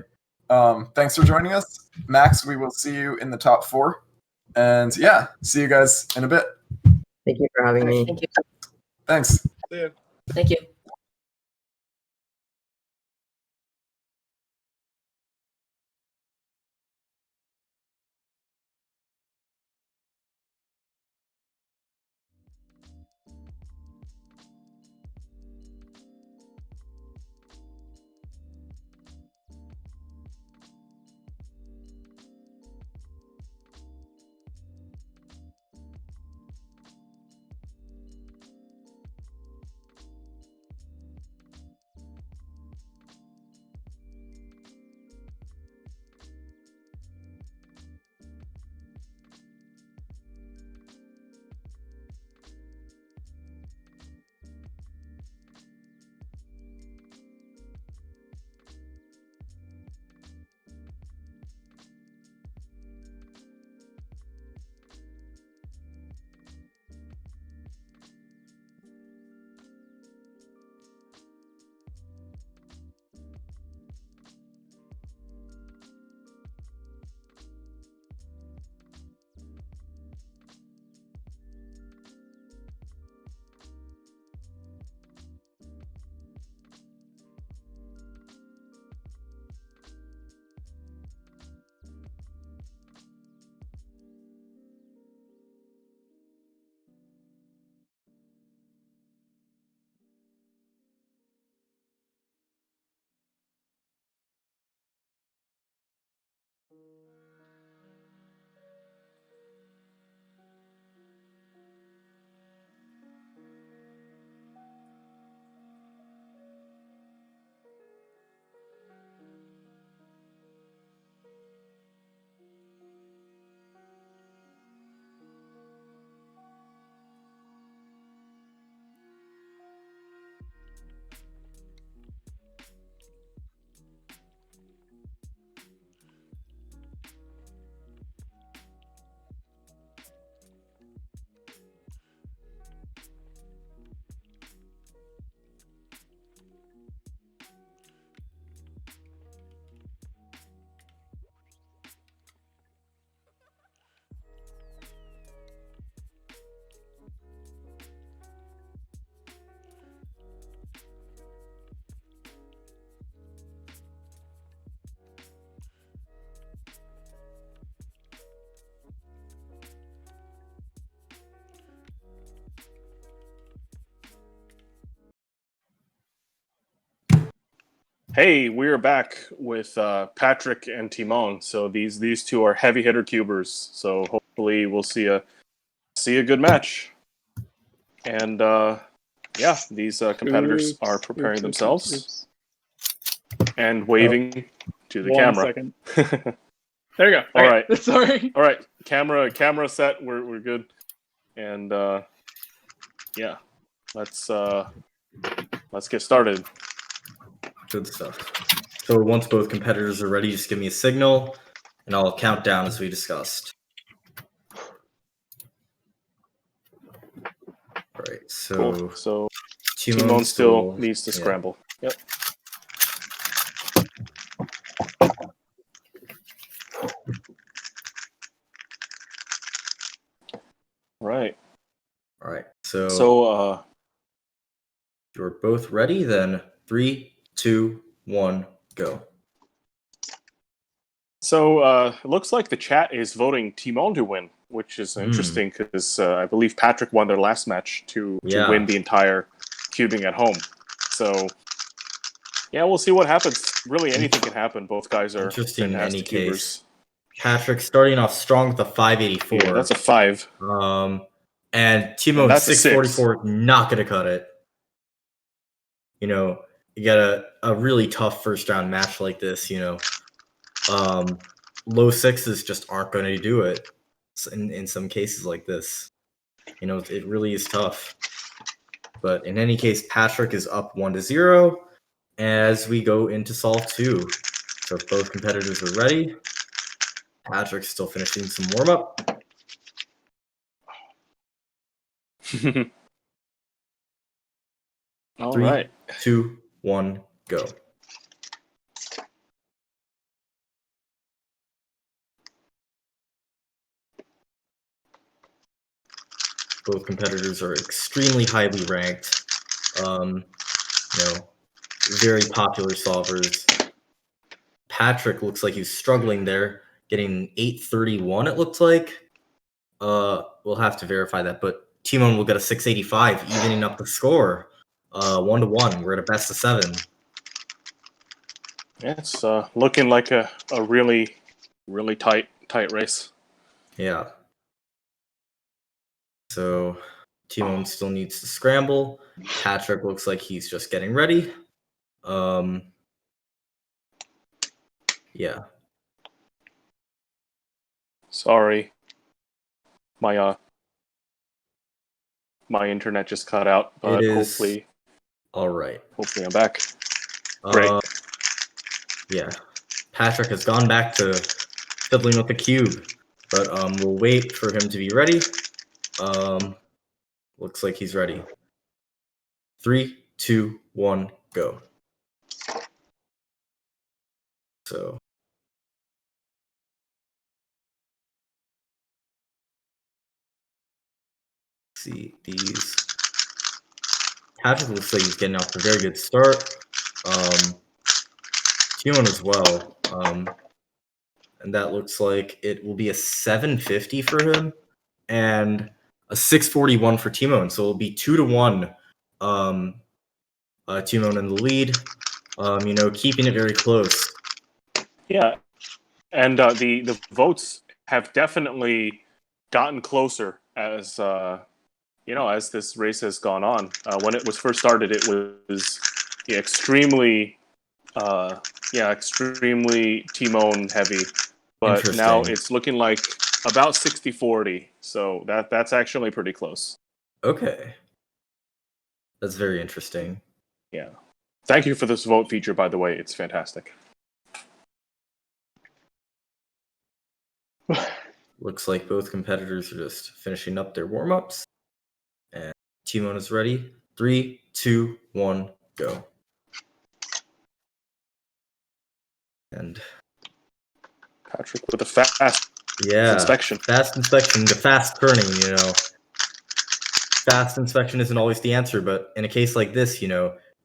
Thanks for joining us, Max. We will see you in the top 4, and yeah, see you guys in a bit. Thank you for having me. Thank you. Thanks. Thank you. Hey, we're back with Patrick and Timon. So these two are heavy hitter cubers. So hopefully we'll see a good match. And yeah, these competitors are preparing themselves and waving to the camera. 1 second. There you go. All Okay. right. Sorry. All right. Camera set. We're good. And yeah, let's get started. Good stuff. So once both competitors are ready, just give me a signal, and I'll count down as we discussed. All right. So Cool. So Timon still needs to scramble. Yep. Right. All right. So you're both ready. Then 3, 2, 1, go. So it looks like the chat is voting Timon to win, which is interesting because I believe Patrick won their last match to win the entire cubing at home. So yeah, we'll see what happens. Really, anything can happen. Both guys are Interesting in any cubers. case. Patrick starting off strong with a 584. Yeah, that's a 5. And Timon that's a 644, not gonna cut it. You know, you got a really tough first round match like this, you know. Low sixes just aren't going to do it in some cases like this. You know, it really is tough. But in any case, Patrick is up 1-0, as we go into solve 2. So if both competitors are ready, Patrick's still finishing some warm-up. All 3, right. 2, 1, go. Both competitors are extremely highly ranked. Very popular solvers. Patrick looks like he's struggling there, getting 831, it looks like. We'll have to verify that, but Timon will get a 685, evening up the score. 1-1. We're at a best of 7. Yeah, it's looking like a really, really tight race. Yeah. So Timon still needs to scramble. Patrick looks like he's just getting ready. Yeah. Sorry. My internet just cut out, but It is hopefully all right. Hopefully I'm back. Great. Yeah. Patrick has gone back to fiddling with the cube, but we'll wait for him to be ready. Looks like he's ready. 3, 2, 1, go. So see these. Patrick looks like he's getting off to a very good start. Timon as well. And that looks like it will be a 750 for him and a 641 for Timon. So it'll be 2-1. Timon in the lead. Keeping it very close. Yeah, and the votes have definitely gotten closer as as this race has gone on. When it was first started, it was extremely Timon heavy, but now it's looking like about 60-40. So that's actually pretty close. Okay, that's very interesting. Yeah, thank you for this vote feature, by the way. It's fantastic. Looks like both competitors are just finishing up their warm-ups. And Timon is ready. 3, 2, 1, go. And Patrick with a fast inspection. Fast inspection to fast turning, Fast inspection isn't always the answer, but in a case like this,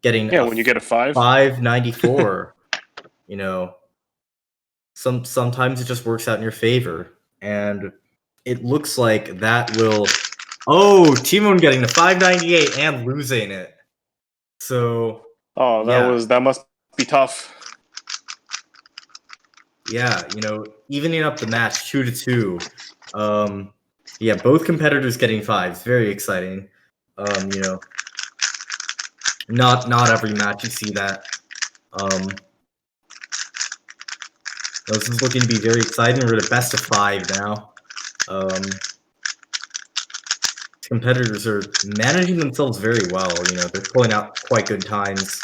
getting when you get a 594, sometimes it just works out in your favor. And it looks like that will Timon getting the 598 and losing it. So that must be tough. Yeah, evening up the match 2-2. Both competitors getting 5s. Very exciting. Not every match you see that. This is looking to be very exciting. We're at a best of 5 now. Competitors are managing themselves very well. They're pulling out quite good times.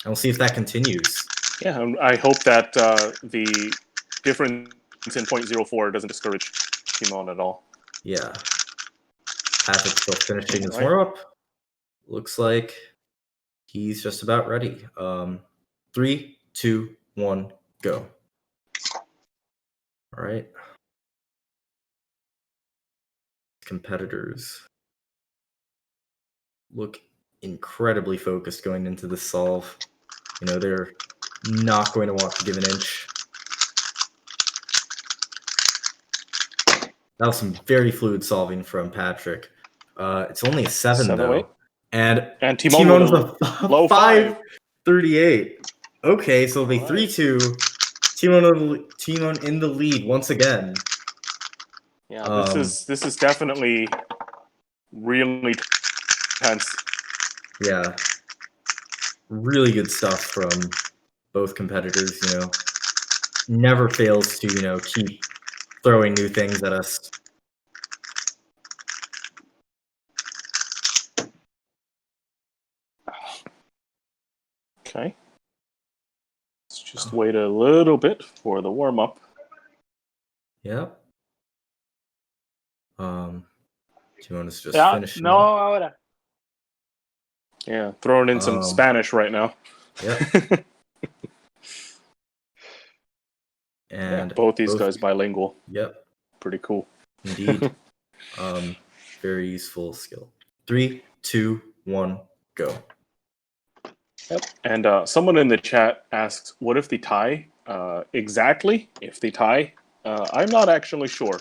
And we'll see if that continues. Yeah, I hope that the difference in 0.04 doesn't discourage Timon at all. Yeah. Patrick's still finishing his warm-up. Looks like he's just about ready. 3, 2, 1, go. All right. Competitors look incredibly focused going into the solve. They're not going to want to give an inch. That was some very fluid solving from Patrick. It's only a 7 though. And Timon's a low 538. Okay, so it'll be 3-2. Timon in the lead once again. Yeah, this is definitely really tense. Yeah. Really good stuff from both competitors, Never fails to, keep throwing new things at us. Okay. Let's just wait a little bit for the warm up. Yep. Timon is just Ya, finishing. no ahora. Yeah, throwing in some Spanish right now. Yep. Yeah, And both these guys bilingual. Yep. Pretty cool. Indeed. Very useful skill. 3, 2, 1, go. Yep. And someone in the chat asks, "What if they tie?" Exactly, if they tie, I'm not actually sure.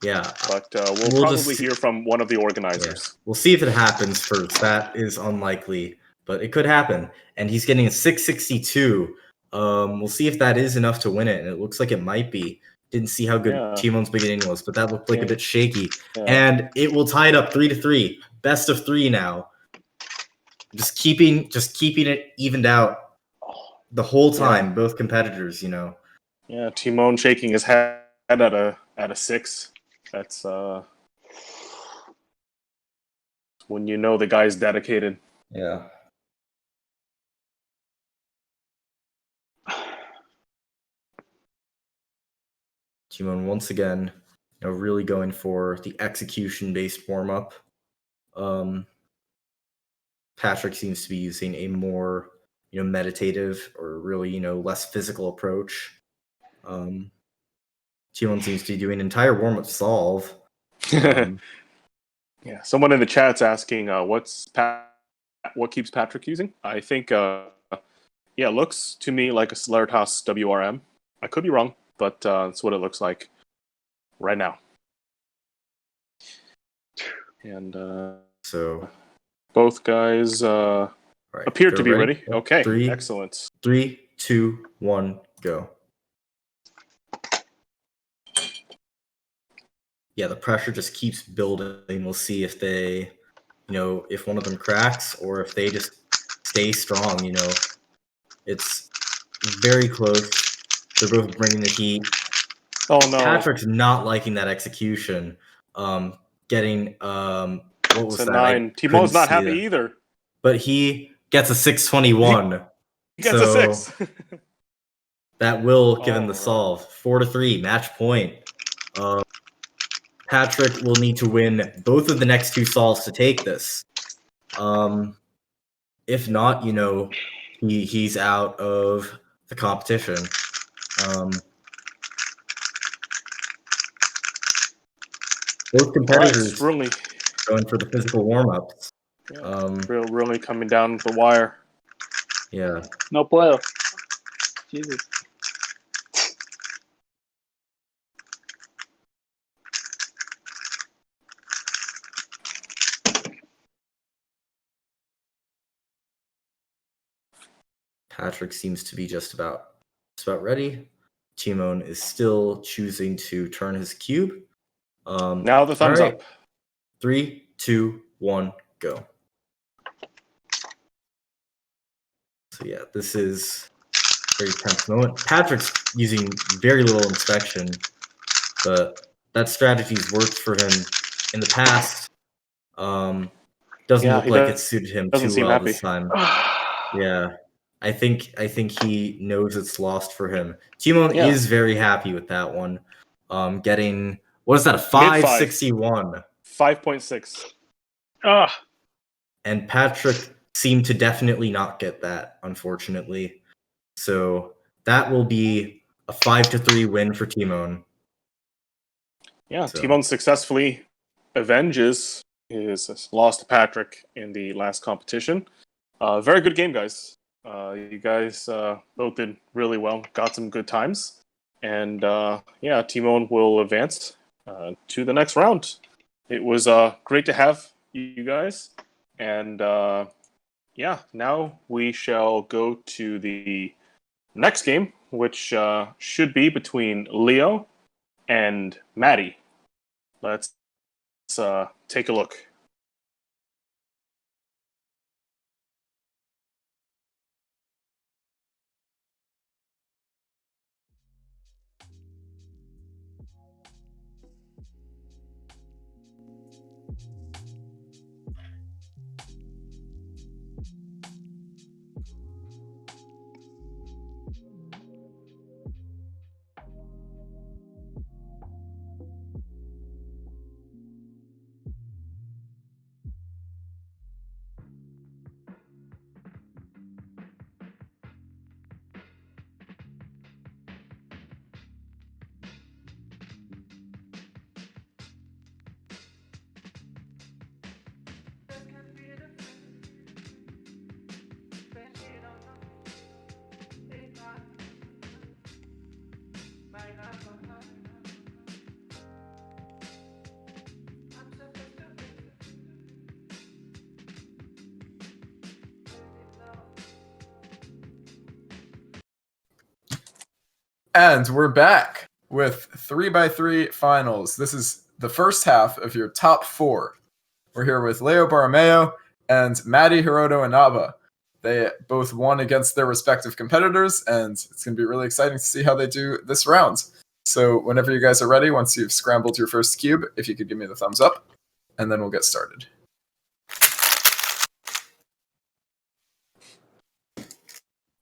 Yeah. But we'll We'll probably just hear from one of the organizers. We'll see if it happens first. That is unlikely, but it could happen. And he's getting a 662. We'll see if that is enough to win it, and it looks like it might be. Didn't see how good Yeah. Timon's beginning was, but that looked like a bit shaky. Yeah. And it will tie it up 3-3. Best of 3 now. Just keeping it evened out the whole time. Yeah. Both competitors, you know. Yeah, Timon shaking his head at a 6. That's when you know the guy's dedicated. Yeah. Timon once again, really going for the execution-based warm-up. Patrick seems to be using a more, meditative or really, less physical approach. Timon seems to be doing an entire warm-up solve. Yeah, someone in the chat's asking, what keeps Patrick using? I think, it looks to me like a Slaughterhouse WRM. I could be wrong, but that's what it looks like right now. And so both guys appear to be ready. Okay, 3, excellent. 3, 2, 1, go. Yeah, the pressure just keeps building. We'll see if they, if one of them cracks or if they just stay strong. It's very close. They're both bringing the heat. Oh no! Patrick's not liking that execution. Getting what was It's a that? 9. Timon's not happy either. But he gets a 621. He gets a 6. That will give him the solve. 4-3, match point. Patrick will need to win both of the next 2 solves to take this. If not, he's out of the competition. Both competitors really going for the physical warm-ups. Really coming down the wire. Yeah. No puedo. Jesus. Patrick seems to be just about ready. Timon is still choosing to turn his cube. Now the thumbs up. 3, 2, 1, go. So yeah, this is a very tense moment. Patrick's using very little inspection, but that strategy's worked for him in the past. Doesn't look like it suited him too well this time. Yeah. I think he knows it's lost for him. Timon is very happy with that one. Getting, what is that, a 561? 5.6. And Patrick seemed to definitely not get that, unfortunately. So that will be a 5-3 win for Timon. Yeah, Timon successfully avenges his loss to Patrick in the last competition. Very good game, guys. You guys both did really well, got some good times. And Timon will advance to the next round. It was great to have you guys. And now we shall go to the next game, which should be between Leo and Maddie. Let's take a look. And we're back with 3x3 finals. This is the first half of your top 4. We're here with Leo Barameo and Maddie Hiroto Inaba. They both won against their respective competitors, and it's going to be really exciting to see how they do this round. So whenever you guys are ready, once you've scrambled your first cube, if you could give me the thumbs up, and then we'll get started.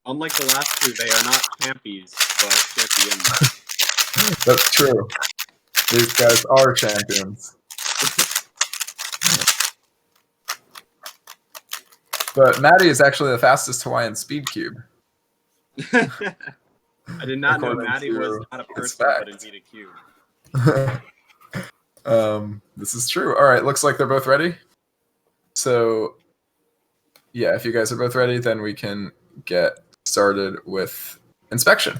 Unlike the last two, they are not champions, but champions. That's true. These guys are champions. But Maddie is actually the fastest Hawaiian speed cube. I did not know According Maddie to was not a his person, fact. but indeed a cube. This is true. All right, looks like they're both ready. So, yeah, if you guys are both ready, then we can get started with inspection.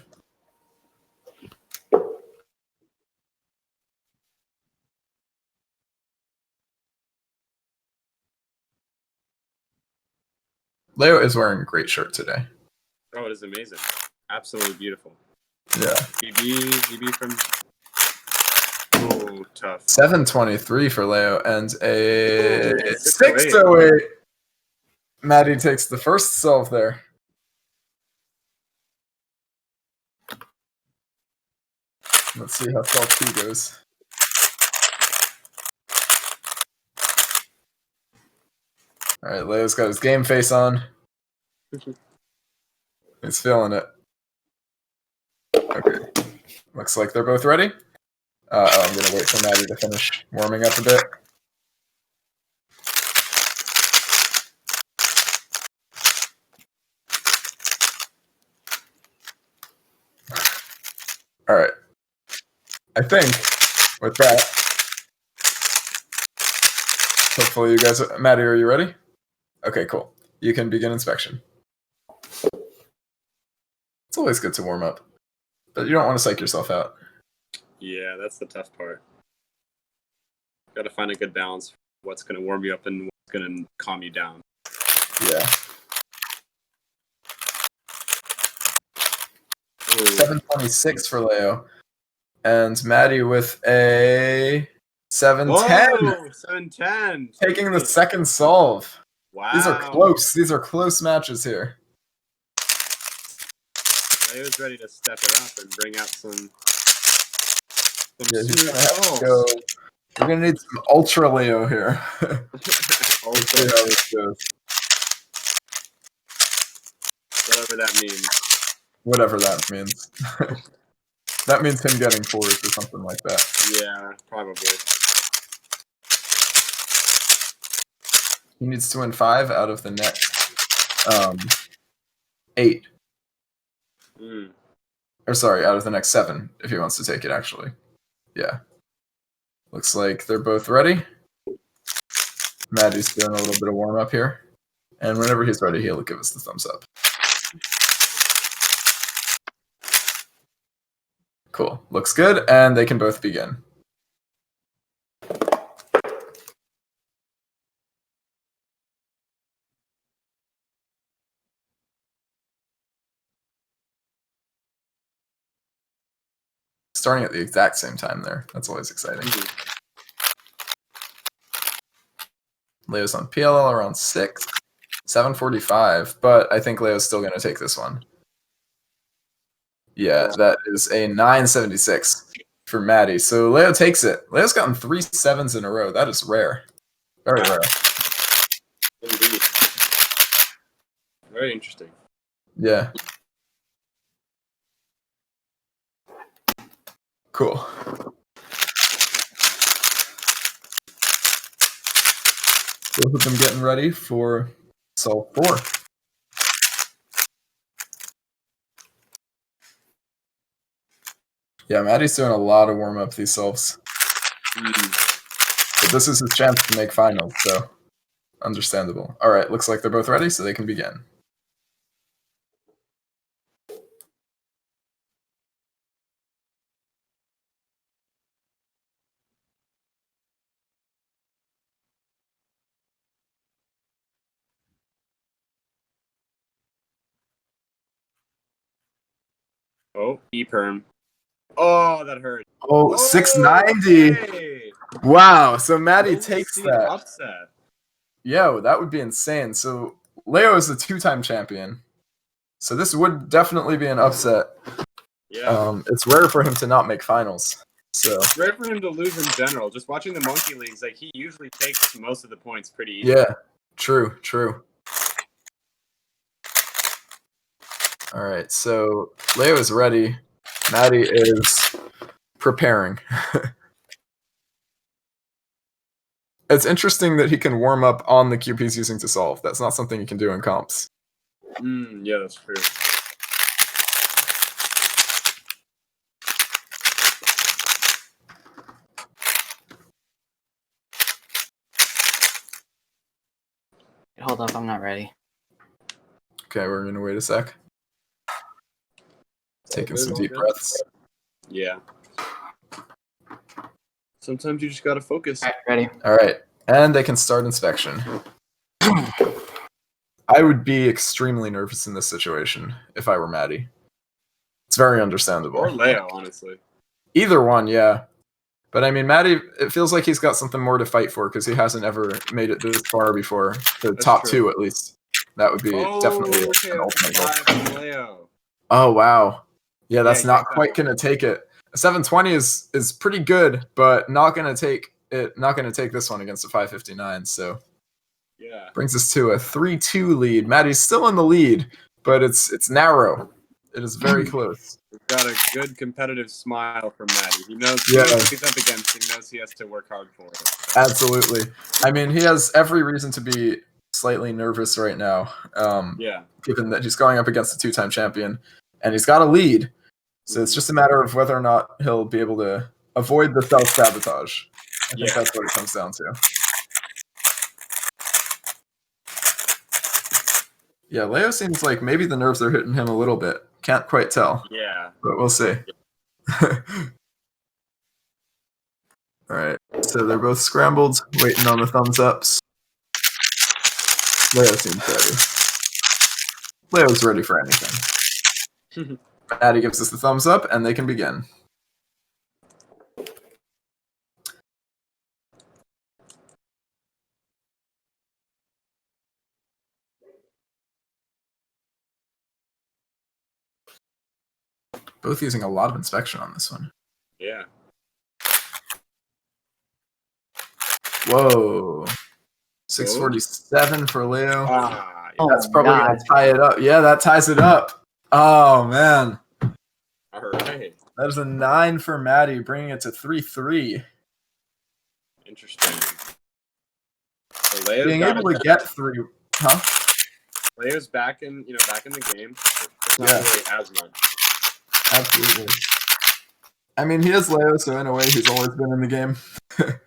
Leo is wearing a great shirt today. Oh, it is amazing. Absolutely beautiful. Yeah. EB from... Oh, tough. 723 for Leo and a Ooh, 608. Maddie takes the first solve there. Let's see how solve 2 goes. All right, Leo's got his game face on. He's feeling it. Okay. Looks like they're both ready. I'm going to wait for Maddie to finish warming up a bit. All right. I think with that, hopefully you guys, Maddie, are you ready? Okay, cool. You can begin inspection. It's always good to warm up, but you don't want to psych yourself out. Yeah, that's the tough part. Got to find a good balance for what's going to warm you up and what's going to calm you down. Yeah. Ooh. 726 for Leo. And Maddie with a 710. Whoa, 710. Taking the second solve. Wow. These are close. These are close matches here. Leo's ready to step it up and bring out some Yeah, he's smooth gonna have to solves. go. We're gonna need some Ultra Leo here. Ultra. See how this goes. Whatever that means. Whatever that means. That means him getting 4s or something like that. Yeah, probably. He needs to win 5 out of the next 8. Or sorry, out of the next 7, if he wants to take it, actually. Yeah. Looks like they're both ready. Maddie's doing a little bit of warm-up here. And whenever he's ready, he'll give us the thumbs up. Cool. Looks good, and they can both begin. Starting at the exact same time there. That's always exciting. Leo's on PLL around 6. 745, but I think Leo's still going to take this one. Yeah, that is a 976 for Maddie. So Leo takes it. Leo's gotten 3 7s in a row. That is rare. Very rare. Indeed. Very interesting. Yeah. Cool. Both of them getting ready for solve 4. Yeah, Maddie's doing a lot of warm up these solves. But this is his chance to make finals, so understandable. All right, looks like they're both ready, so they can begin. Oh, E-perm. Oh, that hurt. Oh, 690. Okay. Wow. So Maddie Will we takes see an that. upset? Yo, that would be insane. So Leo is the 2-time champion. So this would definitely be an upset. Yeah. It's rare for him to not make finals. So It's rare for him to lose in general. Just watching the Monkey Leagues, like he usually takes most of the points pretty easy. yeah, true. All right, so Leo is ready. Maddie is preparing. It's interesting that he can warm up on the cube he's using to solve. That's not something you can do in comps. Yeah, that's true. Hold up, I'm not ready. Okay, we're gonna wait a sec. Taking some deep breaths. Yeah. Sometimes you just gotta focus. Ready. All right, and they can start inspection. I would be extremely nervous in this situation if I were Maddie. It's very understandable. Or Leo, honestly. Either one, yeah. But I mean, Maddie, it feels like he's got something more to fight for because he hasn't ever made it this far before. The top true. two, at least. That would be definitely okay, an that's a ultimate goal. 5 from Leo. Oh, wow. Yeah, that's Yeah, not quite going to take it. A 720 is pretty good, but not going to take it. Not going to take this one against a 559. So Yeah. brings us to a 3-2 lead. Maddie's still in the lead, but it's narrow. It is very close. We've got a good competitive smile from Maddie. He knows Yeah. what he's up against. He knows he has to work hard for it. Absolutely. I mean, he has every reason to be slightly nervous right now. Yeah. Given that he's going up against a 2-time champion, and he's got a lead. So it's just a matter of whether or not he'll be able to avoid the self-sabotage. I think that's what it comes down to. Yeah, Leo seems like maybe the nerves are hitting him a little bit. Can't quite tell. Yeah. But we'll see. All right. So they're both scrambled, waiting on the thumbs ups. Leo seems ready. Leo's ready for anything. Maddie gives us the thumbs up, and they can begin. Both using a lot of inspection on this one. Yeah. Whoa. 647 for Leo. Ah, Oh That's my probably God. going to tie it up. Yeah, that ties it up. Oh, man. All right. That is a 9 for Maddie, bringing it to 3-3. Interesting. So Leo's Being got able to get 3, huh? Leo's back in the game. It's not Yeah. really as much. Absolutely. I mean, he is Leo, so in a way, he's always been in the game.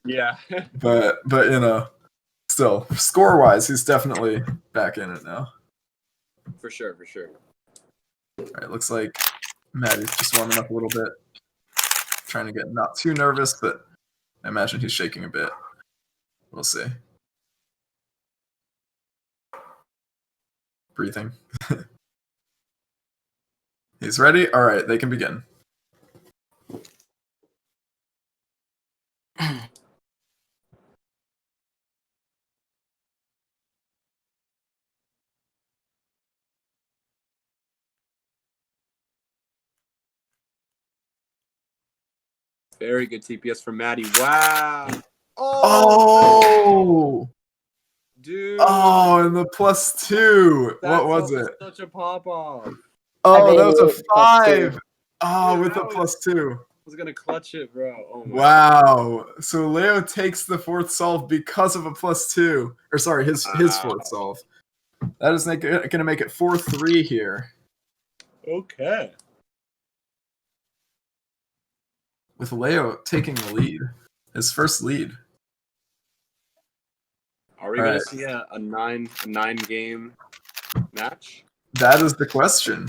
Yeah. but you know, still, score-wise, he's definitely back in it now. For sure. All right, looks like Maddie's just warming up a little bit. Trying to get not too nervous, but I imagine he's shaking a bit. We'll see. Breathing. He's ready? All right, they can begin. Very good TPS from Maddie. Wow. Oh! Dude. Oh, and the +2. That's What was it? Such a pop-off. Oh, that was a +2. 5. Oh, Dude, with the that was- +2. I was gonna clutch it, bro. Oh my Wow. So Leo takes the fourth solve because of a +2. Or sorry, his fourth solve. That is going to make it 4-3 here. Okay. With Leo taking the lead. His first lead. Are we gonna see a nine game match? That is the question.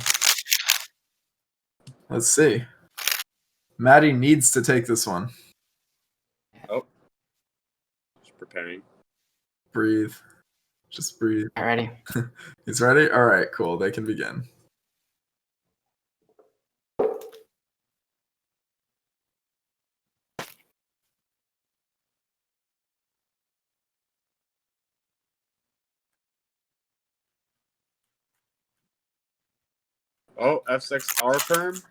Let's see. Maddie needs to take this one. Oh. Just preparing. Breathe. Just breathe. All ready. He's ready? All right, cool. They can begin. Oh, F6 R perm.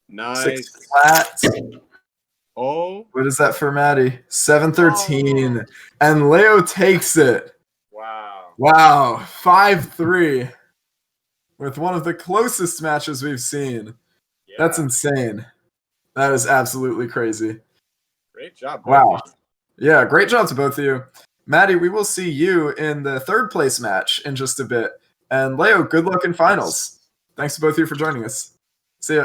Nice. 6 flat. Oh. What is that for Maddie? 7-13. And Leo takes it. Wow. Wow. 5-3. With one of the closest matches we've seen. Yeah. That's insane. That is absolutely crazy. Great job. Wow. Yeah, great job to both of you. Maddie, we will see you in the third place match in just a bit. And Leo, good luck in finals. Thanks to both of you for joining us. See ya.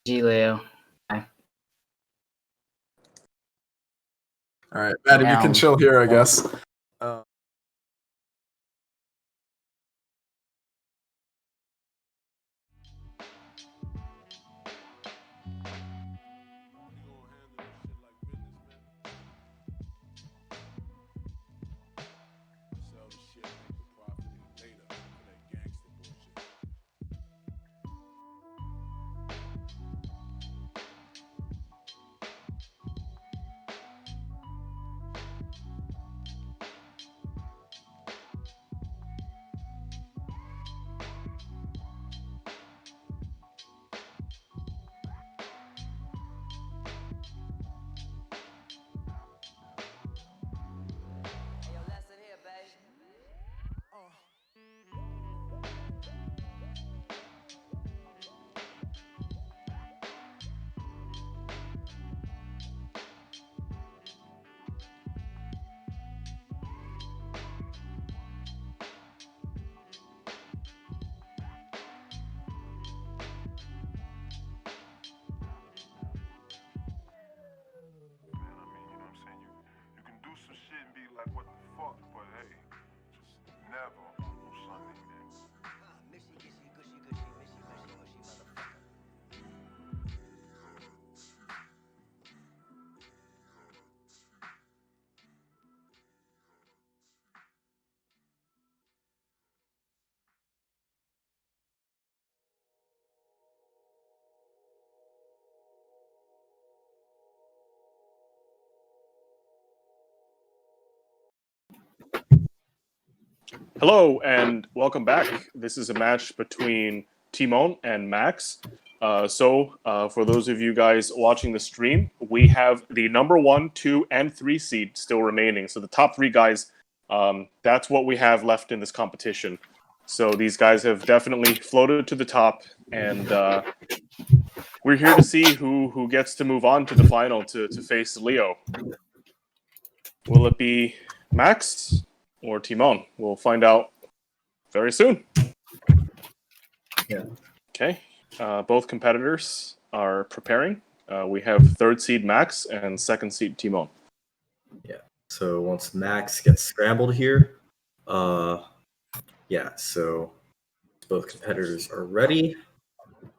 G Leo. Bye. All right, Maddie, we can chill here, I guess. Hello and welcome back. This is a match between Timon and Max. For those of you guys watching the stream, we have the number 1, 2, and 3 seed still remaining. So the top 3 guys, that's what we have left in this competition. So these guys have definitely floated to the top, and we're here to see who gets to move on to the final to face Leo. Will it be Max or Timon? We'll find out very soon. Yeah. Okay. Both competitors are preparing. We have 3rd seed Max and 2nd seed Timon. Yeah. So once Max gets scrambled here, yeah. So both competitors are ready.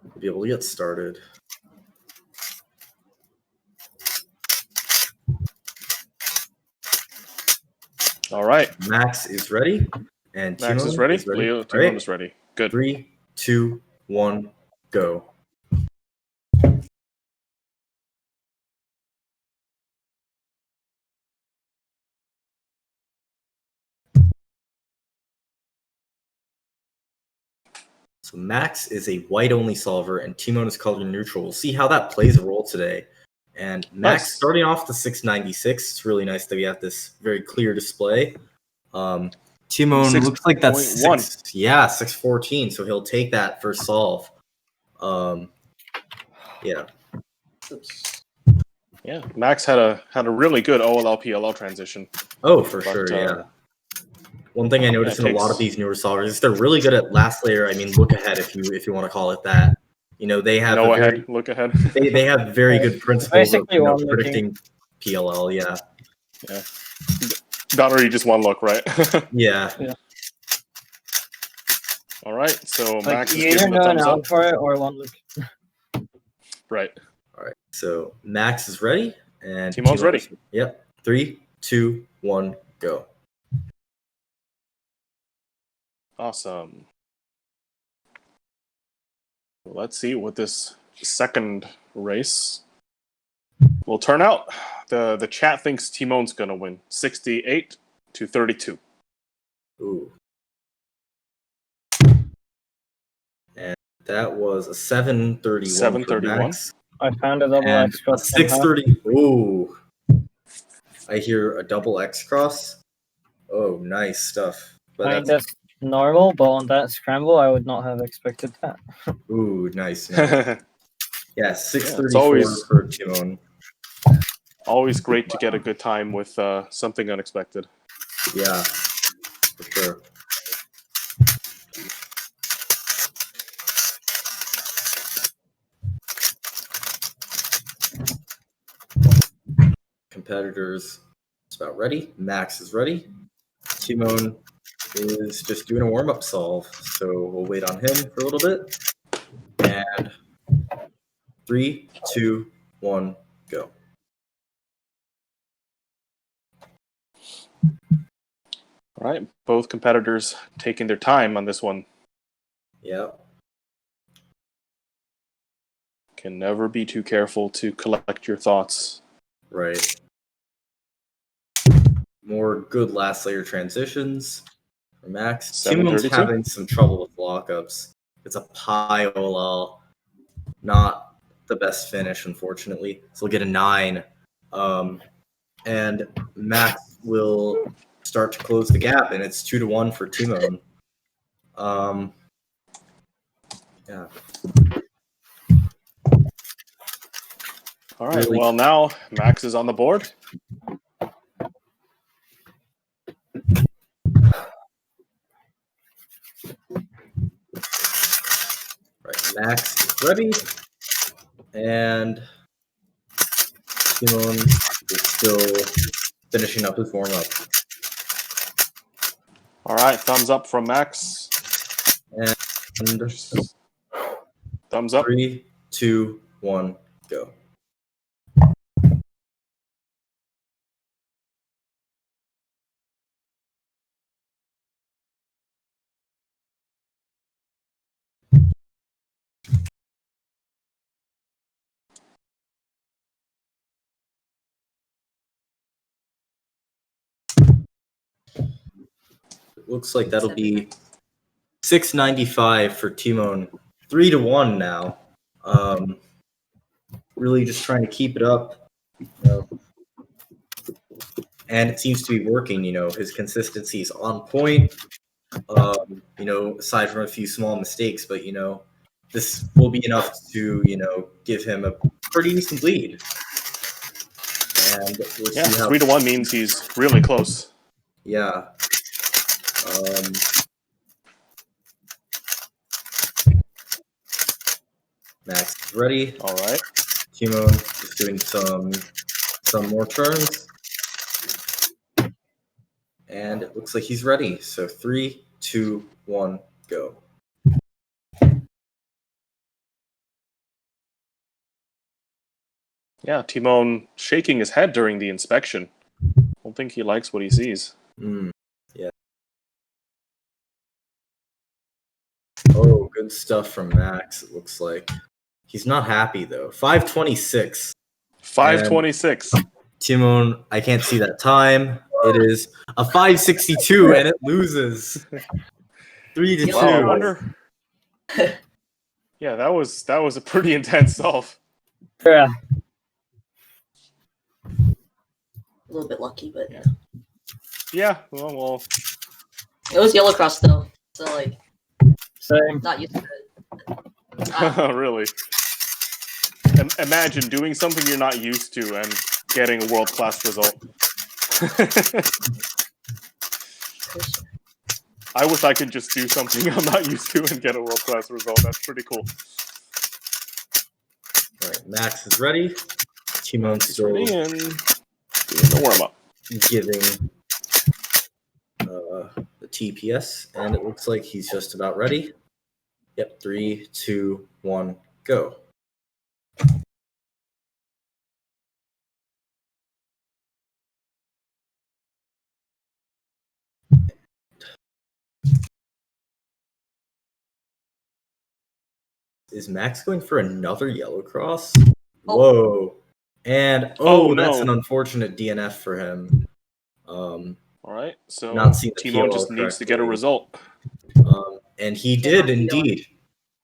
We'll be able to get started. All right. Max is ready, and Max Timon is ready. is ready. Leo, All Timon right. is ready. Good. 3, 2, 1, go. So Max is a white-only solver, and Timon is color neutral. We'll see how that plays a role today. And Max starting off the 696. It's really nice that we have this very clear display. Timon looks like that's 614, so he'll take that first solve. Yeah. Yeah, Max had a really good OLL PLL transition. Oh, for sure, yeah. One thing I noticed in a lot of these newer solvers is they're really good at last layer. I mean, look ahead if you want to call it that. You know, they have look ahead. They have very good principles of predicting PLL. Yeah. Yeah. Not already just one look, right? Yeah. All right. So Like, Max is you either giving the know an thumbs up. out for it or one look. Right. All right. So Max is ready, and Timon's ready. Yep. 3, 2, 1, go. Awesome. Well, let's see what this second race will turn out. The chat thinks Timon's gonna win, 68-32. Ooh. And That was a 731. 731. Max. I found a double And X a cross. 630. Ooh. I hear a double X cross. Oh, nice stuff. But I mean, that's normal, but on that scramble, I would not have expected that. Ooh, nice. nice. Yeah, 634 it's always for Timon. always great to get a good time with something unexpected. Yeah, for sure. Competitors is about ready. Max is ready. Timon is just doing a warm-up solve, so we'll wait on him for a little bit. And 3, 2, 1, go. All right, both competitors taking their time on this one. Yep. Can never be too careful to collect your thoughts. Right. More good last layer transitions for Max. Timon's 732. having some trouble with lockups. It's a pile. Not the best finish, unfortunately. So we'll get a 9. And Max will start to close the gap, and it's 2-1 for Timon. Yeah. All right, well, now Max is on the board. Right, Max is ready. And Timon is still finishing up his warm-up. All right, thumbs up from Max. And thumbs up. 3, 2, 1, go. Looks like that'll be 695 for Timon. 3-1 now. Really just trying to keep it up. And it seems to be working, his consistency is on point. Aside from a few small mistakes, but this will be enough to, give him a pretty decent lead. And we'll Yeah, see how 3-1 means he's really close. Yeah. Max is ready. All right. Timon is doing some more turns. And it looks like he's ready. So 3, 2, 1, go. Yeah, Timon shaking his head during the inspection. I don't think he likes what he sees. Yeah. Oh, good stuff from Max, it looks like. He's not happy, though. 526. 526. Timon, I can't see that time. It is a 562, and it loses. 3-2. Wow, I wonder. Yeah, that was a pretty intense solve. Yeah. A little bit lucky, but yeah. Yeah, well. It was yellow cross though, so like. Same. Not used to it. Really? Imagine doing something you're not used to and getting a world-class result. I wish I could just do something I'm not used to and get a world-class result. That's pretty cool. All right, Max is ready. Timon's still ready and doing the warm-up. Giving the TPS, and it looks like he's just about ready. Yep, 3, 2, 1, go. Is Max going for another yellow cross? Whoa. And no. That's an unfortunate DNF for him. All right, so not seeing the Timon POL just needs to get a correctly. result. And he did indeed.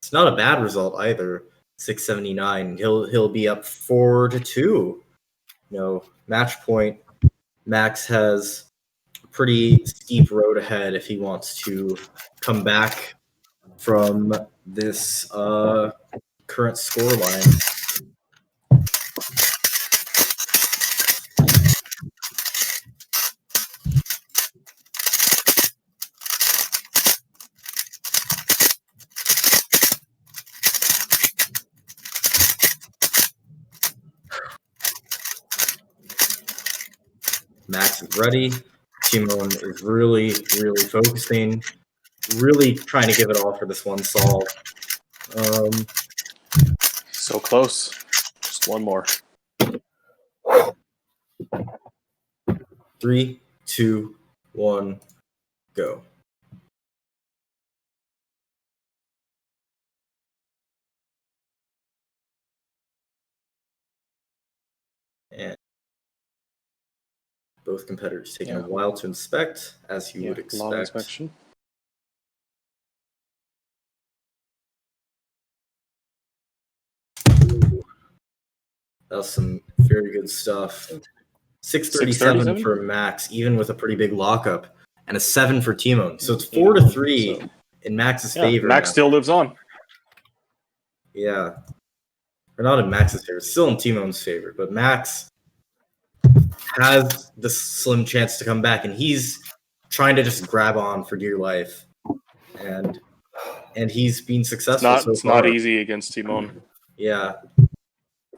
It's not a bad result either. 679. He'll be up 4-2. Match point. Max has a pretty steep road ahead if he wants to come back from this current score line. Max is ready. Timon is really, really focusing, really trying to give it all for this one solve. So close. Just one more. 3, 2, 1, go. And both competitors taking a while to inspect, as you would expect. Long inspection. That was some very good stuff. 637 for Max, even with a pretty big lockup, and a 7 for Timon. So it's 4-3 in Max's favor. Max now. still lives on. Yeah. Or not in Max's favor, still in Timon's favor, but Max has the slim chance to come back, and he's trying to just grab on for dear life. And he's been successful so far. It's not easy against Timon. Yeah.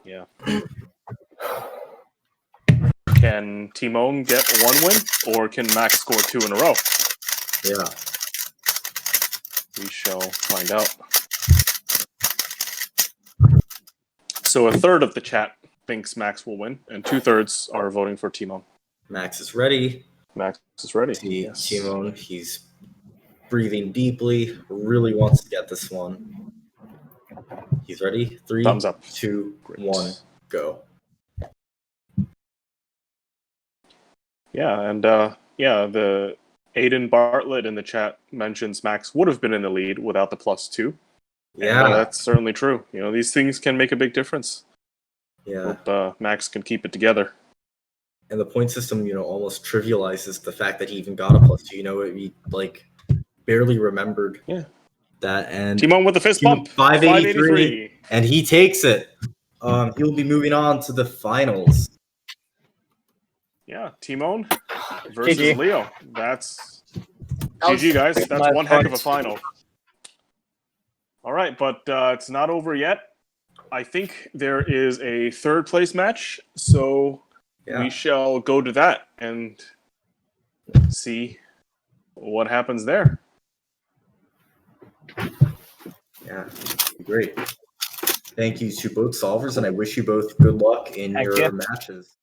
Yeah. Can Timon get one win, or can Max score 2 in a row? Yeah. We shall find out. So a third of the chat thinks Max will win, and 2/3 are voting for Timon. Max is ready. Max is ready. Yes. Timon, he's breathing deeply, really wants to get this one. He's ready. 3, Thumbs up. 2, 1, go. Yeah, and the Aiden Bartlett in the chat mentions Max would have been in the lead without the +2. Yeah. And, that's certainly true. These things can make a big difference. Yeah. Hope Max can keep it together. And the point system, almost trivializes the fact that he even got a +2. He barely remembered that. And Timon with the fist bump. 583, and he takes it. He'll be moving on to the finals. Yeah, Timon versus GG. Leo. That's GG, guys. That's one heck of a final. All right, but it's not over yet. I think there is a third place match, so we shall go to that and see what happens there. Yeah, great. Thank you to both solvers, and I wish you both good luck in your matches.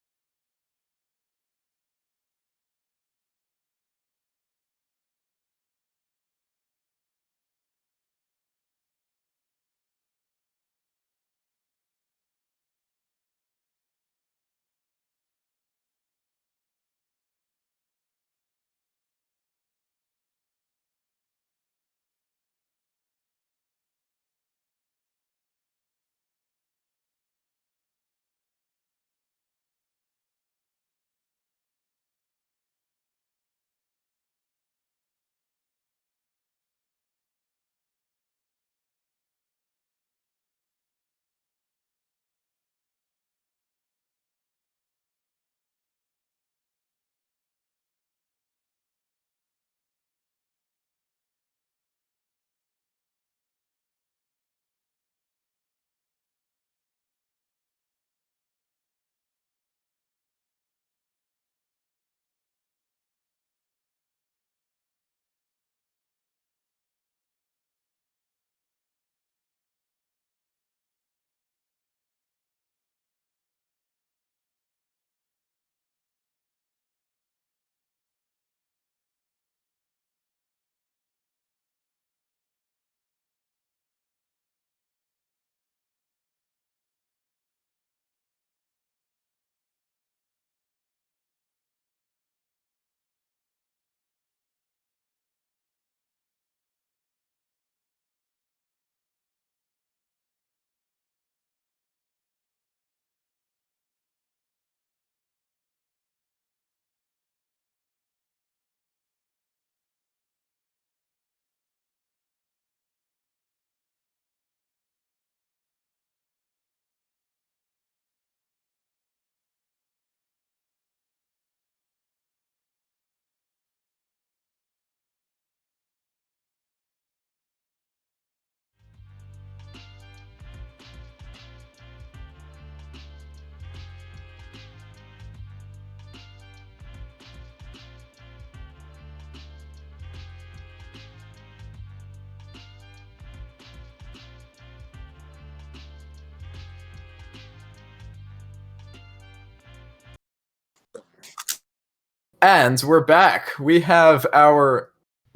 And we're back. We have our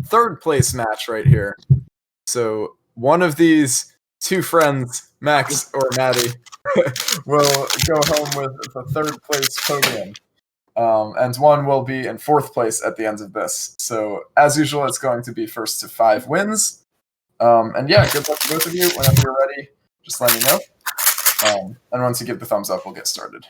third place match right here. So one of these two friends, Max or Maddie, will go home with the third place podium. And one will be in fourth place at the end of this. So as usual, it's going to be first to 5 wins. And yeah, good luck to both of you. Whenever you're ready, just let me know. And once you give the thumbs up, we'll get started.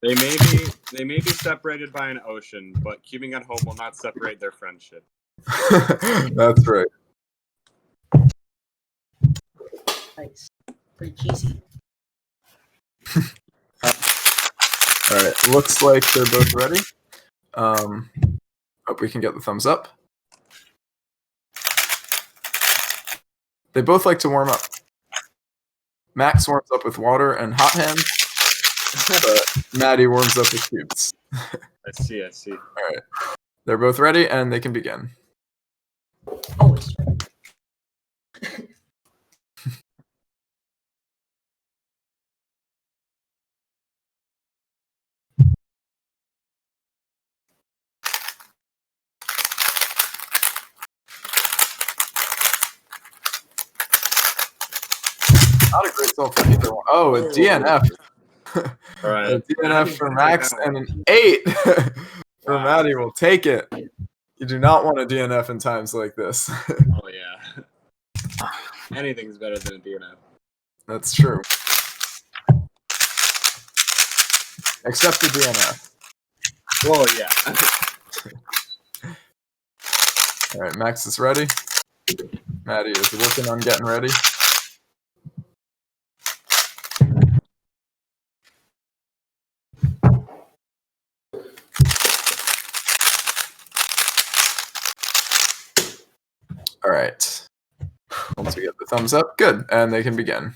They may be separated by an ocean, but cubing at home will not separate their friendship. That's right. Nice. Pretty cheesy. All right, looks like they're both ready. Hope we can get the thumbs up. They both like to warm up. Max warms up with water and hot hands, but Maddie warms up with cubes. I see. All right, they're both ready and they can begin. Always. Not a great solve for either one. Oh, a DNF. All right. A DNF for Max and an 8 for Maddie. Will take it. You do not want a DNF in times like this. Oh yeah. Anything's better than a DNF. That's true. Except the DNF. Well, yeah. All right, Max is ready. Maddie is working on getting ready. All right. Once we get the thumbs up, good, and they can begin.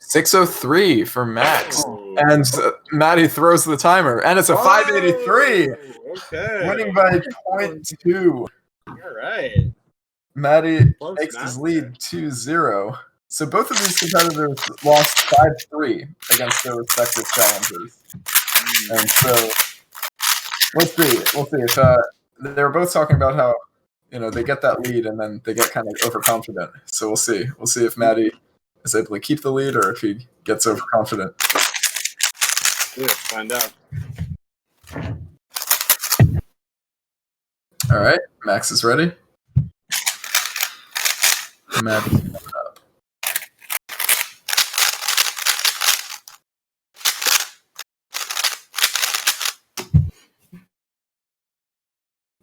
.603 for Max, and Maddie throws the timer, and it's a 583. Okay. Winning by 0.2. All right. Maddie Close takes match his lead 2-0. So both of these competitors lost 5-3 against their respective challengers. And so we'll see. If they're both talking about how they get that lead and then they get kind of overconfident. So we'll see. We'll see if Maddie is able to keep the lead or if he gets overconfident. Let's find out. All right, Max is ready. Maddie's coming up.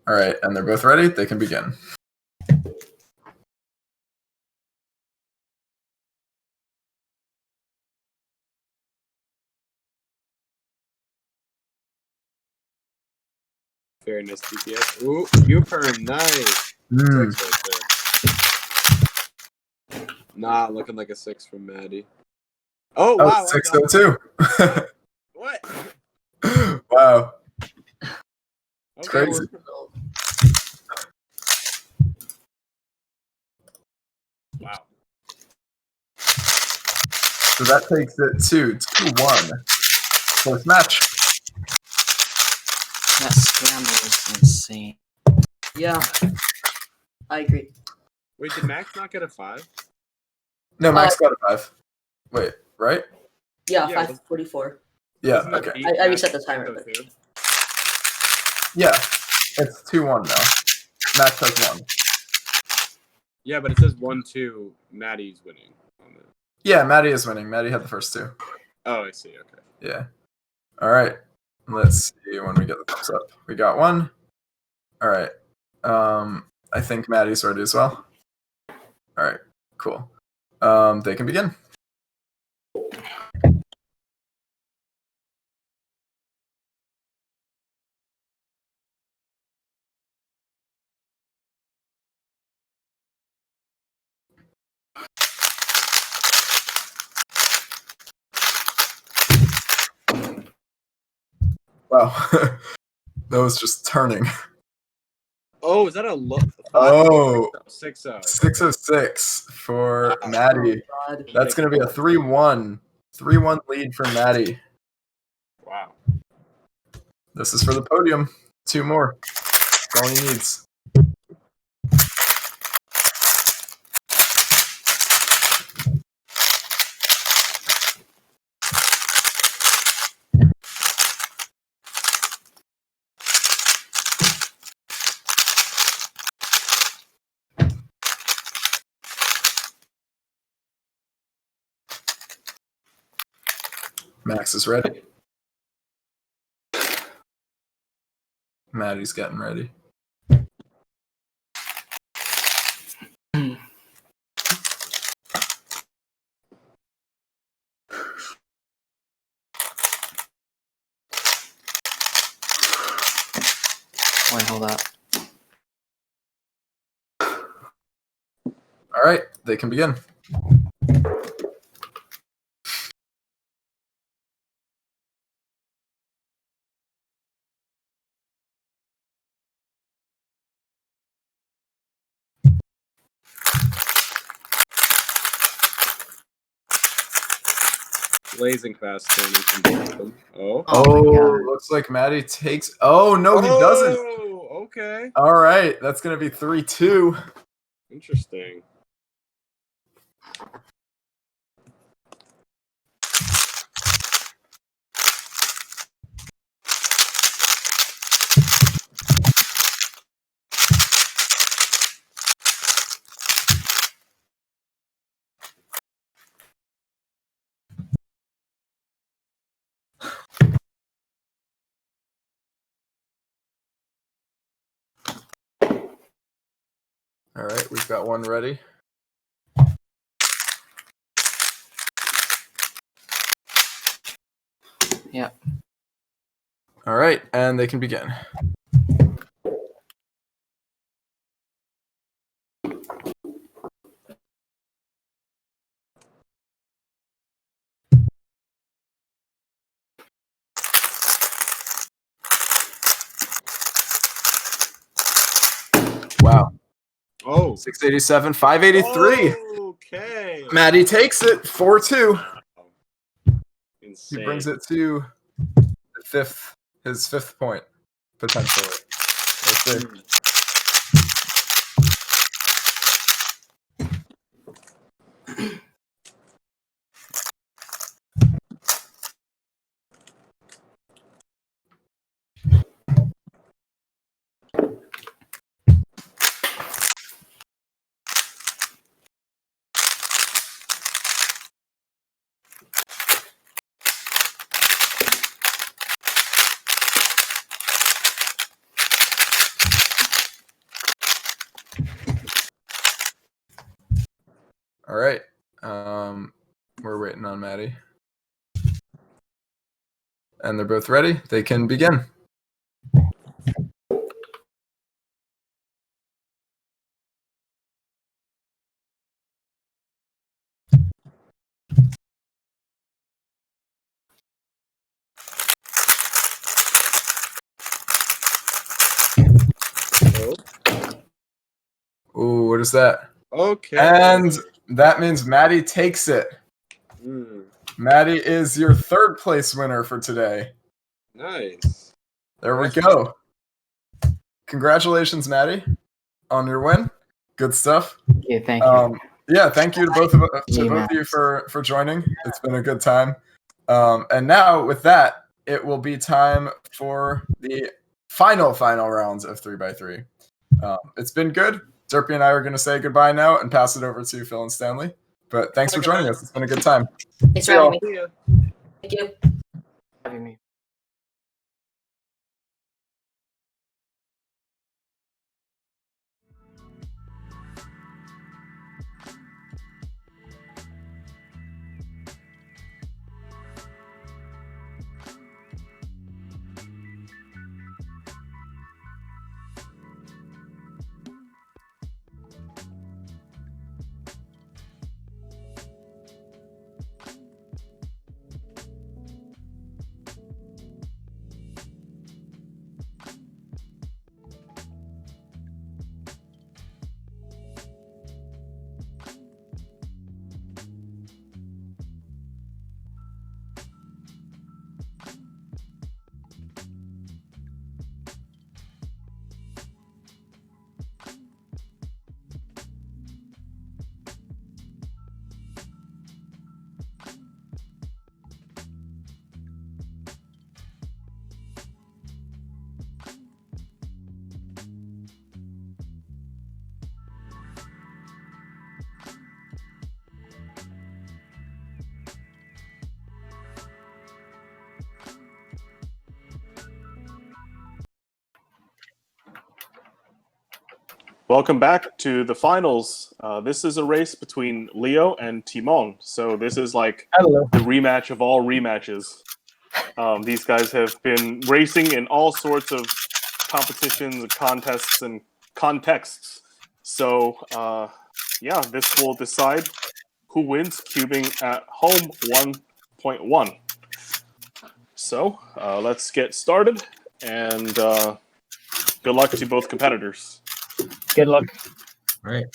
All right, and they're both ready. They can begin. Very nice DPS. Ooh, Cooper, nice. Mm. 6 right there. Nah, looking like a 6 from Maddie. Oh, Oh, wow. 602. What? Wow. It's Okay, crazy. Wow. So that takes it to 2-1. Fourth match. That scramble is insane. Yeah. I agree. Wait, did Max not get a 5? No, Max got a 5. Wait, right? Yeah, Yeah, 5:44. Yeah, Isn't that okay. beat I reset the Max timer. also too? Yeah, it's 2-1 now. Max has 1. Yeah, but it says 1-2. Maddie's winning. On the... Yeah, Maddie is winning. Maddie had the first 2. Oh, I see. Okay. Yeah. All right. Let's see when we get the thumbs up. We got 1. All right. I think Maddie's ready as well. All right. Cool. They can begin. Wow. That was just turning. Oh, is that a look? Oh, 6-0. 606 for Maddie. God. That's going to be a 3-1. 3-1 lead for Maddie. Wow. This is for the podium. 2 more. That's all he needs. Max is ready. Maddie's getting ready. Wait, hold up. All right, they can begin. Blazing fast turning from both of them. Oh. Oh, looks like Maddie takes. Oh, no, he doesn't. Oh, okay. All right, that's going to be 3-2. Interesting. All right, we've got one ready. Yep. All right, and they can begin. Wow. Oh. 687, 583. Okay. Maddie takes it 4-2. Insane. He brings it to his fifth point, potentially. We'll see. All right. We're waiting on Maddie. And they're both ready. They can begin. Ooh, what is that? Okay. And that means Maddie takes it. Maddie is your third place winner for today. Nice. There we go. Congratulations, Maddie, on your win. Good stuff. Yeah, thank you. Yeah, thank you to both of you for joining. It's been a good time. And now with that, it will be time for the final rounds of 3x3. It's been good. Derpy and I are going to say goodbye now and pass it over to Phil and Stanley. But thanks for joining us. It's been a good time. Thanks for having me. Thank you. Having me. welcome back to the finals. This is a race between Leo and Timon. So this is like the rematch of all rematches. These guys have been racing in all sorts of competitions, contests, and contexts. So, yeah, this will decide who wins cubing at home 1.1. So, let's get started, and good luck to both competitors. Good luck. All right.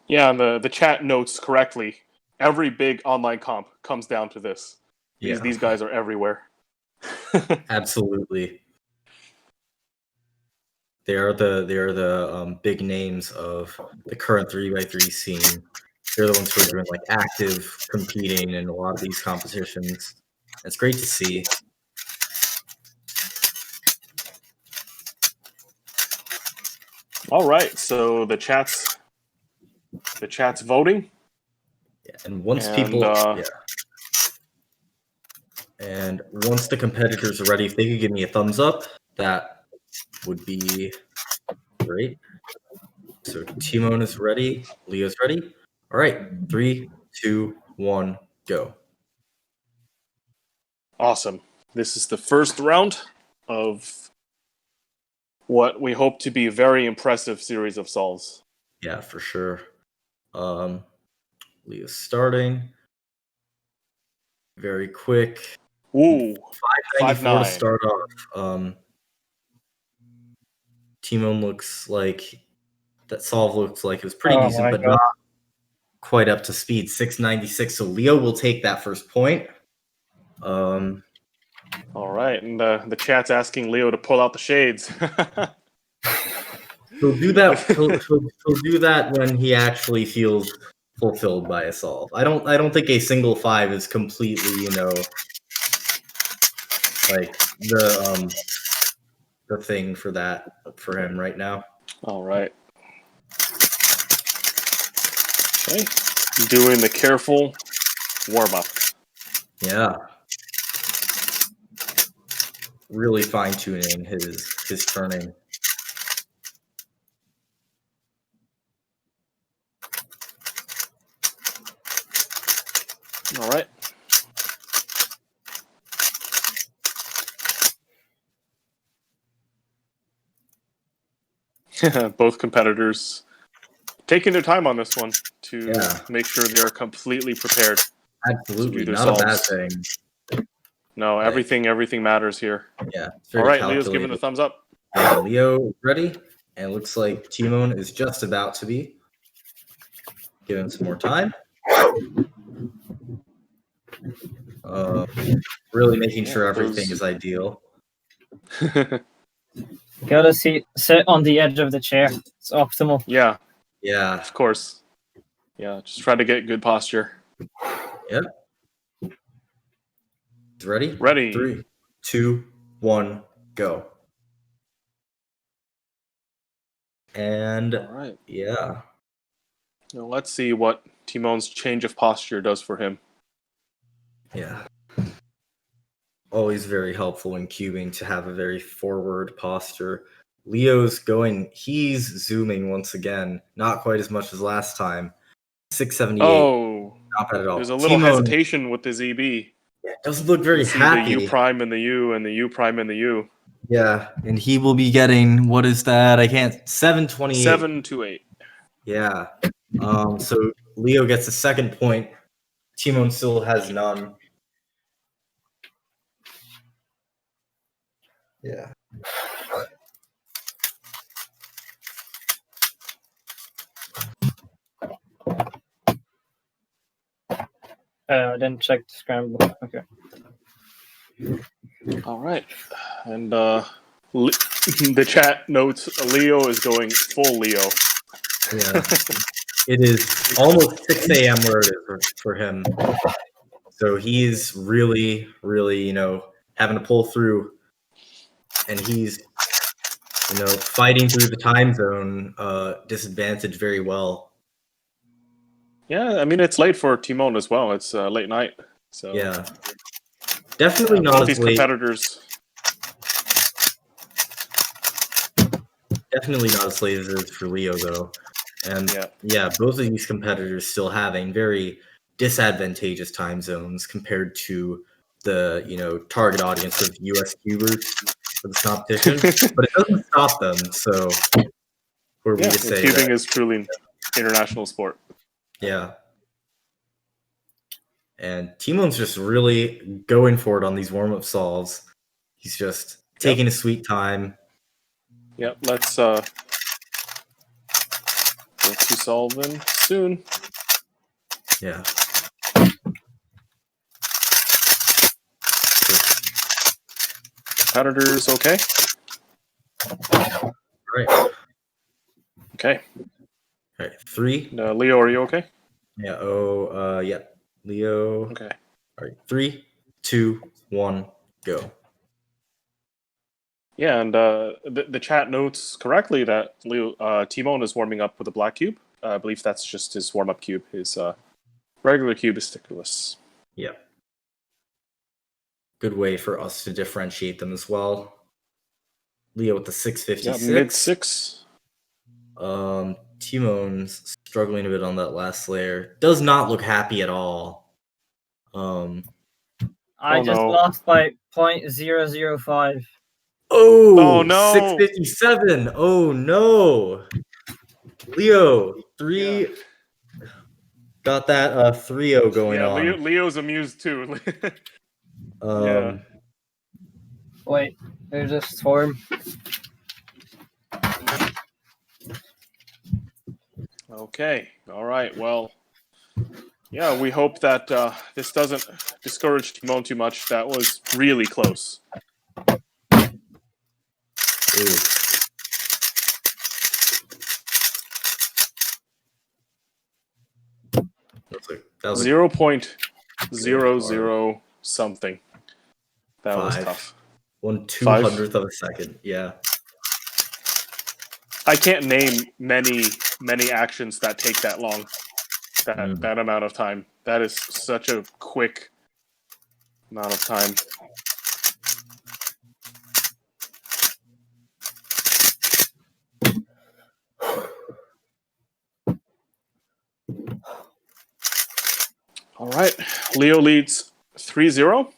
Yeah, and the chat notes correctly. Every big online comp comes down to this. These guys are everywhere. Absolutely. They are the big names of the current 3x3 scene. They're the ones who are doing like active competing in a lot of these competitions. It's great to see. All right, so the chat's voting. Yeah, and once people and once the competitors are ready, if they could give me a thumbs up, that would be great. So Timon is ready, Leo's ready. All right, 3, 2, 1, go. Awesome. This is the first round of what we hope to be a very impressive series of solves. Yeah, for sure. Leo's starting. Very quick. Ooh, 594 to 5-9. start off. Timon looks like that solve looks like it was pretty decent, but not quite up to speed. 696. So Leo will take that first point. All right, and the chat's asking Leo to pull out the shades. He'll do that. He'll do that when he actually feels fulfilled by a solve. I don't think a single 5 is completely, like the thing for that for him right now. All right. Okay. Doing the careful warm up. Yeah. Really fine tuning his turning. All right. Both competitors taking their time on this one to make sure they are completely prepared. Absolutely, to do their not a bad solves. thing. No, everything matters here. Yeah. All right, Leo's giving the thumbs up. Yeah, Leo ready, and it looks like Timon is just about to be. Give him some more time. Really making sure everything is ideal. Gotta sit on the edge of the chair. It's optimal. Yeah. Yeah. Of course. Yeah, just try to get good posture. Yep. Ready? Ready. 3, 2, 1, go. And all right. Yeah. Now let's see what Timon's change of posture does for him. Yeah. Always very helpful in cubing to have a very forward posture. Leo's he's zooming once again. Not quite as much as last time. 678. Oh, not bad at all. There's a little Timon, hesitation with the ZB. Yeah, doesn't look very happy. The U prime and the U and the U prime and the U. Yeah, and he will be getting, what is that? 728. 728. Yeah. So Leo gets a second point. Timon still has none. Yeah. I didn't check the scramble. Okay. All right. And the chat notes Leo is going full Leo. Yeah. It is almost 6 a.m. where it is for him. So he's really, really, having to pull through. And he's, fighting through the time zone disadvantage very well. Yeah, I mean, it's late for Timon as well. It's late night. So Yeah. Definitely not both as these late. competitors. Definitely not as late as it is for Leo, though. And yeah, both of these competitors still having very disadvantageous time zones compared to the target audience of US cubers for this competition. But it doesn't stop them. So were we to say cubing that is truly an international sport. Yeah. And Timon's just really going for it on these warm-up solves. He's just taking his sweet time. Yep, let's get to solving soon. Yeah. Competitors okay? Right. Okay. All right, 3. Leo, are you okay? Yeah. Yeah. Leo. Okay. All right. 3, 2, 1, go. Yeah, and the chat notes correctly that Leo Timon is warming up with a black cube. I believe that's just his warm-up cube. His regular cube is stickerless. Yeah. Good way for us to differentiate them as well. Leo with the 656. Yeah, mid-6. Timon's struggling a bit on that last layer. Does not look happy at all. I just lost by 0.005. Oh no! 657. Oh no. Leo, 3 got that 3-0 going on. Leo's amused too. Yeah. Wait, there's a storm. Okay. All right. Well, yeah, we hope that this doesn't discourage Timon too much. That was really close. That was 0.00 something. That was 5. tough. 1/200th of a second. Yeah. I can't name many actions that take that long. That amount of time. That is such a quick amount of time. All right. Leo leads 3-0.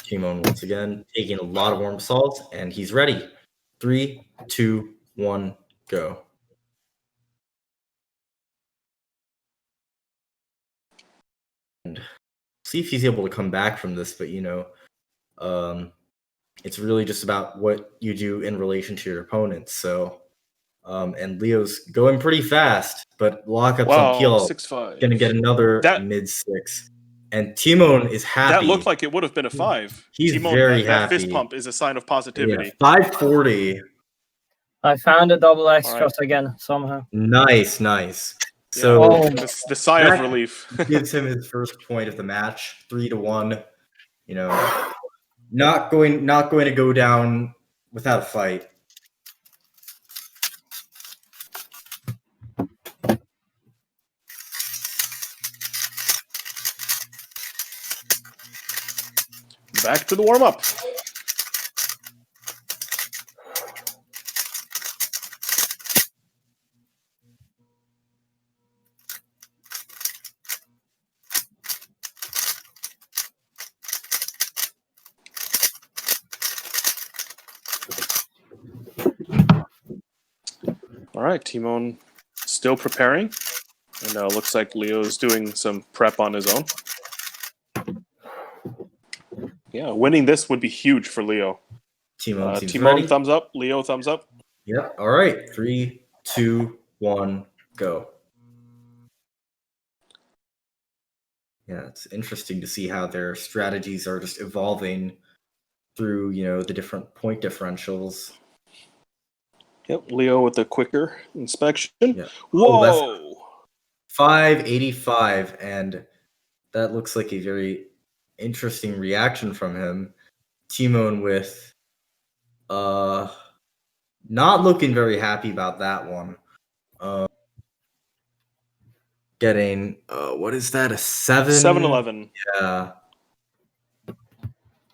Timon once again taking a lot of warm salts, and he's ready. 3, 2, 1, go. And see if he's able to come back from this, but it's really just about what you do in relation to your opponents. So, and Leo's going pretty fast, but lockups on Peel 6-5. gonna get another mid-6. And Timon is happy. That looked like it would have been a 5. He's Timon, very that happy. fist pump is a sign of positivity. Yeah, 540. I found a double extras again somehow. Nice. So the sigh of relief gives him his first point of the match, 3-1. Not going to go down without a fight. Back to the warm-up. All right, Timon still preparing. And looks like Leo's doing some prep on his own. Yeah, winning this would be huge for Leo. Timon Timon, thumbs up. Leo, thumbs up. Yep. All right. 3, 2, 1, go. Yeah, it's interesting to see how their strategies are just evolving through, the different point differentials. Yep, Leo with the quicker inspection. Yeah. Whoa! 585, and that looks like a very interesting reaction from him. Timon with not looking very happy about that one. getting what is that? A 7? 7-11. Yeah.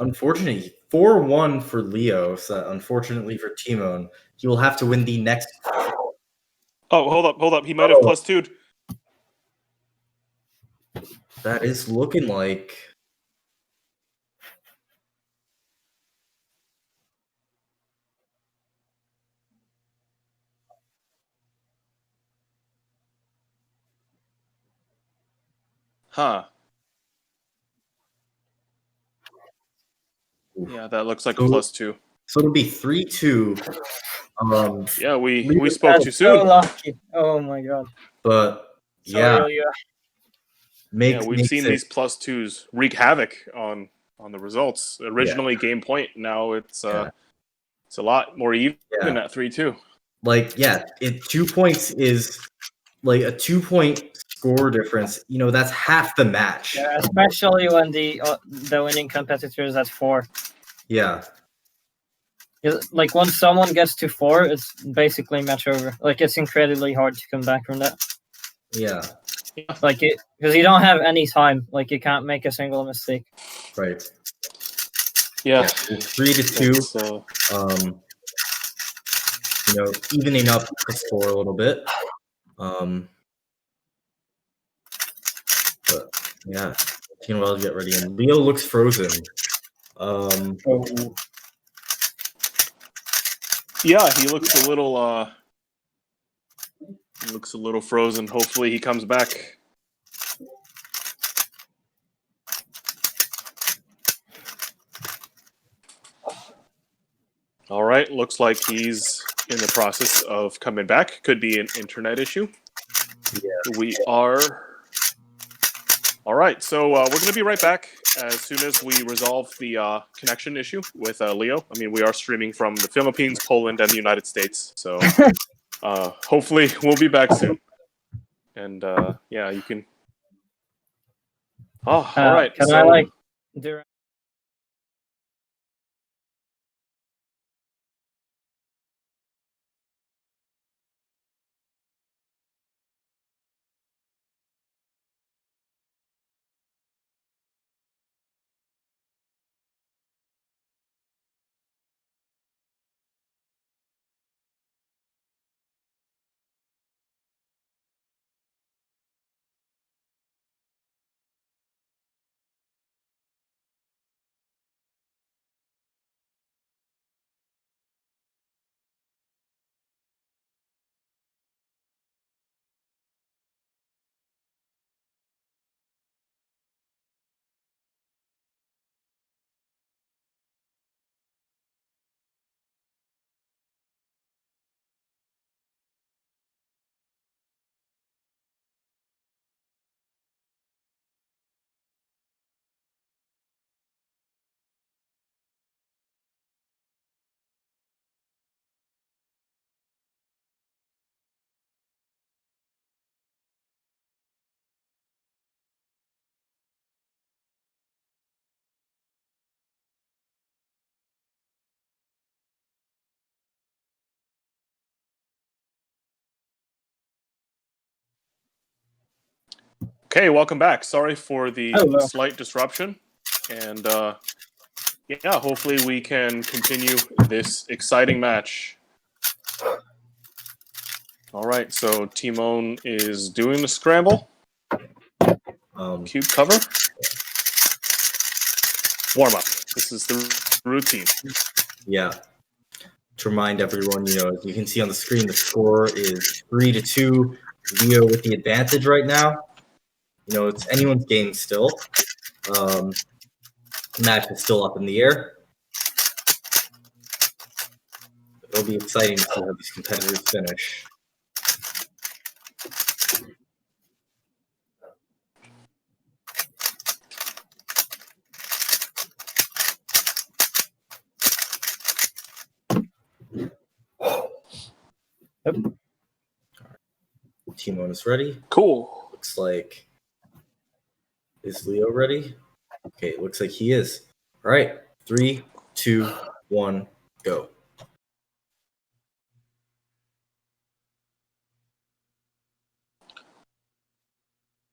Unfortunately, 4-1 for Leo. So unfortunately for Timon, he will have to win the next. Oh, hold up. He might have plus 2'd. That is looking like. Huh. Yeah, that looks like a plus 2. So it'll be 3-2. Yeah, we Leo- spoke too That's so soon. lucky. Oh my god. But Sorry, yeah, Leo. Yeah, we've makes seen it- these plus 2s wreak havoc on the results. Originally game point, now it's it's a lot more even at 3-2. like yeah, 2 points is like a 2-point score difference. You know, that's half the match. Yeah, especially when the winning competitor is at 4. Yeah. Like once someone gets to 4, it's basically match over. Like it's incredibly hard to come back from that. Yeah. Like it because you don't have any time. Like you can't make a single mistake. Right. Yeah. 3-2. You know, evening up the score a little bit. But yeah, Team Wells get ready, and Leo looks frozen. Yeah, he looks a little frozen. Hopefully he comes back. All right, looks like he's in the process of coming back. Could be an internet issue. Yeah. We are. All right, so we're going to be right back as soon as we resolve the connection issue with Leo. I mean, we are streaming from the Philippines, Poland, and the United States, so hopefully we'll be back soon. And yeah, you can. Oh, all right. Can so... I like do? Okay, welcome back. Sorry for the Hello. slight disruption. And yeah, hopefully we can continue this exciting match. All right, so Timon is doing the scramble. Cube cover. Warm up. This is the routine. Yeah. To remind everyone, you know, as you can see on the screen, the score is 3-2. Leo with the advantage right now. You know, it's anyone's game still. Match is still up in the air. It'll be exciting to see how these competitors finish. Yep. Timon is ready. Cool. Looks like. Is Leo ready? Okay, it looks like he is. All right. 3, 2, 1, go.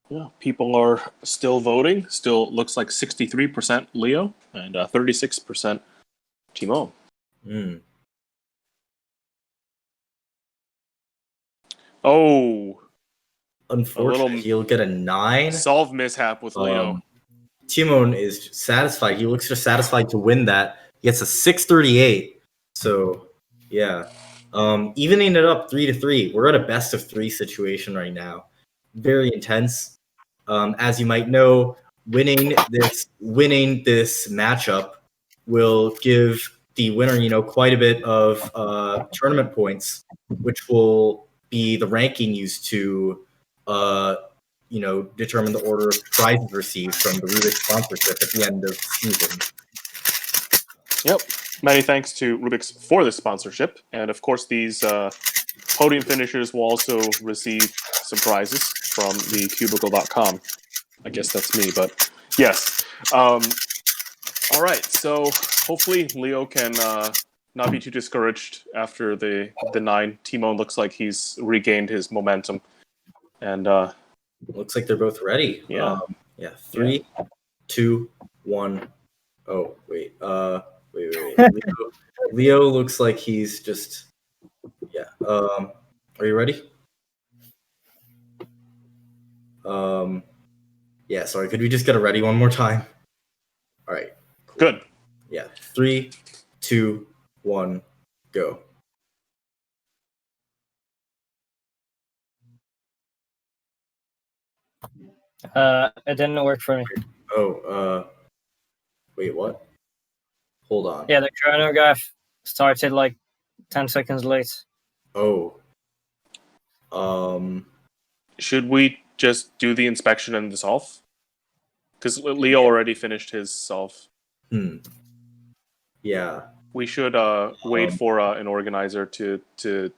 Yeah, people are still voting. Still looks like 63% Leo and 36% Timon. Mm. Oh, Unfortunately, he'll get a 9. Solve mishap with Leo. Timon is satisfied. He looks just satisfied to win that. He gets a 638. So, yeah. Evening it up 3-3. We're at a best of 3 situation right now. Very intense. As you might know, winning this matchup will give the winner, quite a bit of tournament points, which will be the ranking used to determine the order of prizes received from the Rubik sponsorship at the end of the season. Yep. Many thanks to Rubik's for this sponsorship. And of course, these podium finishers will also receive some prizes from the cubicle.com. I guess that's me, but yes. All right. So hopefully Leo can not be too discouraged after the 9. Timon looks like he's regained his momentum. And looks like they're both ready. Yeah. 3, 2, 1. Oh, wait. Wait. Leo looks like he's just. Yeah. Are you ready? Yeah. Sorry. Could we just get a ready one more time? All right. Cool. Good. Yeah. 3, 2, 1, go. It didn't work for me. Wait, what? Hold on. Yeah, the chronograph started like 10 seconds late. Oh. Should we just do the inspection and the solve? Because Leo already finished his solve. Yeah. We should wait for an organizer to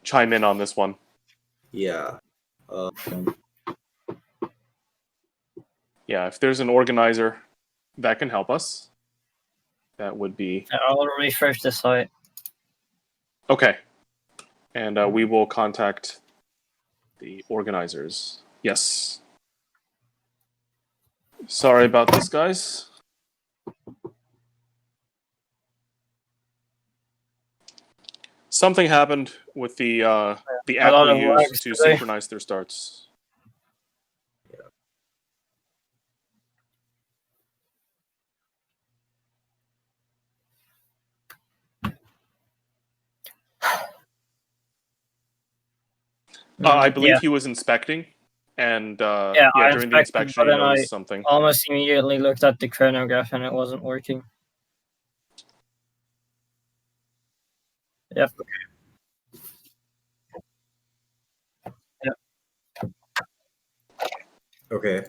chime in on this one. Yeah. Yeah, if there's an organizer that can help us, that would be... I'll refresh the site. Okay. And we will contact the organizers. Yes. Sorry about this, guys. Something happened with the app we used to synchronize their starts. I believe he was inspecting, and during the inspection, he noticed something. Almost immediately looked at the chronograph and it wasn't working. Yep. Yep. Okay.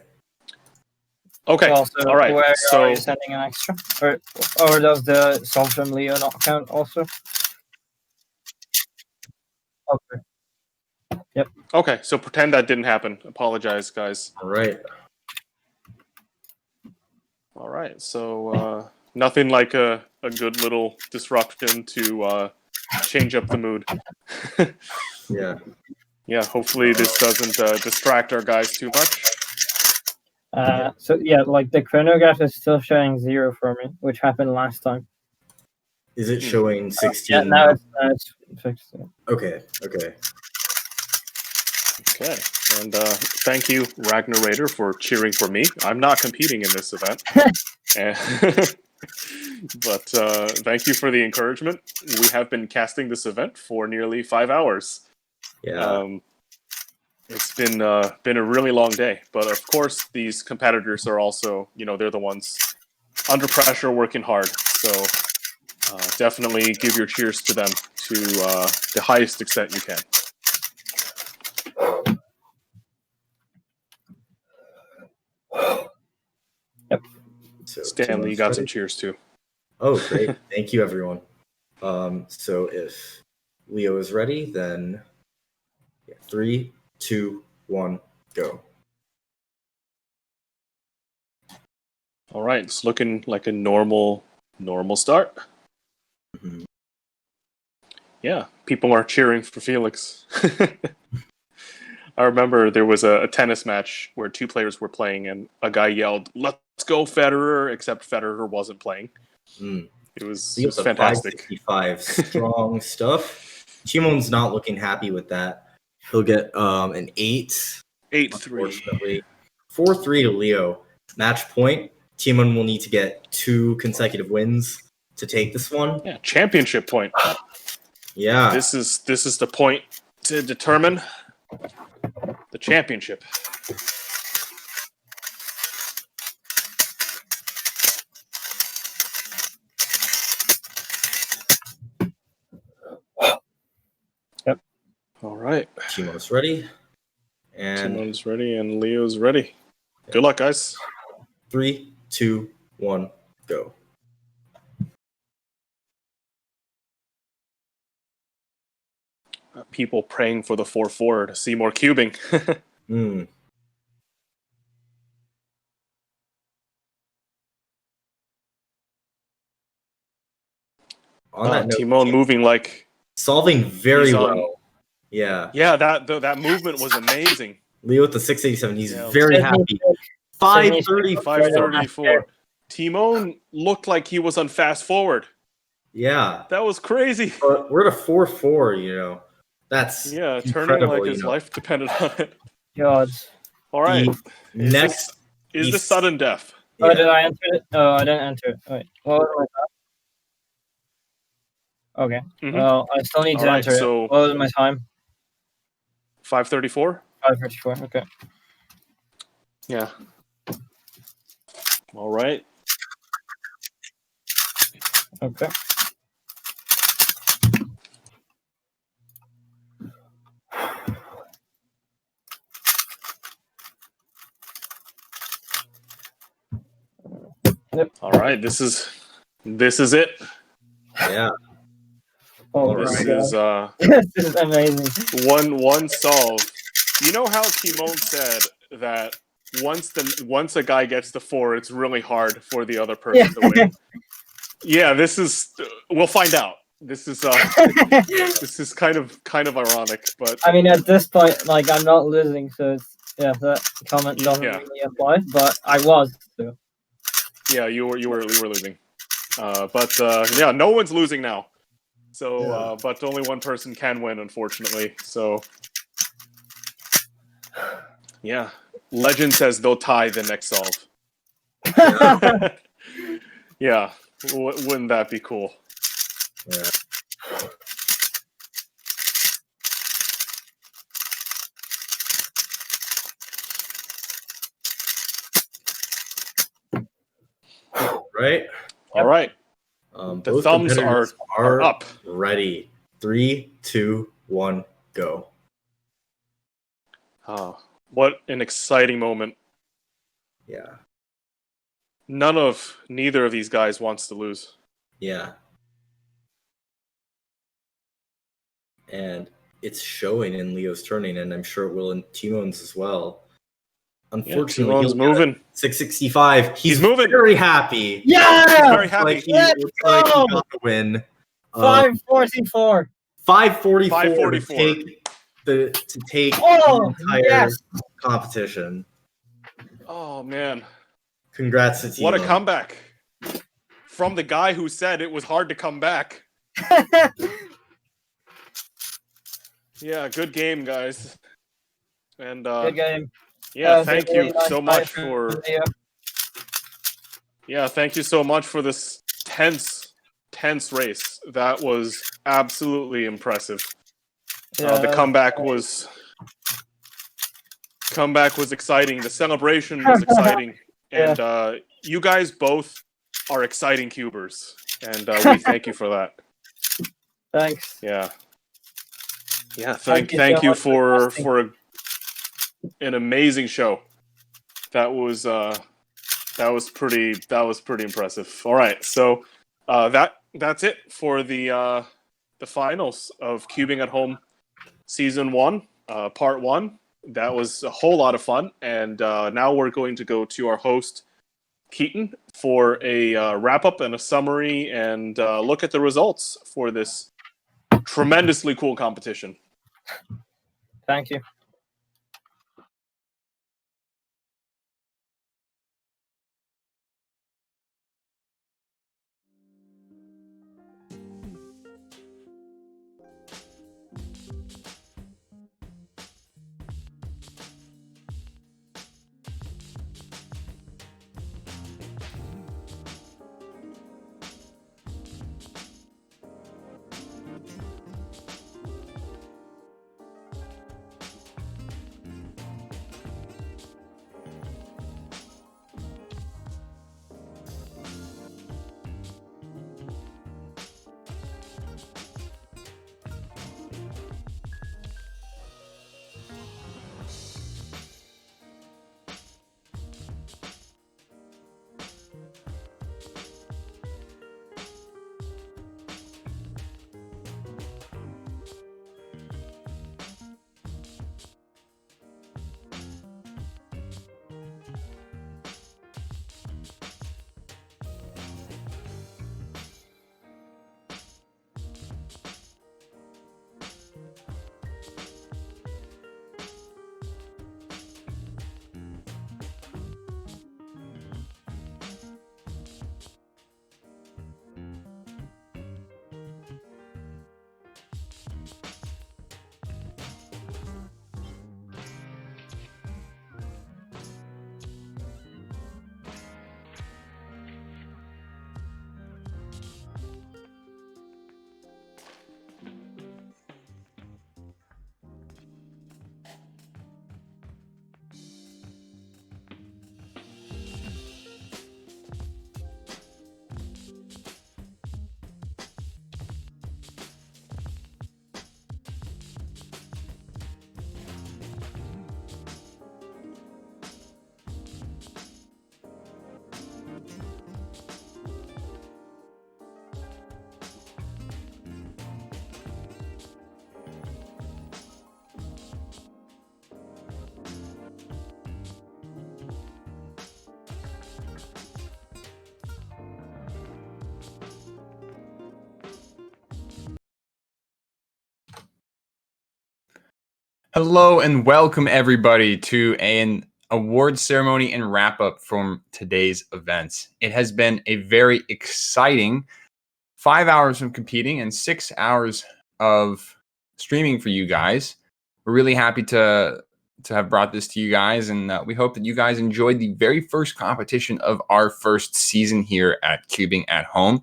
Okay. Also, all right. Where so are you sending an extra, or does the solve from Leo not count also? Okay. Yep. Okay. So pretend that didn't happen. Apologize, guys. All right. All right. So nothing like a good little disruption to change up the mood. Yeah. Yeah. Hopefully this doesn't distract our guys too much. So yeah, like the chronograph is still showing 0 for me, which happened last time. Is it showing 16? Yeah, now it's fixed. Okay. And thank you, Ragnar for cheering for me. I'm not competing in this event. But thank you for the encouragement. We have been casting this event for nearly 5 hours. Yeah. It's been a really long day, but of course these competitors are also, they're the ones under pressure working hard. So definitely give your cheers to them to the highest extent you can. Yep. So Stanley, you got some cheers too. Oh, great. Thank you, everyone. So if Leo is ready, then 3, 2, 1, go. All right, it's looking like a normal start. Mm-hmm. Yeah, people are cheering for Felix. I remember there was a tennis match where two players were playing, and a guy yelled, "Let's go, Federer!" Except Federer wasn't playing. It was fantastic. 565 strong stuff. Timon's not looking happy with that. He'll get an 8. 8-3. 4-3 to Leo. Match point. Timon will need to get 2 consecutive wins to take this one. Yeah, championship point. Yeah. This is the point to determine the championship. Yep. All right. Timo's ready. And Timon's ready and Leo's ready. Good luck, guys. 3, 2, 1, go. People praying for the 4-4 to see more cubing. On that note, Timon moving like solving very well. Yeah. Yeah, that movement was amazing. Leo with the 687. He's very happy. 534. 534. Timon looked like he was on fast forward. Yeah. That was crazy. But we're at a 4-4, you know. That's turning like his life depended on it. God. All right. Next is this sudden death? Oh, did I enter it? Oh, I didn't enter it. Wait. What was my time? Okay. Well, I still need to enter it. What was my time? 5:34. 5:34. Okay. Yeah. All right. Okay. Yep. All right. This is it. Yeah. Oh, this is this is amazing. One solve. You know how Timon said that once a guy gets the 4, it's really hard for the other person to win. Yeah, this is. We'll find out. This is this is kind of ironic, but I mean, at this point, like I'm not losing, so it's, that comment doesn't really apply. But I was. So. Yeah, you were losing. But no one's losing now. So, but only one person can win, unfortunately. So, yeah, legend says they'll tie the next solve. Yeah, wouldn't that be cool? Yeah. Right. All right. The thumbs are up. Ready. 3, 2, 1, go. What an exciting moment. Yeah. Neither of these guys wants to lose. Yeah. And it's showing in Leo's turning, and I'm sure it will in Timon's as well. Unfortunately, Timon's moving. 665. He's moving. Very happy. Yeah. He's very happy. Looks like he got the win. 544. 544 to take the entire competition. Oh man! Congrats to Timon. What a comeback from the guy who said it was hard to come back. Yeah, good game, guys. And good game. Yeah, thank you so much for. Yeah, thank you so much for this tense race. That was absolutely impressive. The comeback was exciting. The celebration was exciting, and you guys both are exciting cubers, and we thank you for that. Thanks. Yeah. Thank you for an amazing show. That was pretty impressive. All right, so that's it for the finals of Cubing at Home Season 1, Part 1. That was a whole lot of fun, and now we're going to go to our host Keaton for a wrap up and a summary, and look at the results for this tremendously cool competition. Thank you. Hello and welcome everybody to an award ceremony and wrap up from today's events. It has been a very exciting 5 hours of competing and 6 hours of streaming for you guys. We're really happy to have brought this to you guys, and we hope that you guys enjoyed the very first competition of our first season here at Cubing at Home,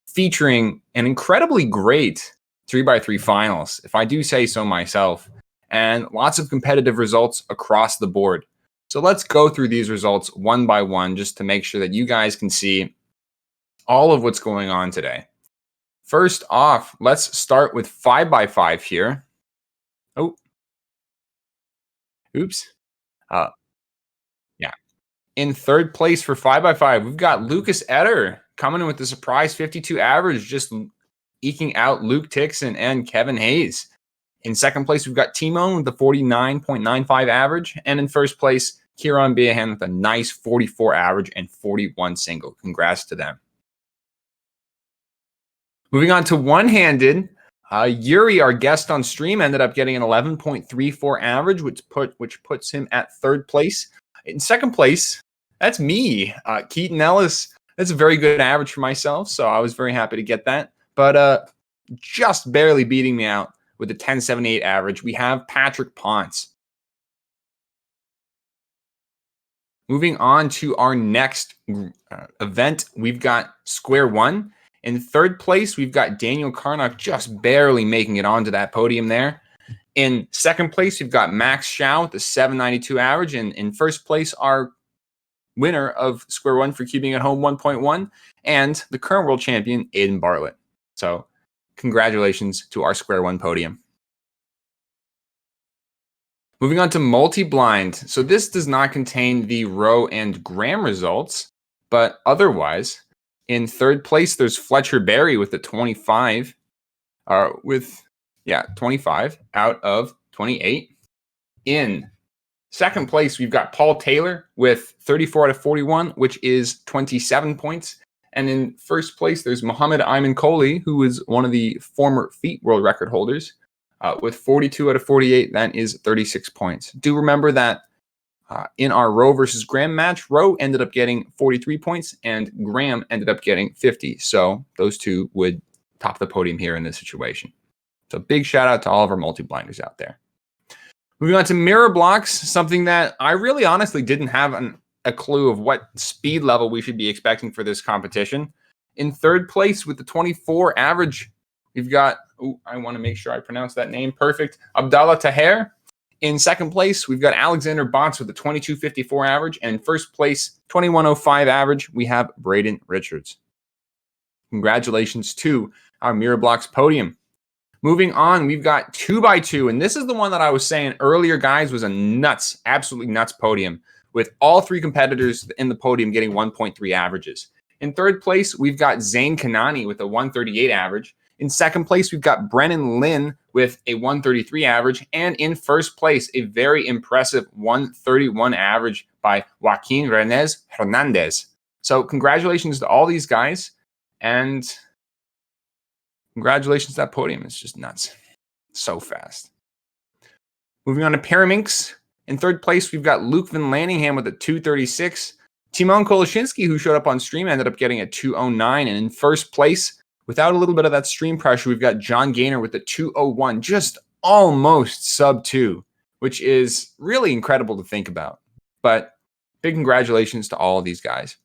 featuring an incredibly great 3x3 finals, if I do say so myself, and lots of competitive results across the board. So let's go through these results one by one just to make sure that you guys can see all of what's going on today. First off, let's start with 5x5 here. Oh, oops. Yeah. In third place for 5x5, we've got Lucas Etter coming in with the surprise 52 average, just eking out Luke Tixon and Kevin Hayes. In second place, we've got Timon with the 49.95 average. And in first place, Kieran Beahan with a nice 44 average and 41 single. Congrats to them. Moving on to one-handed, Yuri, our guest on stream, ended up getting an 11.34 average, which puts him at third place. In second place, that's me, Keaton Ellis. That's a very good average for myself, so I was very happy to get that. But just barely beating me out with a 10.78 average, we have Patrick Ponce. Moving on to our next event, we've got Square One. In third place, we've got Daniel Karnock just barely making it onto that podium there. In second place, we've got Max Shao with the 792 average. And in first place, our winner of Square One for Cubing at Home 1.1 and the current world champion, Aiden Bartlett. So congratulations to our Square One podium. Moving on to multi-blind. So this does not contain the Rowe and Graham results, but otherwise, in third place, there's Fletcher Berry with the 25, 25 out of 28. In second place, we've got Paul Taylor with 34 out of 41, which is 27 points. And in first place, there's Mohammed Ayman Kohli, who is one of the former feet world record holders, with 42 out of 48. That is 36 points. Do remember that in our Rowe versus Graham match, Rowe ended up getting 43 points and Graham ended up getting 50. So those two would top the podium here in this situation. So big shout out to all of our multi-blinders out there. Moving on to mirror blocks, something that I really honestly didn't have a clue of what speed level we should be expecting for this competition. In third place with the 24 average, we've got, I want to make sure I pronounce that name perfect, Abdallah Taher. In second place, we've got Alexander Bonts with the 22.54 average. And in first place, 21.05 average, we have Braden Richards. Congratulations to our Mirror Blocks podium. Moving on, we've got 2x2. And this is the one that I was saying earlier, guys, was a nuts, absolutely nuts podium, with all three competitors in the podium getting 1.3 averages. In third place, we've got Zane Kanani with a 138 average. In second place, we've got Brennan Lynn with a 133 average. And in first place, a very impressive 131 average by Joaquin Renez Hernandez. So congratulations to all these guys. And congratulations to that podium. It's just nuts. So fast. Moving on to Paraminx. In third place, we've got Luke Van Lanningham with a 236. Timon Koloshinsky, who showed up on stream, ended up getting a 209. And in first place, without a little bit of that stream pressure, we've got John Gaynor with the 201, just almost sub 2, which is really incredible to think about. But big congratulations to all of these guys.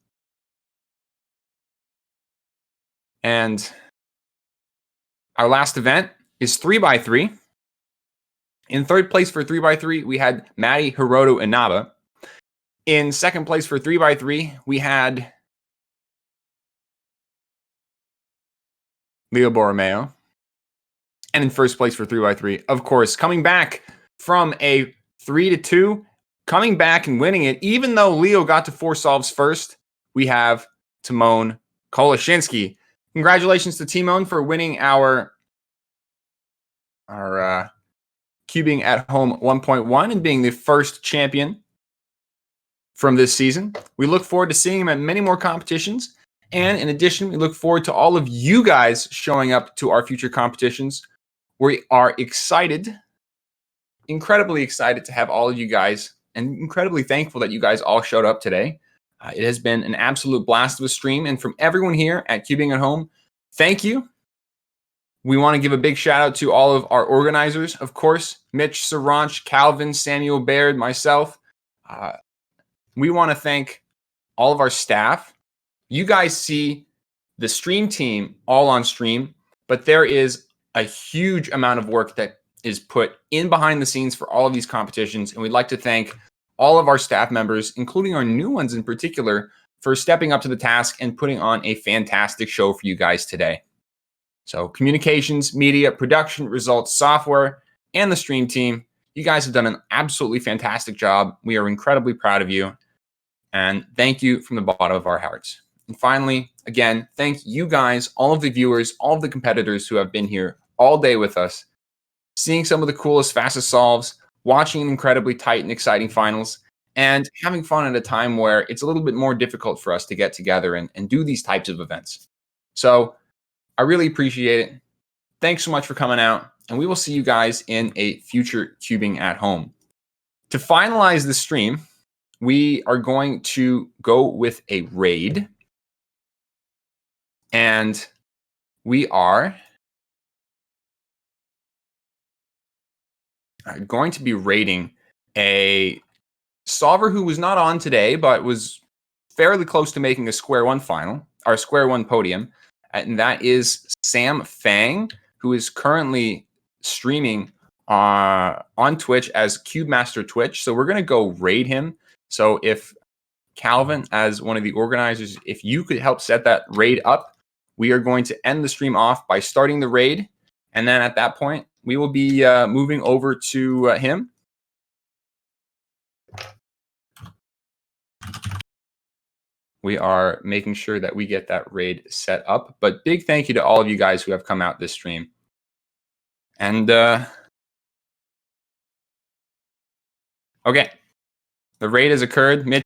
And our last event is 3x3. In third place for 3x3, we had Matty Hiroto Inaba. In second place for 3x3, we had Leo Borromeo. And in first place for 3x3, of course, coming back from a 3-2, coming back and winning it, even though Leo got to 4 solves first, we have Timon Koloshinsky. Congratulations to Timon for winning our Cubing at Home 1.1 and being the first champion from this season. We look forward to seeing him at many more competitions. And in addition, we look forward to all of you guys showing up to our future competitions. We are excited incredibly excited to have all of you guys and incredibly thankful that you guys all showed up today. It has been an absolute blast of a stream. And from everyone here at Cubing at Home, thank you. We want to give a big shout out to all of our organizers, of course, Mitch, Saranch, Calvin, Samuel Baird, myself. We want to thank all of our staff. You guys see the stream team all on stream, but there is a huge amount of work that is put in behind the scenes for all of these competitions. And we'd like to thank all of our staff members, including our new ones in particular, for stepping up to the task and putting on a fantastic show for you guys today. So communications, media, production, results, software, and the stream team, you guys have done an absolutely fantastic job. We are incredibly proud of you. And thank you from the bottom of our hearts. And finally, again, thank you guys, all of the viewers, all of the competitors who have been here all day with us, seeing some of the coolest, fastest solves, watching an incredibly tight and exciting finals, and having fun at a time where it's a little bit more difficult for us to get together and do these types of events. So I really appreciate it. Thanks so much for coming out, and we will see you guys in a future Cubing at Home. To finalize the stream, we are going to go with a raid, and we are going to be raiding a solver who was not on today, but was fairly close to making a square one final, our square one podium. And that is Sam Fang, who is currently streaming on Twitch as Cube Master Twitch. So we're going to go raid him. So if Calvin, as one of the organizers, if you could help set that raid up, we are going to end the stream off by starting the raid. And then at that point, we will be moving over to him. We are making sure that we get that raid set up. But big thank you to all of you guys who have come out this stream. And okay, the raid has occurred. Mitch